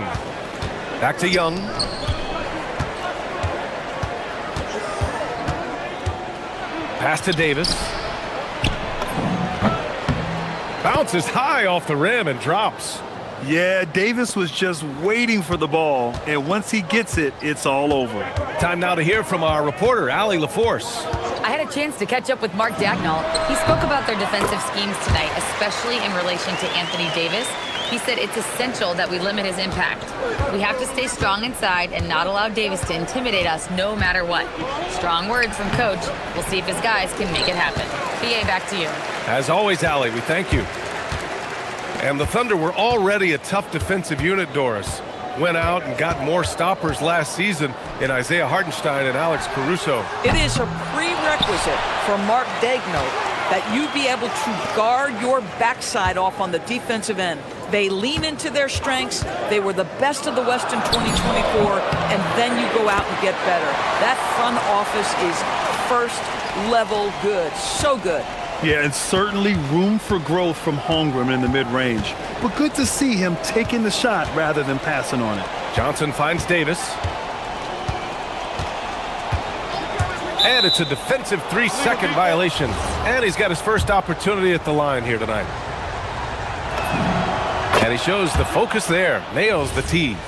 Back to Young. Pass to Davis. Bounces high off the rim and drops. Yeah, Davis was just waiting for the ball, and once he gets it, it's all over. Time now to hear from our reporter, Allie LaForce. I had a chance to catch up with Mark Dagnall. He spoke about their defensive schemes tonight, especially in relation to Anthony Davis. He said it's essential that we limit his impact. We have to stay strong inside and not allow Davis to intimidate us no matter what. Strong words from Coach. We'll see if his guys can make it happen. BA, back to you. As always, Allie, we thank you. And the Thunder were already a tough defensive unit, Doris. Went out and got more stoppers last season in Isaiah Hartenstein and Alex Caruso. It is a prerequisite for Mark Dagnall that you be able to guard your backside off on the defensive end. They lean into their strengths. They were the best of the West in 2024, and then you go out and get better. That front office is first level good, so good. Yeah, and certainly room for growth from Holmgren in the mid-range. But good to see him taking the shot rather than passing on it. Johnson finds Davis. And it's a defensive 3-second violation. And he's got his first opportunity at the line here tonight. And he shows the focus there. Nails the tee.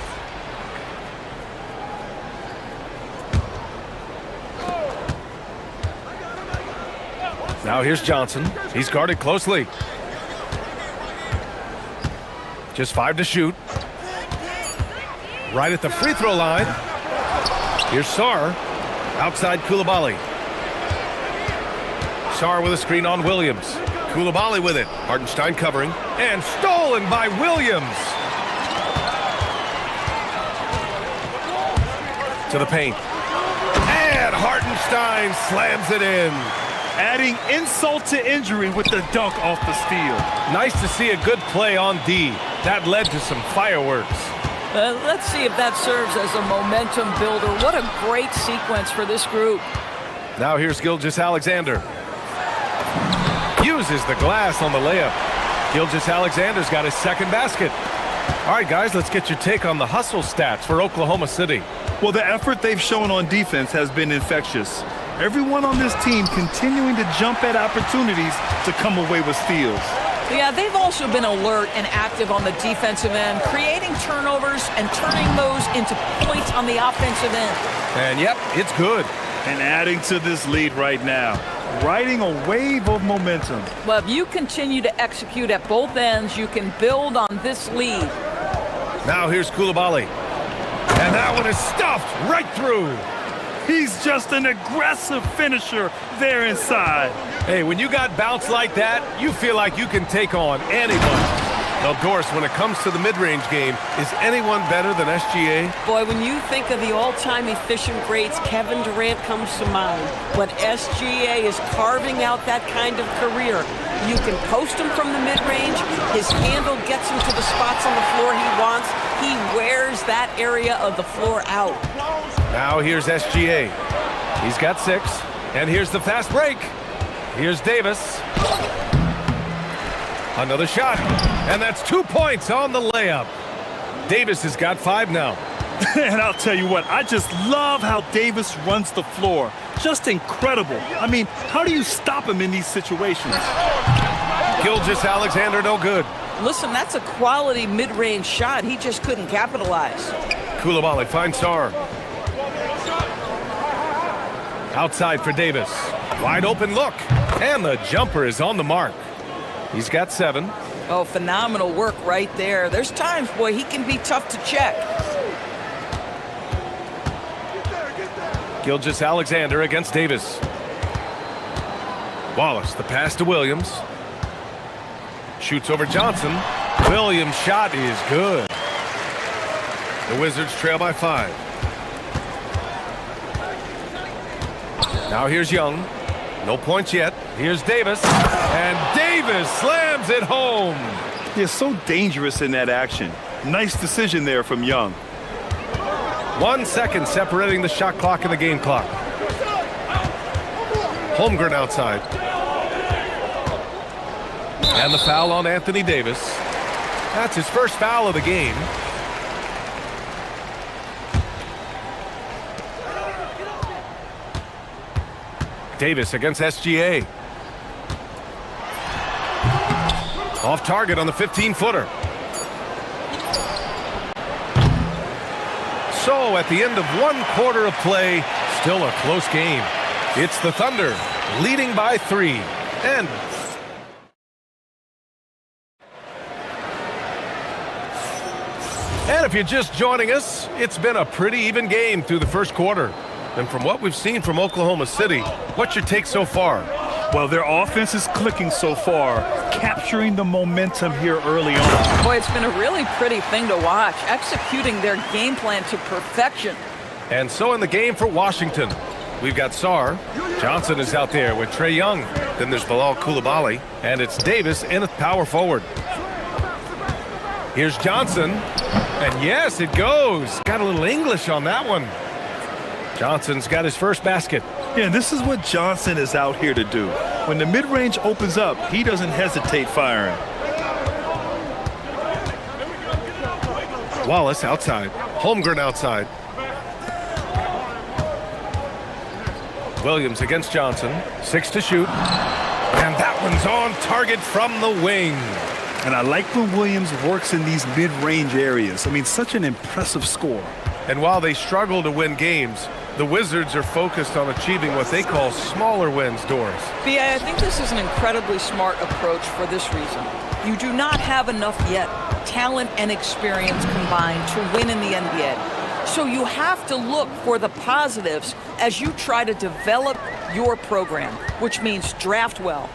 Now here's Johnson. He's guarded closely. Just 5 to shoot. Right at the free throw line. Here's Sarr. Outside Coulibaly. Sarr with a screen on Williams. Coulibaly with it. Hartenstein covering. And stolen by Williams. To the paint. And Hartenstein slams it in. Adding insult to injury with the dunk off the steal. Nice to see a good play on D. That led to some fireworks. Let's see if that serves as a momentum builder. What a great sequence for this group. Now here's Gilgeous-Alexander. Uses the glass on the layup. Gilgeous-Alexander's got his second basket. All right, guys, let's get your take on the hustle stats for Oklahoma City. Well, the effort they've shown on defense has been infectious. Everyone on this team continuing to jump at opportunities to come away with steals. Yeah, they've also been alert and active on the defensive end, creating turnovers and turning those into points on the offensive end. And yep, it's good. And adding to this lead right now, riding a wave of momentum. Well, if you continue to execute at both ends, you can build on this lead. Now here's Coulibaly. And that one is stuffed right through. He's just an aggressive finisher there inside. Hey, when you got bounce like that, you feel like you can take on anyone. Now, Doris, when it comes to the mid-range game, is anyone better than SGA? Boy, when you think of the all-time efficient greats, Kevin Durant comes to mind. But SGA is carving out that kind of career. You can post him from the mid-range. His handle gets him to the spots on the floor he wants. He wears that area of the floor out. Now here's SGA. He's got 6. And here's the fast break. Here's Davis. Another shot. And that's 2 points on the layup. Davis has got 5 now. And I'll tell you what, I just love how Davis runs the floor. Just incredible. I mean, how do you stop him in these situations? Gilgeous-Alexander, no good. Listen, that's a quality mid-range shot. He just couldn't capitalize. Coulibaly finds Sarr. Outside for Davis. Wide open look. And the jumper is on the mark. He's got 7. Oh, phenomenal work right there. There's times, boy, he can be tough to check. Gilgeous-Alexander against Davis. Wallace, the pass to Williams. Shoots over Johnson. Williams' shot is good. The Wizards trail by 5. Now here's Young. No points yet. Here's Davis, and Davis slams it home. He's so dangerous in that action. Nice decision there from Young. 1 second separating the shot clock and the game clock. Holmgren outside. And the foul on Anthony Davis. That's his first foul of the game. Davis against SGA. Off target on the 15-footer. So at the end of 1 quarter of play, still a close game. It's the Thunder leading by 3. And if you're just joining us, it's been a pretty even game through the first quarter. And from what we've seen from Oklahoma City, what's your take so far? Well, their offense is clicking so far, capturing the momentum here early on. Boy, it's been a really pretty thing to watch, executing their game plan to perfection. And so in the game for Washington, we've got Sarr. Johnson is out there with Trae Young. Then there's Bilal Coulibaly, and it's Davis in at power forward. Here's Johnson, and yes, it goes. Got a little English on that one. Johnson's got his first basket. Yeah, this is what Johnson is out here to do. When the mid-range opens up, he doesn't hesitate firing. Wallace outside. Holmgren outside. Williams against Johnson. 6 to shoot. And that one's on target from the wing. And I like when Williams works in these mid-range areas. I mean, such an impressive score. And while they struggle to win games, the Wizards are focused on achieving what they call smaller wins, Doris. B.A., I think this is an incredibly smart approach for this reason. You do not have enough yet talent and experience combined to win in the NBA. So you have to look for the positives as you try to develop your program, which means draft well.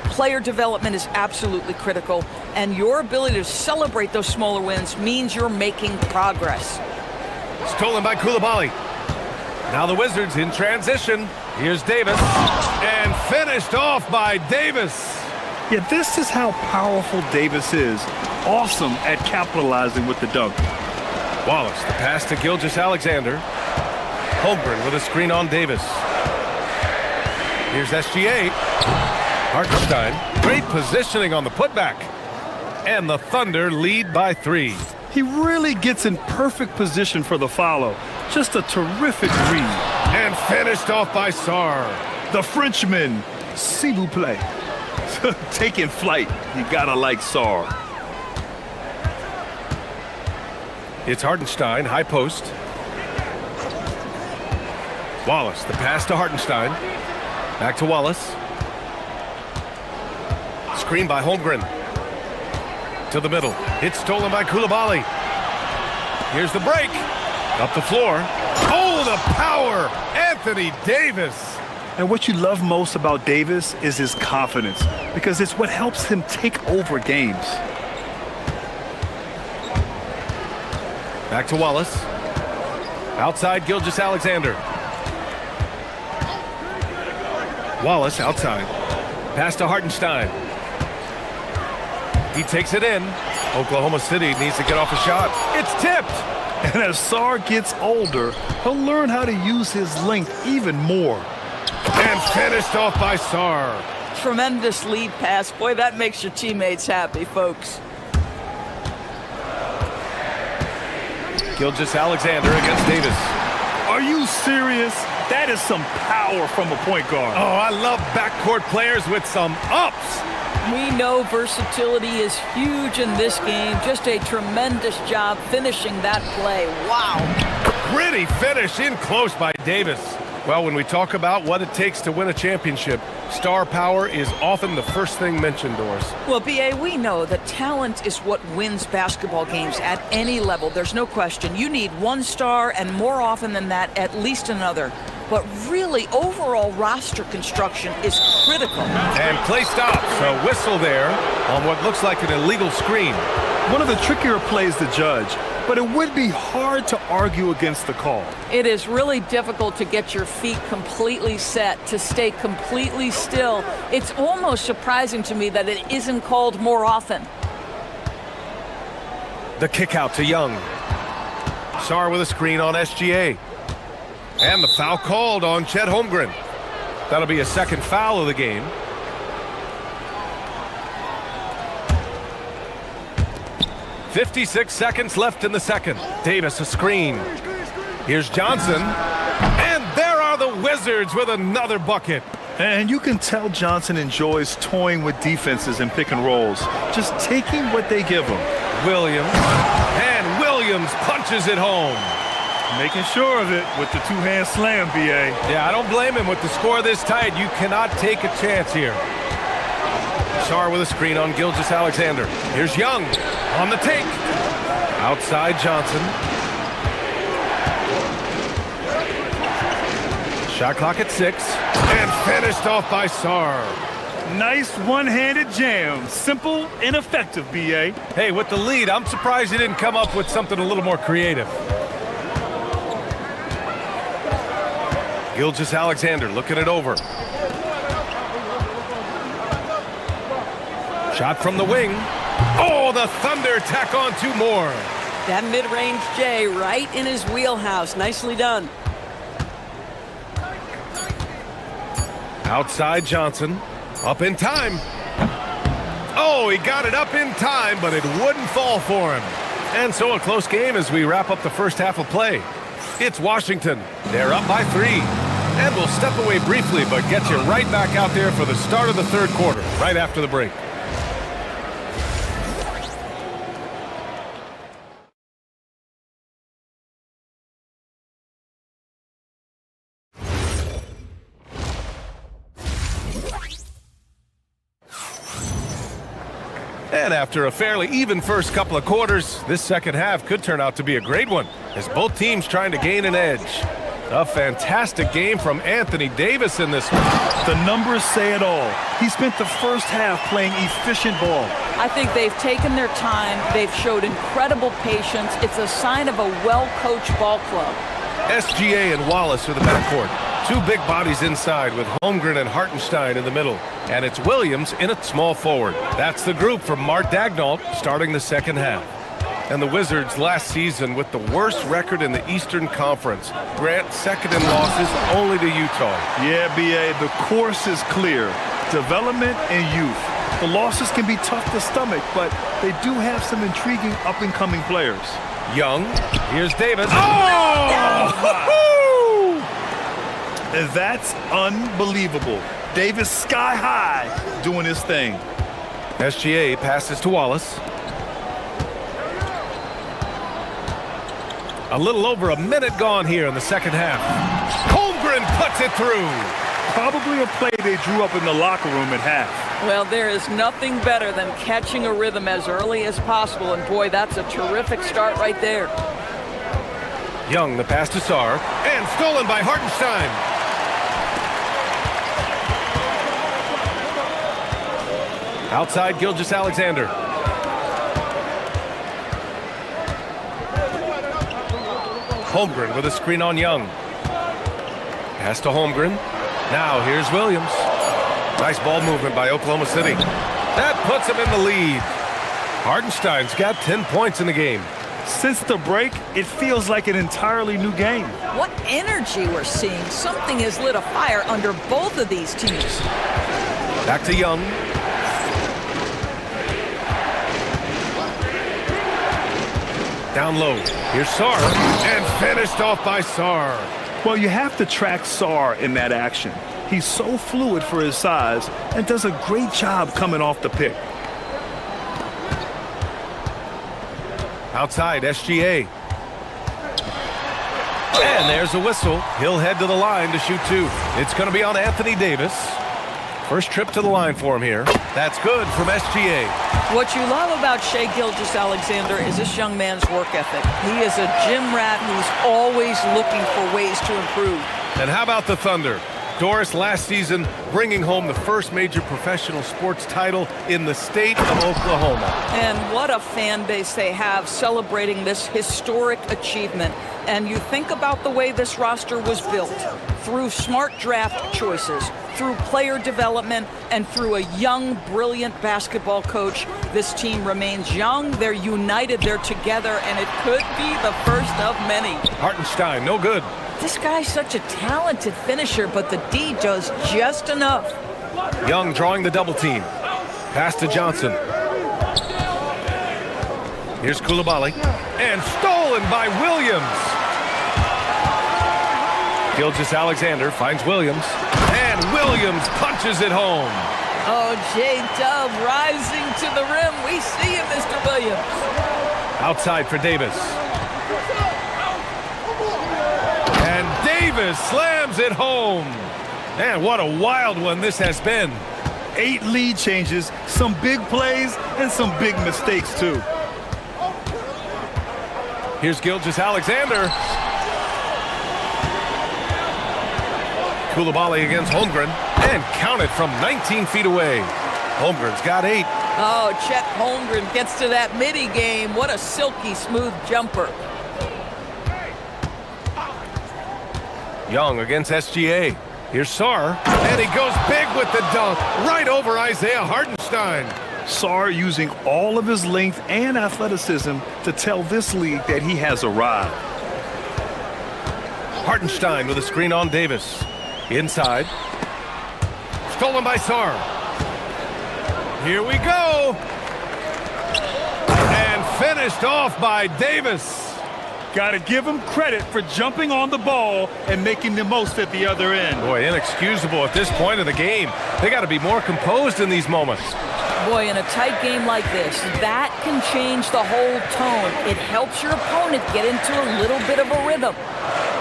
Player development is absolutely critical, and your ability to celebrate those smaller wins means you're making progress. Stolen by Coulibaly. Now the Wizards in transition. Here's Davis, and finished off by Davis. Yeah, this is how powerful Davis is. Awesome at capitalizing with the dunk. Wallace, the pass to Gilgeous-Alexander. Holmgren with a screen on Davis. Here's SGA. Hartenstein, great positioning on the putback. And the Thunder lead by 3. He really gets in perfect position for the follow. Just a terrific read. And finished off by Sarr. The Frenchman, s'il vous plaît. Taking flight. You gotta like Sarr. It's Hartenstein, high post. Wallace, the pass to Hartenstein. Back to Wallace. Screen by Holmgren. To the middle. It's stolen by Coulibaly. Here's the break. Up the floor. Oh, the power! Anthony Davis. And what you love most about Davis is his confidence, because it's what helps him take over games. Back to Wallace. Outside Gilgeous-Alexander. Wallace outside. Pass to Hartenstein. He takes it in. Oklahoma City needs to get off a shot. It's tipped. And as Sarr gets older, he'll learn how to use his length even more. And finished off by Sarr. Tremendous lead pass. Boy, that makes your teammates happy, folks. Gilgeous-Alexander against Davis. Are you serious? That is some power from a point guard. Oh, I love backcourt players with some ups. We know versatility is huge in this game. Just a tremendous job finishing that play. Wow. Gritty finish in close by Davis. Well, when we talk about what it takes to win a championship, star power is often the first thing mentioned, Doris. Well, B.A., we know that talent is what wins basketball games at any level. There's no question. You need one star, and more often than that, at least another. But really, overall roster construction is critical. And play stops. A whistle there on what looks like an illegal screen. One of the trickier plays to judge. but it would be hard to argue against the call. It is really difficult to get your feet completely set, to stay completely still. It's almost surprising to me that it isn't called more often. The kick out to Young. Saar with a screen on SGA. And the foul called on Chet Holmgren. That'll be a second foul of the game. .56 seconds left in the second. Davis a screen. Here's Johnson. And there are the Wizards with another bucket. And you can tell Johnson enjoys toying with defenses and pick and rolls, just taking what they give him. Williams. And Williams punches it home. Making sure of it with the two-hand slam, B.A. Yeah, I don't blame him. With the score this tight, you cannot take a chance here. Saar with a screen on Gilgeous-Alexander. Here's Young on the take. Outside Johnson. Shot clock at 6. And finished off by Saar. Nice one-handed jam. Simple and effective, B.A. Hey, with the lead, I'm surprised he didn't come up with something a little more creative. Gilgeous-Alexander looking it over. Shot from the wing. Oh, the Thunder tack on 2 more. That mid-range J right in his wheelhouse. Nicely done. Outside Johnson. Up in time. Oh, he got it up in time, but it wouldn't fall for him. And so a close game as we wrap up the first half of play. It's Washington. They're up by 3. And we'll step away briefly, but get you right back out there for the start of the third quarter, right after the break. And after a fairly even first couple of quarters, this second half could turn out to be a great one, as both teams trying to gain an edge. A fantastic game from Anthony Davis in this one. The numbers say it all. He spent the first half playing efficient ball. I think they've taken their time. They've showed incredible patience. It's a sign of a well-coached ball club. SGA and Wallace are the backcourt. 2 big bodies inside with Holmgren and Hartenstein in the middle. And it's Williams in at small forward. That's the group from Mart Dagnall starting the second half. And the Wizards last season with the worst record in the Eastern Conference. Grant second in losses only to Utah. Yeah, B.A., the course is clear. Development and youth. The losses can be tough to stomach, but they do have some intriguing up-and-coming players. Young. Here's Davis. Oh! And that's unbelievable. Davis sky high doing his thing. SGA passes to Wallace. A little over a minute gone here in the second half. Holmgren puts it through. Probably a play they drew up in the locker room at half. Well, there is nothing better than catching a rhythm as early as possible, and boy, that's a terrific start right there. Young, the pass to Saar, and stolen by Hartenstein. Outside Gilgeous-Alexander. Holmgren with a screen on Young. Pass to Holmgren. Now here's Williams. Nice ball movement by Oklahoma City. That puts him in the lead. Hartenstein's got 10 points in the game. Since the break, it feels like an entirely new game. What energy we're seeing. Something has lit a fire under both of these teams. Back to Young. Down low. Here's Saar. And finished off by Saar. Well, you have to track Saar in that action. He's so fluid for his size and does a great job coming off the pick. Outside, SGA. And there's a whistle. He'll head to the line to shoot 2. It's going to be on Anthony Davis. First trip to the line for him here. That's good from SGA. What you love about Shai Gilgeous-Alexander is this young man's work ethic. He is a gym rat who's always looking for ways to improve. And how about the Thunder? Doris last season bringing home the first major professional sports title in the state of Oklahoma. And what a fan base they have celebrating this historic achievement. And you think about the way this roster was built, through smart draft choices, through player development, and through a young, brilliant basketball coach. This team remains young, they're united, they're together, and it could be the first of many. Hartenstein, no good. This guy's such a talented finisher, but the D does just enough. Young drawing the double team. Pass to Johnson. Here's Coulibaly. And stolen by Williams. Gilgeous-Alexander finds Williams. And Williams punches it home. Oh, J-Dub rising to the rim. We see him, Mr. Williams. Outside for Davis. And Davis slams it home. Man, what a wild one this has been. 8 lead changes, some big plays, and some big mistakes, too. Here's Gilgeous-Alexander. Coulibaly against Holmgren. And counted from 19 feet away. Holmgren's got 8. Oh, Chet Holmgren gets to that midi game. What a silky smooth jumper. Young against SGA. Here's Sarr, and he goes big with the dunk, right over Isaiah Hartenstein. Sarr using all of his length and athleticism to tell this league that he has arrived. Hartenstein with a screen on Davis. Inside. Stolen by Sarr. Here we go. And finished off by Davis. Got to give him credit for jumping on the ball and making the most at the other end. Boy, inexcusable at this point of the game. They got to be more composed in these moments. Boy, in a tight game like this, that can change the whole tone. It helps your opponent get into a little bit of a rhythm.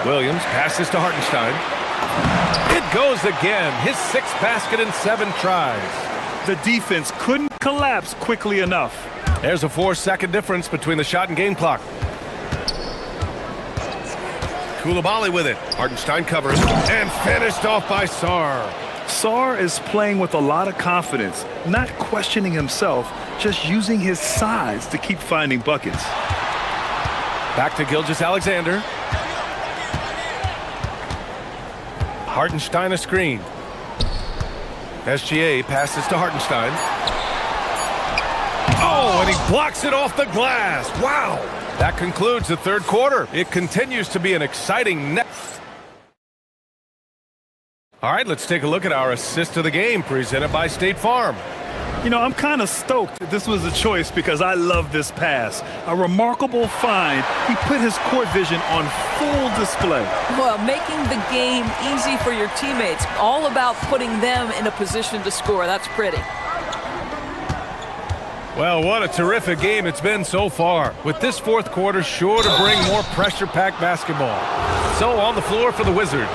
Williams passes to Hartenstein. It goes again. His 6th basket in 7 tries. The defense couldn't collapse quickly enough. There's a 4-second difference between the shot and game clock. Coulibaly with it. Hartenstein covers and finished off by Sarr. Sarr is playing with a lot of confidence, not questioning himself, just using his size to keep finding buckets. Back to Gilgeous-Alexander. Hartenstein a screen. SGA passes to Hartenstein. Oh, and he blocks it off the glass. Wow. That concludes the 3rd quarter. It continues to be an exciting net. All right, let's take a look at our assist of the game presented by State Farm. You know, I'm kind of stoked that this was a choice because I love this pass. A remarkable find. He put his court vision on full display. Well, making the game easy for your teammates. All about putting them in a position to score. That's pretty. Well, what a terrific game it's been so far, with this 4th quarter sure to bring more pressure-packed basketball. So on the floor for the Wizards.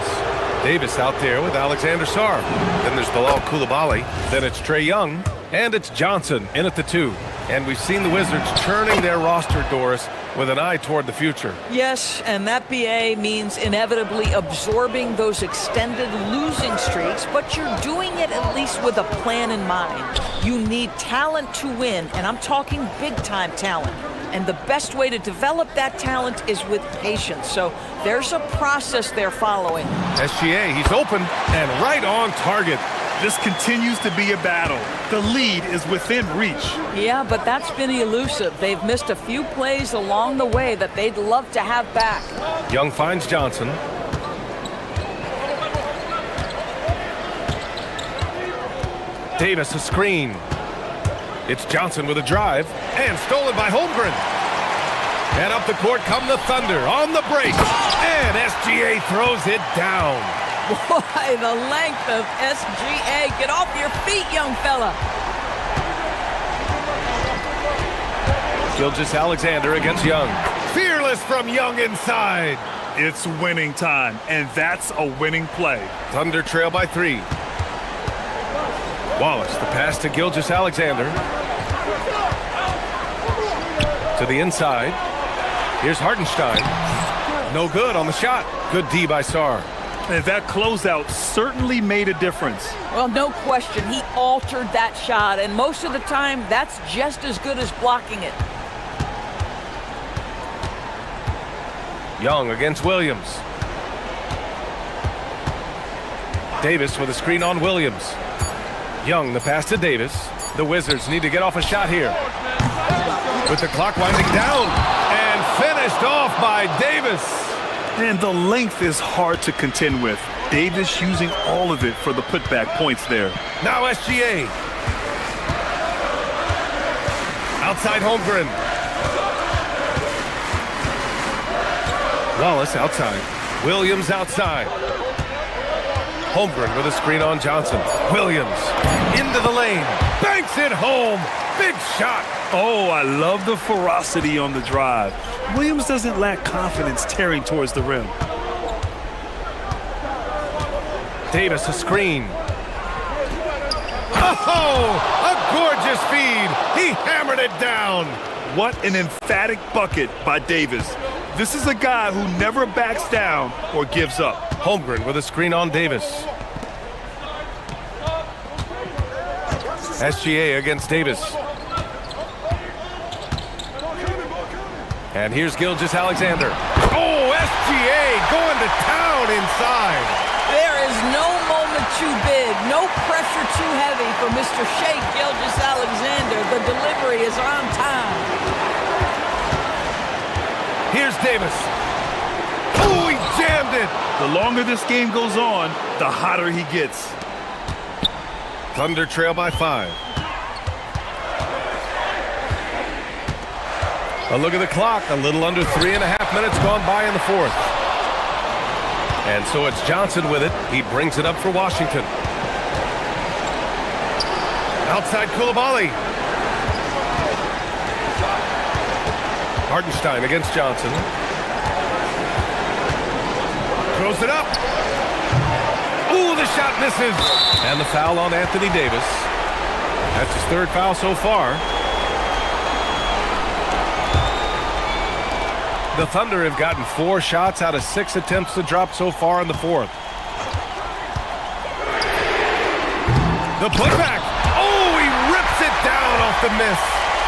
Davis out there with Alexander Sarr. Then there's Bilal Coulibaly. Then it's Trae Young. And it's Johnson in at the 2. And we've seen the Wizards churning their roster, Doris, with an eye toward the future. Yes, and that BA means inevitably absorbing those extended losing streaks, but you're doing it at least with a plan in mind. You need talent to win, and I'm talking big-time talent. And the best way to develop that talent is with patience. So there's a process they're following. SGA, he's open and right on target. This continues to be a battle. The lead is within reach. Yeah, but that's been elusive. They've missed a few plays along the way that they'd love to have back. Young finds Johnson. Davis a screen. It's Johnson with a drive and stolen by Holmgren. And up the court come the Thunder on the break. And SGA throws it down. Boy, the length of SGA. Get off your feet, young fella. Gilgeous-Alexander against Young. Fearless from Young inside. It's winning time, and that's a winning play. Thunder trail by 3. Wallace, the pass to Gilgeous-Alexander. To the inside. Here's Hartenstein. No good on the shot. Good D by Sarr. And that closeout certainly made a difference. Well, no question. He altered that shot, and most of the time, that's just as good as blocking it. Young against Williams. Davis with a screen on Williams. Young, the pass to Davis. The Wizards need to get off a shot here. With the clock winding down, and finished off by Davis. And the length is hard to contend with. Davis using all of it for the putback points there. Now SGA. Outside Holmgren. Wallace outside. Williams outside. Holmgren with a screen on Johnson. Williams into the lane. Banks it home. Big shot. Oh, I love the ferocity on the drive. Williams doesn't lack confidence tearing towards the rim. Davis a screen. Oh, a gorgeous feed. He hammered it down. What an emphatic bucket by Davis. This is a guy who never backs down or gives up. Holmgren with a screen on Davis. SGA against Davis. And here's Gilgeous-Alexander. Oh, SGA going to town inside. There is no moment too big, no pressure too heavy for Mr. Shea Gilgeous-Alexander. The delivery is on time. Here's Davis. Oh, he jammed it. The longer this game goes on, the hotter he gets. Thunder trail by 5. A look at the clock. A little under 3.5 minutes gone by in the fourth. And so it's Johnson with it. He brings it up for Washington. Outside Koulibaly. Hartenstein against Johnson. Throws it up. Ooh, the shot misses. And the foul on Anthony Davis. That's his third foul so far. The Thunder have gotten 4 shots out of 6 attempts to drop so far in the fourth. The putback. Oh, he rips it down off the miss.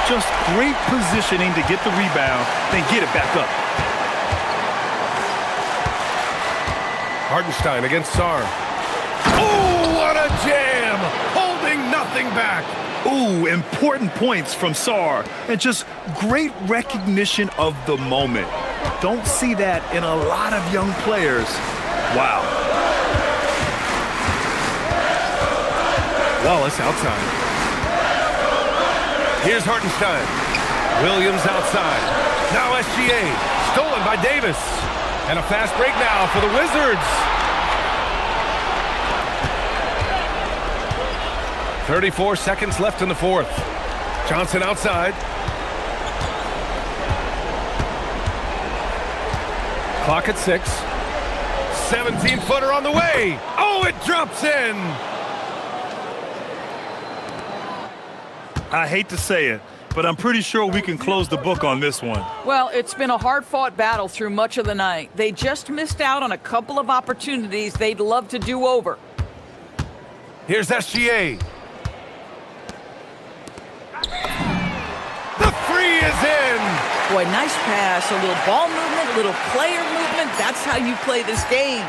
Just great positioning to get the rebound, then get it back up. Hartenstein against Sarr. Oh, what a jam! Holding nothing back. Ooh, important points from Sarr, and just great recognition of the moment. Don't see that in a lot of young players. Wow. Wallace outside. Here's Hartenstein. Williams outside. Now SGA. Stolen by Davis. And a fast break now for the Wizards. 34 seconds left in the fourth. Johnson outside. Clock at 6. 17-footer on the way. Oh, it drops in. I hate to say it, but I'm pretty sure we can close the book on this one. Well, it's been a hard-fought battle through much of the night. They just missed out on a couple of opportunities they'd love to do over. Here's SGA. The three is in. Boy, nice pass, a little ball movement, a little player movement. That's how you play this game.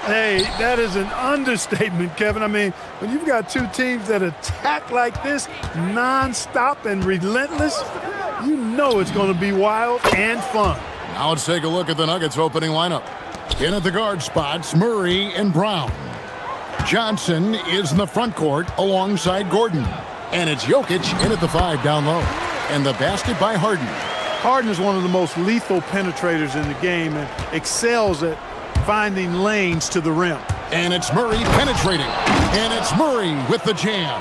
Hey, that is an understatement, Kevin. I mean, when you've got two teams that attack like this, nonstop and relentless, you know it's going to be wild and fun. Now let's take a look at the Nuggets opening lineup. In at the guard spots, Murray and Brown. Johnson is in the front court alongside Gordon. And it's Jokic in at the 5 down low. And the basket by Harden. Harden is one of the most lethal penetrators in the game and excels at finding lanes to the rim. And it's Murray penetrating. And it's Murray with the jam.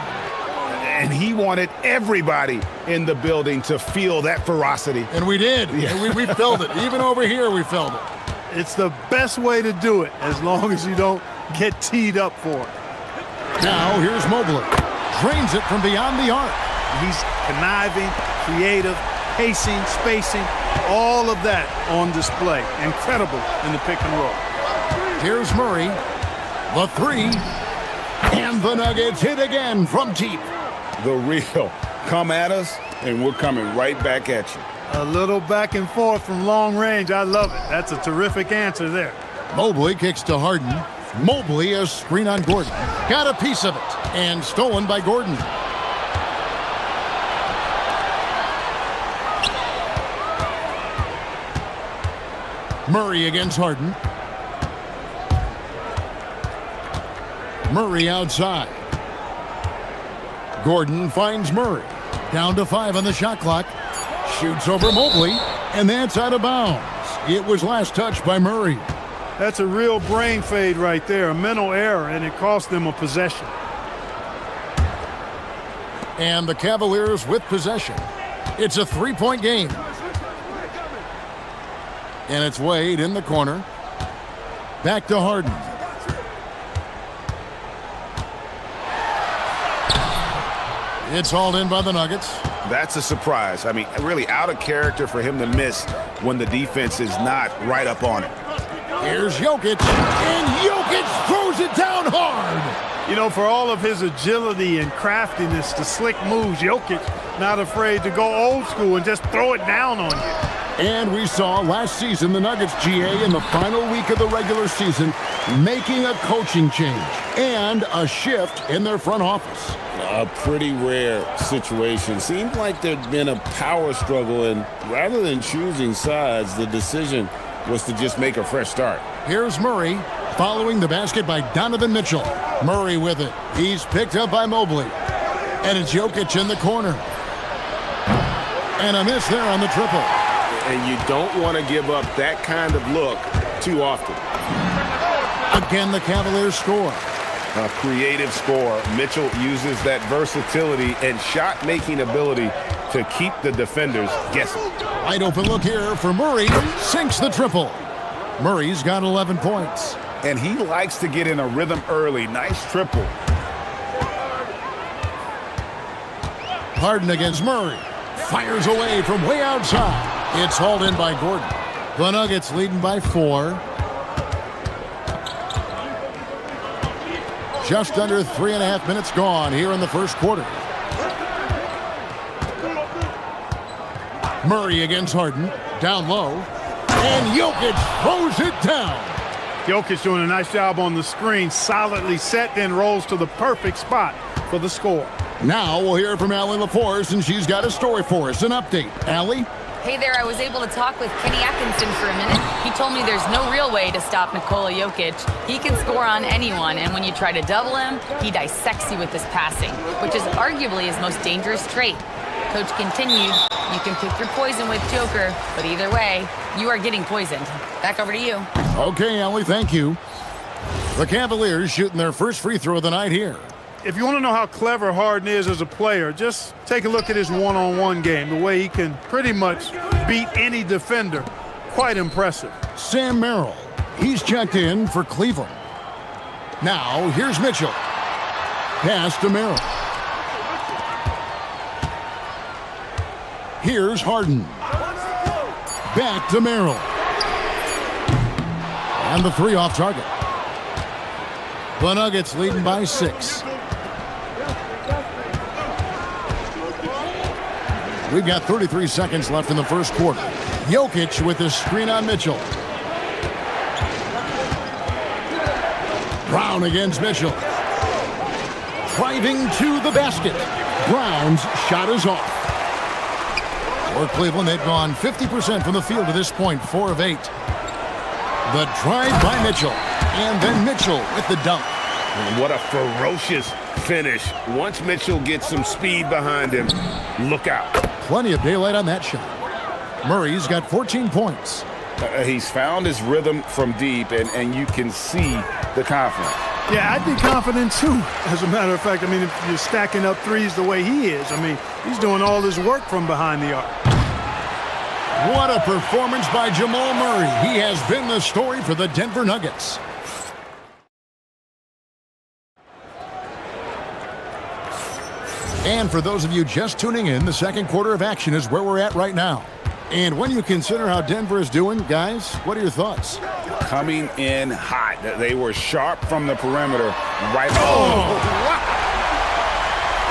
And he wanted everybody in the building to feel that ferocity. And we did. Yeah. We felt it. Even over here, we felt it. It's the best way to do it, as long as you don't get teed up for it. Now, here's Mobley. Drains it from beyond the arc. He's conniving, creative, pacing, spacing, all of that on display. Incredible in the pick and roll. Here's Murray. The 3. And the Nuggets hit again from deep. The real. Come at us, and we're coming right back at you. A little back and forth from long range. I love it. That's a terrific answer there. Mobley kicks to Harden. Mobley, a screen on Gordon. Got a piece of it. And stolen by Gordon. Murray against Harden. Murray outside. Gordon finds Murray. Down to 5 on the shot clock. Shoots over Mobley, and that's out of bounds. It was last touched by Murray. That's a real brain fade right there, a mental error, and it cost them a possession. And the Cavaliers with possession. It's a 3-point game. And it's Wade in the corner. Back to Harden. It's hauled in by the Nuggets. That's a surprise. I mean, really out of character for him to miss when the defense is not right up on it. Here's Jokic, and Jokic throws it down hard. You know, for all of his agility and craftiness, the slick moves, Jokic not afraid to go old school and just throw it down on you. And we saw last season the Nuggets GA in the final week of the regular season making a coaching change and a shift in their front office. A pretty rare situation. Seemed like there'd been a power struggle, and rather than choosing sides, the decision was to just make a fresh start. Here's Murray following the basket by Donovan Mitchell. Murray with it. He's picked up by Mobley. And it's Jokic in the corner. And a miss there on the triple. And you don't want to give up that kind of look too often. Again, the Cavaliers score. A creative score. Mitchell uses that versatility and shot-making ability to keep the defenders guessing. Wide open look here for Murray. Sinks the triple. Murray's got 11 points. And he likes to get in a rhythm early. Nice triple. Harden against Murray. Fires away from way outside. It's hauled in by Gordon. The Nuggets leading by 4. Just under 3.5 minutes gone here in the first quarter. Murray against Harden. Down low. And Jokic throws it down. Jokic doing a nice job on the screen. Solidly set, then rolls to the perfect spot for the score. Now we'll hear from Allie LaForce, and she's got a story for us. An update. Allie? Hey there, I was able to talk with Kenny Atkinson for a minute. He told me there's no real way to stop Nikola Jokic. He can score on anyone, and when you try to double him, he dissects you with his passing, which is arguably his most dangerous trait. Coach continued, you can pick your poison with Joker, but either way, you are getting poisoned. Back over to you. Okay, Allie, thank you. The Cavaliers shooting their first free throw of the night here. If you want to know how clever Harden is as a player, just take a look at his one-on-one game, the way he can pretty much beat any defender. Quite impressive. Sam Merrill, he's checked in for Cleveland. Now, here's Mitchell. Pass to Merrill. Here's Harden. Back to Merrill. And the 3 off target. The Nuggets leading by 6. We've got 33 seconds left in the first quarter. Jokic with his screen on Mitchell. Brown against Mitchell. Driving to the basket. Brown's shot is off. For Cleveland, they've gone 50% from the field to this point, 4 of 8. The drive by Mitchell, and then Mitchell with the dunk. And what a ferocious finish. Once Mitchell gets some speed behind him, look out. Plenty of daylight on that shot. Murray's got 14 points. He's found his rhythm from deep, and you can see the confidence. Yeah, I'd be confident too, as a matter of fact. I mean, if you're stacking up threes the way he is, I mean, he's doing all his work from behind the arc. What a performance by Jamal Murray. He has been the story for the Denver Nuggets. And for those of you just tuning in, the second quarter of action is where we're at right now. And when you consider how Denver is doing, guys, what are your thoughts? Coming in hot. They were sharp from the perimeter. Right. Wow.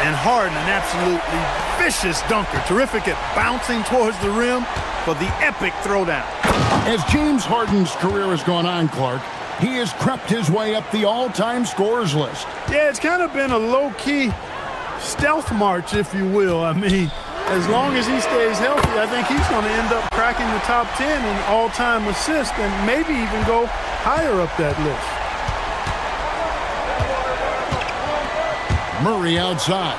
And Harden, an absolutely vicious dunker. Terrific at bouncing towards the rim for the epic throwdown. As James Harden's career has gone on, Clark, he has crept his way up the all-time scorers list. Yeah, it's kind of been a low-key stealth march, if you will. I mean, as long as he stays healthy, I think he's going to end up cracking the top 10 in all-time assists and maybe even go higher up that list. Murray outside.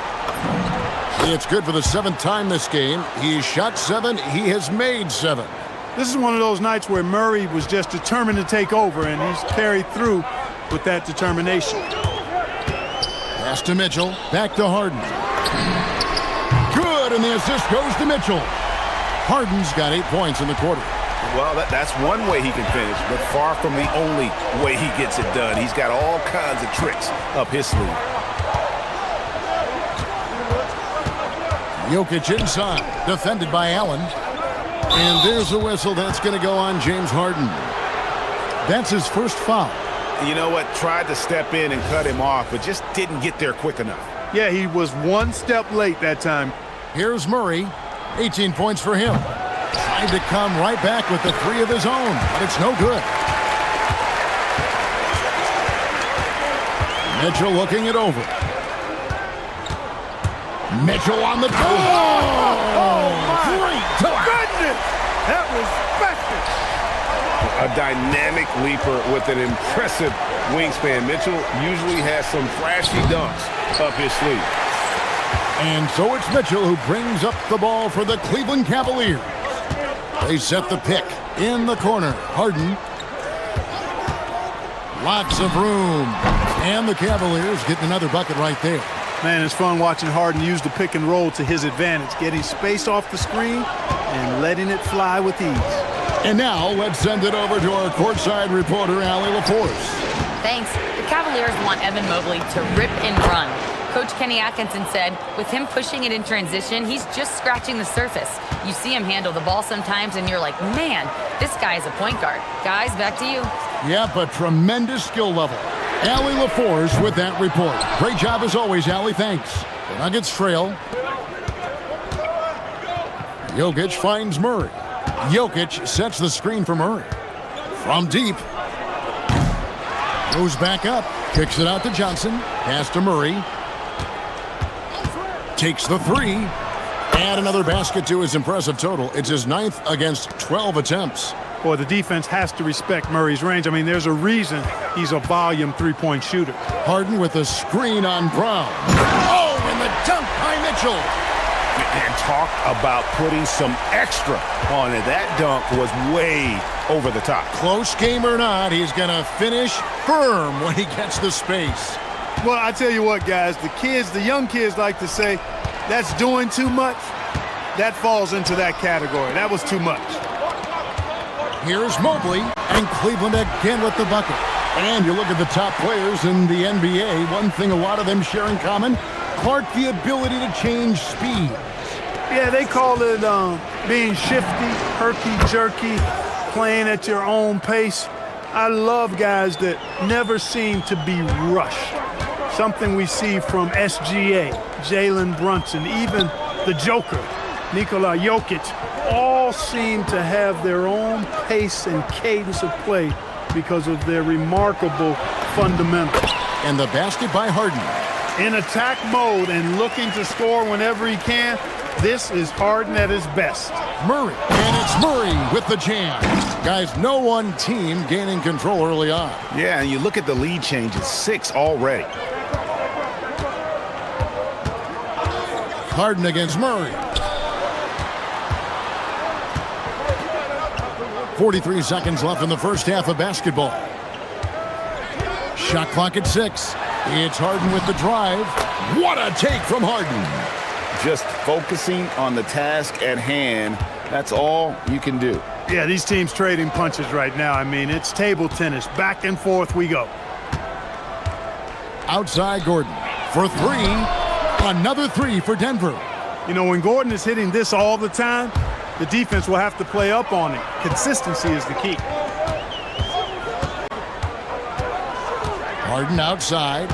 It's good for the 7th time this game. He's shot 7. He has made 7. This is one of those nights where Murray was just determined to take over, and he's carried through with that determination. Pass to Mitchell. Back to Harden. Good, and the assist goes to Mitchell. Harden's got 8 points in the quarter. Well, that's one way he can finish, but far from the only way he gets it done. He's got all kinds of tricks up his sleeve. Jokic inside, defended by Allen. And there's a whistle that's going to go on James Harden. That's his first foul. You know what? Tried to step in and cut him off, but just didn't get there quick enough. Yeah, he was one step late that time. Here's Murray. 18 points for him. Tried to come right back with the 3 of his own, but it's no good. Mitchell looking it over. Mitchell on the goal. Oh, my goodness! That was special. A dynamic leaper with an impressive wingspan. Mitchell usually has some flashy dunks up his sleeve. And so it's Mitchell who brings up the ball for the Cleveland Cavaliers. They set the pick in the corner. Harden. Lots of room. And the Cavaliers getting another bucket right there. Man, it's fun watching Harden use the pick and roll to his advantage, getting space off the screen and letting it fly with ease. And now let's send it over to our courtside reporter, Allie LaForce. Thanks. The Cavaliers want Evan Mobley to rip and run. Coach Kenny Atkinson said, with him pushing it in transition, he's just scratching the surface. You see him handle the ball sometimes, and you're like, man, this guy is a point guard. Guys, back to you. Yep, a tremendous skill level. Allie LaForce with that report. Great job as always, Allie. Thanks. The Nuggets trail. Jokic finds Murray. Jokic sets the screen for Murray. From deep. Goes back up. Kicks it out to Johnson. Pass to Murray. Takes the 3. And another basket to his impressive total. It's his 9th against 12 attempts. Boy, the defense has to respect Murray's range. I mean, there's a reason he's a volume three-point shooter. Harden with a screen on Brown. Oh, and the dunk by Mitchell. And talk about putting some extra on it. That dunk was way over the top. Close game or not, he's going to finish firm when he gets the space. Well, I tell you what, guys, the young kids like to say, that's doing too much. That falls into that category. That was too much. Here's Mobley, and Cleveland again with the bucket. And you look at the top players in the NBA, one thing a lot of them share in common, Clark, the ability to change speed. Yeah, they call it being shifty, herky-jerky, playing at your own pace. I love guys that never seem to be rushed. Something we see from SGA, Jalen Brunson, even the Joker, Nikola Jokic, all seem to have their own pace and cadence of play because of their remarkable fundamental. And the basket by Harden. In attack mode and looking to score whenever he can, this is Harden at his best. Murray, and it's Murray with the jam. Guys, no one team gaining control early on. Yeah, and you look at the lead changes, 6 already. Harden against Murray. 43 seconds left in the first half of basketball. Shot clock at 6. It's Harden with the drive. What a take from Harden. Just focusing on the task at hand, that's all you can do. Yeah, these teams trading punches right now. I mean, it's table tennis. Back and forth we go. Outside Gordon for 3. Another 3 for Denver. You know, when Gordon is hitting this all the time, the defense will have to play up on it. Consistency is the key. Harden outside.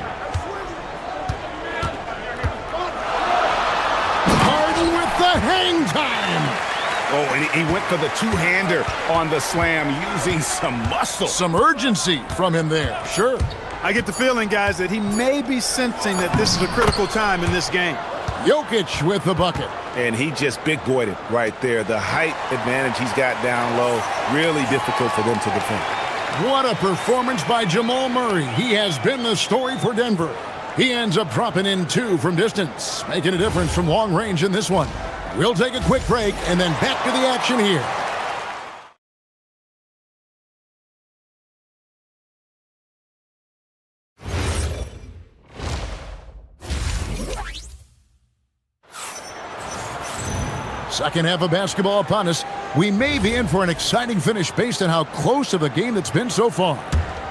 Harden with the hang time. Oh, and he went for the two-hander on the slam using some muscle. Some urgency from him there, sure. I get the feeling, guys, that he may be sensing that this is a critical time in this game. Jokic with the bucket. And he just big-boyed it right there. The height advantage he's got down low, really difficult for them to defend. What a performance by Jamal Murray. He has been the story for Denver. He ends up dropping in 2 from distance, making a difference from long range in this one. We'll take a quick break and then back to the action here. Second half of basketball upon us. We may be in for an exciting finish based on how close of a game it's been so far.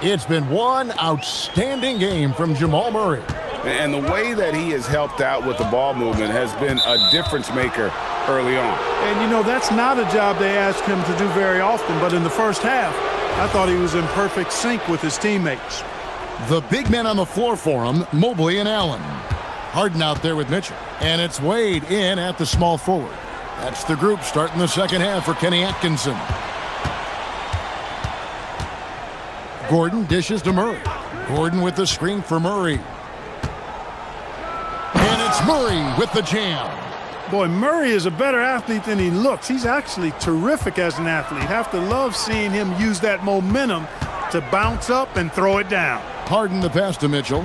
It's been one outstanding game from Jamal Murray. And the way that he has helped out with the ball movement has been a difference maker early on. And, you know, that's not a job they ask him to do very often, but in the first half, I thought he was in perfect sync with his teammates. The big men on the floor for him, Mobley and Allen. Harden out there with Mitchell. And it's Wade in at the small forward. That's the group starting the second half for Kenny Atkinson. Gordon dishes to Murray. Gordon with the screen for Murray. And it's Murray with the jam. Boy, Murray is a better athlete than he looks. He's actually terrific as an athlete. Have to love seeing him use that momentum to bounce up and throw it down. Harden the pass to Mitchell.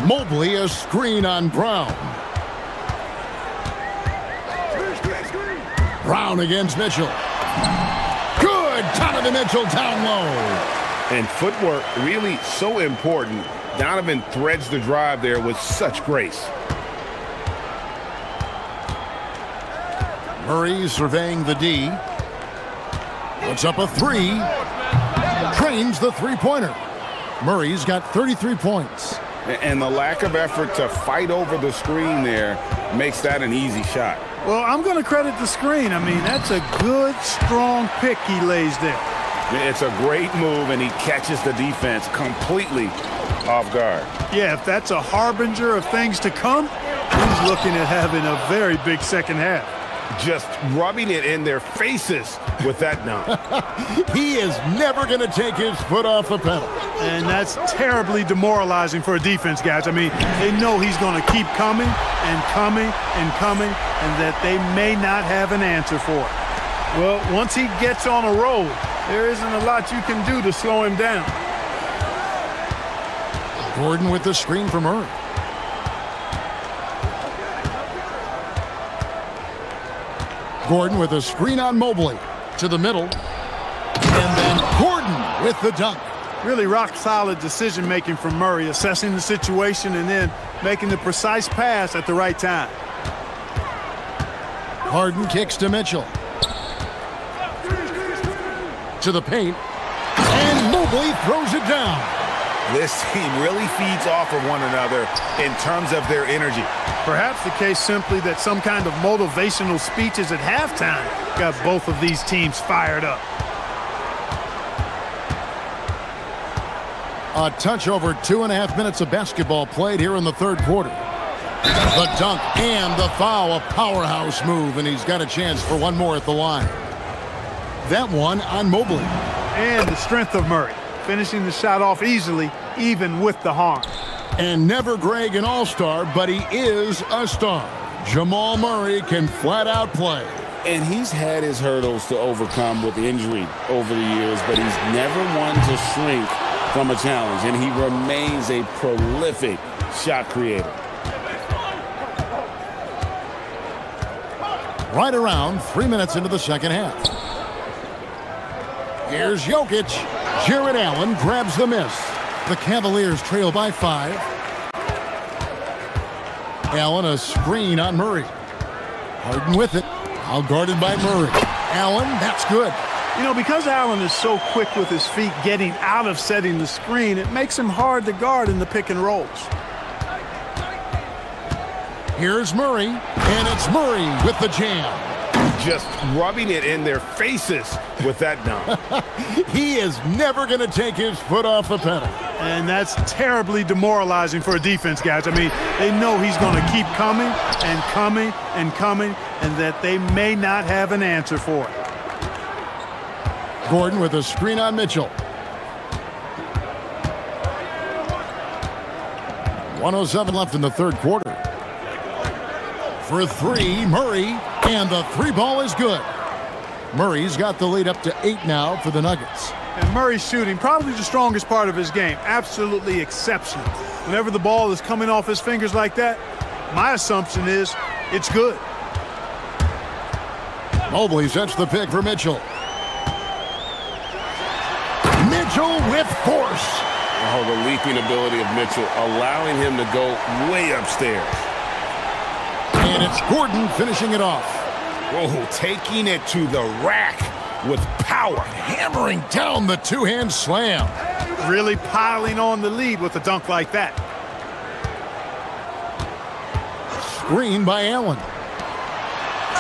Mobley a screen on Brown. Brown against Mitchell. Good! Donovan Mitchell down low. And footwork really so important. Donovan threads the drive there with such grace. Murray surveying the D. Puts up a 3. Trains the three-pointer. Murray's got 33 points. And the lack of effort to fight over the screen there makes that an easy shot. Well, I'm going to credit the screen. I mean, that's a good, strong pick he lays there. It's a great move, and he catches the defense completely off guard. Yeah, if that's a harbinger of things to come, he's looking at having a very big second half. Just rubbing it in their faces with that dunk. He is never going to take his foot off the pedal. And that's terribly demoralizing for a defense, guys. I mean, they know he's going to keep coming and coming and coming, and that they may not have an answer for it. Well, once he gets on a roll, there isn't a lot you can do to slow him down. Gordon with the screen from Murray. Gordon with a screen on Mobley to the middle. And then Gordon with the dunk. Really rock-solid decision-making from Murray, assessing the situation and then making the precise pass at the right time. Harden kicks to Mitchell. To the paint. And Mobley throws it down. This team really feeds off of one another in terms of their energy. Perhaps the case simply that some kind of motivational speeches at halftime got both of these teams fired up. A touch over 2.5 minutes of basketball played here in the third quarter. The dunk and the foul, a powerhouse move, and he's got a chance for one more at the line. That one on Mobley. And the strength of Murray, finishing the shot off easily even with the harm. And never Greg an all-star, but he is a star. Jamal Murray can flat out play. And he's had his hurdles to overcome with injury over the years, but he's never one to shrink from a challenge, and he remains a prolific shot creator. Right around 3 minutes into the second half. Here's Jokic. Jared Allen grabs the miss. The Cavaliers trail by 5. Allen a screen on Murray. Harden with it. All guarded by Murray. Allen, that's good. You know, because Allen is so quick with his feet getting out of setting the screen, it makes him hard to guard in the pick and rolls. Here's Murray, and it's Murray with the jam. Just rubbing it in their faces with that dunk. He is never going to take his foot off the pedal. And that's terribly demoralizing for a defense, guys. I mean, they know he's going to keep coming and coming and coming, and that they may not have an answer for it. Gordon with a screen on Mitchell. 1:07 left in the third quarter. For 3, Murray, and the 3 ball is good. Murray's got the lead up to 8 now for the Nuggets. And Murray's shooting, probably the strongest part of his game. Absolutely exceptional. Whenever the ball is coming off his fingers like that, my assumption is it's good. Mobley sets the pick for Mitchell. Mitchell with force. Oh, the leaping ability of Mitchell, allowing him to go way upstairs. And it's Gordon finishing it off. Whoa, taking it to the rack with power. Hammering down the two-hand slam. Really piling on the lead with a dunk like that. Screen by Allen.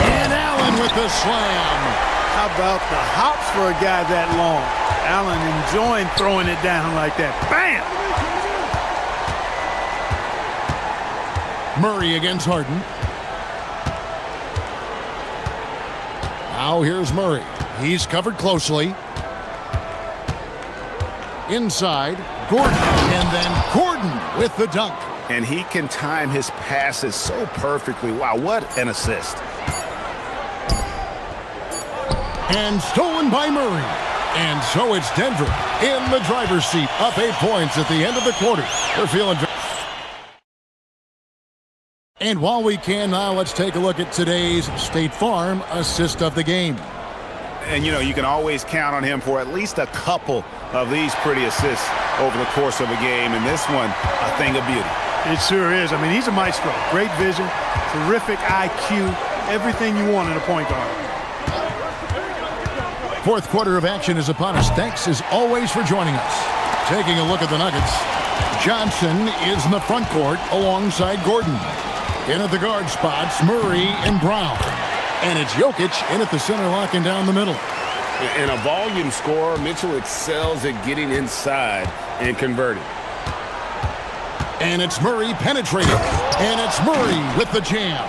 And Allen with the slam. How about the hops for a guy that long? Allen enjoying throwing it down like that. Bam! Murray against Harden. Now here's Murray. He's covered closely. Inside, Gordon, and then Gordon with the dunk. And he can time his passes so perfectly. Wow, what an assist. And stolen by Murray. And so it's Denver in the driver's seat, up 8 points at the end of the quarter. They're feeling very... And while we can now, let's take a look at today's State Farm assist of the game. And, you know, you can always count on him for at least a couple of these pretty assists over the course of a game. And this one, a thing of beauty. It sure is. I mean, he's a maestro. Great vision, terrific IQ, everything you want in a point guard. Fourth quarter of action is upon us. Thanks, as always, for joining us. Taking a look at the Nuggets. Johnson is in the front court alongside Gordon. In at the guard spots, Murray and Brown. And it's Jokic in at the center, locking down the middle. And a volume scorer, Mitchell excels at getting inside and converting. And it's Murray penetrating. And it's Murray with the jam.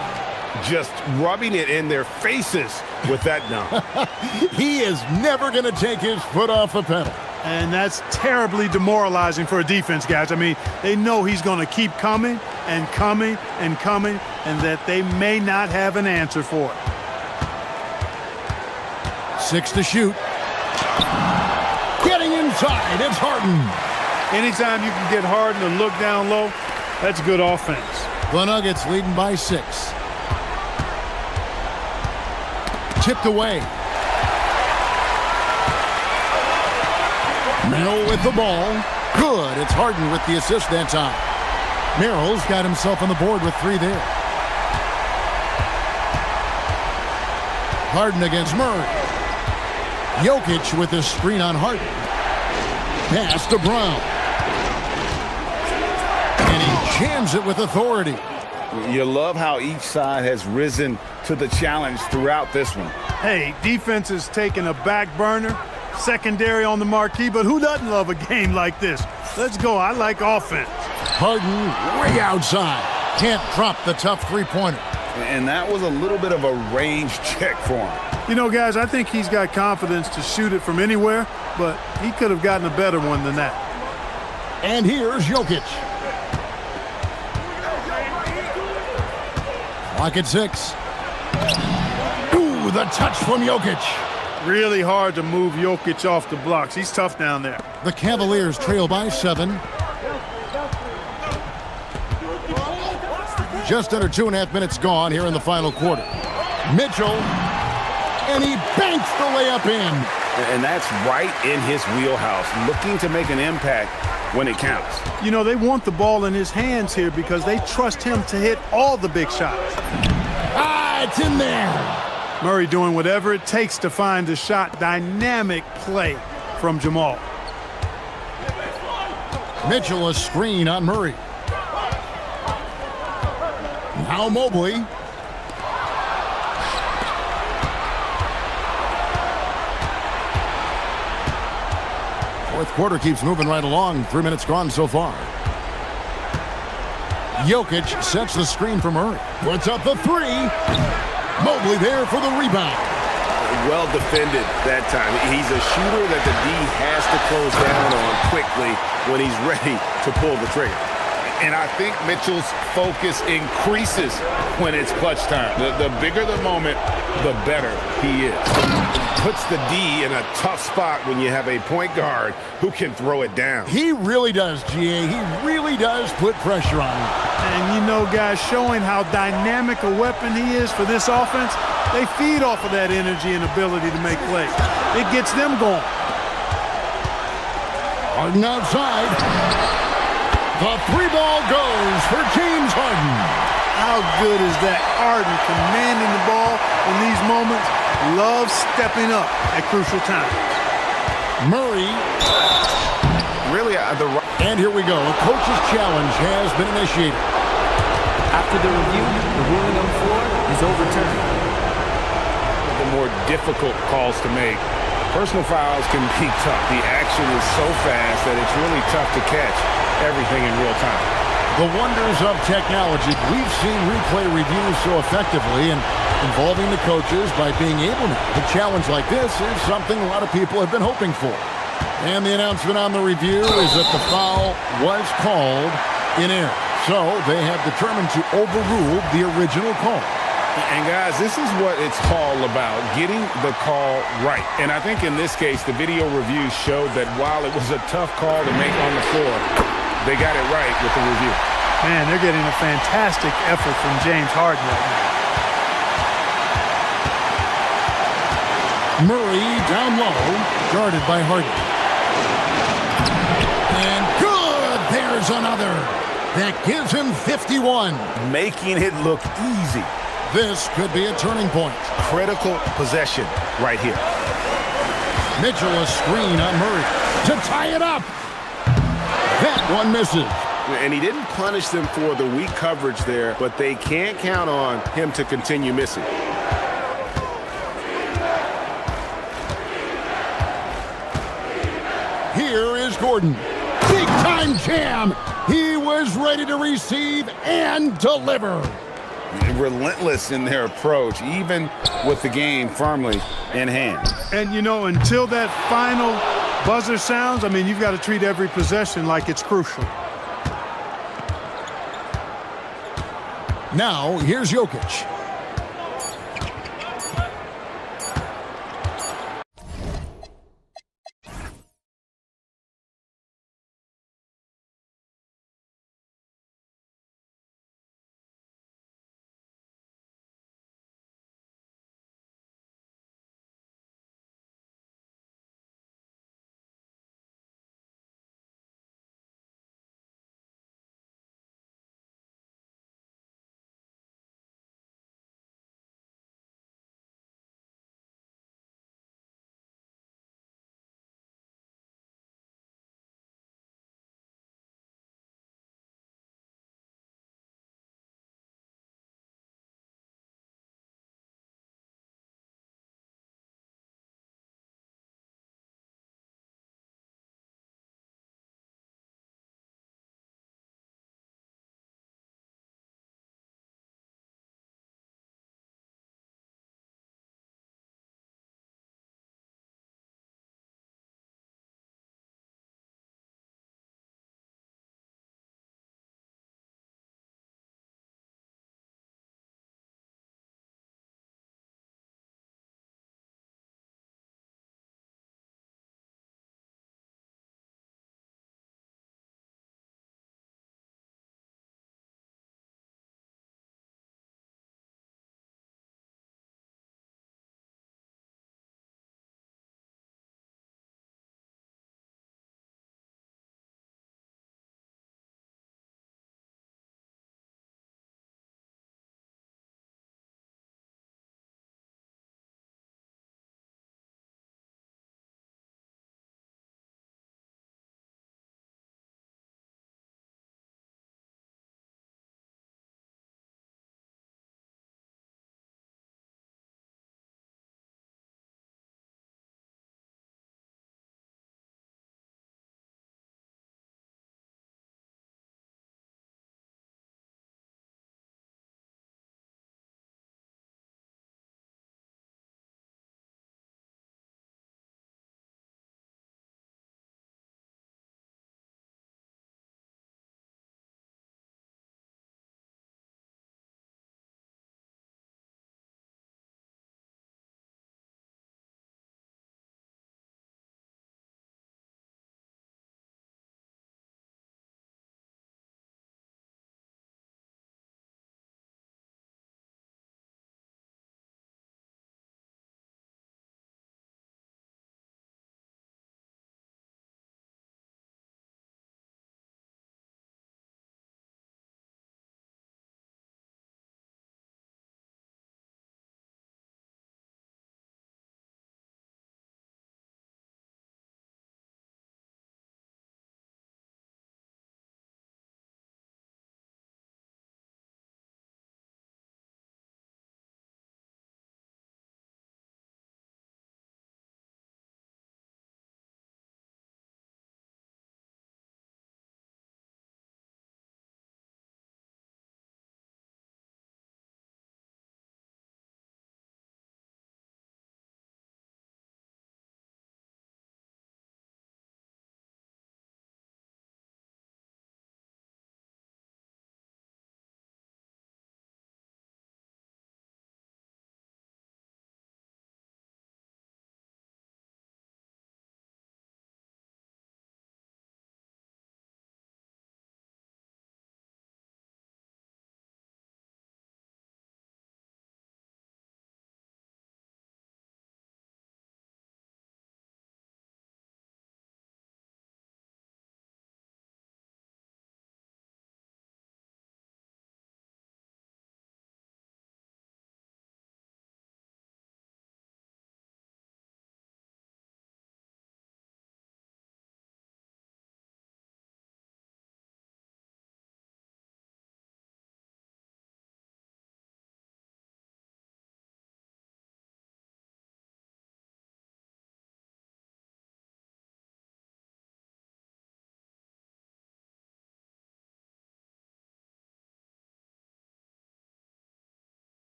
Just rubbing it in their faces with that dunk. He is never going to take his foot off the pedal. And that's terribly demoralizing for a defense, guys. I mean, they know he's going to keep coming and coming and coming, and that they may not have an answer for it. 6 to shoot. Getting inside, it's Harden. Anytime you can get Harden to look down low, that's good offense. The Nuggets leading by 6. Tipped away. Merrill with the ball. Good. It's Harden with the assist that time. Merrill's got himself on the board with 3 there. Harden against Murray. Jokic with his screen on Harden. Pass to Brown. And he jams it with authority. You love how each side has risen to the challenge throughout this one. Hey, defense is taking a back burner, secondary on the marquee, but who doesn't love a game like this? Let's go. I like offense. Harden way outside. Can't drop the tough three-pointer. And that was a little bit of a range check for him. You know, guys, I think he's got confidence to shoot it from anywhere, but he could have gotten a better one than that. And here's Jokic. Clock at 6. Ooh, the touch from Jokic. Really hard to move Jokic off the blocks. He's tough down there. The Cavaliers trail by 7. Just under 2.5 minutes gone here in the final quarter. Mitchell, and he banks the layup in. And that's right in his wheelhouse, looking to make an impact when it counts. You know, they want the ball in his hands here because they trust him to hit all the big shots. Ah, it's in there. Murray doing whatever it takes to find the shot. Dynamic play from Jamal. Mitchell, a screen on Murray. Now Mobley. Fourth quarter keeps moving right along. 3 minutes gone so far. Jokic sets the screen for Murray. Puts up the 3. Mobley there for the rebound. Well defended that time. He's a shooter that the D has to close down on quickly when he's ready to pull the trigger. And I think Mitchell's focus increases when it's clutch time. The bigger the moment, the better he is. Puts the D in a tough spot when you have a point guard who can throw it down. He really does, GA. He really does put pressure on him. And you know, guys, showing how dynamic a weapon he is for this offense, they feed off of that energy and ability to make plays. It gets them going. Harden outside. The 3-ball goes for James Harden. How good is that? Harden commanding the ball in these moments. Loves stepping up at crucial times. Murray. Really, and here we go. A coach's challenge has been initiated. After the review, the ruling on the floor is overturned. The more difficult calls to make. Personal fouls can be tough. The action is so fast that it's really tough to catch everything in real time. The wonders of technology. We've seen replay reviews so effectively, and involving the coaches by being able to challenge like this is something a lot of people have been hoping for. And the announcement on the review is that the foul was called in error. So they have determined to overrule the original call. And guys, this is what it's all about, getting the call right. And I think in this case, the video review showed that while it was a tough call to make on the floor, they got it right with the review. Man, they're getting a fantastic effort from James Harden right now. Murray down low, guarded by Harden. And good! There's another. That gives him 51. Making it look easy. This could be a turning point. Critical possession right here. Mitchell, a screen on Murray to tie it up. That one misses. And he didn't punish them for the weak coverage there, but they can't count on him to continue missing. Here is Gordon. Big time jam. He was ready to receive and deliver. Relentless in their approach, even with the game firmly in hand. And, you know, until that final buzzer sounds, I mean, you've got to treat every possession like it's crucial. Now, here's Jokic.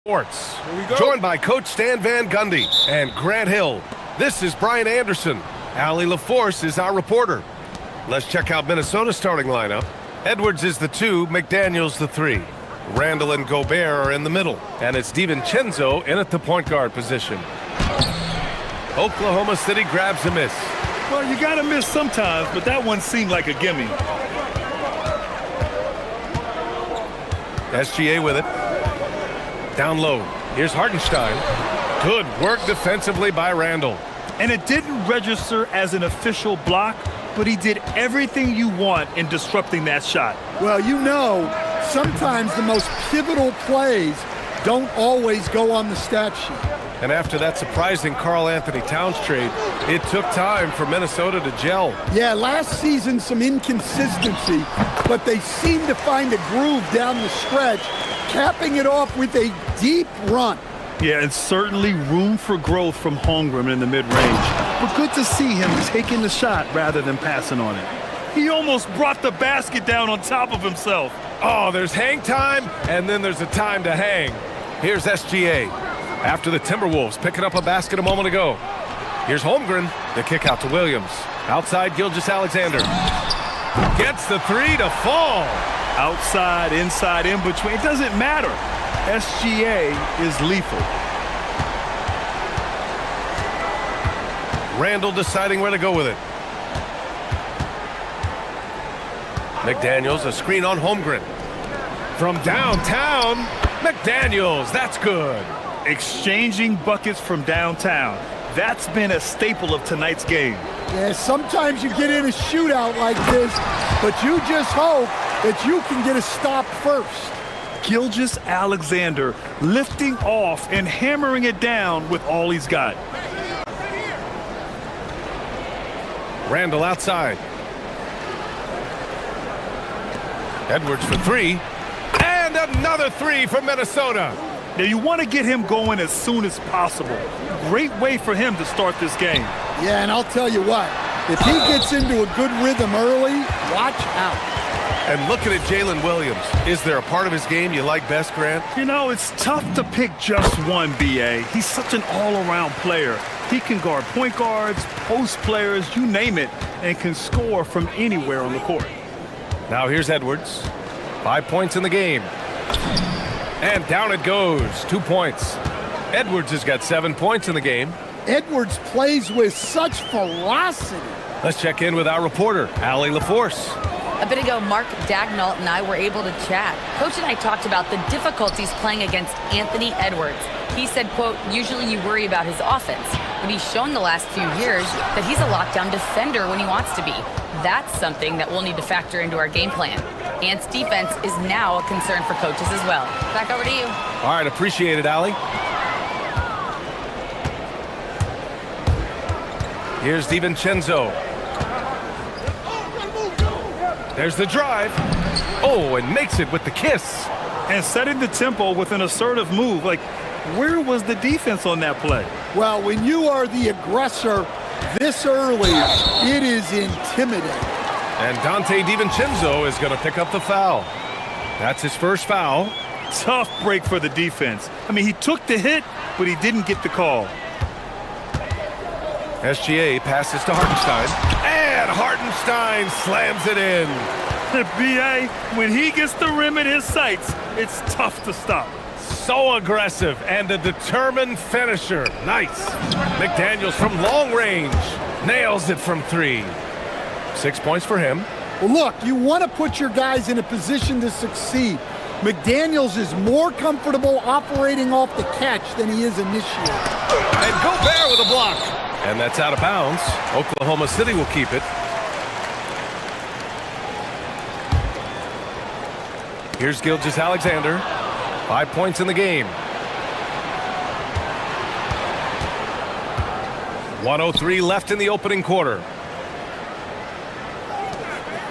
Sports. Joined by Coach Stan Van Gundy and Grant Hill. This is Brian Anderson. Allie LaForce is our reporter. Let's check out Minnesota's starting lineup. Edwards is the 2, McDaniels the 3. Randall and Gobert are in the middle. And it's DiVincenzo in at the point guard position. Oklahoma City grabs a miss. Well, you got to miss sometimes, but that one seemed like a gimme. SGA with it. Down low. Here's Hartenstein. Good work defensively by Randall. And it didn't register as an official block, but he did everything you want in disrupting that shot. Well, you know, sometimes the most pivotal plays don't always go on the stat sheet. And after that surprising Karl Anthony Towns trade, it took time for Minnesota to gel. Yeah, last season some inconsistency, but they seem to find a groove down the stretch, capping it off with a deep run. Yeah, and certainly room for growth from Holmgren in the mid-range. But good to see him taking the shot rather than passing on it. He almost brought the basket down on top of himself. Oh, there's hang time, and then there's a time to hang. Here's SGA. After the Timberwolves picking up a basket a moment ago. Here's Holmgren. The kick out to Williams. Outside, Gilgeous-Alexander. Gets the 3 to fall. Outside, inside, in between. It doesn't matter. SGA is lethal. Randall deciding where to go with it. McDaniels, a screen on Holmgren. From downtown, McDaniels, that's good. Exchanging buckets from downtown. That's been a staple of tonight's game. Yeah, sometimes you get in a shootout like this, but you just hope that you can get a stop first. Gilgeous-Alexander lifting off and hammering it down with all he's got. Randall outside. Edwards for 3. And another 3 from Minnesota. Now you want to get him going as soon as possible. Great way for him to start this game. Yeah, and I'll tell you what, if he gets into a good rhythm early, watch out. And looking at Jalen Williams, is there a part of his game you like best, Grant? You know, it's tough to pick just one, B.A. He's such an all-around player. He can guard point guards, post players, you name it, and can score from anywhere on the court. Now here's Edwards. 5 points in the game. And down it goes. 2 points. Edwards has got 7 points in the game. Edwards plays with such ferocity. Let's check in with our reporter, Allie LaForce. A bit ago, Mark Dagnall and I were able to chat. Coach and I talked about the difficulties playing against Anthony Edwards. He said, quote, usually you worry about his offense, but he's shown the last few years that he's a lockdown defender when he wants to be. That's something that we'll need to factor into our game plan. Ant's defense is now a concern for coaches as well. Back over to you. All right, appreciate it, Allie. Here's DiVincenzo. There's the drive. Oh, and makes it with the kiss. And setting the tempo with an assertive move. Like, where was the defense on that play? Well, when you are the aggressor this early, it is intimidating. And Dante DiVincenzo is going to pick up the foul. That's his first foul. Tough break for the defense. I mean, he took the hit, but he didn't get the call. SGA passes to Hartenstein. And Hartenstein slams it in. B.A., when he gets the rim in his sights, it's tough to stop. So aggressive and a determined finisher. Nice. McDaniels from long range. Nails it from 3. 6 points for him. Well, look, you want to put your guys in a position to succeed. McDaniels is more comfortable operating off the catch than he is initiating. And Gobert with a block. And that's out of bounds. Oklahoma City will keep it. Here's Gilgeous-Alexander. 5 points in the game. 1:03 left in the opening quarter.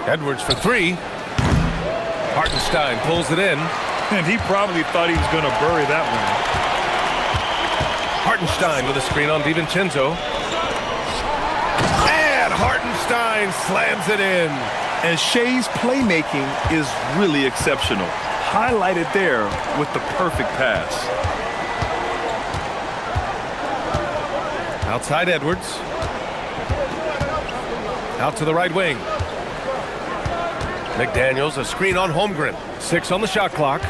Edwards for 3. Hartenstein pulls it in. And he probably thought he was going to bury that one. Hartenstein with a screen on DiVincenzo. And Hartenstein slams it in. And Shea's playmaking is really exceptional. Highlighted there with the perfect pass. Outside Edwards. Out to the right wing. McDaniels, a screen on Holmgren. 6 on the shot clock.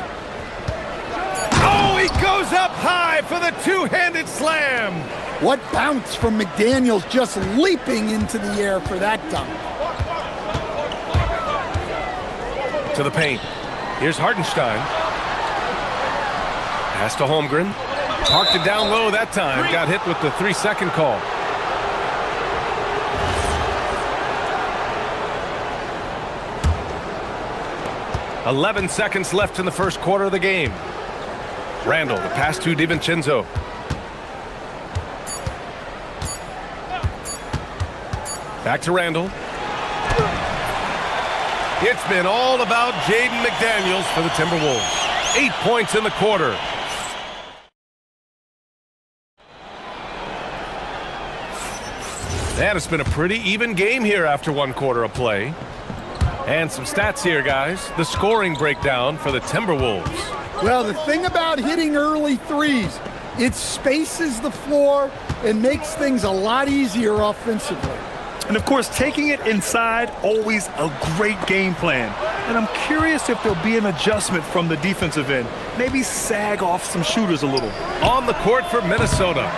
Oh, he goes up high for the two-handed slam. What bounce from McDaniels, just leaping into the air for that dunk. To the paint. Here's Hartenstein. Pass to Holmgren. Parked it down low that time. Got hit with the 3-second call. "11 seconds left in the first quarter of the game. Randall, the pass to DiVincenzo. Back to Randall. It's been all about Jaden McDaniels for the Timberwolves. 8 points in the quarter. And it's been a pretty even game here after one quarter of play. And some stats here, guys. The scoring breakdown for the Timberwolves. Well, the thing about hitting early threes, it spaces the floor and makes things a lot easier offensively. And of course, taking it inside, always a great game plan. And I'm curious if there'll be an adjustment from the defensive end. Maybe sag off some shooters a little. On the court for Minnesota,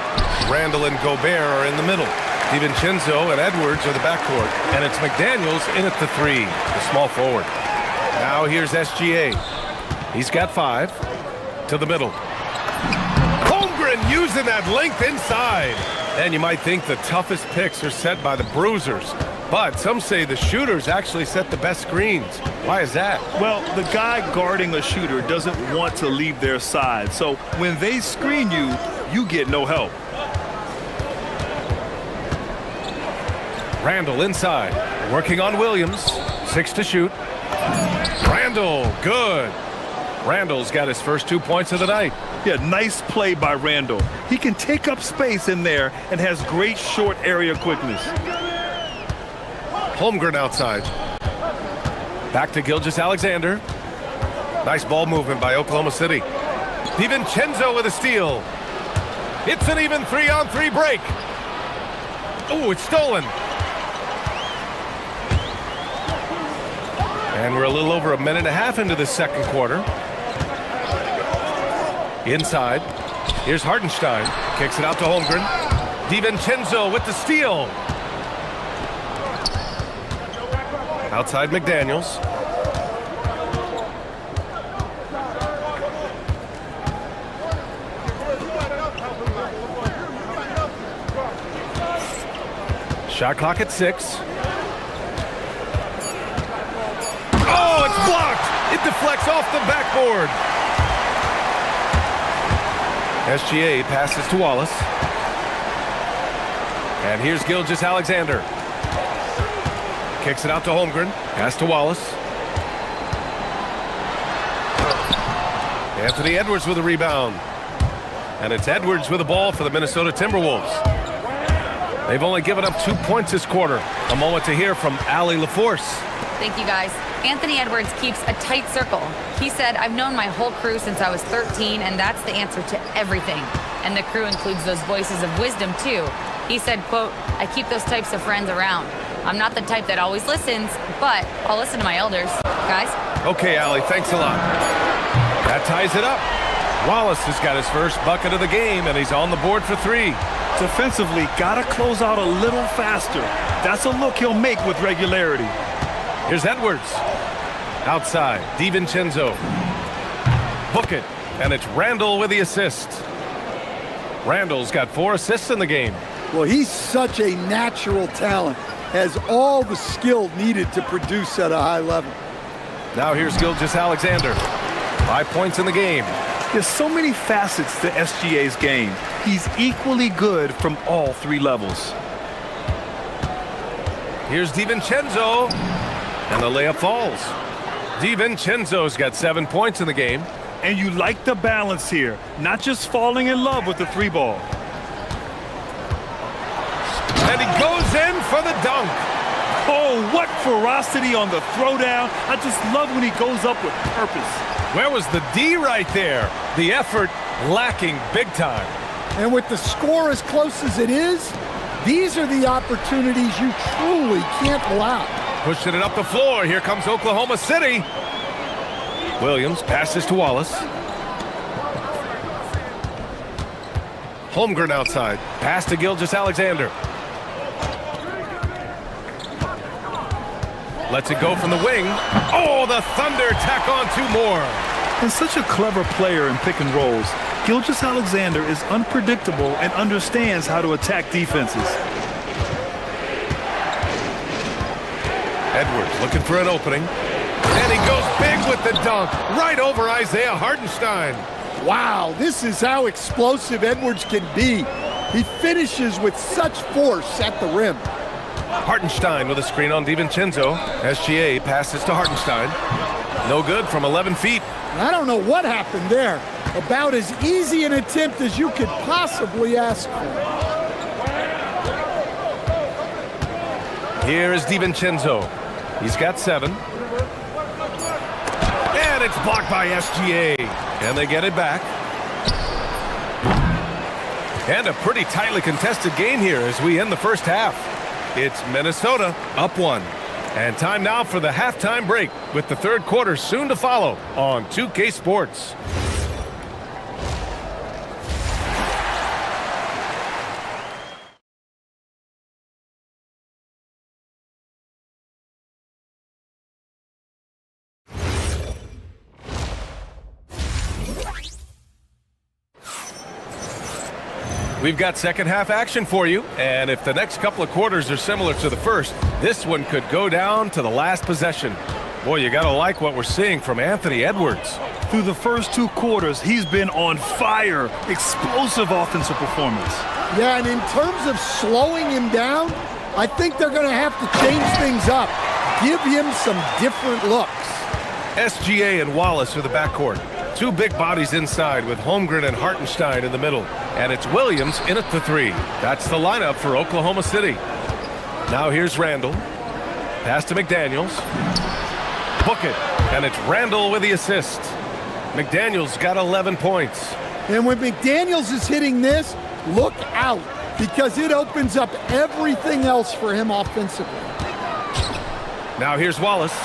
Randall and Gobert are in the middle. DiVincenzo and Edwards are the backcourt. And it's McDaniels in at the 3, the small forward. Now here's SGA. He's got 5. To the middle. Holmgren using that length inside. And you might think the toughest picks are set by the bruisers. But some say the shooters actually set the best screens. Why is that? Well, the guy guarding a shooter doesn't want to leave their side. So when they screen you, you get no help. Randall inside. Working on Williams. 6 to shoot. Randall, good. Randall's got his first 2 points of the night. Yeah, nice play by Randall. He can take up space in there and has great short area quickness. Holmgren outside. Back to Gilgeous-Alexander. Nice ball movement by Oklahoma City. DiVincenzo with a steal. It's an even 3-on-3 break. Oh, it's stolen. And we're a little over a minute and a half into the second quarter. Inside. Here's Hartenstein. Kicks it out to Holmgren. DiVincenzo with the steal. Outside McDaniels. Shot clock at 6. Oh, it's blocked. It deflects off the backboard. SGA passes to Wallace. And here's Gilgeous-Alexander. Kicks it out to Holmgren. Pass to Wallace. Anthony Edwards with a rebound. And it's Edwards with the ball for the Minnesota Timberwolves. They've only given up 2 points this quarter. A moment to hear from Allie LaForce. Thank you, guys. Anthony Edwards keeps a tight circle. He said, "I've known my whole crew since I was 13, and that's the answer to everything." And the crew includes those voices of wisdom, too. He said, quote, "I keep those types of friends around. I'm not the type that always listens, but I'll listen to my elders." Guys? Okay, Allie, thanks a lot. That ties it up. Wallace has got his first bucket of the game, and he's on the board for 3. Defensively, got to close out a little faster. That's a look he'll make with regularity. Here's Edwards. Outside, DiVincenzo. Book it, and it's Randall with the assist. Randall's got 4 assists in the game. Well, he's such a natural talent. Has all the skill needed to produce at a high level. Now here's Gilgeous-Alexander. 5 points in the game. There's so many facets to SGA's game. He's equally good from all 3 levels. Here's DiVincenzo. And the layup falls. DiVincenzo's got 7 points in the game. And you like the balance here. Not just falling in love with the 3 ball. And he goes in for the dunk. Oh, what ferocity on the throwdown. I just love when he goes up with purpose. Where was the D right there? The effort lacking big time. And with the score as close as it is, these are the opportunities you truly can't allow. Pushing it up the floor. Here comes Oklahoma City. Williams passes to Wallace. Holmgren outside. Pass to Gilgeous-Alexander. Lets it go from the wing. Oh, the Thunder tack on 2 more. And such a clever player in pick and rolls, Gilgeous-Alexander is unpredictable and understands how to attack defenses. Edwards looking for an opening. And he goes big with the dunk. Right over Isaiah Hartenstein. Wow, this is how explosive Edwards can be. He finishes with such force at the rim. Hartenstein with a screen on DiVincenzo. SGA passes to Hartenstein. No good from 11 feet. I don't know what happened there. About as easy an attempt as you could possibly ask for. Here is DiVincenzo. He's got 7. And it's blocked by SGA. And they get it back. And a pretty tightly contested game here as we end the first half. It's Minnesota up 1. And time now for the halftime break with the third quarter soon to follow on 2K Sports. We've got second half action for you, and if the next couple of quarters are similar to the first, this one could go down to the last possession. Boy, you gotta like what we're seeing from Anthony Edwards. Through the first 2 quarters, he's been on fire. Explosive offensive performance. Yeah, and in terms of slowing him down, I think they're gonna have to change things up. Give him some different looks. SGA and Wallace are the backcourt. 2 big bodies inside with Holmgren and Hartenstein in the middle. And it's Williams in at the 3. That's the lineup for Oklahoma City. Now here's Randall. Pass to McDaniels. Book it. And it's Randall with the assist. McDaniels got 11 points. And when McDaniels is hitting this, look out, because it opens up everything else for him offensively. Now here's Wallace.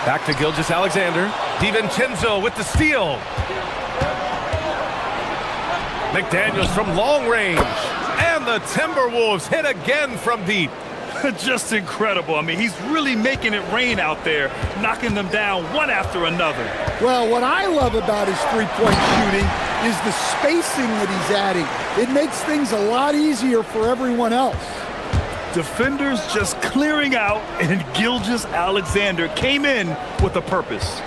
Back to Gilgeous-Alexander. DiVincenzo with the steal. McDaniels from long range. And the Timberwolves hit again from deep. Just incredible. I mean, he's really making it rain out there, knocking them down one after another. Well, what I love about his three-point shooting is the spacing that he's adding. It makes things a lot easier for everyone else. Defenders just clearing out, and Gilgeous-Alexander came in with a purpose.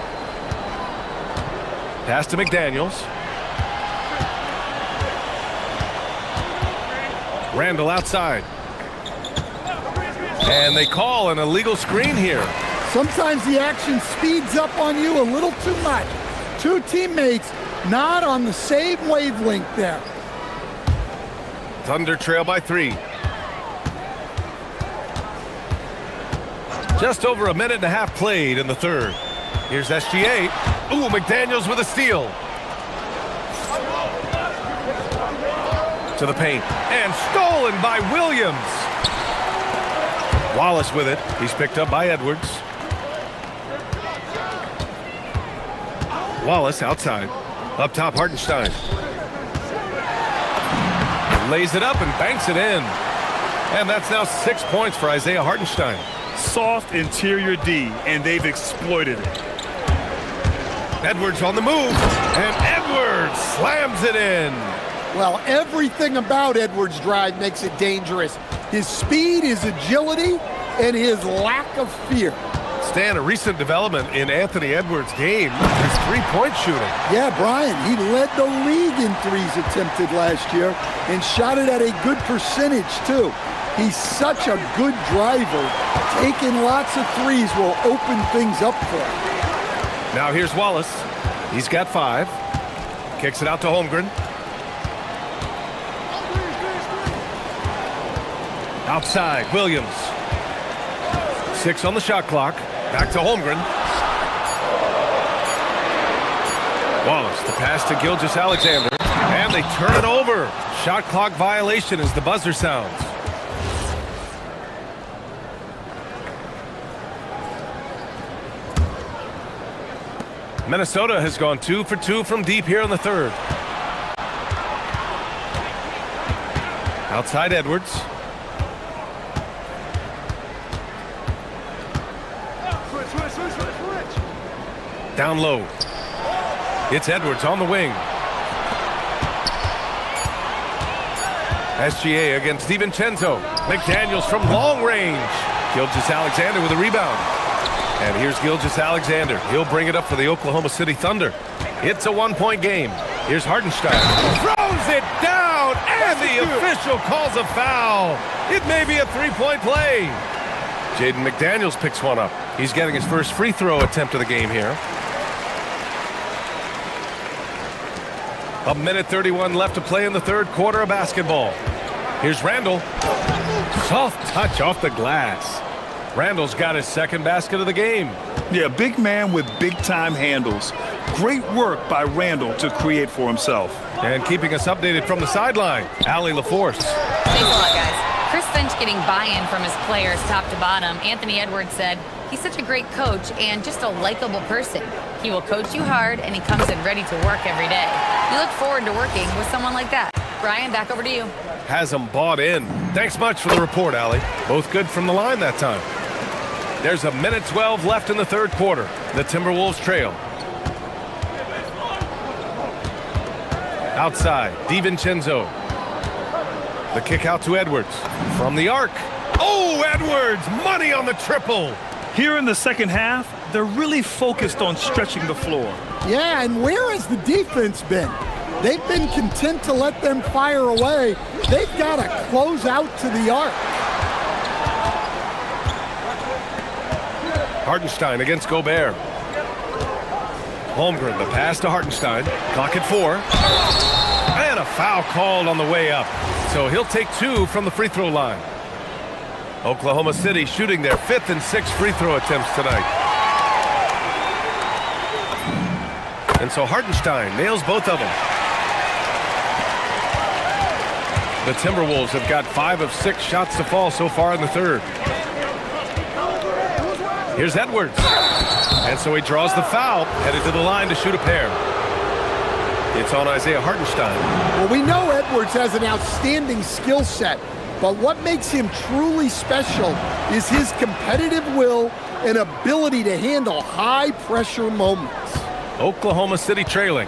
Pass to McDaniels. Randall outside. And they call an illegal screen here. Sometimes the action speeds up on you a little too much. 2 teammates not on the same wavelength there. Thunder trail by 3. Just over a minute and a half played in the third. Here's SGA. Ooh, McDaniels with a steal. To the paint. And stolen by Williams. Wallace with it. He's picked up by Edwards. Wallace outside. Up top, Hartenstein. Lays it up and banks it in. And that's now 6 points for Isaiah Hartenstein. Soft interior D, and they've exploited it. Edwards on the move. And Edwards slams it in. Well, everything about Edwards' drive makes it dangerous. His speed, his agility, and his lack of fear. Stan, a recent development in Anthony Edwards' game is three-point shooting. Yeah, Brian, he led the league in threes attempted last year and shot it at a good percentage, too. He's such a good driver. Taking lots of threes will open things up for him. Now here's Wallace. He's got 5. Kicks it out to Holmgren. Outside, Williams. 6 on the shot clock. Back to Holmgren. Wallace, the pass to Gilgeous-Alexander. And And they turn it over. Shot clock violation as the buzzer sounds. Minnesota has gone 2 for 2 from deep here in the third. Outside Edwards. Down low. It's Edwards on the wing. SGA against DiVincenzo. McDaniels from long range. Gilgeous-Alexander with a rebound. And here's Gilgeous-Alexander. He'll bring it up for the Oklahoma City Thunder. It's a one-point game. Here's Hartenstein. Throws it down, and the official calls a foul. It may be a three-point play. Jaden McDaniels picks one up. He's getting his first free throw attempt of the game here. A minute 31 left to play in the third quarter of basketball. Here's Randall. Soft touch off the glass. Randall's got his second basket of the game. Yeah, big man with big-time handles. Great work by Randall to create for himself. And keeping us updated from the sideline, Allie LaForce. Thanks a lot, guys. Chris Finch getting buy-in from his players top to bottom. Anthony Edwards said, he's such a great coach and just a likable person. He will coach you hard, and he comes in ready to work every day. We look forward to working with someone like that. Brian, back over to you. Has them bought in. Thanks much for the report, Allie. Both good from the line that time. There's a minute 12 left in the third quarter. The Timberwolves trail. Outside, DiVincenzo. The kick out to Edwards. From the arc. Oh, Edwards! Money on the triple! Here in the second half, they're really focused on stretching the floor. Yeah, and where has the defense been? They've been content to let them fire away. They've got to close out to the arc. Hartenstein against Gobert. Holmgren, the pass to Hartenstein. Clock at 4. And a foul called on the way up. So he'll take 2 from the free throw line. Oklahoma City shooting their 5th and 6th free throw attempts tonight. And so Hartenstein nails both of them. The Timberwolves have got 5 of 6 shots to fall so far in the third. Here's Edwards. And so he draws the foul, headed to the line to shoot a pair. It's on Isaiah Hartenstein. Well, we know Edwards has an outstanding skill set, but what makes him truly special is his competitive will and ability to handle high-pressure moments. Oklahoma City trailing.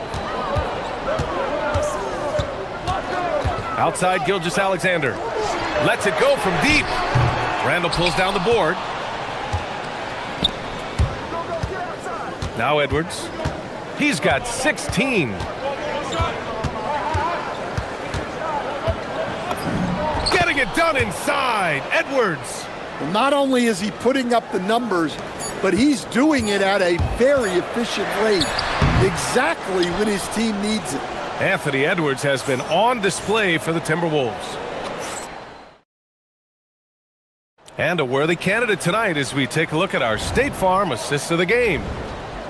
Outside Gilgeous-Alexander. Lets it go from deep. Randall pulls down the board. Now Edwards. He's got 16. Getting it done inside. Edwards. Well, not only is he putting up the numbers, but he's doing it at a very efficient rate. Exactly when his team needs it. Anthony Edwards has been on display for the Timberwolves. And a worthy candidate tonight as we take a look at our State Farm assist of the game.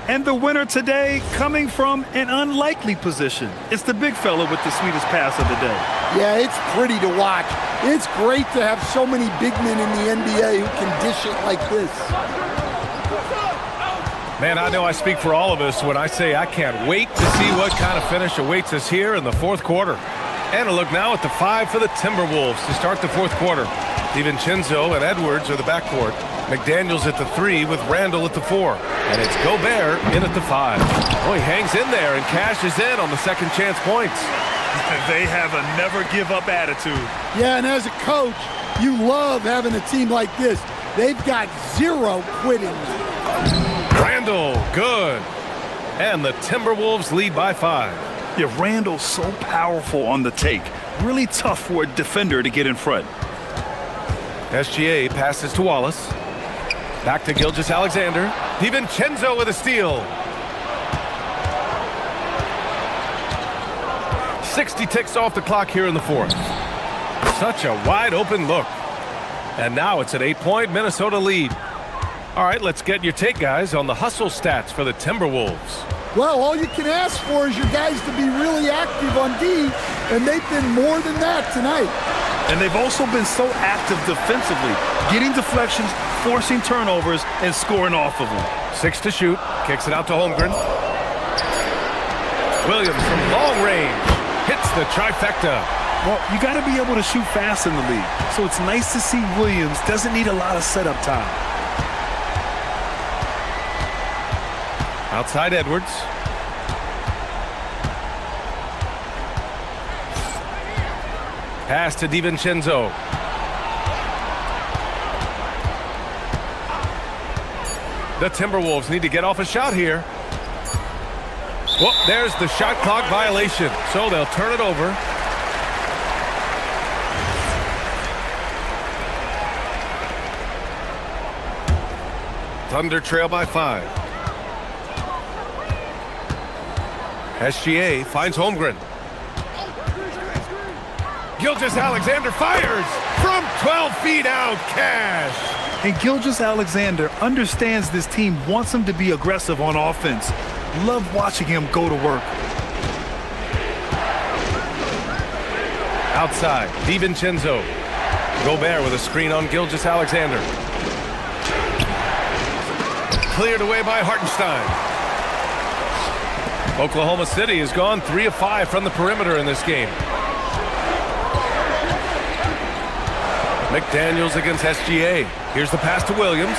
And the winner today coming from an unlikely position. It's the big fella with the sweetest pass of the day. Yeah, it's pretty to watch. It's great to have so many big men in the NBA who can dish it like this. Man, I know I speak for all of us when I say I can't wait to see what kind of finish awaits us here in the fourth quarter. And a look now at the 5 for the Timberwolves to start the fourth quarter. DiVincenzo and Edwards are the backcourt. McDaniels at the 3 with Randall at the 4. And it's Gobert in at the 5. Oh, he hangs in there and cashes in on the second chance points. They have a never-give-up attitude. Yeah, and as a coach, you love having a team like this. They've got zero quitting. Randall, good. And the Timberwolves lead by 5. Yeah, Randall's so powerful on the take. Really tough for a defender to get in front. SGA passes to Wallace. Back to Gilgeous-Alexander. DiVincenzo with a steal. 60 ticks off the clock here in the fourth. Such a wide open look. And now it's an 8-point Minnesota lead. All right, let's get your take, guys, on the hustle stats for the Timberwolves. Well, all you can ask for is your guys to be really active on D, and they've been more than that tonight. And they've also been so active defensively, getting deflections, forcing turnovers, and scoring off of them. 6 to shoot, kicks it out to Holmgren. Williams from long range hits the trifecta. Well, you got to be able to shoot fast in the league, so it's nice to see Williams doesn't need a lot of setup time. Outside Edwards. Pass to DiVincenzo. The Timberwolves need to get off a shot here. Well, there's the shot clock violation, so they'll turn it over. Thunder trail by 5. SGA finds Holmgren. Gilgeous-Alexander fires from 12 feet out. Cash. And Gilgeous-Alexander understands this team wants him to be aggressive on offense. Love watching him go to work. Outside, DiVincenzo. Gobert with a screen on Gilgeous-Alexander. Cleared away by Hartenstein. Oklahoma City has gone 3 of 5 from the perimeter in this game. McDaniels against SGA. Here's the pass to Williams.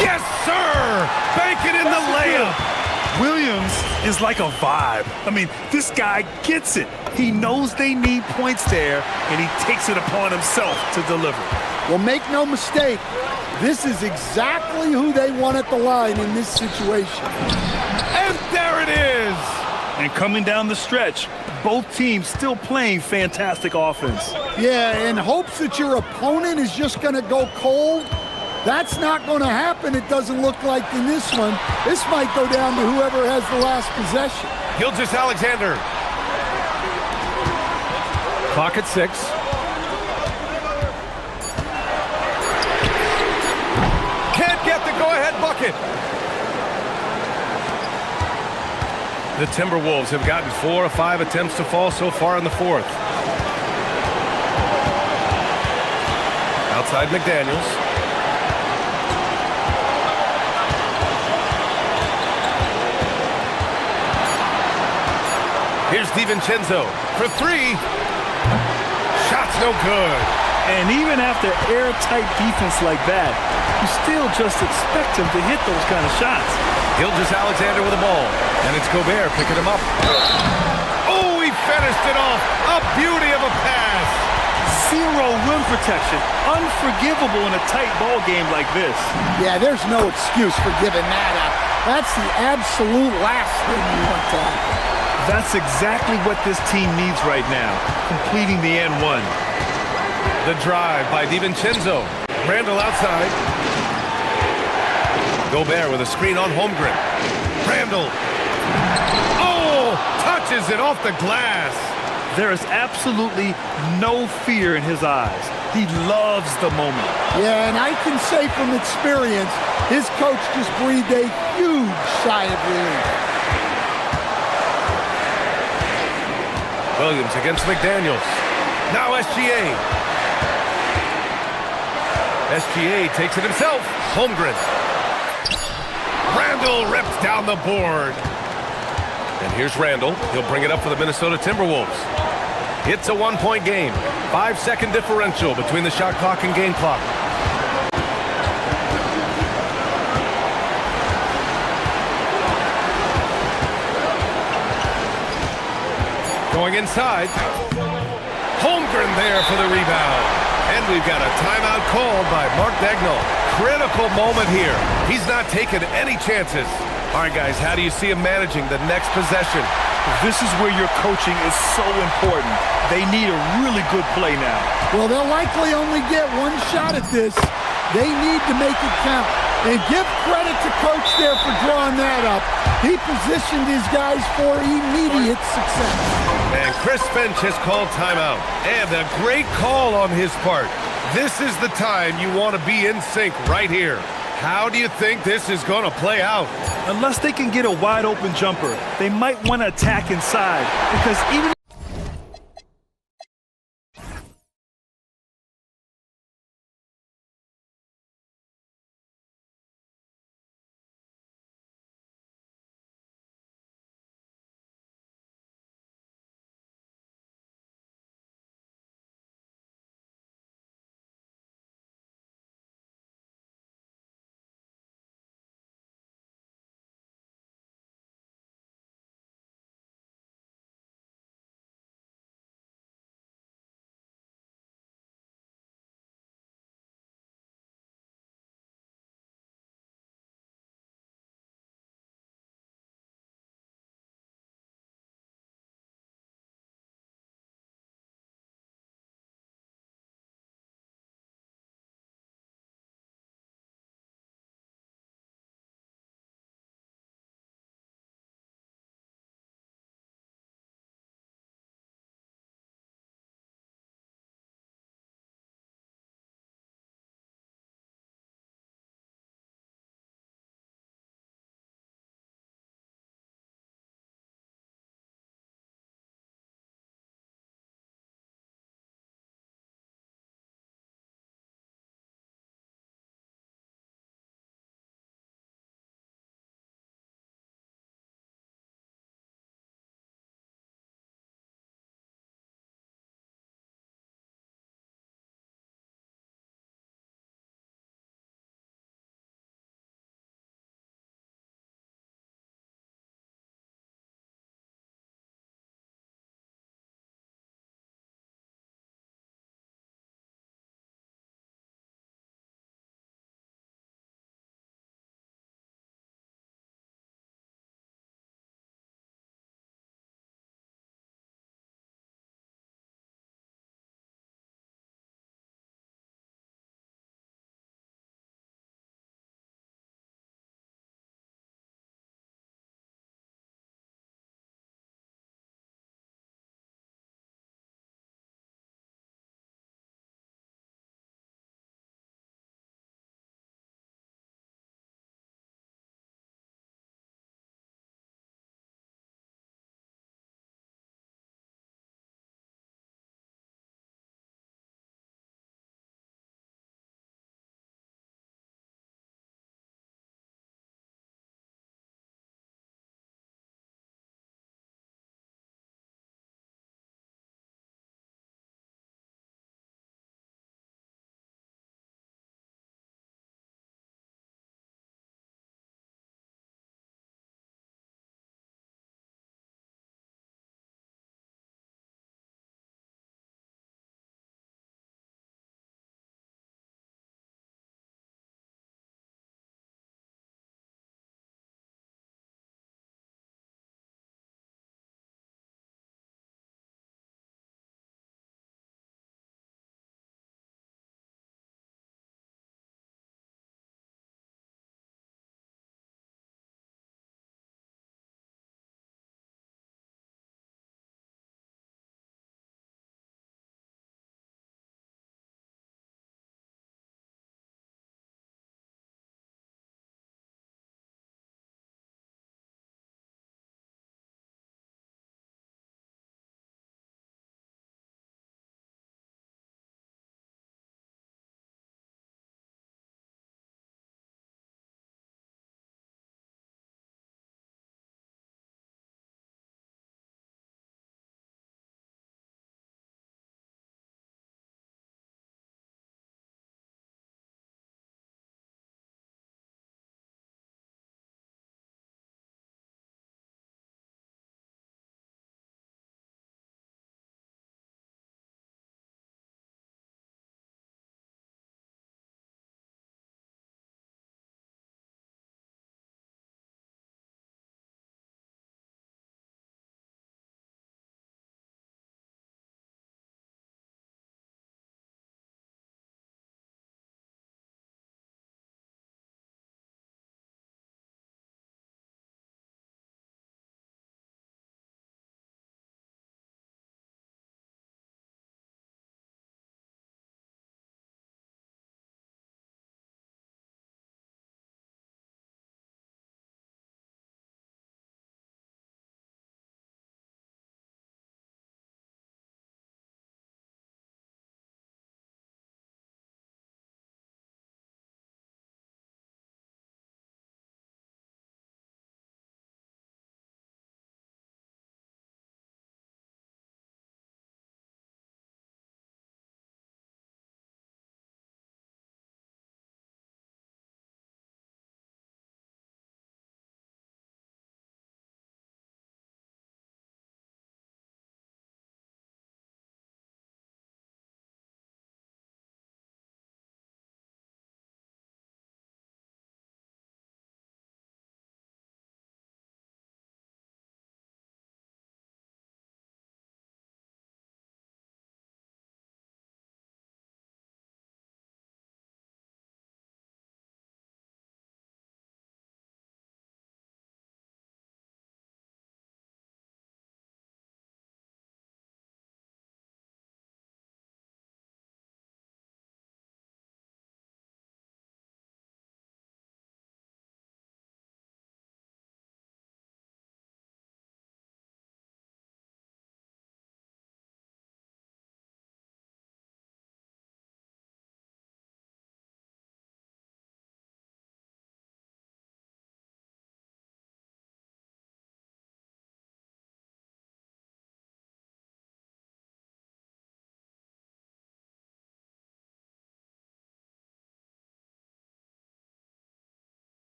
Yes, sir! Bank it in the layup. Williams is like a vibe. I mean, this guy gets it. He knows they need points there, and he takes it upon himself to deliver. Well, make no mistake, this is exactly who they want at the line in this situation. And there it is! And coming down the stretch, both teams still playing fantastic offense. Yeah, in hopes that your opponent is just going to go cold. That's not going to happen, it doesn't look like in this one. This might go down to whoever has the last possession. Gilgeous-Alexander. Clock at 6. Can't get the go-ahead bucket. The Timberwolves have gotten 4 of 5 attempts to fall so far in the fourth. Outside McDaniels. Here's DiVincenzo for 3. Shot's no good. And even after airtight defense like that, you still just expect him to hit those kind of shots. Gilgeous-Alexander with the ball. And it's Gobert picking him up. Oh, he finished it off. A beauty of a pass. Zero rim protection. Unforgivable in a tight ball game like this. Yeah, there's no excuse for giving that up. That's the absolute last thing you want to happen. That's exactly what this team needs right now, completing the N1. The drive by DiVincenzo. Randall outside. Gobert with a screen on Holmgren. Randall. Oh, touches it off the glass. There is absolutely no fear in his eyes. He loves the moment. Yeah, and I can say from experience, his coach just breathed a huge sigh of relief. Williams against McDaniels. Now SGA. SGA takes it himself. Holmgren. Randall rips down the board. And here's Randall. He'll bring it up for the Minnesota Timberwolves. It's a 1-point game. 5-second differential between the shot clock and game clock. Going inside. Holmgren there for the rebound. And we've got a timeout called by Mark Dagnall. Critical moment here. He's not taking any chances. All right, guys, how do you see him managing the next possession? This is where your coaching is so important. They need a really good play now. Well, they'll likely only get one shot at this. They need to make it count. And give credit to Coach there for drawing that up. He positioned his guys for immediate success. And Chris Finch has called timeout. And a great call on his part. This is the time you want to be in sync right here. How do you think this is going to play out? Unless they can get a wide open jumper, they might want to attack inside, because even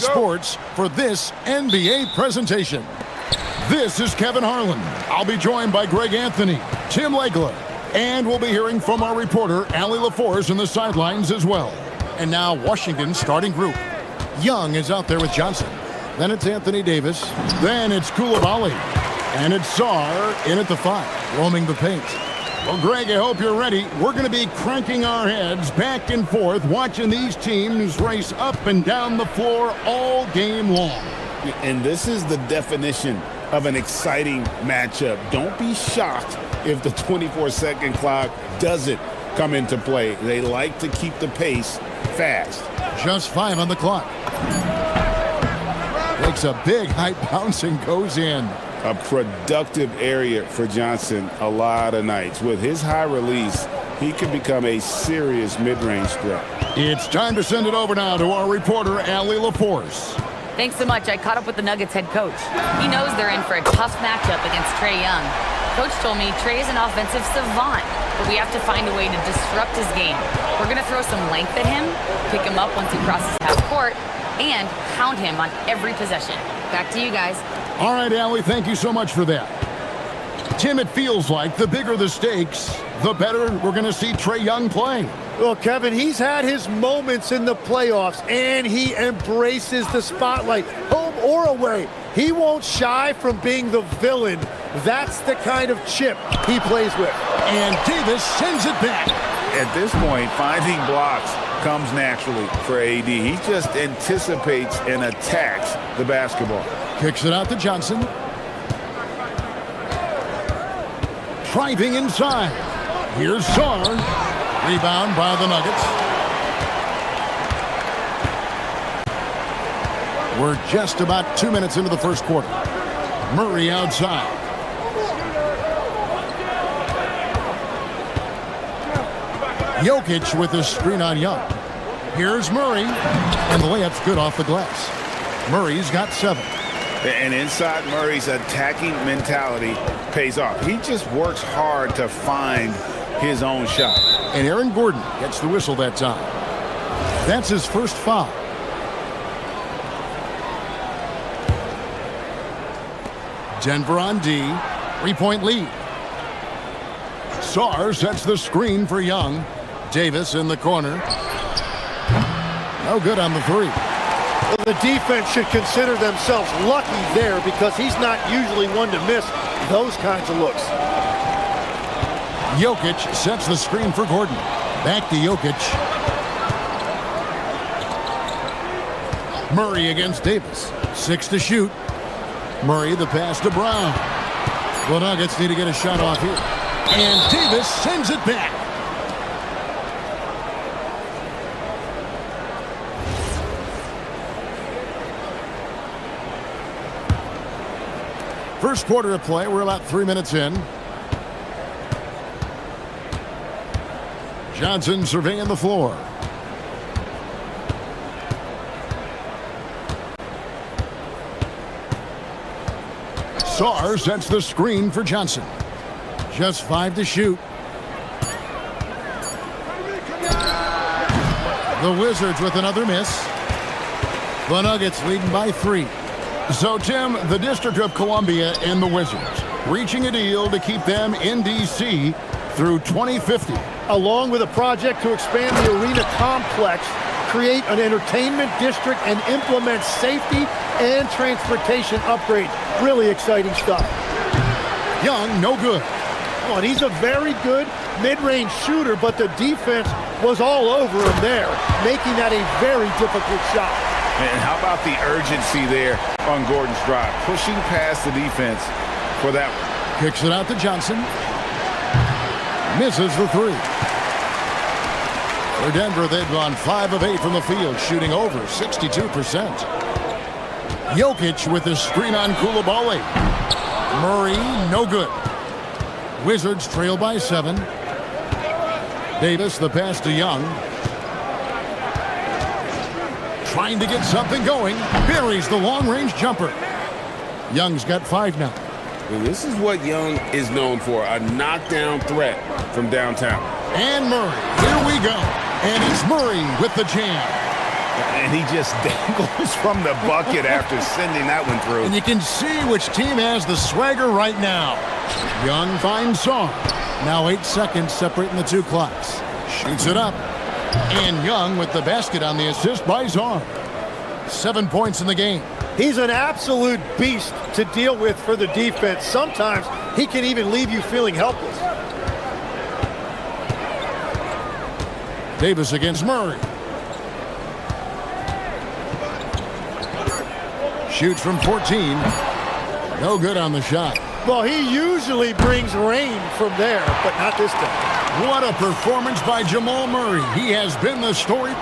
Sports for this NBA presentation. This is Kevin Harlan. I'll be joined by Greg Anthony, Tim Legler, and we'll be hearing from our reporter, Allie LaForce, in the sidelines as well. And now Washington's starting group. Young is out there with Johnson. Then it's Anthony Davis. Then it's Koulibaly. And it's Sarr in at the 5, roaming the paint. Well, Greg, I hope you're ready. We're going to be cranking our heads back and forth, watching these teams race up and down the floor all game long. And this is the definition of an exciting matchup. Don't be shocked if the 24-second clock doesn't come into play. They like to keep the pace fast. Just 5 on the clock. Takes a big high bounce and goes in. A productive area for Johnson a lot of nights. With his high release, he could become a serious mid-range threat. It's time to send it over now to our reporter, Allie LaForce. Thanks so much. I caught up with the Nuggets head coach. He knows they're in for a tough matchup against Trae Young. Coach told me Trae is an offensive savant, but we have to find a way to disrupt his game. We're going to throw some length at him, pick him up once he crosses half court, and hound him on every possession. Back to you guys. All right, Allie, thank you so much for that. Tim, it feels like the bigger the stakes, the better we're going to see Trae Young play. Well, Kevin, he's had his moments in the playoffs, and he embraces the spotlight, home or away. He won't shy from being the villain. That's the kind of chip he plays with. And Davis sends it back. At this point, finding blocks comes naturally for AD. He just anticipates and attacks the basketball. Kicks it out to Johnson. Driving inside. Here's Sarr. Rebound by the Nuggets. We're just about 2 minutes into the first quarter. Murray outside. Jokic with a screen on Young. Here's Murray. And the layup's good off the glass. Murray's got 7. And inside Murray's attacking mentality pays off. He just works hard to find his own shot. And Aaron Gordon gets the whistle that time. That's his first foul. Denver on D. 3-point lead. Sarr sets the screen for Young. Davis in the corner. No good on the 3. Well, the defense should consider themselves lucky there because he's not usually one to miss those kinds of looks. Jokic sets the screen for Gordon. Back to Jokic. Murray against Davis. 6 to shoot. Murray the pass to Brown. The Nuggets need to get a shot off here. And Davis sends it back. First quarter of play. We're about 3 minutes in. Johnson surveying the floor. Sarr sets the screen for Johnson. Just 5 to shoot. The Wizards with another miss. The Nuggets leading by 3. So, Tim, the District of Columbia and the Wizards reaching a deal to keep them in D.C. through 2050. Along with a project to expand the arena complex, create an entertainment district, and implement safety and transportation upgrades. Really exciting stuff. Young, no good. Oh, and he's a very good mid-range shooter, but the defense was all over him there, making that a very difficult shot. And how about the urgency there on Gordon's drive, pushing past the defense for that one. Kicks it out to Johnson. Misses the 3. For Denver, they've gone 5 of 8 from the field, shooting over 62%. Jokic with the screen on Koulibaly. Murray, no good. Wizards trail by 7. Davis, the pass to Young. Trying to get something going. Buries the long-range jumper. Young's got 5 now. And this is what Young is known for, a knockdown threat from downtown. And Murray, here we go. And it's Murray with the jam. And he just dangles from the bucket after sending that one through. And you can see which team has the swagger right now. Young finds Song. Now 8 seconds separating the two clocks. Shoots it up. And Young with the basket on the assist by Song. 7 points in the game. He's an absolute beast to deal with for the defense. Sometimes he can even leave you feeling helpless. Davis against Murray. Shoots from 14. No good on the shot. Well, he usually brings rain from there, but not this time. What a performance by Jamal Murray. He has been the story.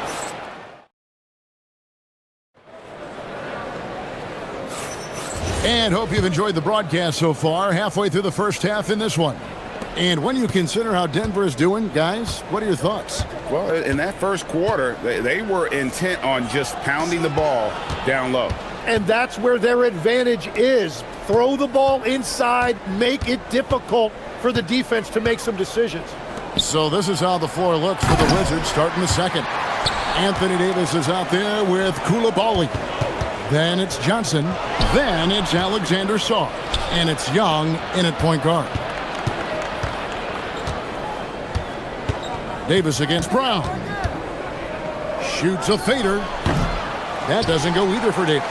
And hope you've enjoyed the broadcast so far. Halfway through the first half in this one. And when you consider how Denver is doing, guys, what are your thoughts? Well, in that first quarter, they were intent on just pounding the ball down low. And that's where their advantage is. Throw the ball inside, make it difficult for the defense to make some decisions. So this is how the floor looks for the Wizards starting the second. Anthony Davis is out there with Koulibaly. Then it's Johnson. Then it's Alexander Saw. And it's Young in at point guard. Davis against Brown. Shoots a fader. That doesn't go either for Davis.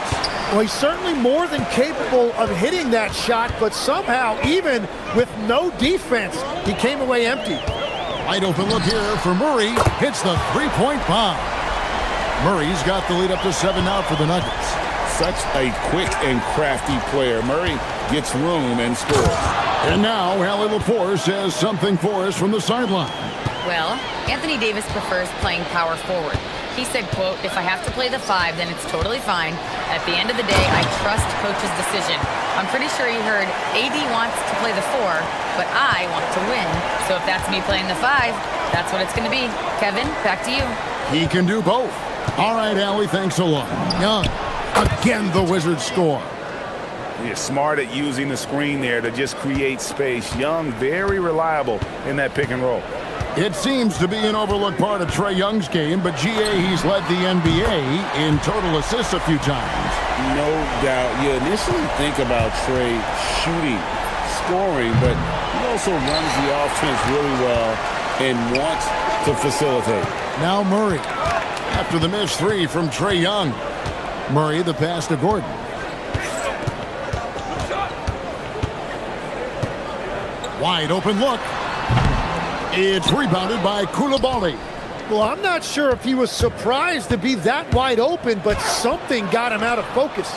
Well, he's certainly more than capable of hitting that shot, but somehow, even with no defense, he came away empty. Wide open look here for Murray. Hits the three-point bomb. Murray's got the lead up to 7 now for the Nuggets. Such a quick and crafty player. Murray gets room and scores. And now, Allie Laporte says something for us from the sideline. Well, Anthony Davis prefers playing power forward. He said, quote, "If I have to play the 5, then it's totally fine. At the end of the day, I trust coach's decision." I'm pretty sure you heard AD wants to play the 4, but I want to win. So if that's me playing the 5, that's what it's going to be. Kevin, back to you. He can do both. All right, Allie, thanks a lot. Young, again, the Wizards score. You're smart at using the screen there to just create space. Young, very reliable in that pick and roll. It seems to be an overlooked part of Trae Young's game, but GA, he's led the NBA in total assists a few times. No doubt. You initially think about Trae shooting, scoring, but he also runs the offense really well and wants to facilitate. Now Murray, after the missed 3 from Trae Young. Murray, the pass to Gordon. Wide open look. It's rebounded by Koulibaly. Well, I'm not sure if he was surprised to be that wide open, but something got him out of focus.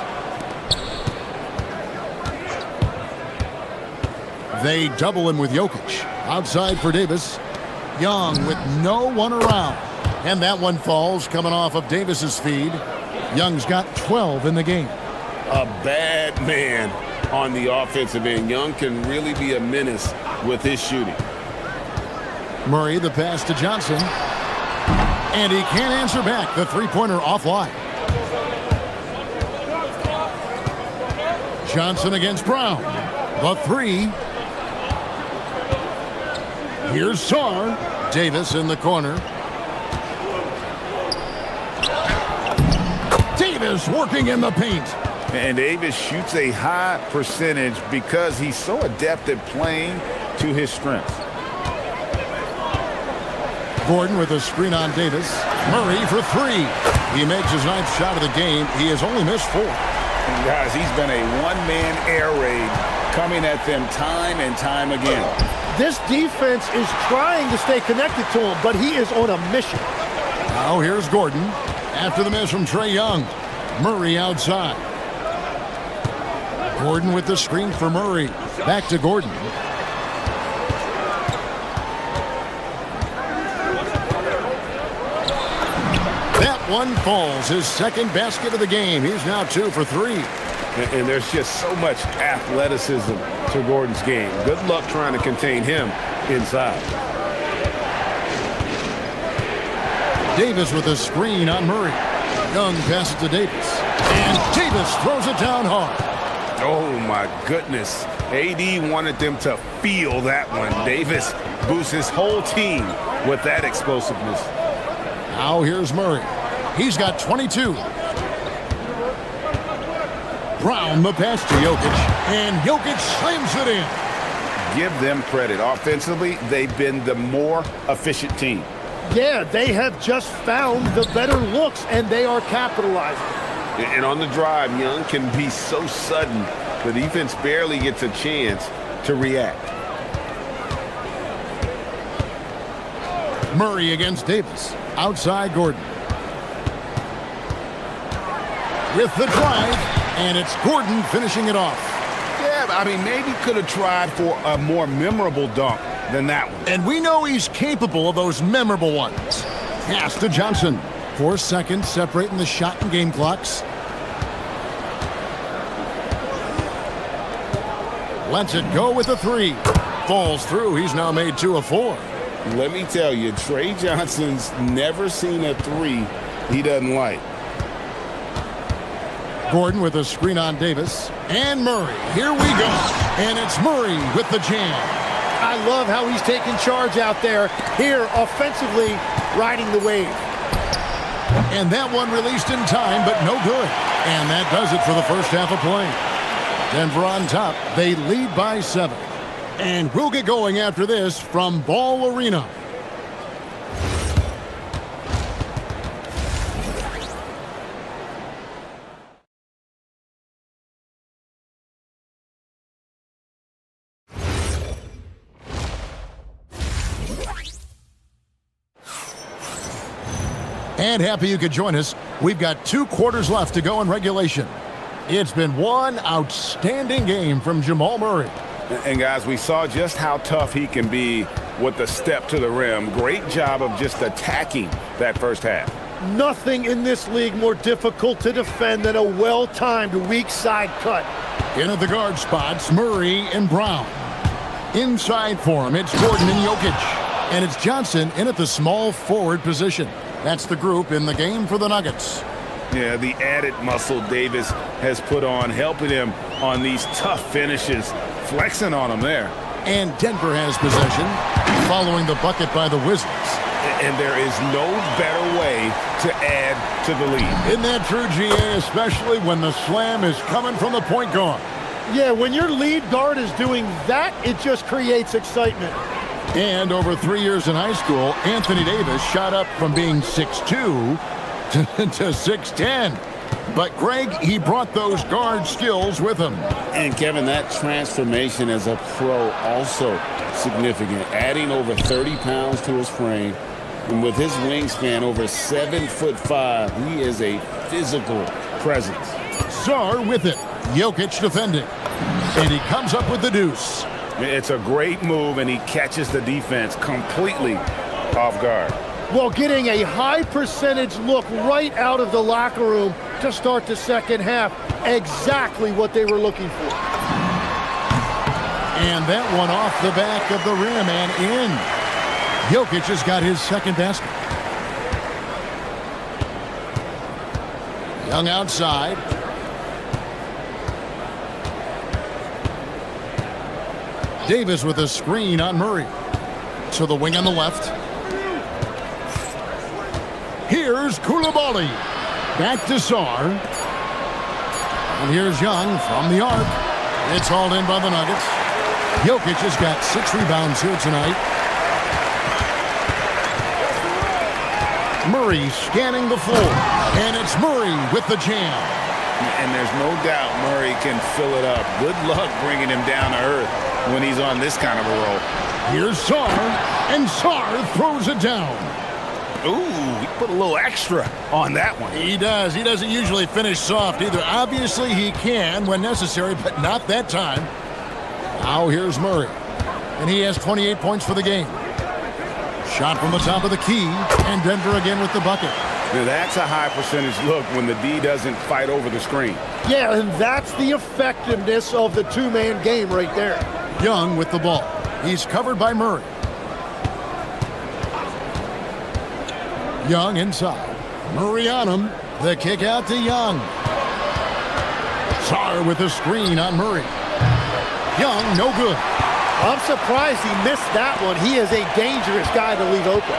They double him with Jokic. Outside for Davis. Young with no one around. And that one falls coming off of Davis's feed. Young's got 12 in the game. A bad man on the offensive end. Young can really be a menace with his shooting. Murray, the pass to Johnson. And he can't answer back. The three-pointer offline. Johnson against Brown. The 3. Here's Sarr. Davis in the corner. Davis working in the paint. And Davis shoots a high percentage because he's so adept at playing to his strengths. Gordon with a screen on Davis. Murray for 3. He makes his 9th shot of the game. He has only missed 4. And guys, he's been a one-man air raid coming at them time and time again. This defense is trying to stay connected to him, but he is on a mission. Now here's Gordon. After the miss from Trae Young. Murray outside. Gordon with the screen for Murray. Back to Gordon. That one falls. His second basket of the game. He's now 2 for 3. And there's just so much athleticism to Gordon's game. Good luck trying to contain him inside. Davis with a screen on Murray. Young passes to Davis. And Davis throws it down hard. Oh, my goodness. AD wanted them to feel that one. Davis boosts his whole team with that explosiveness. Now here's Murray. He's got 22. Brown the pass to Jokic, and Jokic slams it in. Give them credit. Offensively, they've been the more efficient team. Yeah, they have just found the better looks, and they are capitalizing. And on the drive, Young can be so sudden, the defense barely gets a chance to react. Murray against Davis. Outside Gordon. With the drive, and it's Gordon finishing it off. Yeah, I mean, maybe could have tried for a more memorable dunk than that one. And we know he's capable of those memorable ones. Pass to Johnson. 4 seconds separating the shot and game clocks. Lets it go with a 3. Falls through. He's now made 2 of 4. Let me tell you, Trey Johnson's never seen a 3 he doesn't like. Gordon with a screen on Davis. And Murray. Here we go. And it's Murray with the jam. I love how he's taking charge out there. Here, offensively, riding the wave. And that one released in time, but no good. And that does it for the first half of play. Denver on top. They lead by 7. And we'll get going after this from Ball Arena. And happy you could join us. We've got 2 quarters left to go in regulation. It's been one outstanding game from Jamal Murray. And guys, we saw just how tough he can be with the step to the rim. Great job of just attacking that first half. Nothing in this league more difficult to defend than a well-timed weak side cut. In at the guard spots, Murray and Brown. Inside for him, it's Gordon and Jokic. And it's Johnson in at the small forward position. That's the group in the game for the Nuggets. Yeah, the added muscle Davis has put on, helping him on these tough finishes, flexing on him there. And Denver has possession, following the bucket by the Wizards. And there is no better way to add to the lead. Isn't that true, GA, especially when the slam is coming from the point guard? Yeah, when your lead guard is doing that, it just creates excitement. And over 3 years in high school, Anthony Davis shot up from being 6'2 to 6'10. But Greg, he brought those guard skills with him. And Kevin, that transformation as a pro also significant. Adding over 30 pounds to his frame. And with his wingspan over 7'5", he is a physical presence. Czar with it. Jokic defending. And he comes up with the deuce. It's a great move, and he catches the defense completely off guard. Well, getting a high percentage look right out of the locker room to start the second half. Exactly what they were looking for. And that one off the back of the rim and in. Jokic has got his second basket. Young outside. Davis with a screen on Murray. To the wing on the left. Here's Koulibaly. Back to Czar. And here's Young from the arc. It's hauled in by the Nuggets. Jokic has got 6 rebounds here tonight. Murray scanning the floor. And it's Murray with the jam. And there's no doubt Murray can fill it up. Good luck bringing him down to earth when he's on this kind of a roll. Here's Czar, and Czar throws it down. Ooh, he put a little extra on that one. He does. He doesn't usually finish soft either. Obviously, he can when necessary, but not that time. Now here's Murray, and he has 28 points for the game. Shot from the top of the key, and Denver again with the bucket. Now that's a high percentage look when the D doesn't fight over the screen. Yeah, and that's the effectiveness of the two-man game right there. Young with the ball. He's covered by Murray. Young inside. Murray on him. The kick out to Young. Czar with a screen on Murray. Young, no good. I'm surprised he missed that one. He is a dangerous guy to leave open.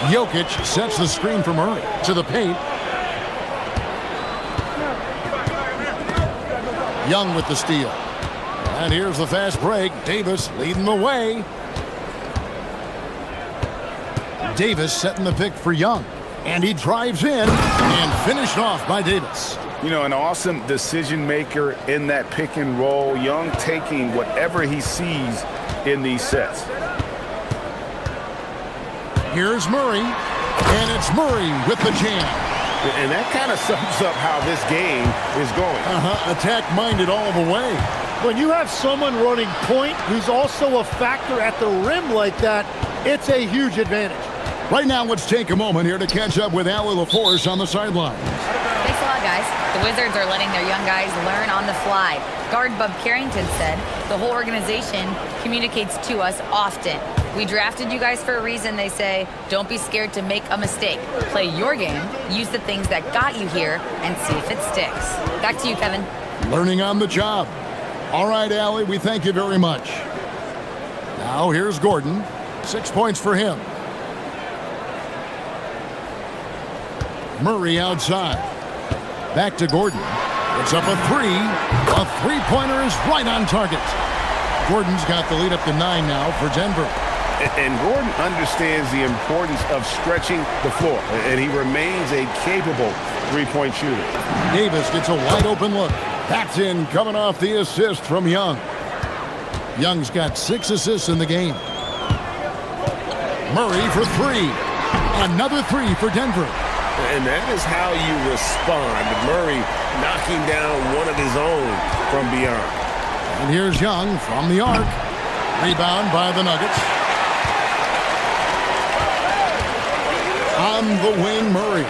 Jokic sets the screen for Murray to the paint. Young with the steal. And here's the fast break. Davis leading the way. Davis setting the pick for Young. And he drives in and finished off by Davis. You know, an awesome decision maker in that pick and roll. Young taking whatever he sees in these sets. Here's Murray, and it's Murray with the jam. And that kind of sums up how this game is going. Attack-minded all the way. When you have someone running point who's also a factor at the rim like that, it's a huge advantage. Right now, let's take a moment here to catch up with Allie LaForce on the sidelines. Thanks a lot, guys. The Wizards are letting their young guys learn on the fly. Guard Bub Carrington said the whole organization communicates to us often. We drafted you guys for a reason, they say. Don't be scared to make a mistake. Play your game, use the things that got you here, and see if it sticks. Back to you, Kevin. Learning on the job. All right, Allie, we thank you very much. Now here's Gordon. 6 points for him. Murray outside. Back to Gordon. It's up a three. A three-pointer is right on target. Gordon's got the lead up to 9 now for Denver. And Gordon understands the importance of stretching the floor, and he remains a capable three-point shooter. Davis gets a wide-open look. That's in, coming off the assist from Young. Young's got 6 assists in the game. Murray for 3. Another 3 for Denver. And that is how you respond. Murray knocking down one of his own from beyond. And here's Young from the arc. Rebound by the Nuggets. On the wing, Murray.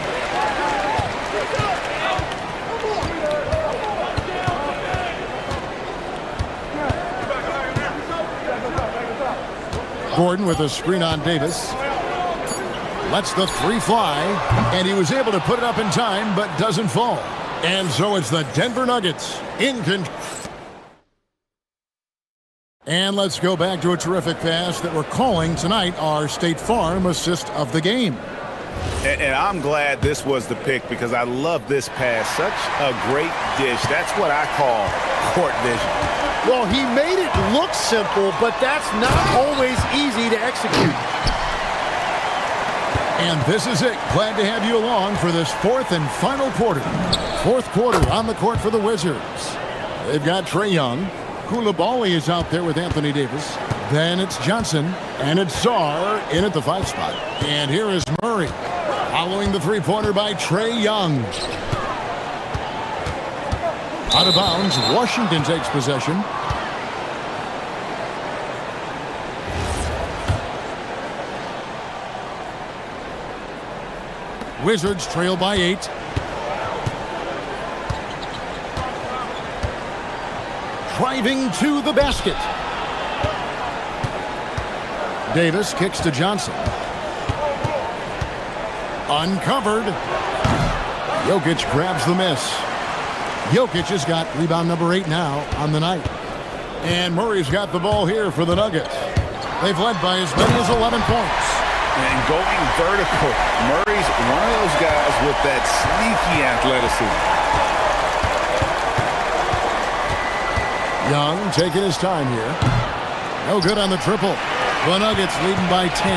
Gordon with a screen on Davis. Lets the 3 fly, and he was able to put it up in time, but doesn't fall. And so it's the Denver Nuggets in control. And let's go back to a terrific pass that we're calling tonight our State Farm assist of the game. And I'm glad this was the pick because I love this pass. Such a great dish. That's what I call court vision. Well, he made it look simple, but that's not always easy to execute. And this is it. Glad to have you along for this 4th and final quarter. 4th quarter on the court for the Wizards. They've got Trae Young. Koulibaly is out there with Anthony Davis. Then it's Johnson. And it's Sarr in at the 5 spot. And here is Murray. Following the three-pointer by Trae Young. Out of bounds. Washington takes possession. Wizards trail by 8. Driving to the basket. Davis kicks to Johnson. Uncovered. Jokic grabs the miss. Jokic has got rebound number 8 now on the night. And Murray's got the ball here for the Nuggets. They've led by as many as 11 points. And going vertical, Murray's one of those guys with that sneaky athleticism. Young taking his time here. No good on the triple. The Nuggets leading by 10.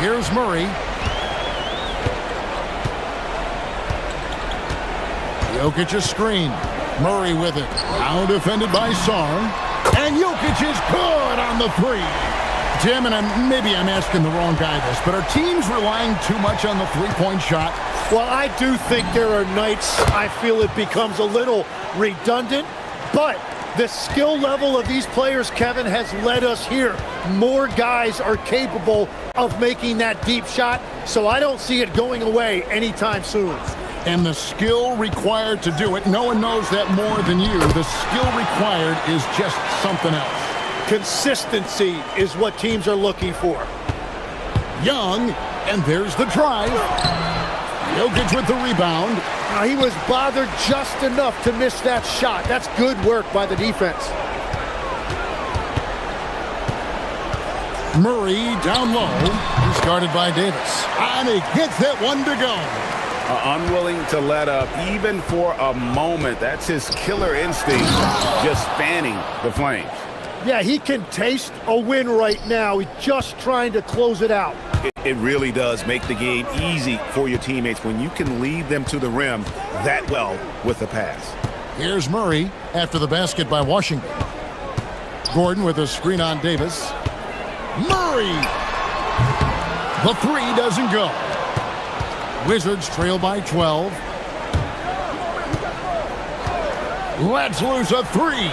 Here's Murray. Jokic a screen. Murray with it. Now defended by Sarr. And Jokic is good on the 3. Tim, and maybe I'm asking the wrong guy this, but are teams relying too much on the three-point shot? Well, I do think there are nights I feel it becomes a little redundant, but the skill level of these players, Kevin, has led us here. More guys are capable of making that deep shot, so I don't see it going away anytime soon. And the skill required to do it, no one knows that more than you. The skill required is just something else. Consistency is what teams are looking for. Young, and there's the drive. Jokic with the rebound. He was bothered just enough to miss that shot. That's good work by the defense. Murray down low. He's guarded by Davis. And he gets that one to go. Unwilling to let up even for a moment. That's his killer instinct, just fanning the flames. Yeah, he can taste a win right now. He's just trying to close it out. It really does make the game easy for your teammates when you can lead them to the rim that well with a pass. Here's Murray after the basket by Washington. Gordon with a screen on Davis. Murray! The three doesn't go. Wizards trail by 12. Let's lose a three.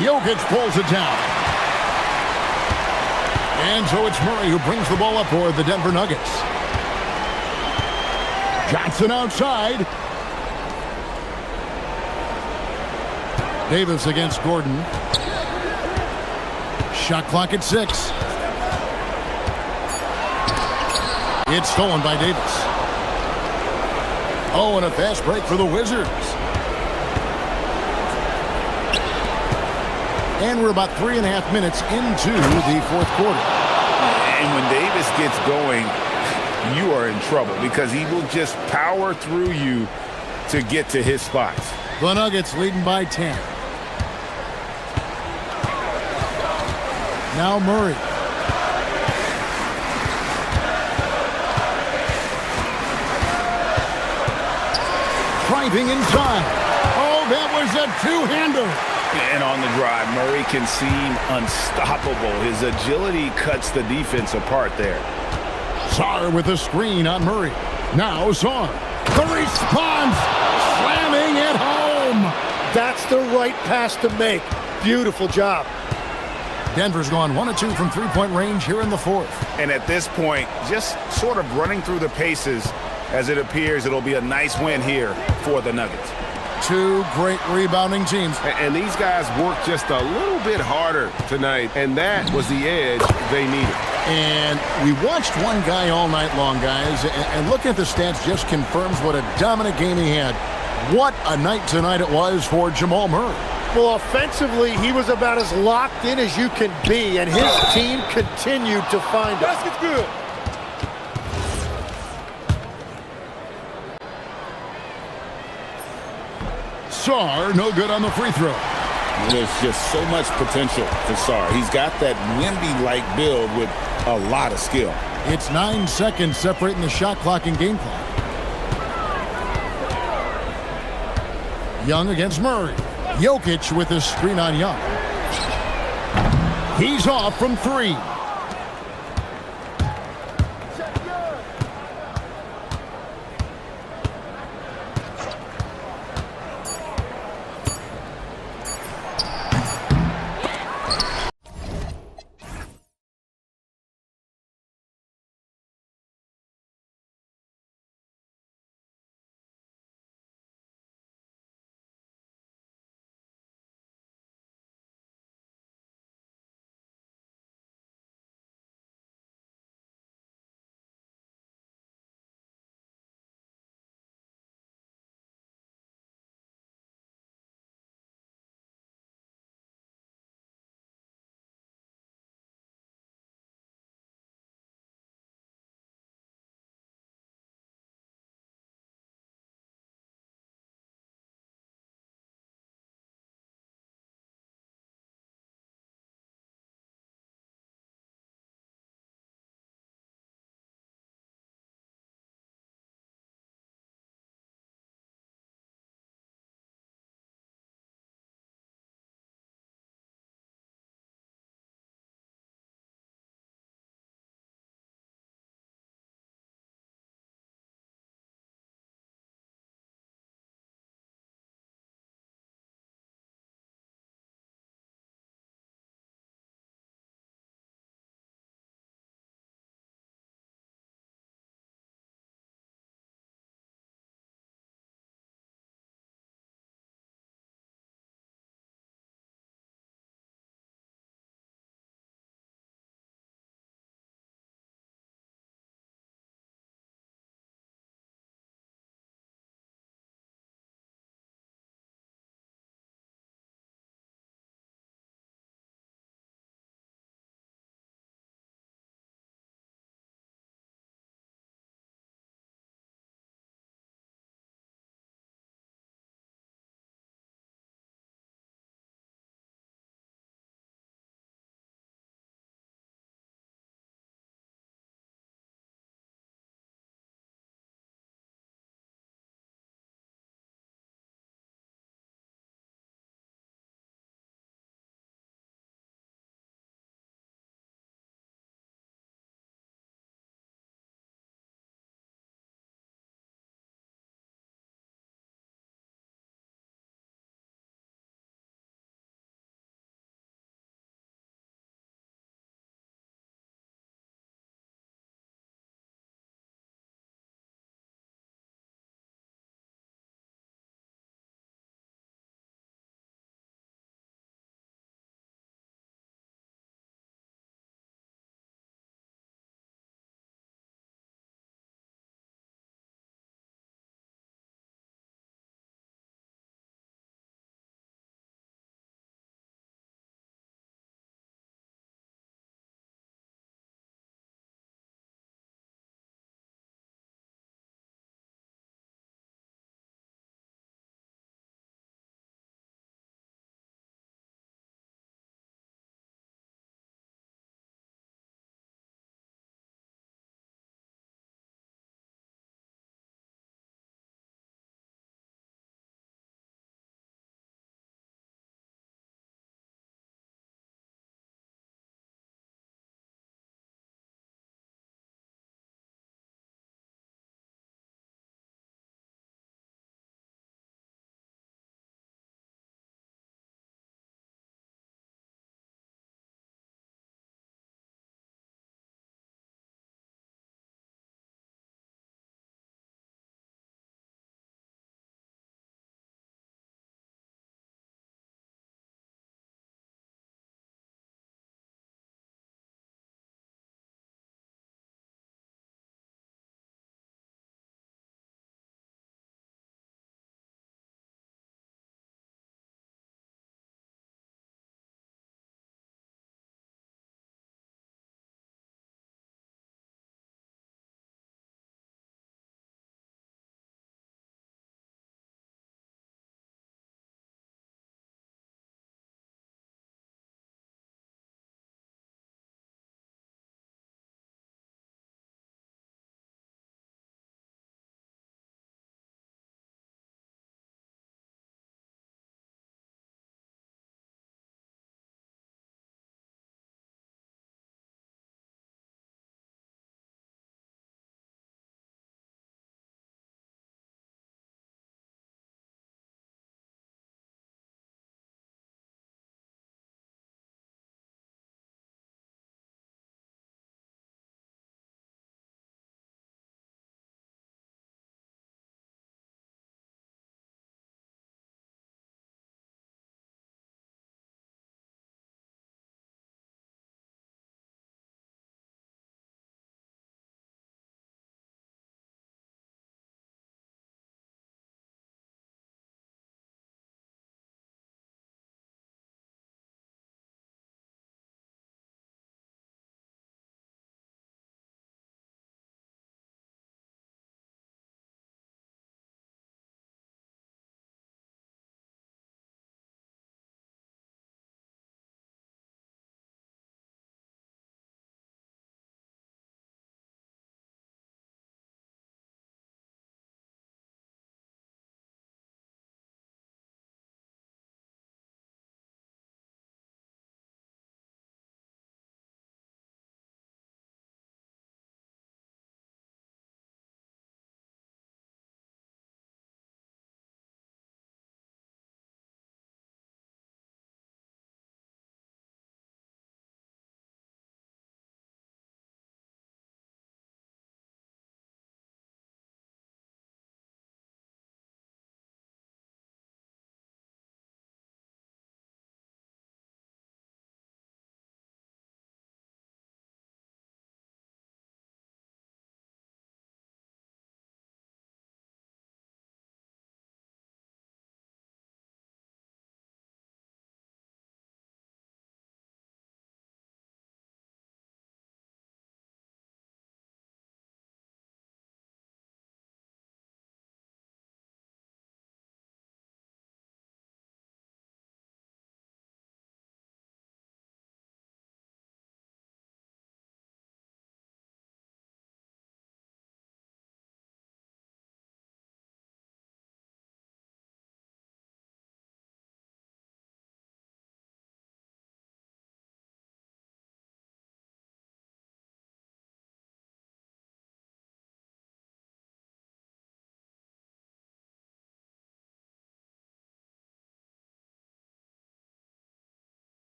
Jokic pulls it down. And so it's Murray who brings the ball up for the Denver Nuggets. Johnson outside. Davis against Gordon. Shot clock at 6. It's stolen by Davis. Oh, and a fast break for the Wizards. And we're about 3.5 minutes into the fourth quarter. And when Davis gets going, you are in trouble because he will just power through you to get to his spots. The Nuggets leading by 10. Now Murray. Driving inside. Oh, that was a two-hander. And on the drive, Murray can seem unstoppable. His agility cuts the defense apart there. Sarr with a screen on Murray. Now Sarr. The response. Slamming it home. That's the right pass to make. Beautiful job. Denver's gone 1 of 2 from three-point range here in the fourth. And at this point, just sort of running through the paces as it appears it'll be a nice win here for the Nuggets. Two great rebounding teams. And these guys worked just a little bit harder tonight, and that was the edge they needed. And we watched one guy all night long, guys, and looking at the stats just confirms what a dominant game he had. What a night tonight it was for Jamal Murray. Well, offensively, he was about as locked in as you can be, and his team continued to find it. Basket's good. Sarr, no good on the free throw. There's just so much potential for Sarr. He's got that Wemby-like build with a lot of skill. It's 9 seconds separating the shot clock and game clock. Young against Murray. Jokic with his screen on Young. He's off from 3.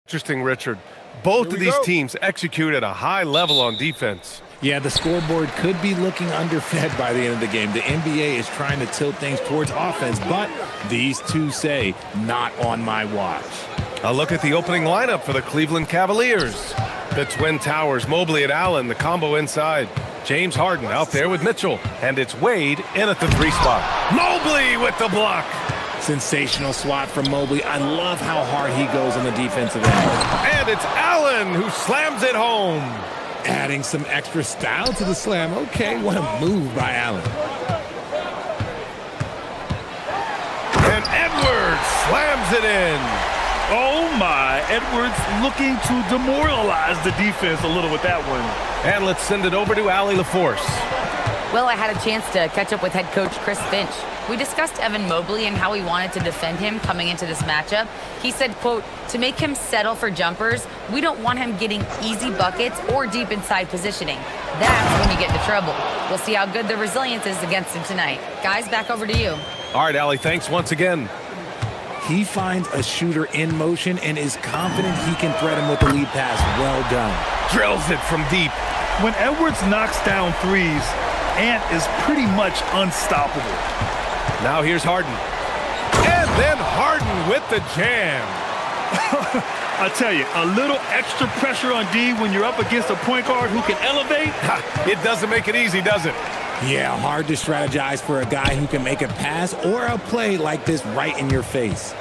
Interesting, Richard. Both of these teams execute at a high level on defense. Yeah, the scoreboard could be looking underfed by the end of the game. The NBA is trying to tilt things towards offense, but these two say, not on my watch. A look at the opening lineup for the Cleveland Cavaliers. The Twin Towers, Mobley and Allen, the combo inside. James Harden out there with Mitchell. And it's Wade in at the 3 spot. Mobley with the block. Sensational swat from Mobley. I love how hard he goes on the defensive end. And it's Allen who slams it home. Adding some extra style to the slam. Okay, what a move by Allen. And Edwards slams it in. Oh my, Edwards looking to demoralize the defense a little with that one. And let's send it over to Allie LaForce. Well, I had a chance to catch up with head coach Chris Finch. We discussed Evan Mobley and how we wanted to defend him coming into this matchup. He said, quote, to make him settle for jumpers, we don't want him getting easy buckets or deep inside positioning. That's when you get into trouble. We'll see how good the resilience is against him tonight. Guys, back over to you. All right, Allie, thanks once again. He finds a shooter in motion and is confident he can thread him with the lead pass. Well done. Drills it from deep. When Edwards knocks down threes, Ant is pretty much unstoppable. Now here's Harden. And then Harden with the jam. I tell you, a little extra pressure on D when you're up against a point guard who can elevate. It doesn't make it easy, does it? Yeah, hard to strategize for a guy who can make a pass or a play like this right in your face.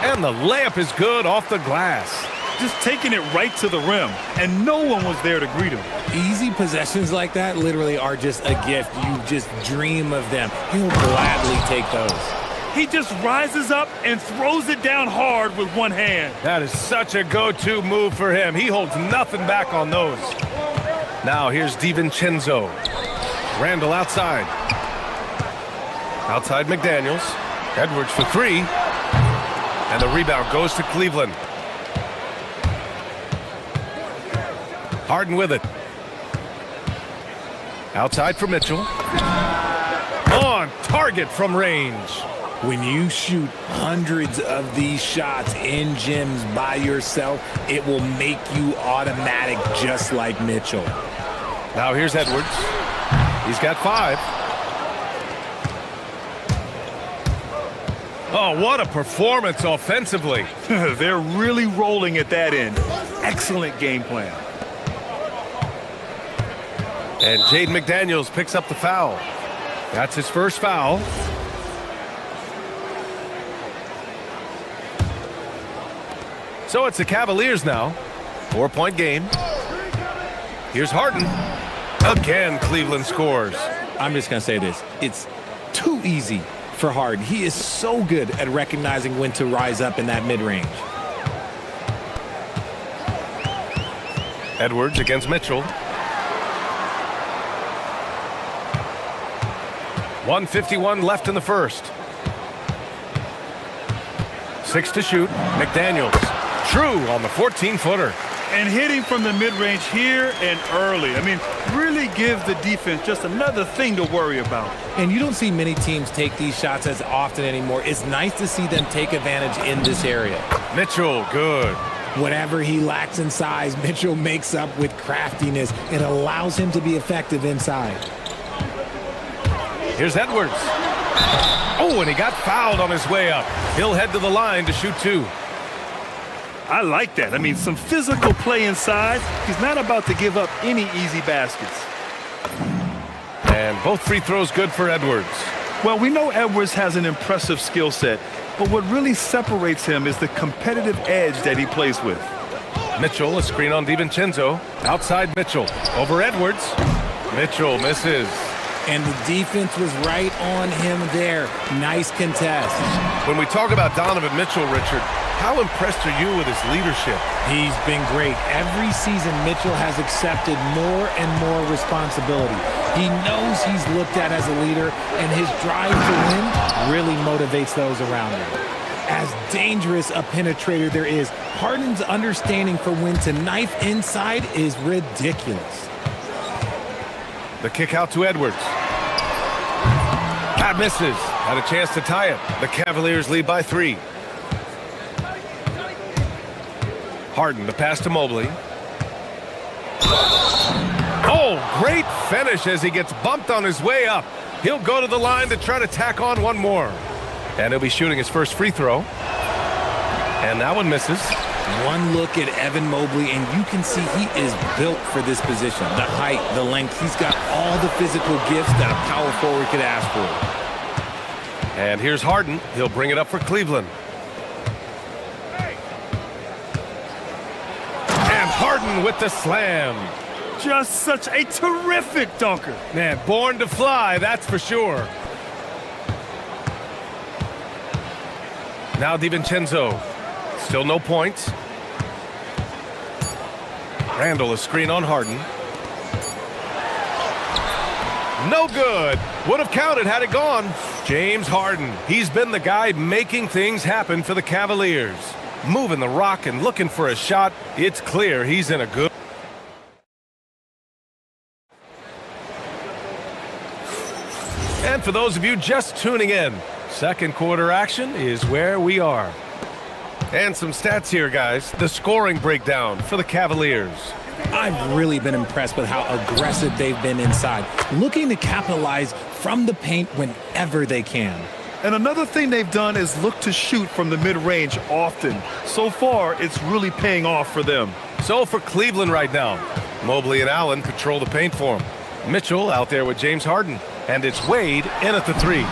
And the layup is good off the glass. Just taking it right to the rim, and no one was there to greet him. Easy possessions like that literally are just a gift. You just dream of them. He'll gladly take those. He just rises up and throws it down hard with one hand. That is such a go-to move for him. He holds nothing back on those. Now here's DiVincenzo. Randall outside. Outside McDaniels. Edwards for 3. And the rebound goes to Cleveland. Harden with it. Outside for Mitchell. On target from range. When you shoot hundreds of these shots in gyms by yourself, it will make you automatic just like Mitchell. Now here's Edwards. He's got 5. Oh, what a performance offensively. They're really rolling at that end. Excellent game plan. And Jaden McDaniels picks up the foul. That's his first foul. So it's the Cavaliers now. 4-point game. Here's Harden. Again, Cleveland scores. I'm just going to say this. It's too easy for Harden. He is so good at recognizing when to rise up in that mid-range. Edwards against Mitchell. 1:51 left in the first. 6 to shoot. McDaniels. True on the 14-footer. And hitting from the mid-range here and early. I mean, really gives the defense just another thing to worry about. And you don't see many teams take these shots as often anymore. It's nice to see them take advantage in this area. Mitchell, good. Whatever he lacks in size, Mitchell makes up with craftiness. It allows him to be effective inside. Here's Edwards. Oh, and he got fouled on his way up. He'll head to the line to shoot 2. I like that. I mean, some physical play inside. He's not about to give up any easy baskets. And both free throws good for Edwards. Well, we know Edwards has an impressive skill set, but what really separates him is the competitive edge that he plays with. Mitchell, a screen on DiVincenzo. Outside Mitchell. Over Edwards. Mitchell misses. And the defense was right on him there. Nice contest. When we talk about Donovan Mitchell, Richard, how impressed are you with his leadership? He's been great. Every season, Mitchell has accepted more and more responsibility. He knows he's looked at as a leader, and his drive to win really motivates those around him. As dangerous a penetrator there is, Harden's understanding for when to knife inside is ridiculous. The kick out to Edwards. That misses. Had a chance to tie it. The Cavaliers lead by 3. Harden, the pass to Mobley. Oh, great finish as he gets bumped on his way up. He'll go to the line to try to tack on one more. And he'll be shooting his first free throw. And that one misses. One look at Evan Mobley, and you can see he is built for this position. The height, the length, he's got all the physical gifts that a power forward could ask for. And here's Harden. He'll bring it up for Cleveland. And Harden with the slam. Just such a terrific dunker. Man, born to fly, that's for sure. Now DiVincenzo. Still no points. Randall, a screen on Harden. No good. Would have counted had it gone. James Harden. He's been the guy making things happen for the Cavaliers. Moving the rock and looking for a shot. It's clear he's in a good... And for those of you just tuning in, second quarter action is where we are. And some stats here, guys. The scoring breakdown for the Cavaliers. I've really been impressed with how aggressive they've been inside, looking to capitalize from the paint whenever they can. And another thing they've done is look to shoot from the mid-range often. So far, it's really paying off for them. So for Cleveland right now, Mobley and Allen control the paint for him. Mitchell out there with James Harden. And it's Wade in at the three.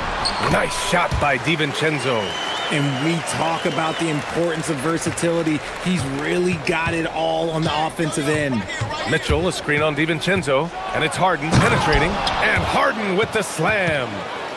Nice shot by DiVincenzo. And we talk about the importance of versatility. He's really got it all on the offensive end. Mitchell, a screen on DiVincenzo, and it's Harden penetrating, and Harden with the slam.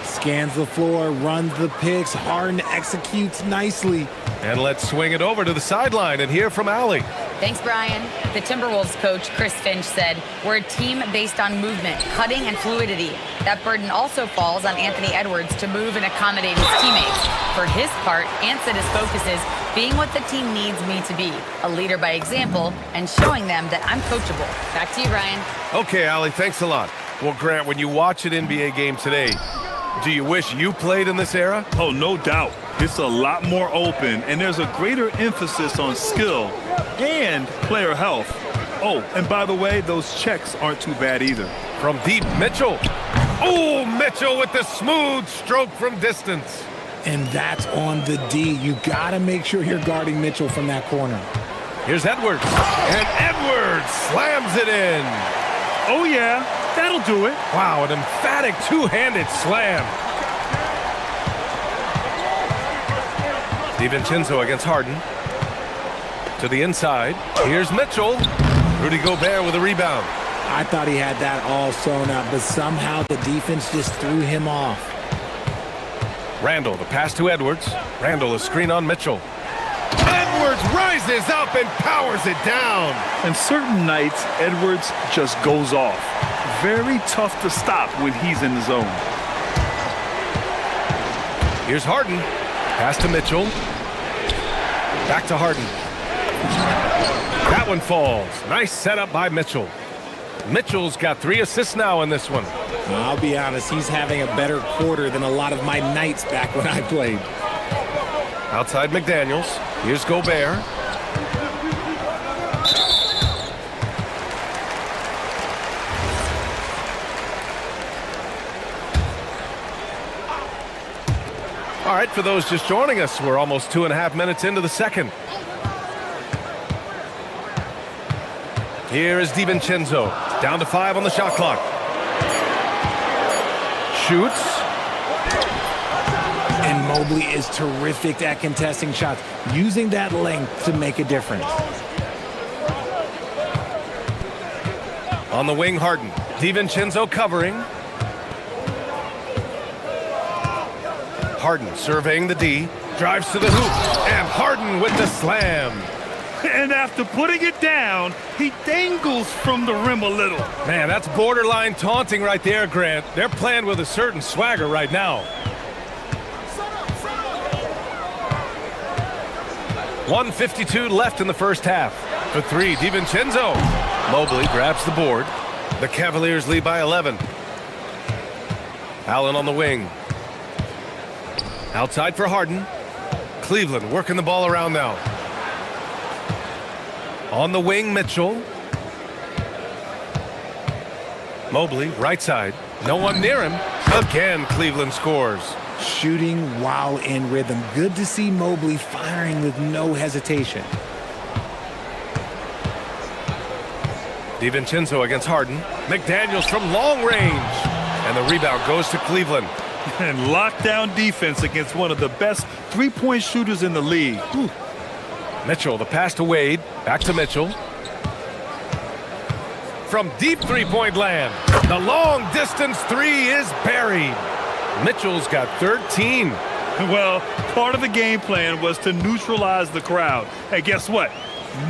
Scans the floor, runs the picks. Harden executes nicely. And let's swing it over to the sideline and hear from Allie. Thanks, Brian. The Timberwolves coach, Chris Finch, said, "We're a team based on movement, cutting, and fluidity. That burden also falls on Anthony Edwards to move and accommodate his teammates. For his part, Ant said his focus is being what the team needs me to be, a leader by example, and showing them that I'm coachable." Back to you, Brian. Okay, Allie, thanks a lot. Well, Grant, when you watch an NBA game today, do you wish you played in this era? Oh, no doubt. It's a lot more open, and there's a greater emphasis on skill and player health. Oh, and by the way, those checks aren't too bad either. From deep, Mitchell. Oh, Mitchell with the smooth stroke from distance. And that's on the D. You got to make sure you're guarding Mitchell from that corner. Here's Edwards. And Edwards slams it in. Oh, yeah. That'll do it. Wow, an emphatic two-handed slam. DiVincenzo against Harden. To the inside. Here's Mitchell. Rudy Gobert with a rebound. I thought he had that all sewn up, but somehow the defense just threw him off. Randall, the pass to Edwards. Randall, a screen on Mitchell. Edwards rises up and powers it down. And certain nights, Edwards just goes off. Very tough to stop when he's in the zone. Here's Harden. Pass to Mitchell. Back to Harden. That one falls. Nice setup by Mitchell. Mitchell's got 3 assists now in this one. I'll be honest, he's having a better quarter than a lot of my nights back when I played. Outside McDaniels. Here's Gobert. All right, for those just joining us, we're almost 2.5 minutes into the second. Here is DiVincenzo. Down to 5 on the shot clock. Shoots. And Mobley is terrific at contesting shots, using that length to make a difference. On the wing, Harden. DiVincenzo covering. Harden surveying the D. Drives to the hoop. And Harden with the slam. And after putting it down, he dangles from the rim a little. Man, that's borderline taunting right there, Grant. They're playing with a certain swagger right now. 1:52 left in the first half. For 3, DiVincenzo. Mobley grabs the board. The Cavaliers lead by 11. Allen on the wing. Outside for Harden. Cleveland working the ball around now. On the wing, Mitchell. Mobley, right side. No one near him. Again, Cleveland scores. Shooting while in rhythm. Good to see Mobley firing with no hesitation. DiVincenzo against Harden. McDaniels from long range. And the rebound goes to Cleveland. And lockdown defense against one of the best three-point shooters in the league. Whew. Mitchell, the pass to Wade. Back to Mitchell. From deep three-point land. The long-distance three is buried. Mitchell's got 13. Well, part of the game plan was to neutralize the crowd. And guess what?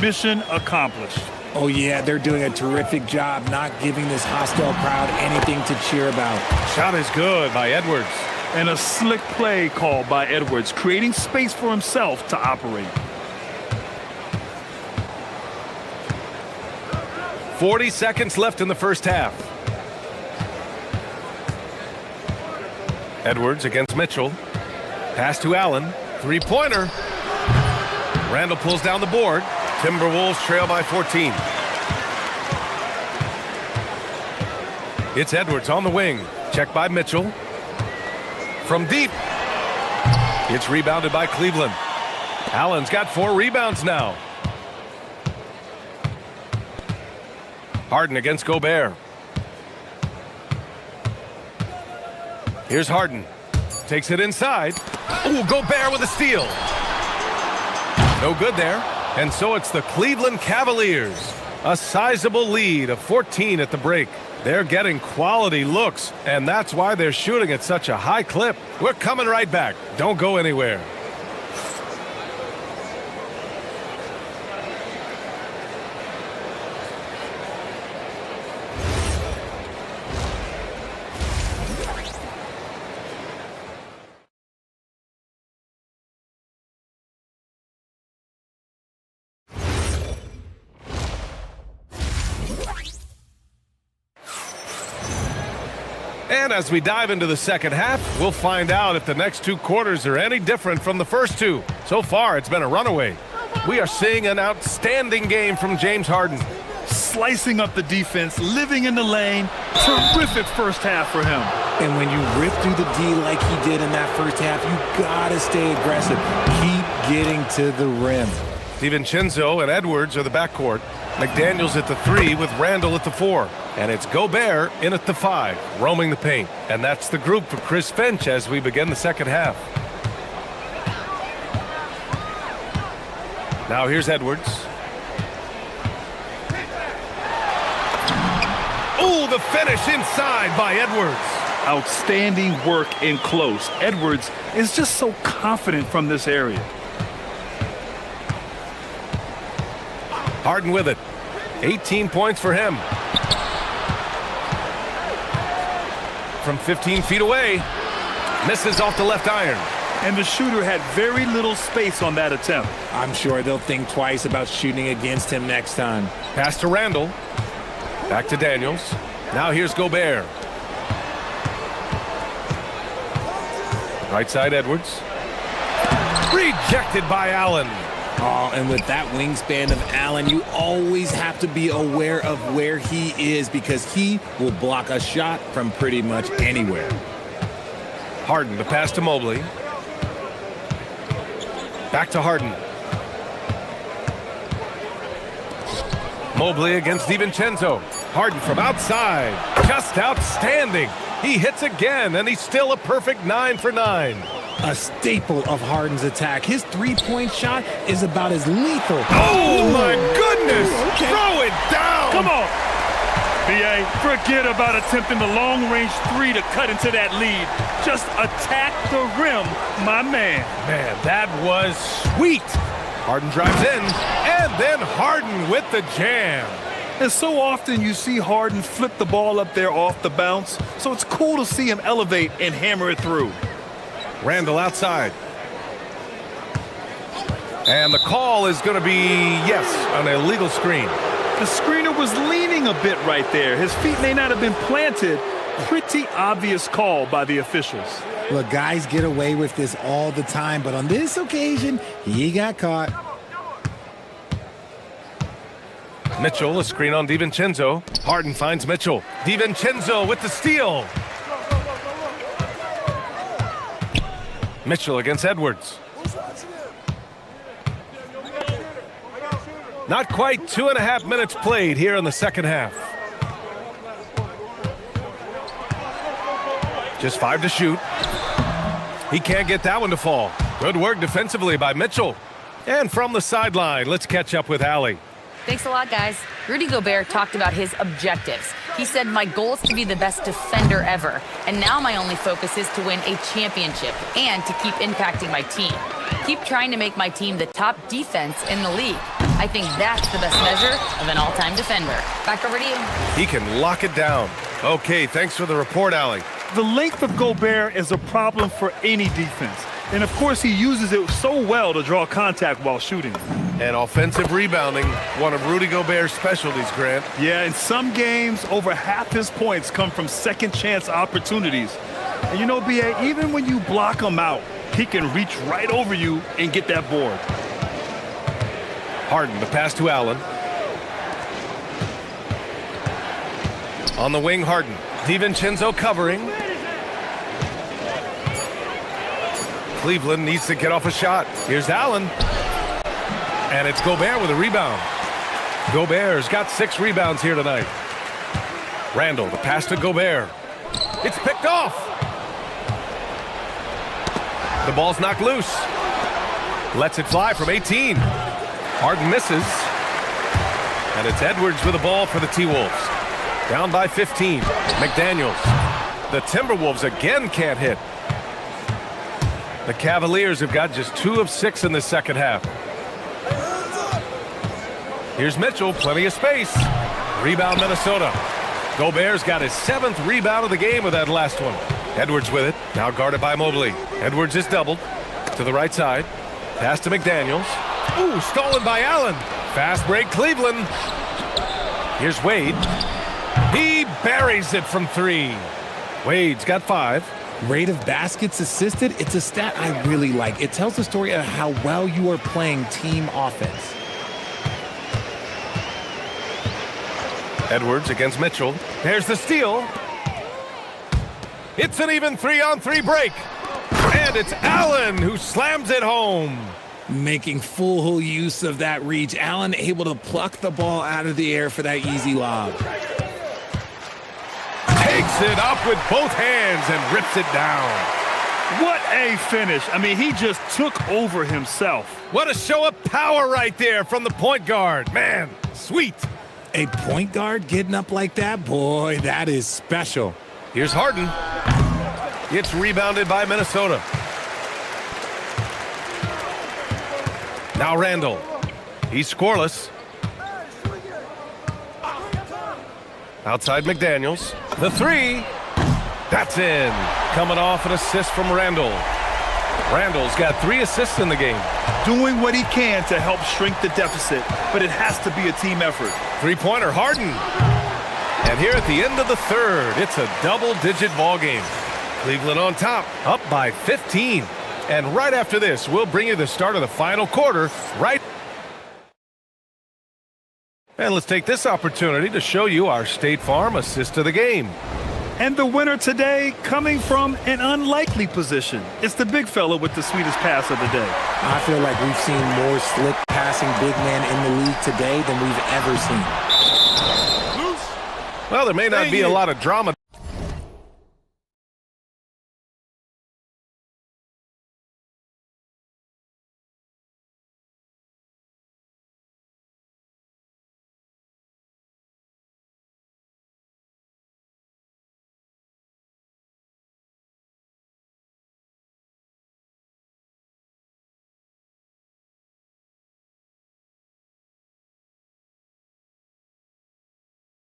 Mission accomplished. Oh, yeah, they're doing a terrific job not giving this hostile crowd anything to cheer about. Shot is good by Edwards. And a slick play called by Edwards, creating space for himself to operate. 40 seconds left in the first half. Edwards against Mitchell. Pass to Allen. Three-pointer. Randall pulls down the board. Timberwolves trail by 14. It's Edwards on the wing. Checked by Mitchell. From deep. It's rebounded by Cleveland. Allen's got 4 rebounds now. Harden against Gobert. Here's Harden. Takes it inside. Ooh, Gobert with a steal. No good there. And so it's the Cleveland Cavaliers. A sizable lead of 14 at the break. They're getting quality looks, and that's why they're shooting at such a high clip. We're coming right back. Don't go anywhere. And as we dive into the second half, we'll find out if the next 2 quarters are any different from the first 2. So far, it's been a runaway. We are seeing an outstanding game from James Harden. Slicing up the defense, living in the lane. Terrific first half for him. And when you rip through the D like he did in that first half, you gotta stay aggressive. Keep getting to the rim. DiVincenzo and Edwards are the backcourt. McDaniels at the 3 with Randall at the 4. And it's Gobert in at the 5, roaming the paint. And that's the group for Chris Finch as we begin the second half. Now here's Edwards. Ooh, the finish inside by Edwards. Outstanding work in close. Edwards is just so confident from this area. Harden with it. 18 points for him. From 15 feet away. Misses off the left iron. And the shooter had very little space on that attempt. I'm sure they'll think twice about shooting against him next time. Pass to Randall. Back to Daniels. Now here's Gobert. Right side Edwards. Rejected by Allen. Oh, and with that wingspan of Allen, you always have to be aware of where he is because he will block a shot from pretty much anywhere. Harden, the pass to Mobley. Back to Harden. Mobley against DiVincenzo. Harden from outside. Just outstanding. He hits again, and he's still a perfect 9 for 9. A staple of Harden's attack. His three-point shot is about as lethal. Oh, my goodness! Okay. Throw it down! Come on! B.A., forget about attempting the long-range 3 to cut into that lead. Just attack the rim, my man. Man, that was sweet. Harden drives in, and then Harden with the jam. And so often you see Harden flip the ball up there off the bounce, so it's cool to see him elevate and hammer it through. Randall outside. And the call is going to be, yes, an illegal screen. The screener was leaning a bit right there. His feet may not have been planted. Pretty obvious call by the officials. Look, guys get away with this all the time, but on this occasion, he got caught. Mitchell, a screen on DiVincenzo. Harden finds Mitchell. DiVincenzo with the steal. Mitchell against Edwards. Not quite 2.5 minutes played here in the second half. Just 5 to shoot. He can't get that one to fall. Good work defensively by Mitchell. And from the sideline, let's catch up with Allie. Thanks a lot, guys. Rudy Gobert talked about his objectives. He said, my goal is to be the best defender ever. And now my only focus is to win a championship and to keep impacting my team. Keep trying to make my team the top defense in the league. I think that's the best measure of an all-time defender. Back over to you. He can lock it down. Okay, thanks for the report, Allie. The length of Gobert is a problem for any defense. And of course, he uses it so well to draw contact while shooting. And offensive rebounding, one of Rudy Gobert's specialties, Grant. Yeah, in some games, over half his points come from second chance opportunities. And you know, B.A., even when you block him out, he can reach right over you and get that board. Harden, the pass to Allen. On the wing, Harden. DiVincenzo covering. Cleveland needs to get off a shot. Here's Allen. And it's Gobert with a rebound. Gobert's got 6 rebounds here tonight. Randall, the pass to Gobert. It's picked off. The ball's knocked loose. Lets it fly from 18. Harden misses. And it's Edwards with the ball for the T-Wolves. Down by 15. McDaniels. The Timberwolves again can't hit. The Cavaliers have got just 2 of 6 in the second half. Here's Mitchell, plenty of space. Rebound Minnesota. Gobert's got his 7th rebound of the game with that last one. Edwards with it, now guarded by Mobley. Edwards is doubled to the right side. Pass to McDaniels. Ooh, stolen by Allen. Fast break, Cleveland. Here's Wade. He buries it from 3. Wade's got 5. Rate of baskets assisted, it's a stat I really like. It tells the story of how well you are playing team offense. Edwards against Mitchell. There's the steal. It's an even 3-on-3 break. And it's Allen who slams it home. Making full use of that reach. Allen able to pluck the ball out of the air for that easy lob. Takes it up with both hands and rips it down. What a finish. I mean, he just took over himself. What a show of power right there from the point guard. Man, sweet. A point guard getting up like that? Boy, that is special. Here's Harden. It's rebounded by Minnesota. Now Randall. He's scoreless. Outside McDaniels. The 3. That's in. Coming off an assist from Randall. Randall's got 3 assists in the game. Doing what he can to help shrink the deficit, but it has to be a team effort. 3-pointer, Harden. And here at the end of the 3rd, it's a double-digit ball game. Cleveland on top, up by 15. And right after this, we'll bring you the start of the final quarter right. And let's take this opportunity to show you our State Farm assist of the game. And the winner today coming from an unlikely position. It's the big fella with the sweetest pass of the day. I feel like we've seen more slick passing big men in the league today than we've ever seen. Well, there may not be a lot of drama.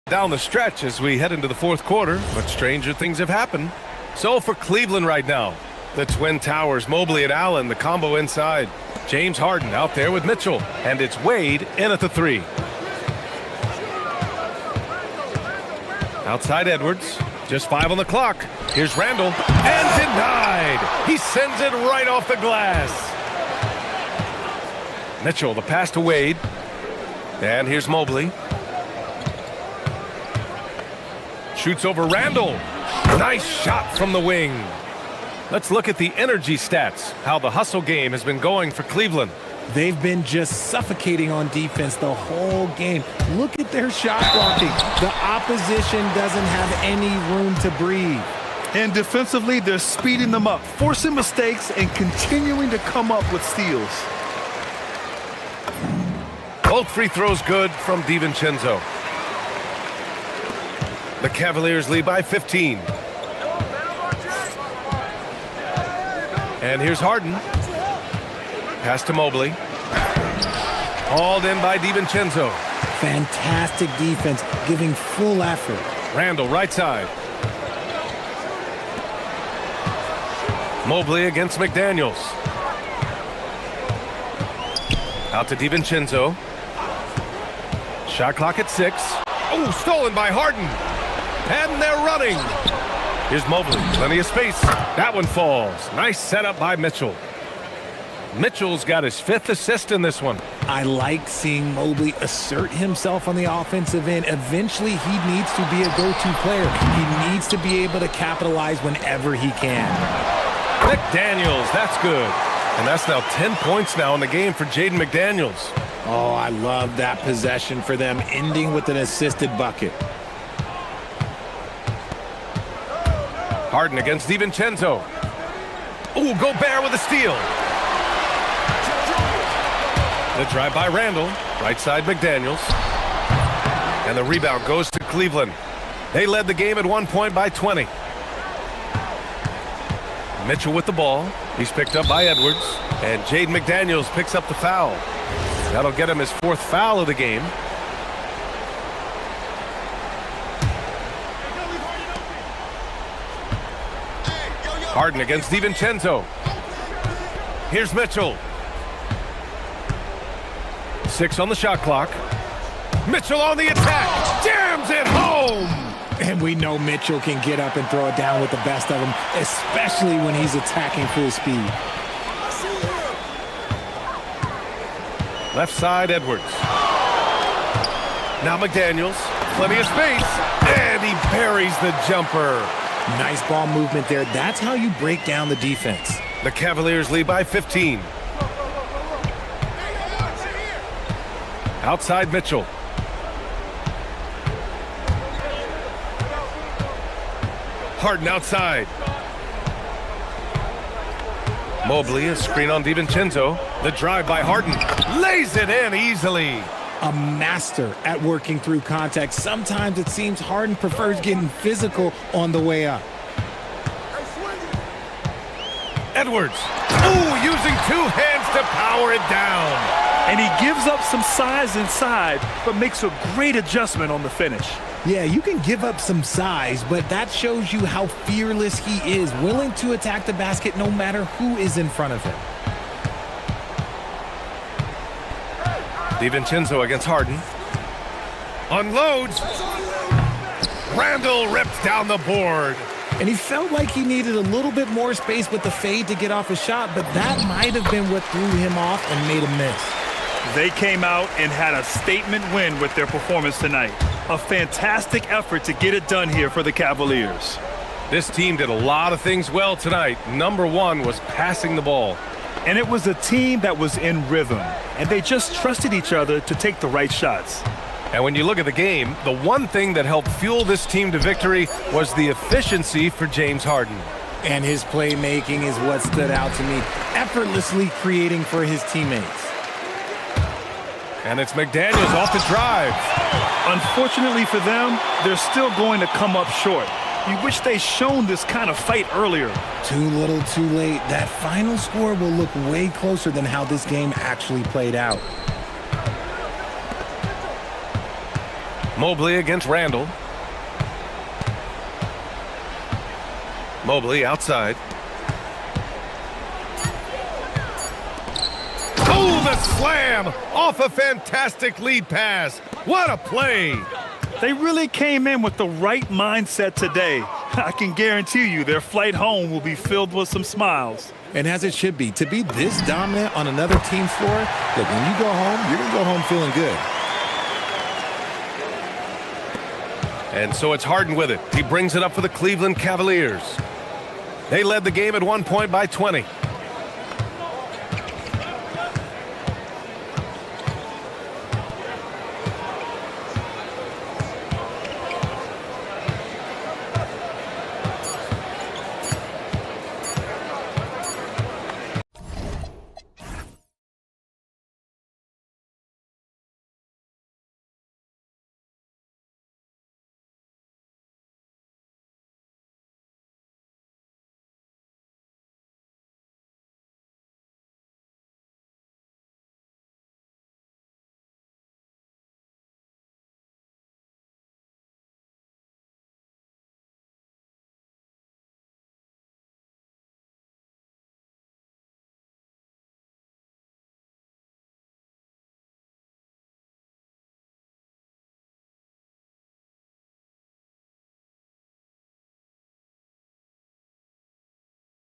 Down the stretch as we head into the 4th quarter, but stranger things have happened. So for Cleveland right now, the Twin Towers, Mobley and Allen, the combo inside. James Harden out there with Mitchell, and it's Wade in at the 3. Outside Edwards, just 5 on the clock. Here's Randall, and denied. He sends it right off the glass. Mitchell, the pass to Wade, and here's Mobley. Shoots over Randall. Nice shot from the wing. Let's look at the energy stats, how the hustle game has been going for Cleveland. They've been just suffocating on defense the whole game. Look at their shot blocking. The opposition doesn't have any room to breathe. And defensively, they're speeding them up, forcing mistakes and continuing to come up with steals. Both free throws good from DiVincenzo. The Cavaliers lead by 15. And here's Harden. Pass to Mobley. Hauled in by DiVincenzo. Fantastic defense, giving full effort. Randall, right side. Mobley against McDaniels. Out to DiVincenzo. Shot clock at 6. Oh, stolen by Harden. And they're running. Here's Mobley, plenty of space. That one falls. Nice setup by Mitchell. Mitchell's got his 5th assist in this one. I like seeing Mobley assert himself on the offensive end. Eventually, he needs to be a go-to player. He needs to be able to capitalize whenever he can. McDaniels, that's good. And that's now 10 points now in the game for Jaden McDaniels. Oh, I love that possession for them, ending with an assisted bucket. Harden against DiVincenzo. Ooh, Gobert with a steal. The drive by Randall. Right side McDaniels. And the rebound goes to Cleveland. They led the game at 1 point by 20. Mitchell with the ball. He's picked up by Edwards. And Jaden McDaniels picks up the foul. That'll get him his 4th foul of the game. Harden against DiVincenzo. Here's Mitchell. 6 on the shot clock. Mitchell on the attack. Jams it home. And we know Mitchell can get up and throw it down with the best of them, especially when he's attacking full speed. Left side, Edwards. Now McDaniels. Plenty of space. And he buries the jumper. Nice ball movement there. That's how you break down the defense. The Cavaliers lead by 15. Outside Mitchell. Harden outside. Mobley, a screen on DiVincenzo. The drive by Harden. Lays it in easily. A master at working through contact. Sometimes it seems Harden prefers getting physical on the way up. Edwards. Ooh, using 2 hands to power it down. And he gives up some size inside, but makes a great adjustment on the finish. Yeah, you can give up some size, but that shows you how fearless he is, willing to attack the basket no matter who is in front of him. DiVincenzo against Harden. Unloads. Randall rips down the board. And he felt like he needed a little bit more space with the fade to get off his shot, but that might have been what threw him off and made him miss. They came out and had a statement win with their performance tonight. A fantastic effort to get it done here for the Cavaliers. This team did a lot of things well tonight. Number 1 was passing the ball. And it was a team that was in rhythm, and they just trusted each other to take the right shots. And when you look at the game, the one thing that helped fuel this team to victory was the efficiency for James Harden. And his playmaking is what stood out to me, effortlessly creating for his teammates. And it's McDaniels off the drive. Unfortunately for them, they're still going to come up short. You wish they'd shown this kind of fight earlier. Too little, too late. That final score will look way closer than how this game actually played out. Mobley against Randall. Mobley outside. Oh, the slam off a fantastic lead pass. What a play. They really came in with the right mindset today. I can guarantee you their flight home will be filled with some smiles. And as it should be. To be this dominant on another team's floor, look, when you go home, you're going to go home feeling good. And so it's Harden with it. He brings it up for the Cleveland Cavaliers. They led the game at one point by 20.